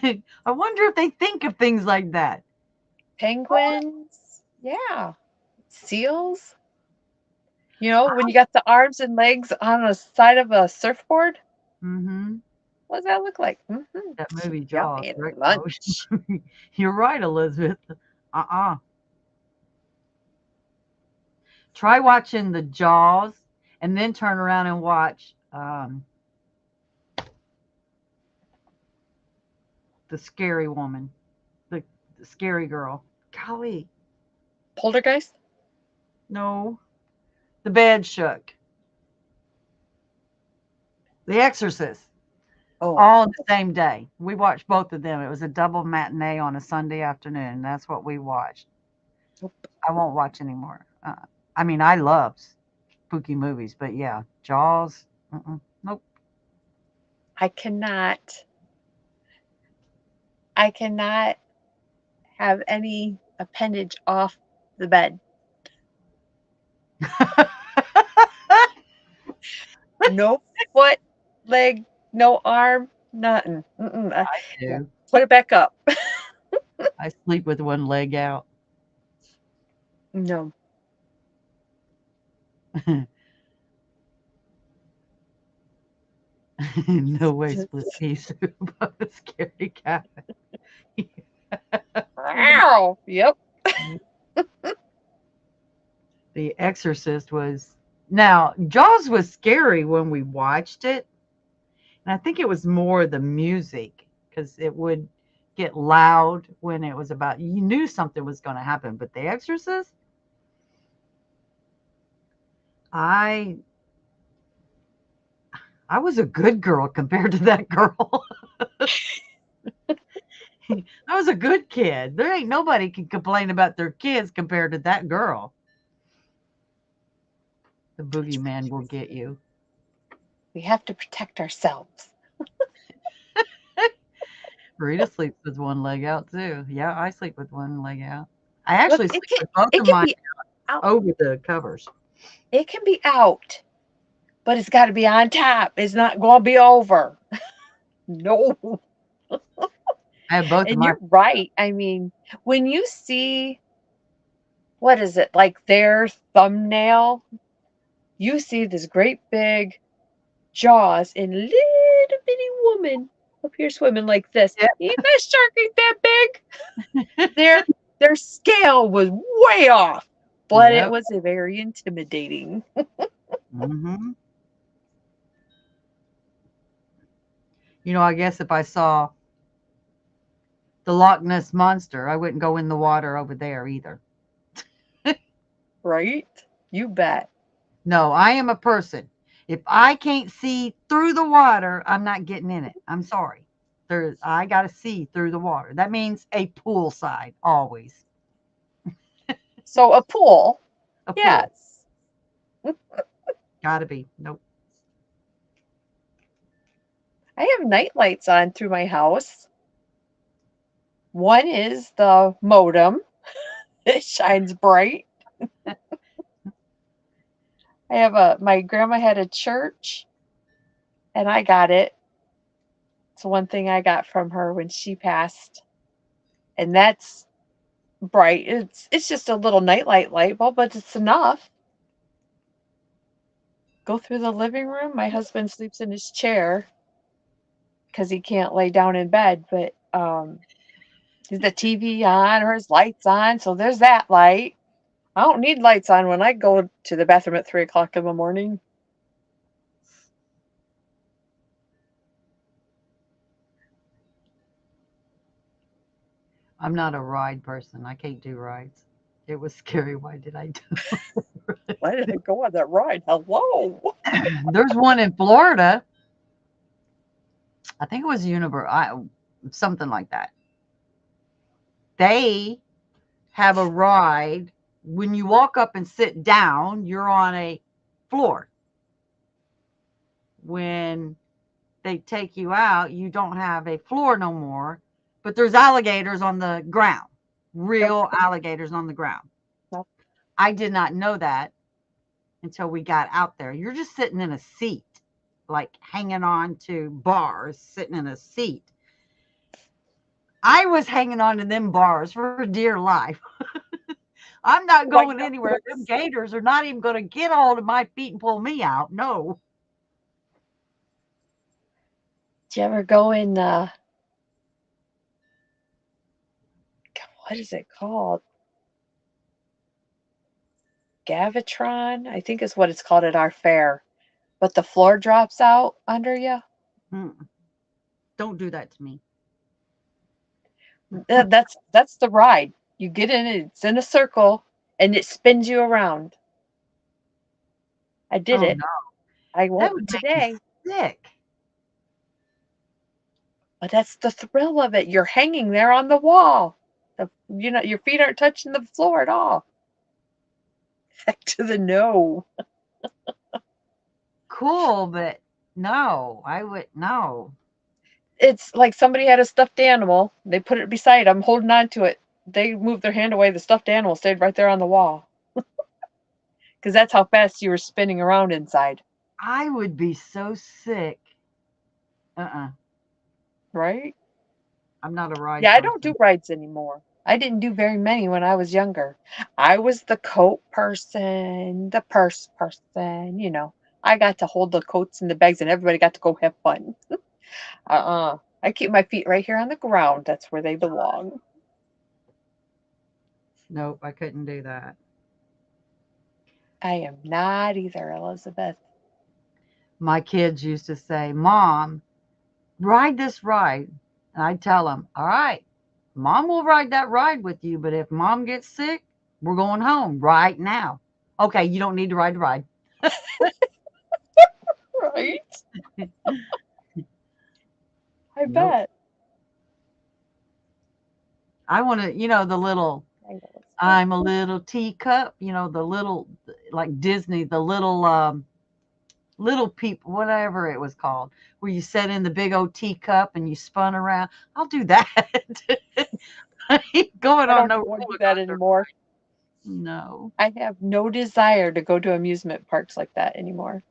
I wonder if they think of things like that. Penguins, yeah. Seals, when you got the arms and legs on the side of a surfboard, Hmm. what does that look like? That movie Jaws, Yummy right? lunch. You're right, Elizabeth. Uh-uh. Try watching the Jaws and then turn around and watch the scary woman, the, the scary girl. Golly, Poltergeist? no, the bed shook. The Exorcist, Oh, all in the same day. We watched both of them. It was a double matinee on a Sunday afternoon. That's what we watched. nope. I won't watch anymore. I mean, I love spooky movies, but yeah, Jaws. Nope. I cannot I cannot have any appendage off the bed. No foot, leg. No arm, nothing. Mm-mm. Yeah. do. Put it back up. I sleep with one leg out. No. No way, split pea soup. I'm a scaredy cat. Wow. Yep. The Exorcist was now Jaws was scary when we watched it, and I think it was more the music because it would get loud when it was about you knew something was going to happen. But The Exorcist, I I was a good girl compared to that girl. I was a good kid. There ain't nobody can complain about their kids compared to that girl. The boogeyman will get you. We have to protect ourselves. Rita sleeps with one leg out too. Yeah, I sleep with one leg out. I Look, actually sleep with both it of can mine be out. over the covers. It can be out, but it's got to be on top. It's not going to be over. No. I have both of And my you're right. I mean, when you see what is it like their thumbnail, you see this great big jaws and little bitty woman up here swimming like this. yeah. Ain't that shark ain't that big? Their their scale was way off, but it Yep. was a very intimidating. Hmm. I guess if I saw the Loch Ness monster, I wouldn't go in the water over there either. Right? You bet. No, I am a person. If I can't see through the water, I'm not getting in it. I'm sorry. I got to see through the water. That means a pool side always. So a pool, A pool. yes. Got to be. Nope. I have night lights on through my house. One is the modem. It shines bright. My grandma had a church and I got it. It's one thing I got from her when she passed. And that's bright. It's just a little nightlight light bulb, but it's enough. Go through the living room. My husband sleeps in his chair because he can't lay down in bed, but the TV on or his lights on, so there's that light. I don't need lights on when I go to the bathroom at 3 o'clock in the morning. I'm not a ride person. I can't do rides. It was scary. Why did I do Why did I go on that ride? Hello. it? There's one in Florida. I think it was something like that. They have a ride. When you walk up and sit down, you're on a floor. When they take you out, you don't have a floor no more, but there's alligators on the ground, Yep. real alligators on the ground. Yep. I did not know that until we got out there. You're just sitting in a seat, like hanging on to bars, sitting in a seat. I was hanging on to them bars for dear life. I'm not Oh my going anywhere. Them goodness. gators are not even going to get a hold of my feet and pull me out. No. Did you ever go in what is it called? Gavitron, I think is what it's called at our fair. But the floor drops out under you. Mm-mm. Don't do that to me. That's the ride. You get in it, it's in a circle, and it spins you around. I did Oh, it. no. I That won't would make me today, sick. but that's the thrill of it. You're hanging there on the wall. Your feet aren't touching the floor at all. Heck to the no. Cool, but no, I would no. It's like somebody had a stuffed animal. They put it beside them, holding on to it. They moved their hand away. The stuffed animal stayed right there on the wall because that's how fast you were spinning around inside. I would be so sick. Uh-uh. right? I'm not a ride Yeah, I don't do person. rides anymore. I didn't do very many when I was younger. I was the coat person, the purse person, you know. I got to hold the coats and the bags and everybody got to go have fun. I keep my feet right here on the ground. That's where they belong. Nope, I couldn't do that. I am not either, Elizabeth. My kids used to say, Mom, ride this ride. And I'd tell them, all right, Mom will ride that ride with you, but if Mom gets sick, we're going home right now. Okay, you don't need to ride the ride. Right? I Nope. bet. I want to, the little, I know it's good. I'm a little teacup, the little, like Disney, the little people, whatever it was called, where you sat in the big old teacup and you spun around. I'll do that. I ain't going I on don't no want to do roller that coaster. anymore. No, I have no desire to go to amusement parks like that anymore.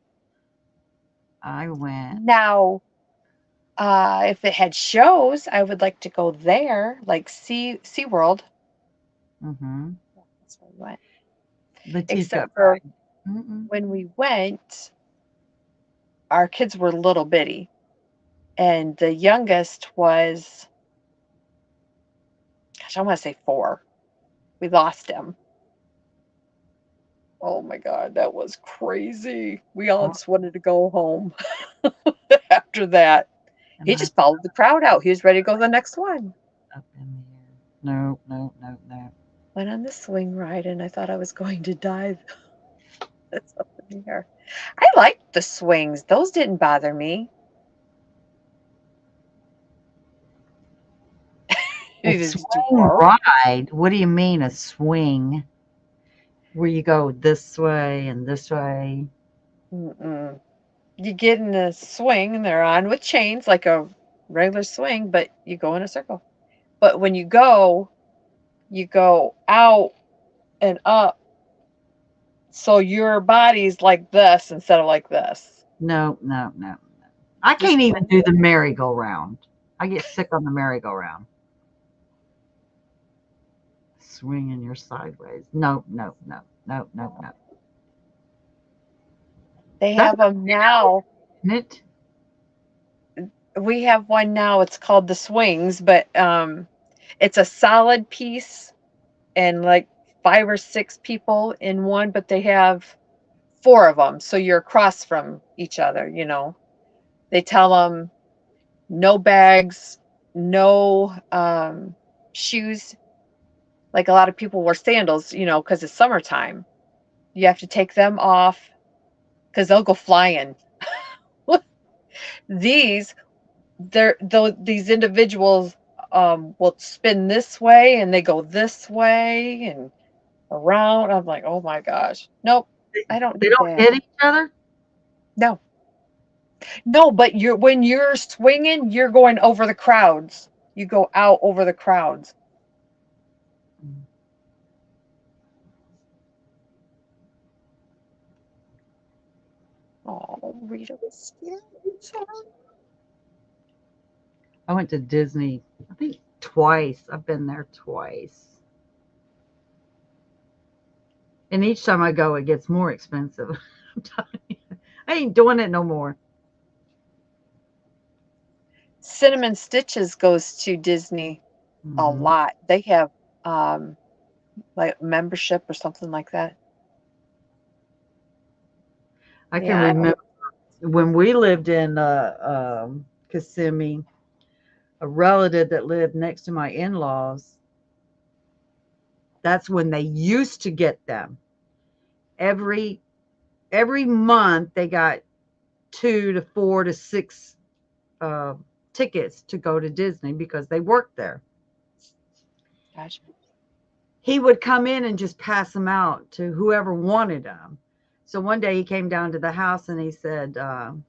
I went. Now, if it had shows, I would like to go there, like SeaWorld. Hmm. That's where we went. The teacup Except for ride. Mm-mm. when we went, our kids were little bitty, and the youngest was, gosh, I want to say 4. We lost him. Oh my God, that was crazy. We all Oh, just wanted to go home after that. and He I just followed the crowd out. He was ready to go to the next one. up in the air. No, no, no, no. Went on the swing ride, and I thought I was going to die. That's up in the air. I liked the swings. Those didn't bother me. A It is too swing far. ride? What do you mean a swing? Where you go this way and this way? Mm-mm. You get in a swing, and they're on with chains like a regular swing, but you go in a circle. But when you go out and up, so your body's like this instead of like this. No, no, no, no. I Just can't even one. do the merry-go-round. I get sick on the merry-go-round. Swinging your sideways. No, no, no, no, no, no. They That's have a them big now. isn't it? We have one now. It's called the swings, but it's a solid piece and like 5 or 6 people in one, but they have 4 of them, so you're across from each other, you know. They tell them no bags, no shoes. Like a lot of people wear sandals, you know, because it's summertime. You have to take them off because they'll go flying. These these individuals will spin this way and they go this way and around. I'm like, oh my gosh, nope, I don't They need don't that. hit each other? No, no, but when you're swinging, you're going over the crowds. You go out over the crowds. Oh, Rita was scared. Sorry. I went to Disney, I think twice. I've been there twice. And each time I go, it gets more expensive. I'm telling you, I ain't doing it no more. Cinnamon Stitches goes to Disney a Hmm. lot. They have um like membership or something like that. I can Yeah, I don't. remember when we lived in Kissimmee, a relative that lived next to my in-laws, that's when they used to get them. Every every month they got 2 to 4 to 6 uh, tickets to go to Disney because they worked there. Gosh. He would come in and just pass them out to whoever wanted them. So one day he came down to the house and he said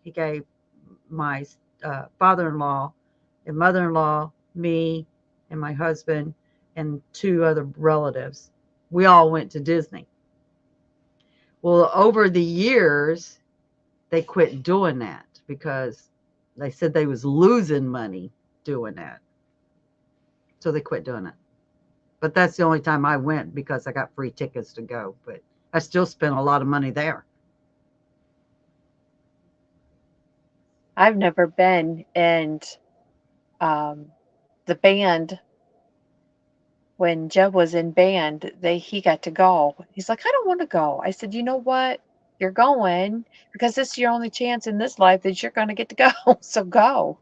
he gave my father-in-law and mother-in-law, me, and my husband, and 2 other relatives. We all went to Disney. Well, over the years, they quit doing that because They said they was losing money doing that, so they quit doing it. But that's the only time I went because I got free tickets to go. But I still spent a lot of money there. I've never been, and um, the band when Jeb was in band, he got to go. He's like, I don't want to go. I said, you know what? You're going because this is your only chance in this life that you're going to get to go. So go.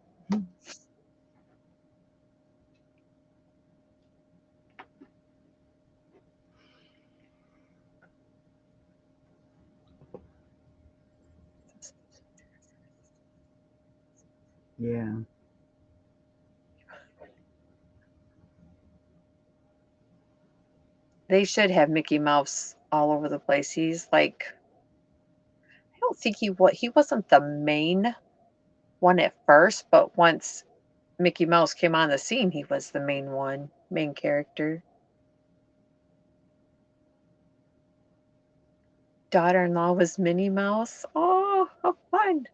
Yeah. They should have Mickey Mouse all over the place. He's like, I don't think he wasn't the main one at first, but once Mickey Mouse came on the scene, he was the main character. Daughter-in-law was Minnie Mouse. Oh, how fun.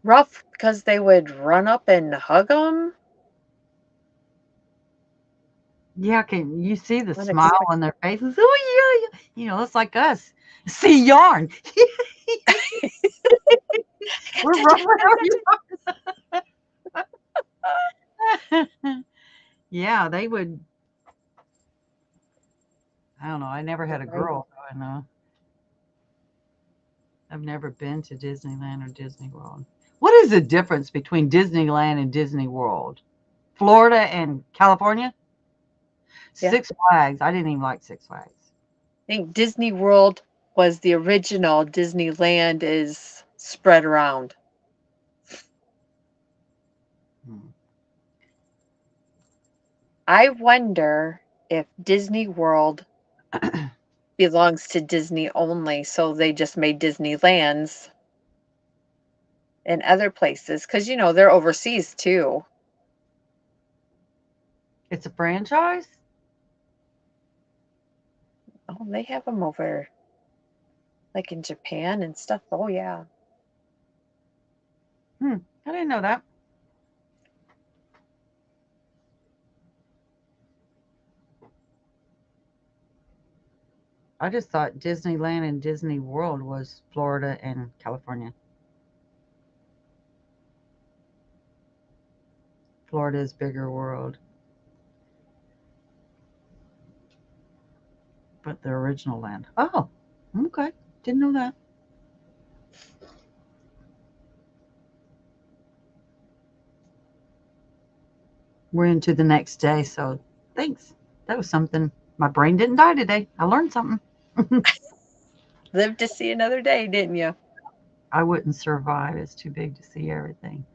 Rough because they would run up and hug him. Yeah, can you see the smile Unexpected. on their faces? Oh yeah, yeah. It's like us. See yarn. We're rubbing our yarn. Yeah, they would. I don't know. I never had a Right. girl. So I know. I've never been to Disneyland or Disney World. What is the difference between Disneyland and Disney World? Florida and California? Yeah. Six Flags. I didn't even like Six Flags. I think Disney World was the original. Disneyland is spread around. Hmm. I wonder if Disney World belongs to Disney only, so they just made Disneylands in other places because they're overseas too. It's a franchise? Oh, they have them over like in Japan and stuff. Oh yeah. Hmm. I didn't know that. I just thought Disneyland and Disney World was Florida and California. Florida is bigger world, but the original land. Oh, okay. Didn't know that. We're into the next day, so thanks. That was something. My brain didn't die today. I learned something. Lived to see another day, didn't you? I wouldn't survive. It's too big to see everything.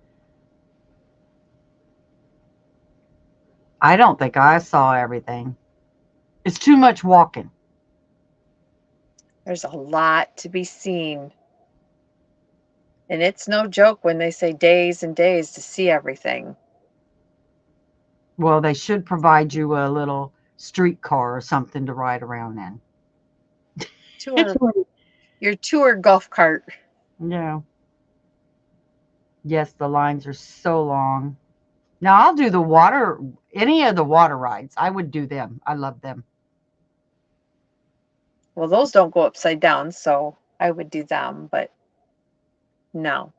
I don't think I saw everything. It's too much walking. There's a lot to be seen. And it's no joke when they say days and days to see everything. Well, they should provide you a little streetcar or something to ride around in. Tour your tour golf cart. Yeah. Yes, the lines are so long. Now I'll do the water, any of the water rides. I would do them. I love them. Well, those don't go upside down, so I would do them, but no.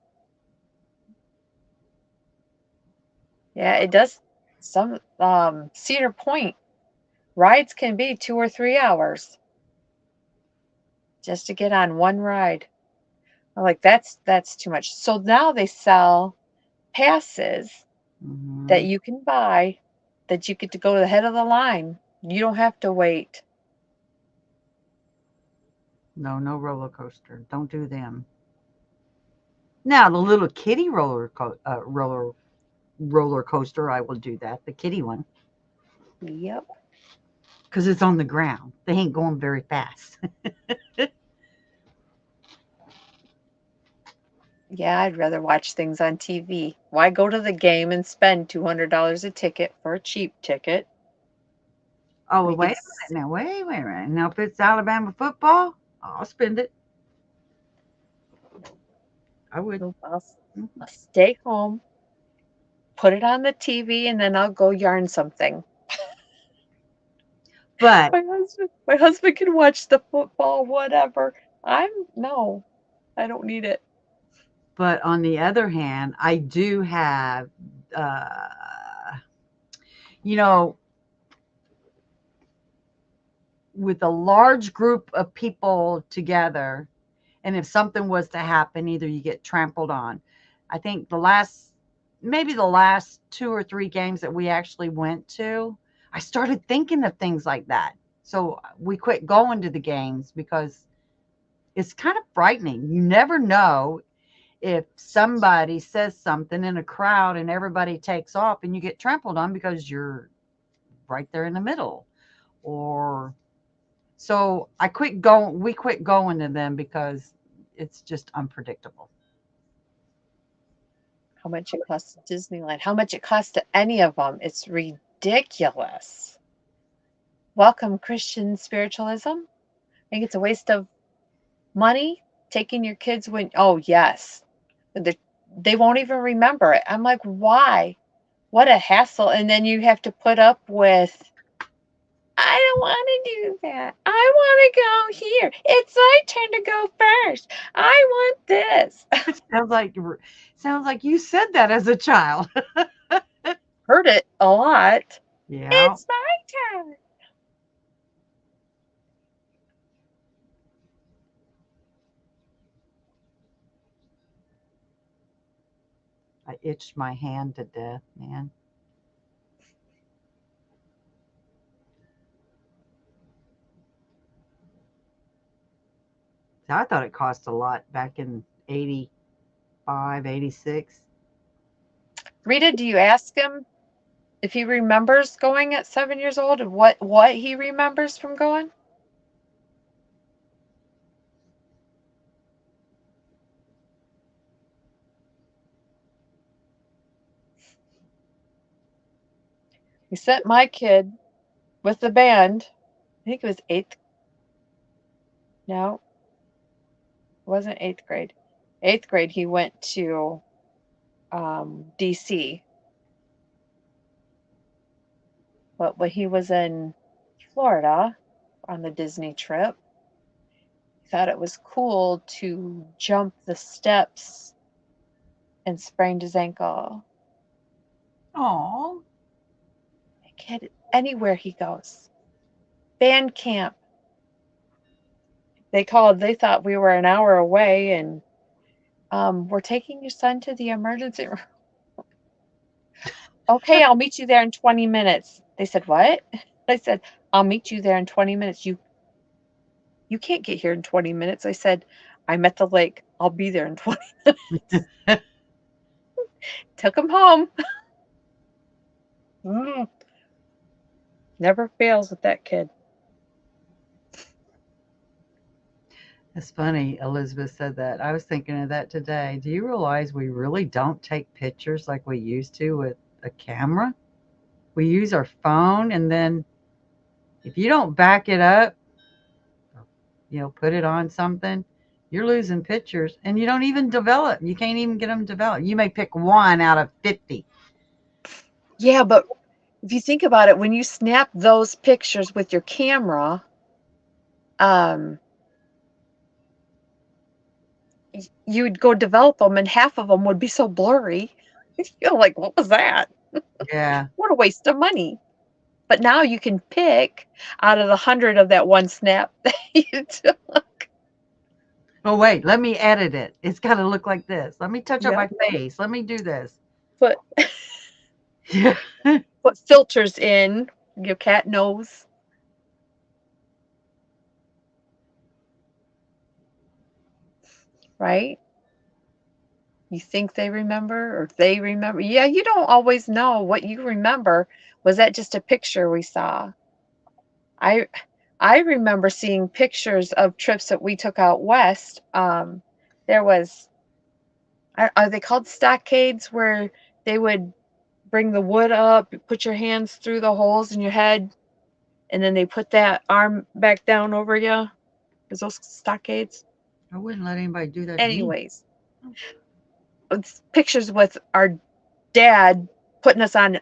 Yeah, it does some Cedar Point rides can be 2 or 3 hours just to get on one ride. I'm like, that's too much. So now they sell passes that Hmm. you can buy that you get to go to the head of the line. You don't have to wait. No, no roller coaster. Don't do them. Now the little kitty roller coaster, I will do that. The kitty one, Yep. because it's on the ground. They ain't going very fast. Yeah, I'd rather watch things on TV. Why go to the game and spend $200 a ticket for a cheap ticket Oh, when well, you wait could a minute now. Wait a minute. Now, if it's Alabama football, I'll spend it. I would. Nope, I'll, Mm. I'll stay home, put it on the TV, and then I'll go yarn something. But My husband can watch the football, whatever. No, I don't need it. but on the other hand, I do have, uh, you know, with a large group of people together, and if something was to happen, either you get trampled on. I think maybe the last 2 or 3 games that we actually went to, I started thinking of things like that. So we quit going to the games because it's kind of frightening. You never know if somebody says something in a crowd and everybody takes off and you get trampled on because you're right there in the middle. Or so we quit going to them because it's just unpredictable. How much it costs at Disneyland, how much it costs to any of them. It's ridiculous. Welcome, Christian spiritualism. I think it's a waste of money taking your kids when, oh, yes. They won't even remember it. I'm like, why? What a hassle. And then you have to put up with, I don't want to do that. I want to go here. It's my turn to go first. I want this. It sounds like you said that as a child. Heard it a lot. Yeah. It's my turn. I itched my hand to death, man. I thought it cost a lot back in 85, 86. Rita, do you ask him if he remembers going at 7 years old and what he remembers from going? He sent my kid with the band. I think it was eighth. No, it wasn't eighth grade. Eighth grade, he went to DC. But when he was in Florida on the Disney trip, he thought it was cool to jump the steps and sprained his ankle. Oh, My kid, anywhere he goes, band camp. They called. They thought we were an hour away, and we're taking your son to the emergency room. Okay, I'll meet you there in 20 minutes. They said, what? I said, I'll meet you there in 20 minutes. You can't get here in 20 minutes. I said, I'm at the lake. I'll be there in 20 minutes. Took him home. Mm, never fails with that kid. it's funny. Elizabeth said that. I was thinking of that today. Do you realize we really don't take pictures like we used to with a camera? We use our phone, and then if you don't back it up, put it on something, you're losing pictures, and you don't even develop. You can't even get them developed. You may pick one out of 50. Yeah, but if you think about it, when you snap those pictures with your camera, um, you would go develop them, and half of them would be so blurry. You're like, what was that? Yeah. What a waste of money. But now you can pick out of the 100 of that one snap that you took. Oh, wait, let me edit it. It's got to look like this. Let me touch up Yeah. my face. Let me do this. Put Yeah. put filters in. Your cat knows, right? You think they remember or they remember. Yeah, you don't always know what you remember. Was that just a picture we saw? I I remember seeing pictures of trips that we took out west. There was, are they called stockades, where they would bring the wood up, put your hands through the holes in your head, and then they put that arm back down over you? Is those stockades? I wouldn't let anybody do that to me. Anyways, It's pictures with our dad putting us on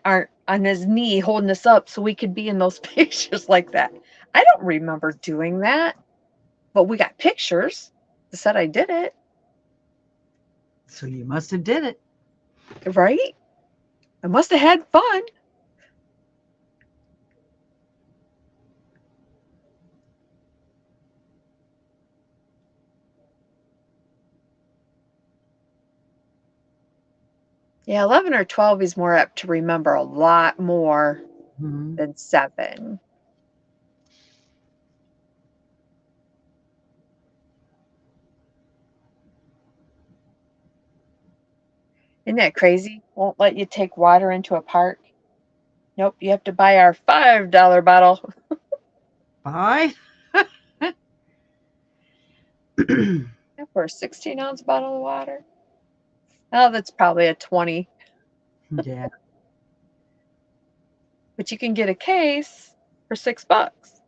his knee, holding us up so we could be in those pictures like that. I don't remember doing that, but we got pictures that said I did it, So you must have did it. right? I must have had fun. Yeah, 11 or 12 is more apt to remember a lot more Mhm. than 7. Isn't that crazy? Won't let you take water into a park. Nope, you have to buy our $5 bottle. Bye. Yeah, for a 16-ounce bottle of water. Oh, that's probably a 20, Yeah. but you can get a case for $6.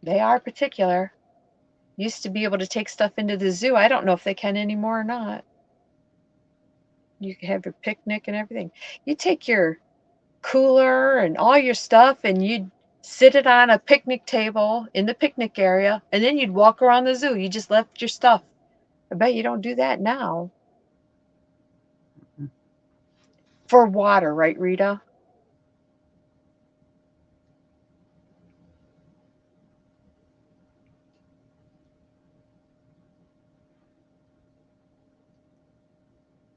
They are particular. Used to be able to take stuff into the zoo. I don't know if they can anymore or not. You can have your picnic and everything. You take your cooler and all your stuff and you'd sit it on a picnic table in the picnic area and then you'd walk around the zoo. You just left your stuff. I bet you don't do that now. For water, right, Rita?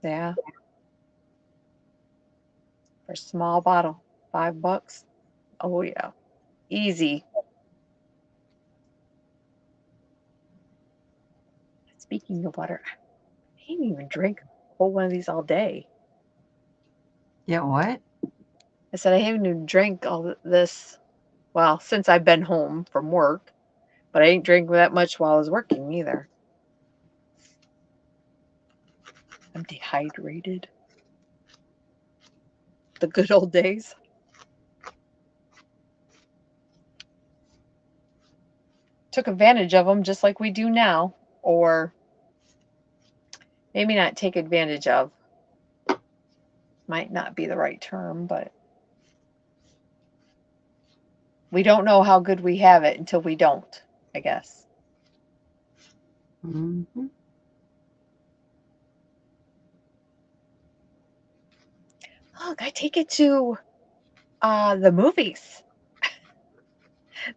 Yeah, for a small bottle, $5. Oh yeah, easy. Speaking of water, I can't even drink a whole one of these all day. Yeah, what? I said I haven't even drank all this, well, since I've been home from work, but I ain't drank that much while I was working either. I'm dehydrated. The good old days. Took advantage of them just like we do now, or maybe not take advantage of. Might not be the right term, but we don't know how good we have it until we don't, I guess. Hmm. Look, I take it to the movies.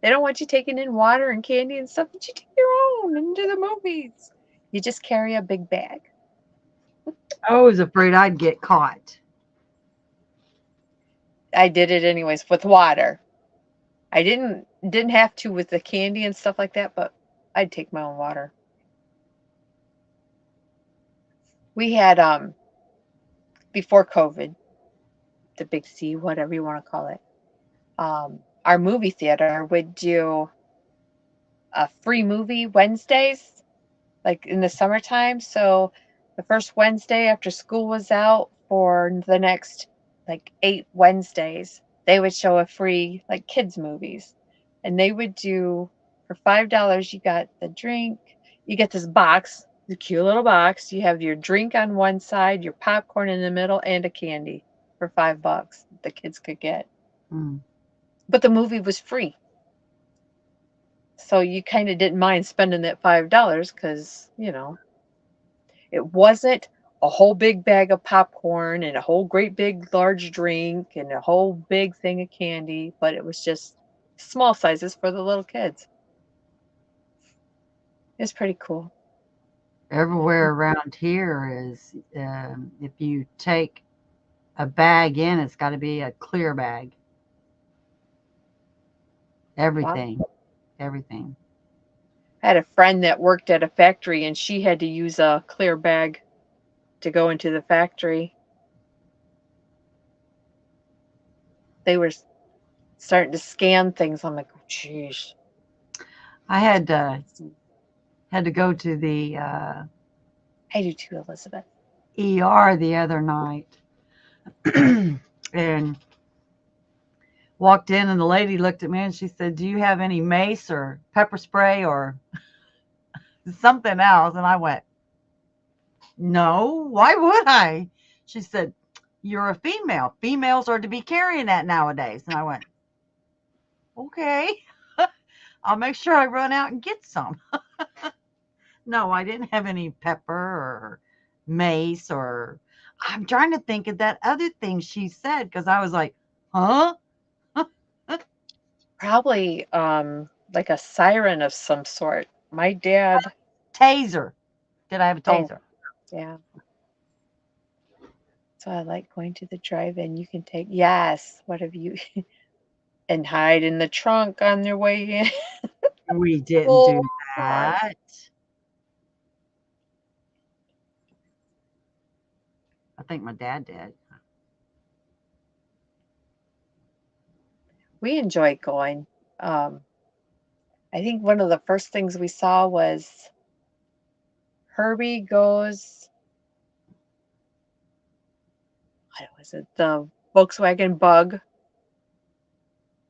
They don't want you taking in water and candy and stuff, but you take your own into the movies. You just carry a big bag. I was afraid I'd get caught. I did it anyways with water. I didn't have to with the candy and stuff like that, but I'd take my own water. We had before COVID, the big C, whatever you want to call it. Our movie theater would do a free movie Wednesdays, like in the summertime. So the first Wednesday after school was out for the next like 8 Wednesdays, they would show a free like kids movies. And they would do for $5 you got the drink, you get this box, the cute little box. You have your drink on one side, your popcorn in the middle, and a candy for $5 the kids could get. Mm. But the movie was free. So you kind of didn't mind spending that $5 because, it wasn't a whole big bag of popcorn and a whole great big large drink and a whole big thing of candy, but it was just small sizes for the little kids. It's pretty cool. Everywhere around here is, if you take a bag in, it's got to be a clear bag. Wow. Everything, everything. I had a friend that worked at a factory and she had to use a clear bag to go into the factory. They were starting to scan things. I'm like, oh, geez. I had to go to the I do too, Elizabeth. ER the other night, and walked in and the lady looked at me and she said, "Do you have any mace or pepper spray or something else?" And I went, "No, why would I?" She said, "You're a female. Females are to be carrying that nowadays." And I went, "Okay, I'll make sure I run out and get some." No, I didn't have any pepper or mace or I'm trying to think of that other thing she said because I was like, huh? Probably, like a siren of some sort. My dad Taser. Did I have a oh, taser? yeah. So I like going to the drive-in. You can take yes, what have you and hide in the trunk on their way in. We didn't Oh do gosh. that. I think my dad did. We enjoy going. Um, I think one of the first things we saw was Herbie Goes, what was it? The Volkswagen Bug.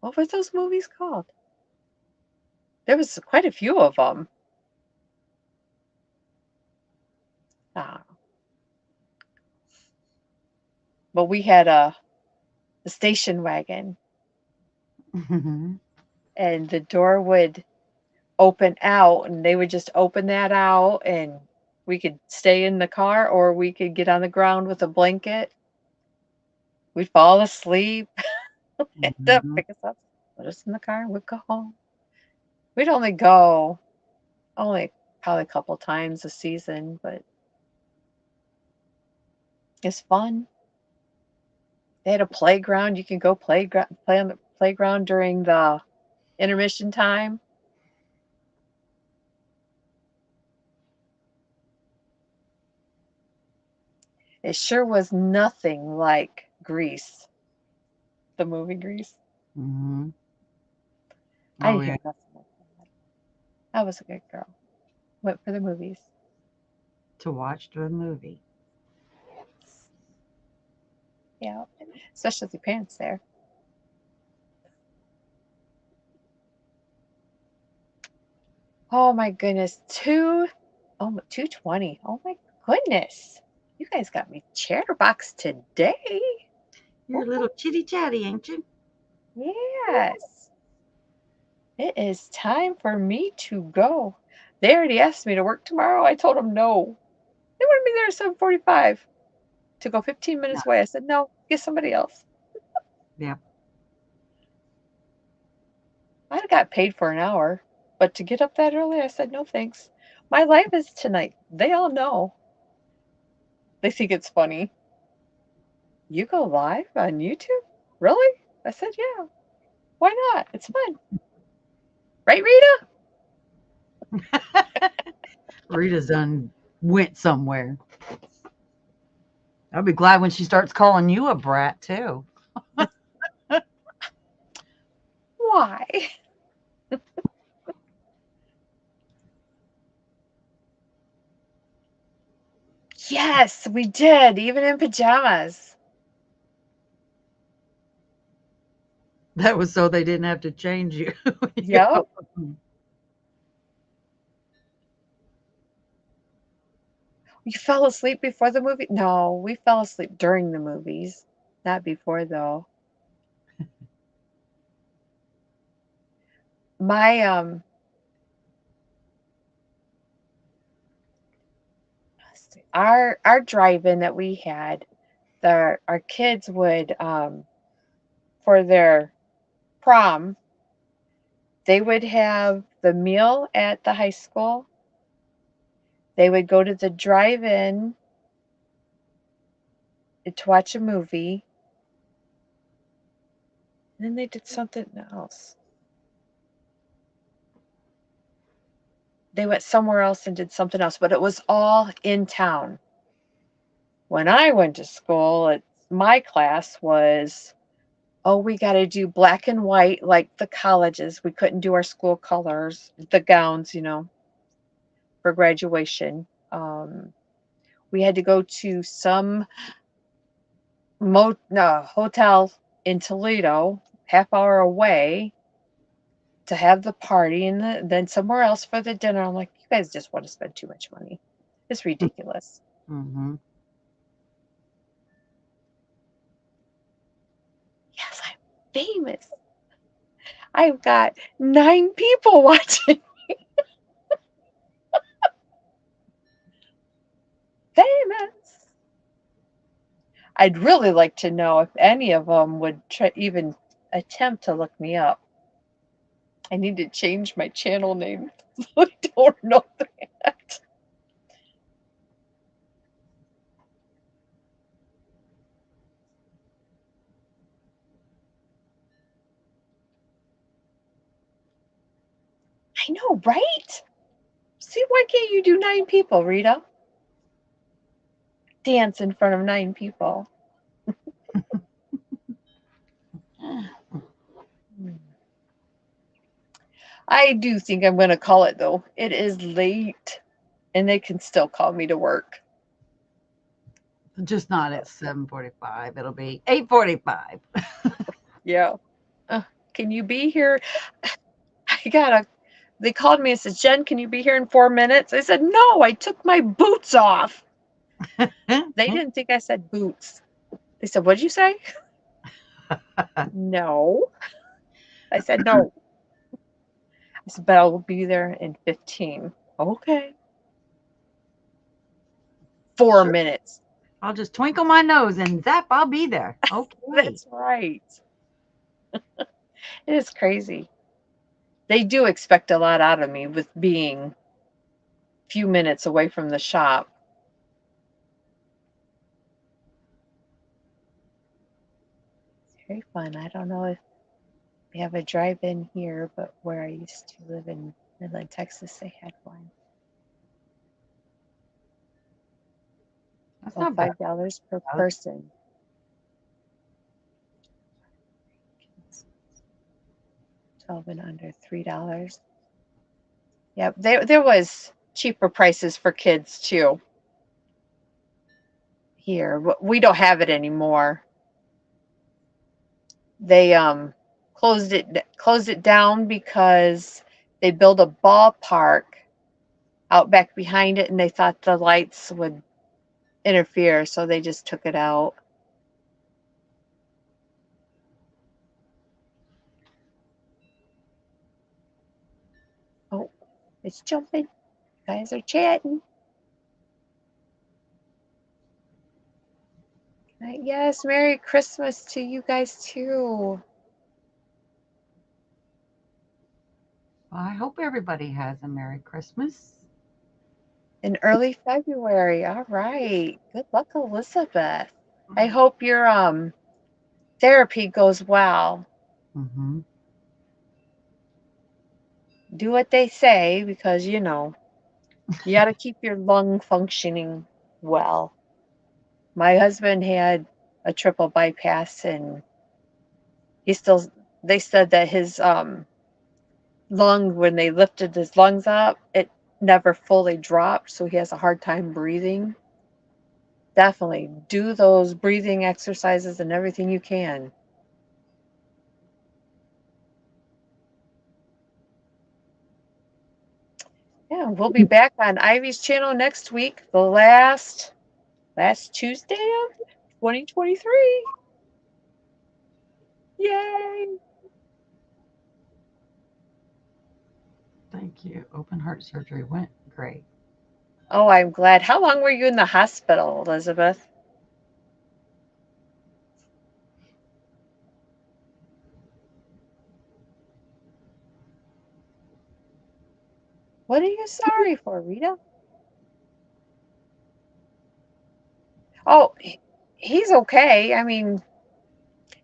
What were those movies called? There was quite a few of them. But we had a station wagon, Mhm. and the door would open out, and they would just open that out, and we could stay in the car, or we could get on the ground with a blanket. We'd fall asleep. And they'd Mhm. pick us up, put us in the car, and we'd go home. We'd only go only probably a couple times a season, but it's fun. They had a playground. You can go play on the playground during the intermission time. It sure was nothing like Grease, the movie Grease. Mhm. I Oh didn't yeah, have nothing like that. I was a good girl. Went for the movies. to watch the movie. Yeah, especially with your parents there. Oh my goodness, 2:20. Oh my goodness. You guys got me chatterbox today. You're a Woo-hoo. little chitty chatty, ain't you? Yes. It is time for me to go. They already asked me to work tomorrow. I told them no. They wanted me there at 7:45 to go 15 Yeah. minutes away. I said, no, get somebody else. Yeah. I got paid for an hour, but to get up that early, I said, no thanks. My life is tonight. They all know. They think it's funny. You go live on YouTube? Really? I said, yeah. Why not? It's fun. Right, Rita? Rita's done went somewhere. I'll be glad when she starts calling you a brat too. Why? Yes, we did, even in pajamas. That was so they didn't have to change you. Yep. You fell asleep before the movie? No, we fell asleep during the movies. Not before, though. My, our drive-in that we had, our kids would, for their prom, they would have the meal at the high school. They would go to the drive-in to watch a movie, and then they did something else. They went somewhere else and did something else, but it was all in town. When I went to school, my class was, oh, we got to do black and white like the colleges. We couldn't do our school colors, the gowns, for graduation. We had to go to some hotel in Toledo, half hour away to have the party and then somewhere else for the dinner. I'm like, you guys just want to spend too much money. It's ridiculous. Mm-hmm. Yes, I'm famous. I've got 9 people watching. Famous. I'd really like to know if any of them would even attempt to look me up. I need to change my channel name. I don't know that. I know, right? See, why can't you do 9 people, Rita? Dance in front of 9 people. I do think I'm going to call it, though. It is late, and they can still call me to work. Just not at 7:45. It'll be 8:45. Yeah. Uh, can you be here? I gotta. They called me and said, Jen, can you be here in 4 minutes? I said, no, I took my boots off. They didn't think I said boots. They said, what'd you say? No. I said, no. I said, but I'll be there in 15. Okay. 4 Sure. minutes. I'll just twinkle my nose and zap, I'll be there. Okay. That's right. It is crazy. They do expect a lot out of me with being a few minutes away from the shop. It's very fun. I don't know if we have a drive-in here, but where I used to live in Midland, Texas, they had one. That's Oh, not bad. $5 per person. 12 and under, $3. Yep, there was cheaper prices for kids too here. We don't have it anymore. They closed it down because they built a ballpark out back behind it, and they thought the lights would interfere, so they just took it out. Oh, it's jumping. You guys are chatting. Yes, Merry Christmas to you guys too. Well, I hope everybody has a Merry Christmas. In early February. All right. Good luck, Elizabeth. I Mm-hmm. hope your therapy goes well. Mm-hmm. Do what they say because you got to keep your lung functioning well. My husband had a triple bypass, and he still they said that his lung, when they lifted his lungs up, it never fully dropped, so he has a hard time breathing. Definitely do those breathing exercises and everything you can. Yeah, we'll be back on Ivy's channel next week, the last Tuesday of 2023. Yay! Thank you. Open heart surgery went great. Oh, I'm glad. How long were you in the hospital, Elizabeth? What are you sorry for, Rita? Oh, he's okay. I mean,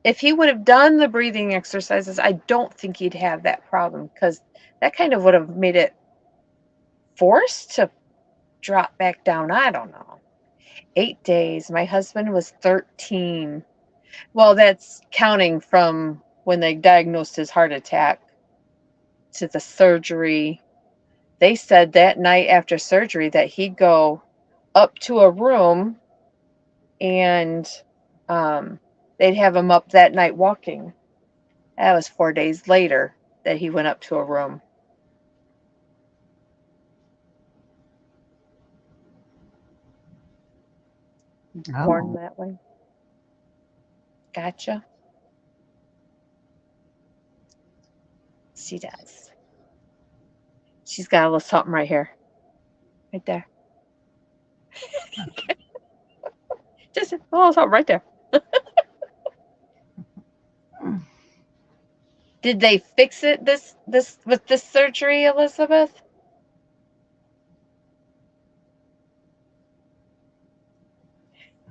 if he would have done the breathing exercises, I don't think he'd have that problem because that kind of would have made it forced to drop back down. I don't know. 8 days. My husband was 13. Well, that's counting from when they diagnosed his heart attack to the surgery. They said that night after surgery that he'd go up to a room and um, they'd have him up that night walking. That was 4 days later that he went up to a room. Born Oh. that way. Gotcha. She does. She's got a little something right here. Right there. Just a little something right there. Did they fix it this with this surgery, Elizabeth?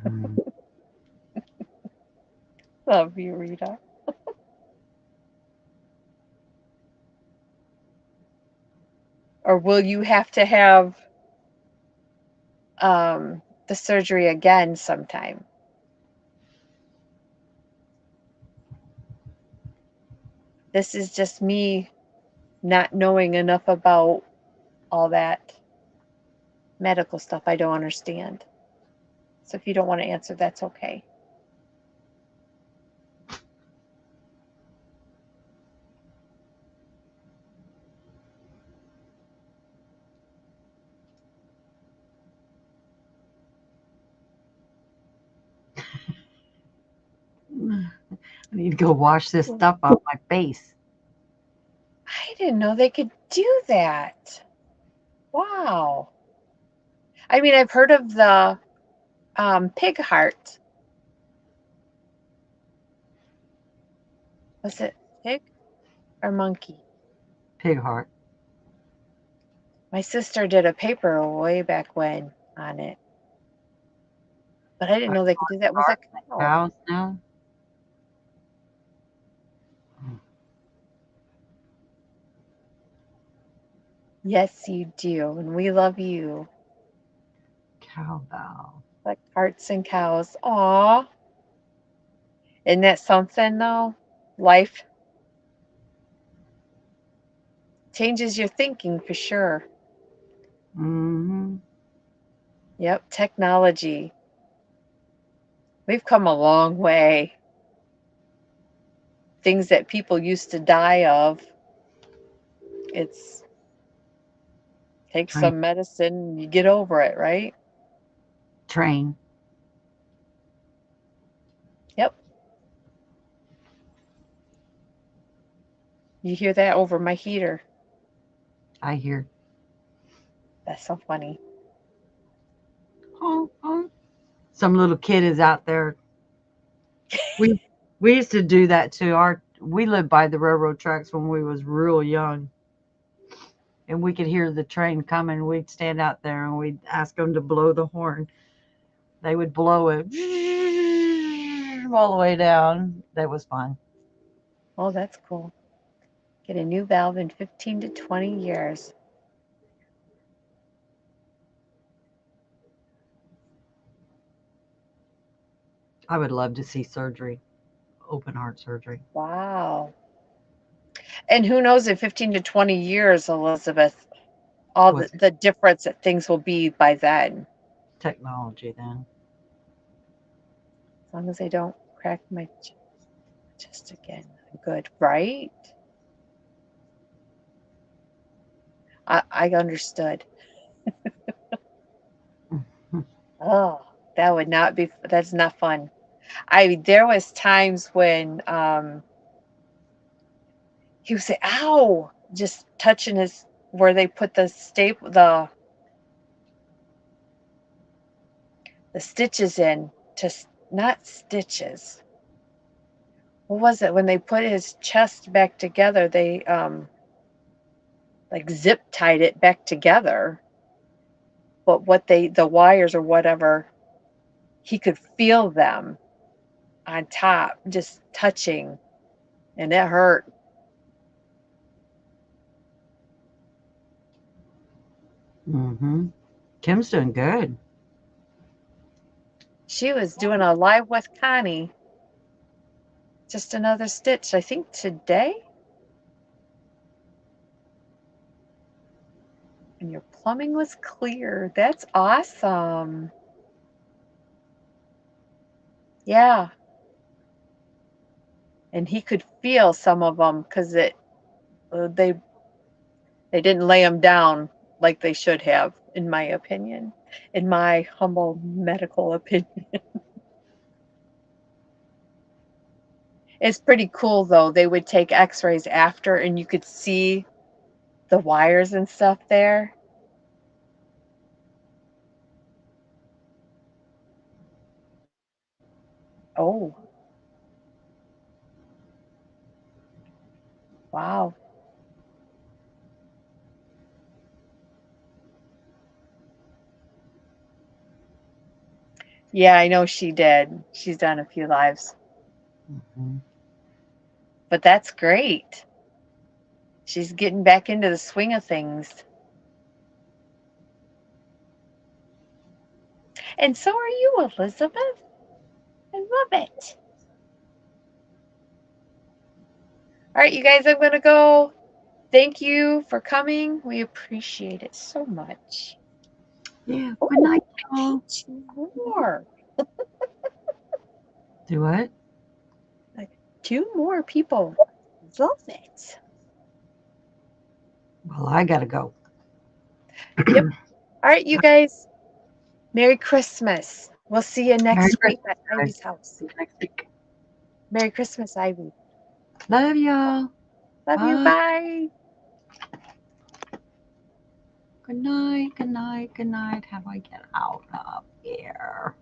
Mm. Love you, Rita. Or will you have to have the surgery again sometime? This is just me not knowing enough about all that medical stuff. I don't understand. So if you don't want to answer, that's okay. I need to go wash this stuff off my face. I didn't know they could do that. Wow. I mean, I've heard of the pig heart. Was it pig or monkey? Pig heart. My sister did a paper way back when on it, but I didn't know they could do that with a cow. Cows now. Yes, you do, and we love you. Cowbell. Like hearts and cows. Aw. Isn't that something though? Life changes your thinking for sure. Mm-hmm. Yep, technology. We've come a long way. Things that people used to die of. It's take Train. some medicine, you get over it, right? Train. Yep. You hear that over my heater. I hear. That's so funny. Honk, honk. Some little kid is out there. We we used to do that too. We lived by the railroad tracks when we was real young, and we could hear the train coming. We'd stand out there and we'd ask them to blow the horn. They would blow it all the way down. That was fun. Oh, that's cool. Get a new valve in 15 to 20 years. I would love to see surgery, open heart surgery. Wow. And who knows in 15 to 20 years, Elizabeth, all With the difference that things will be by then. technology, then As long as I don't crack my chest again. I'm good, right? I understood. Oh, that would not be, that's not fun. There was times when he would say, ow, just touching his, where they put the the stitches in to, not stitches. What was it? When they put his chest back together, they, like zip tied it back together. But the wires or whatever, he could feel them on top, just touching, and it hurt. mm-hmm. Kim's doing good. She was doing a live with Connie, just another stitch, I think today. And your plumbing was clear. That's awesome. Yeah. and he could feel some of them because they didn't lay them down like they should have, in my opinion, in my humble medical opinion. It's pretty cool though. They would take X-rays after, and you could see the wires and stuff there. Oh, wow. Yeah, I know she did. She's done a few lives, Mhm. but that's great. She's getting back into the swing of things. And so are you, Elizabeth. I love it. All right, you guys, I'm going to go. Thank you for coming. We appreciate it so much. Yeah. Good Oh, night, hey, y'all. two more. Do what? Like two more people. Love it. Well, I gotta go. Yep. All right, you guys. Merry Christmas. We'll see you Merry next week Christmas, at guys. Ivy's house. See you next week. Merry Christmas, Ivy. Love y'all. Love you. Bye. Bye. Good night. Good night. Good night. How do I get out of here?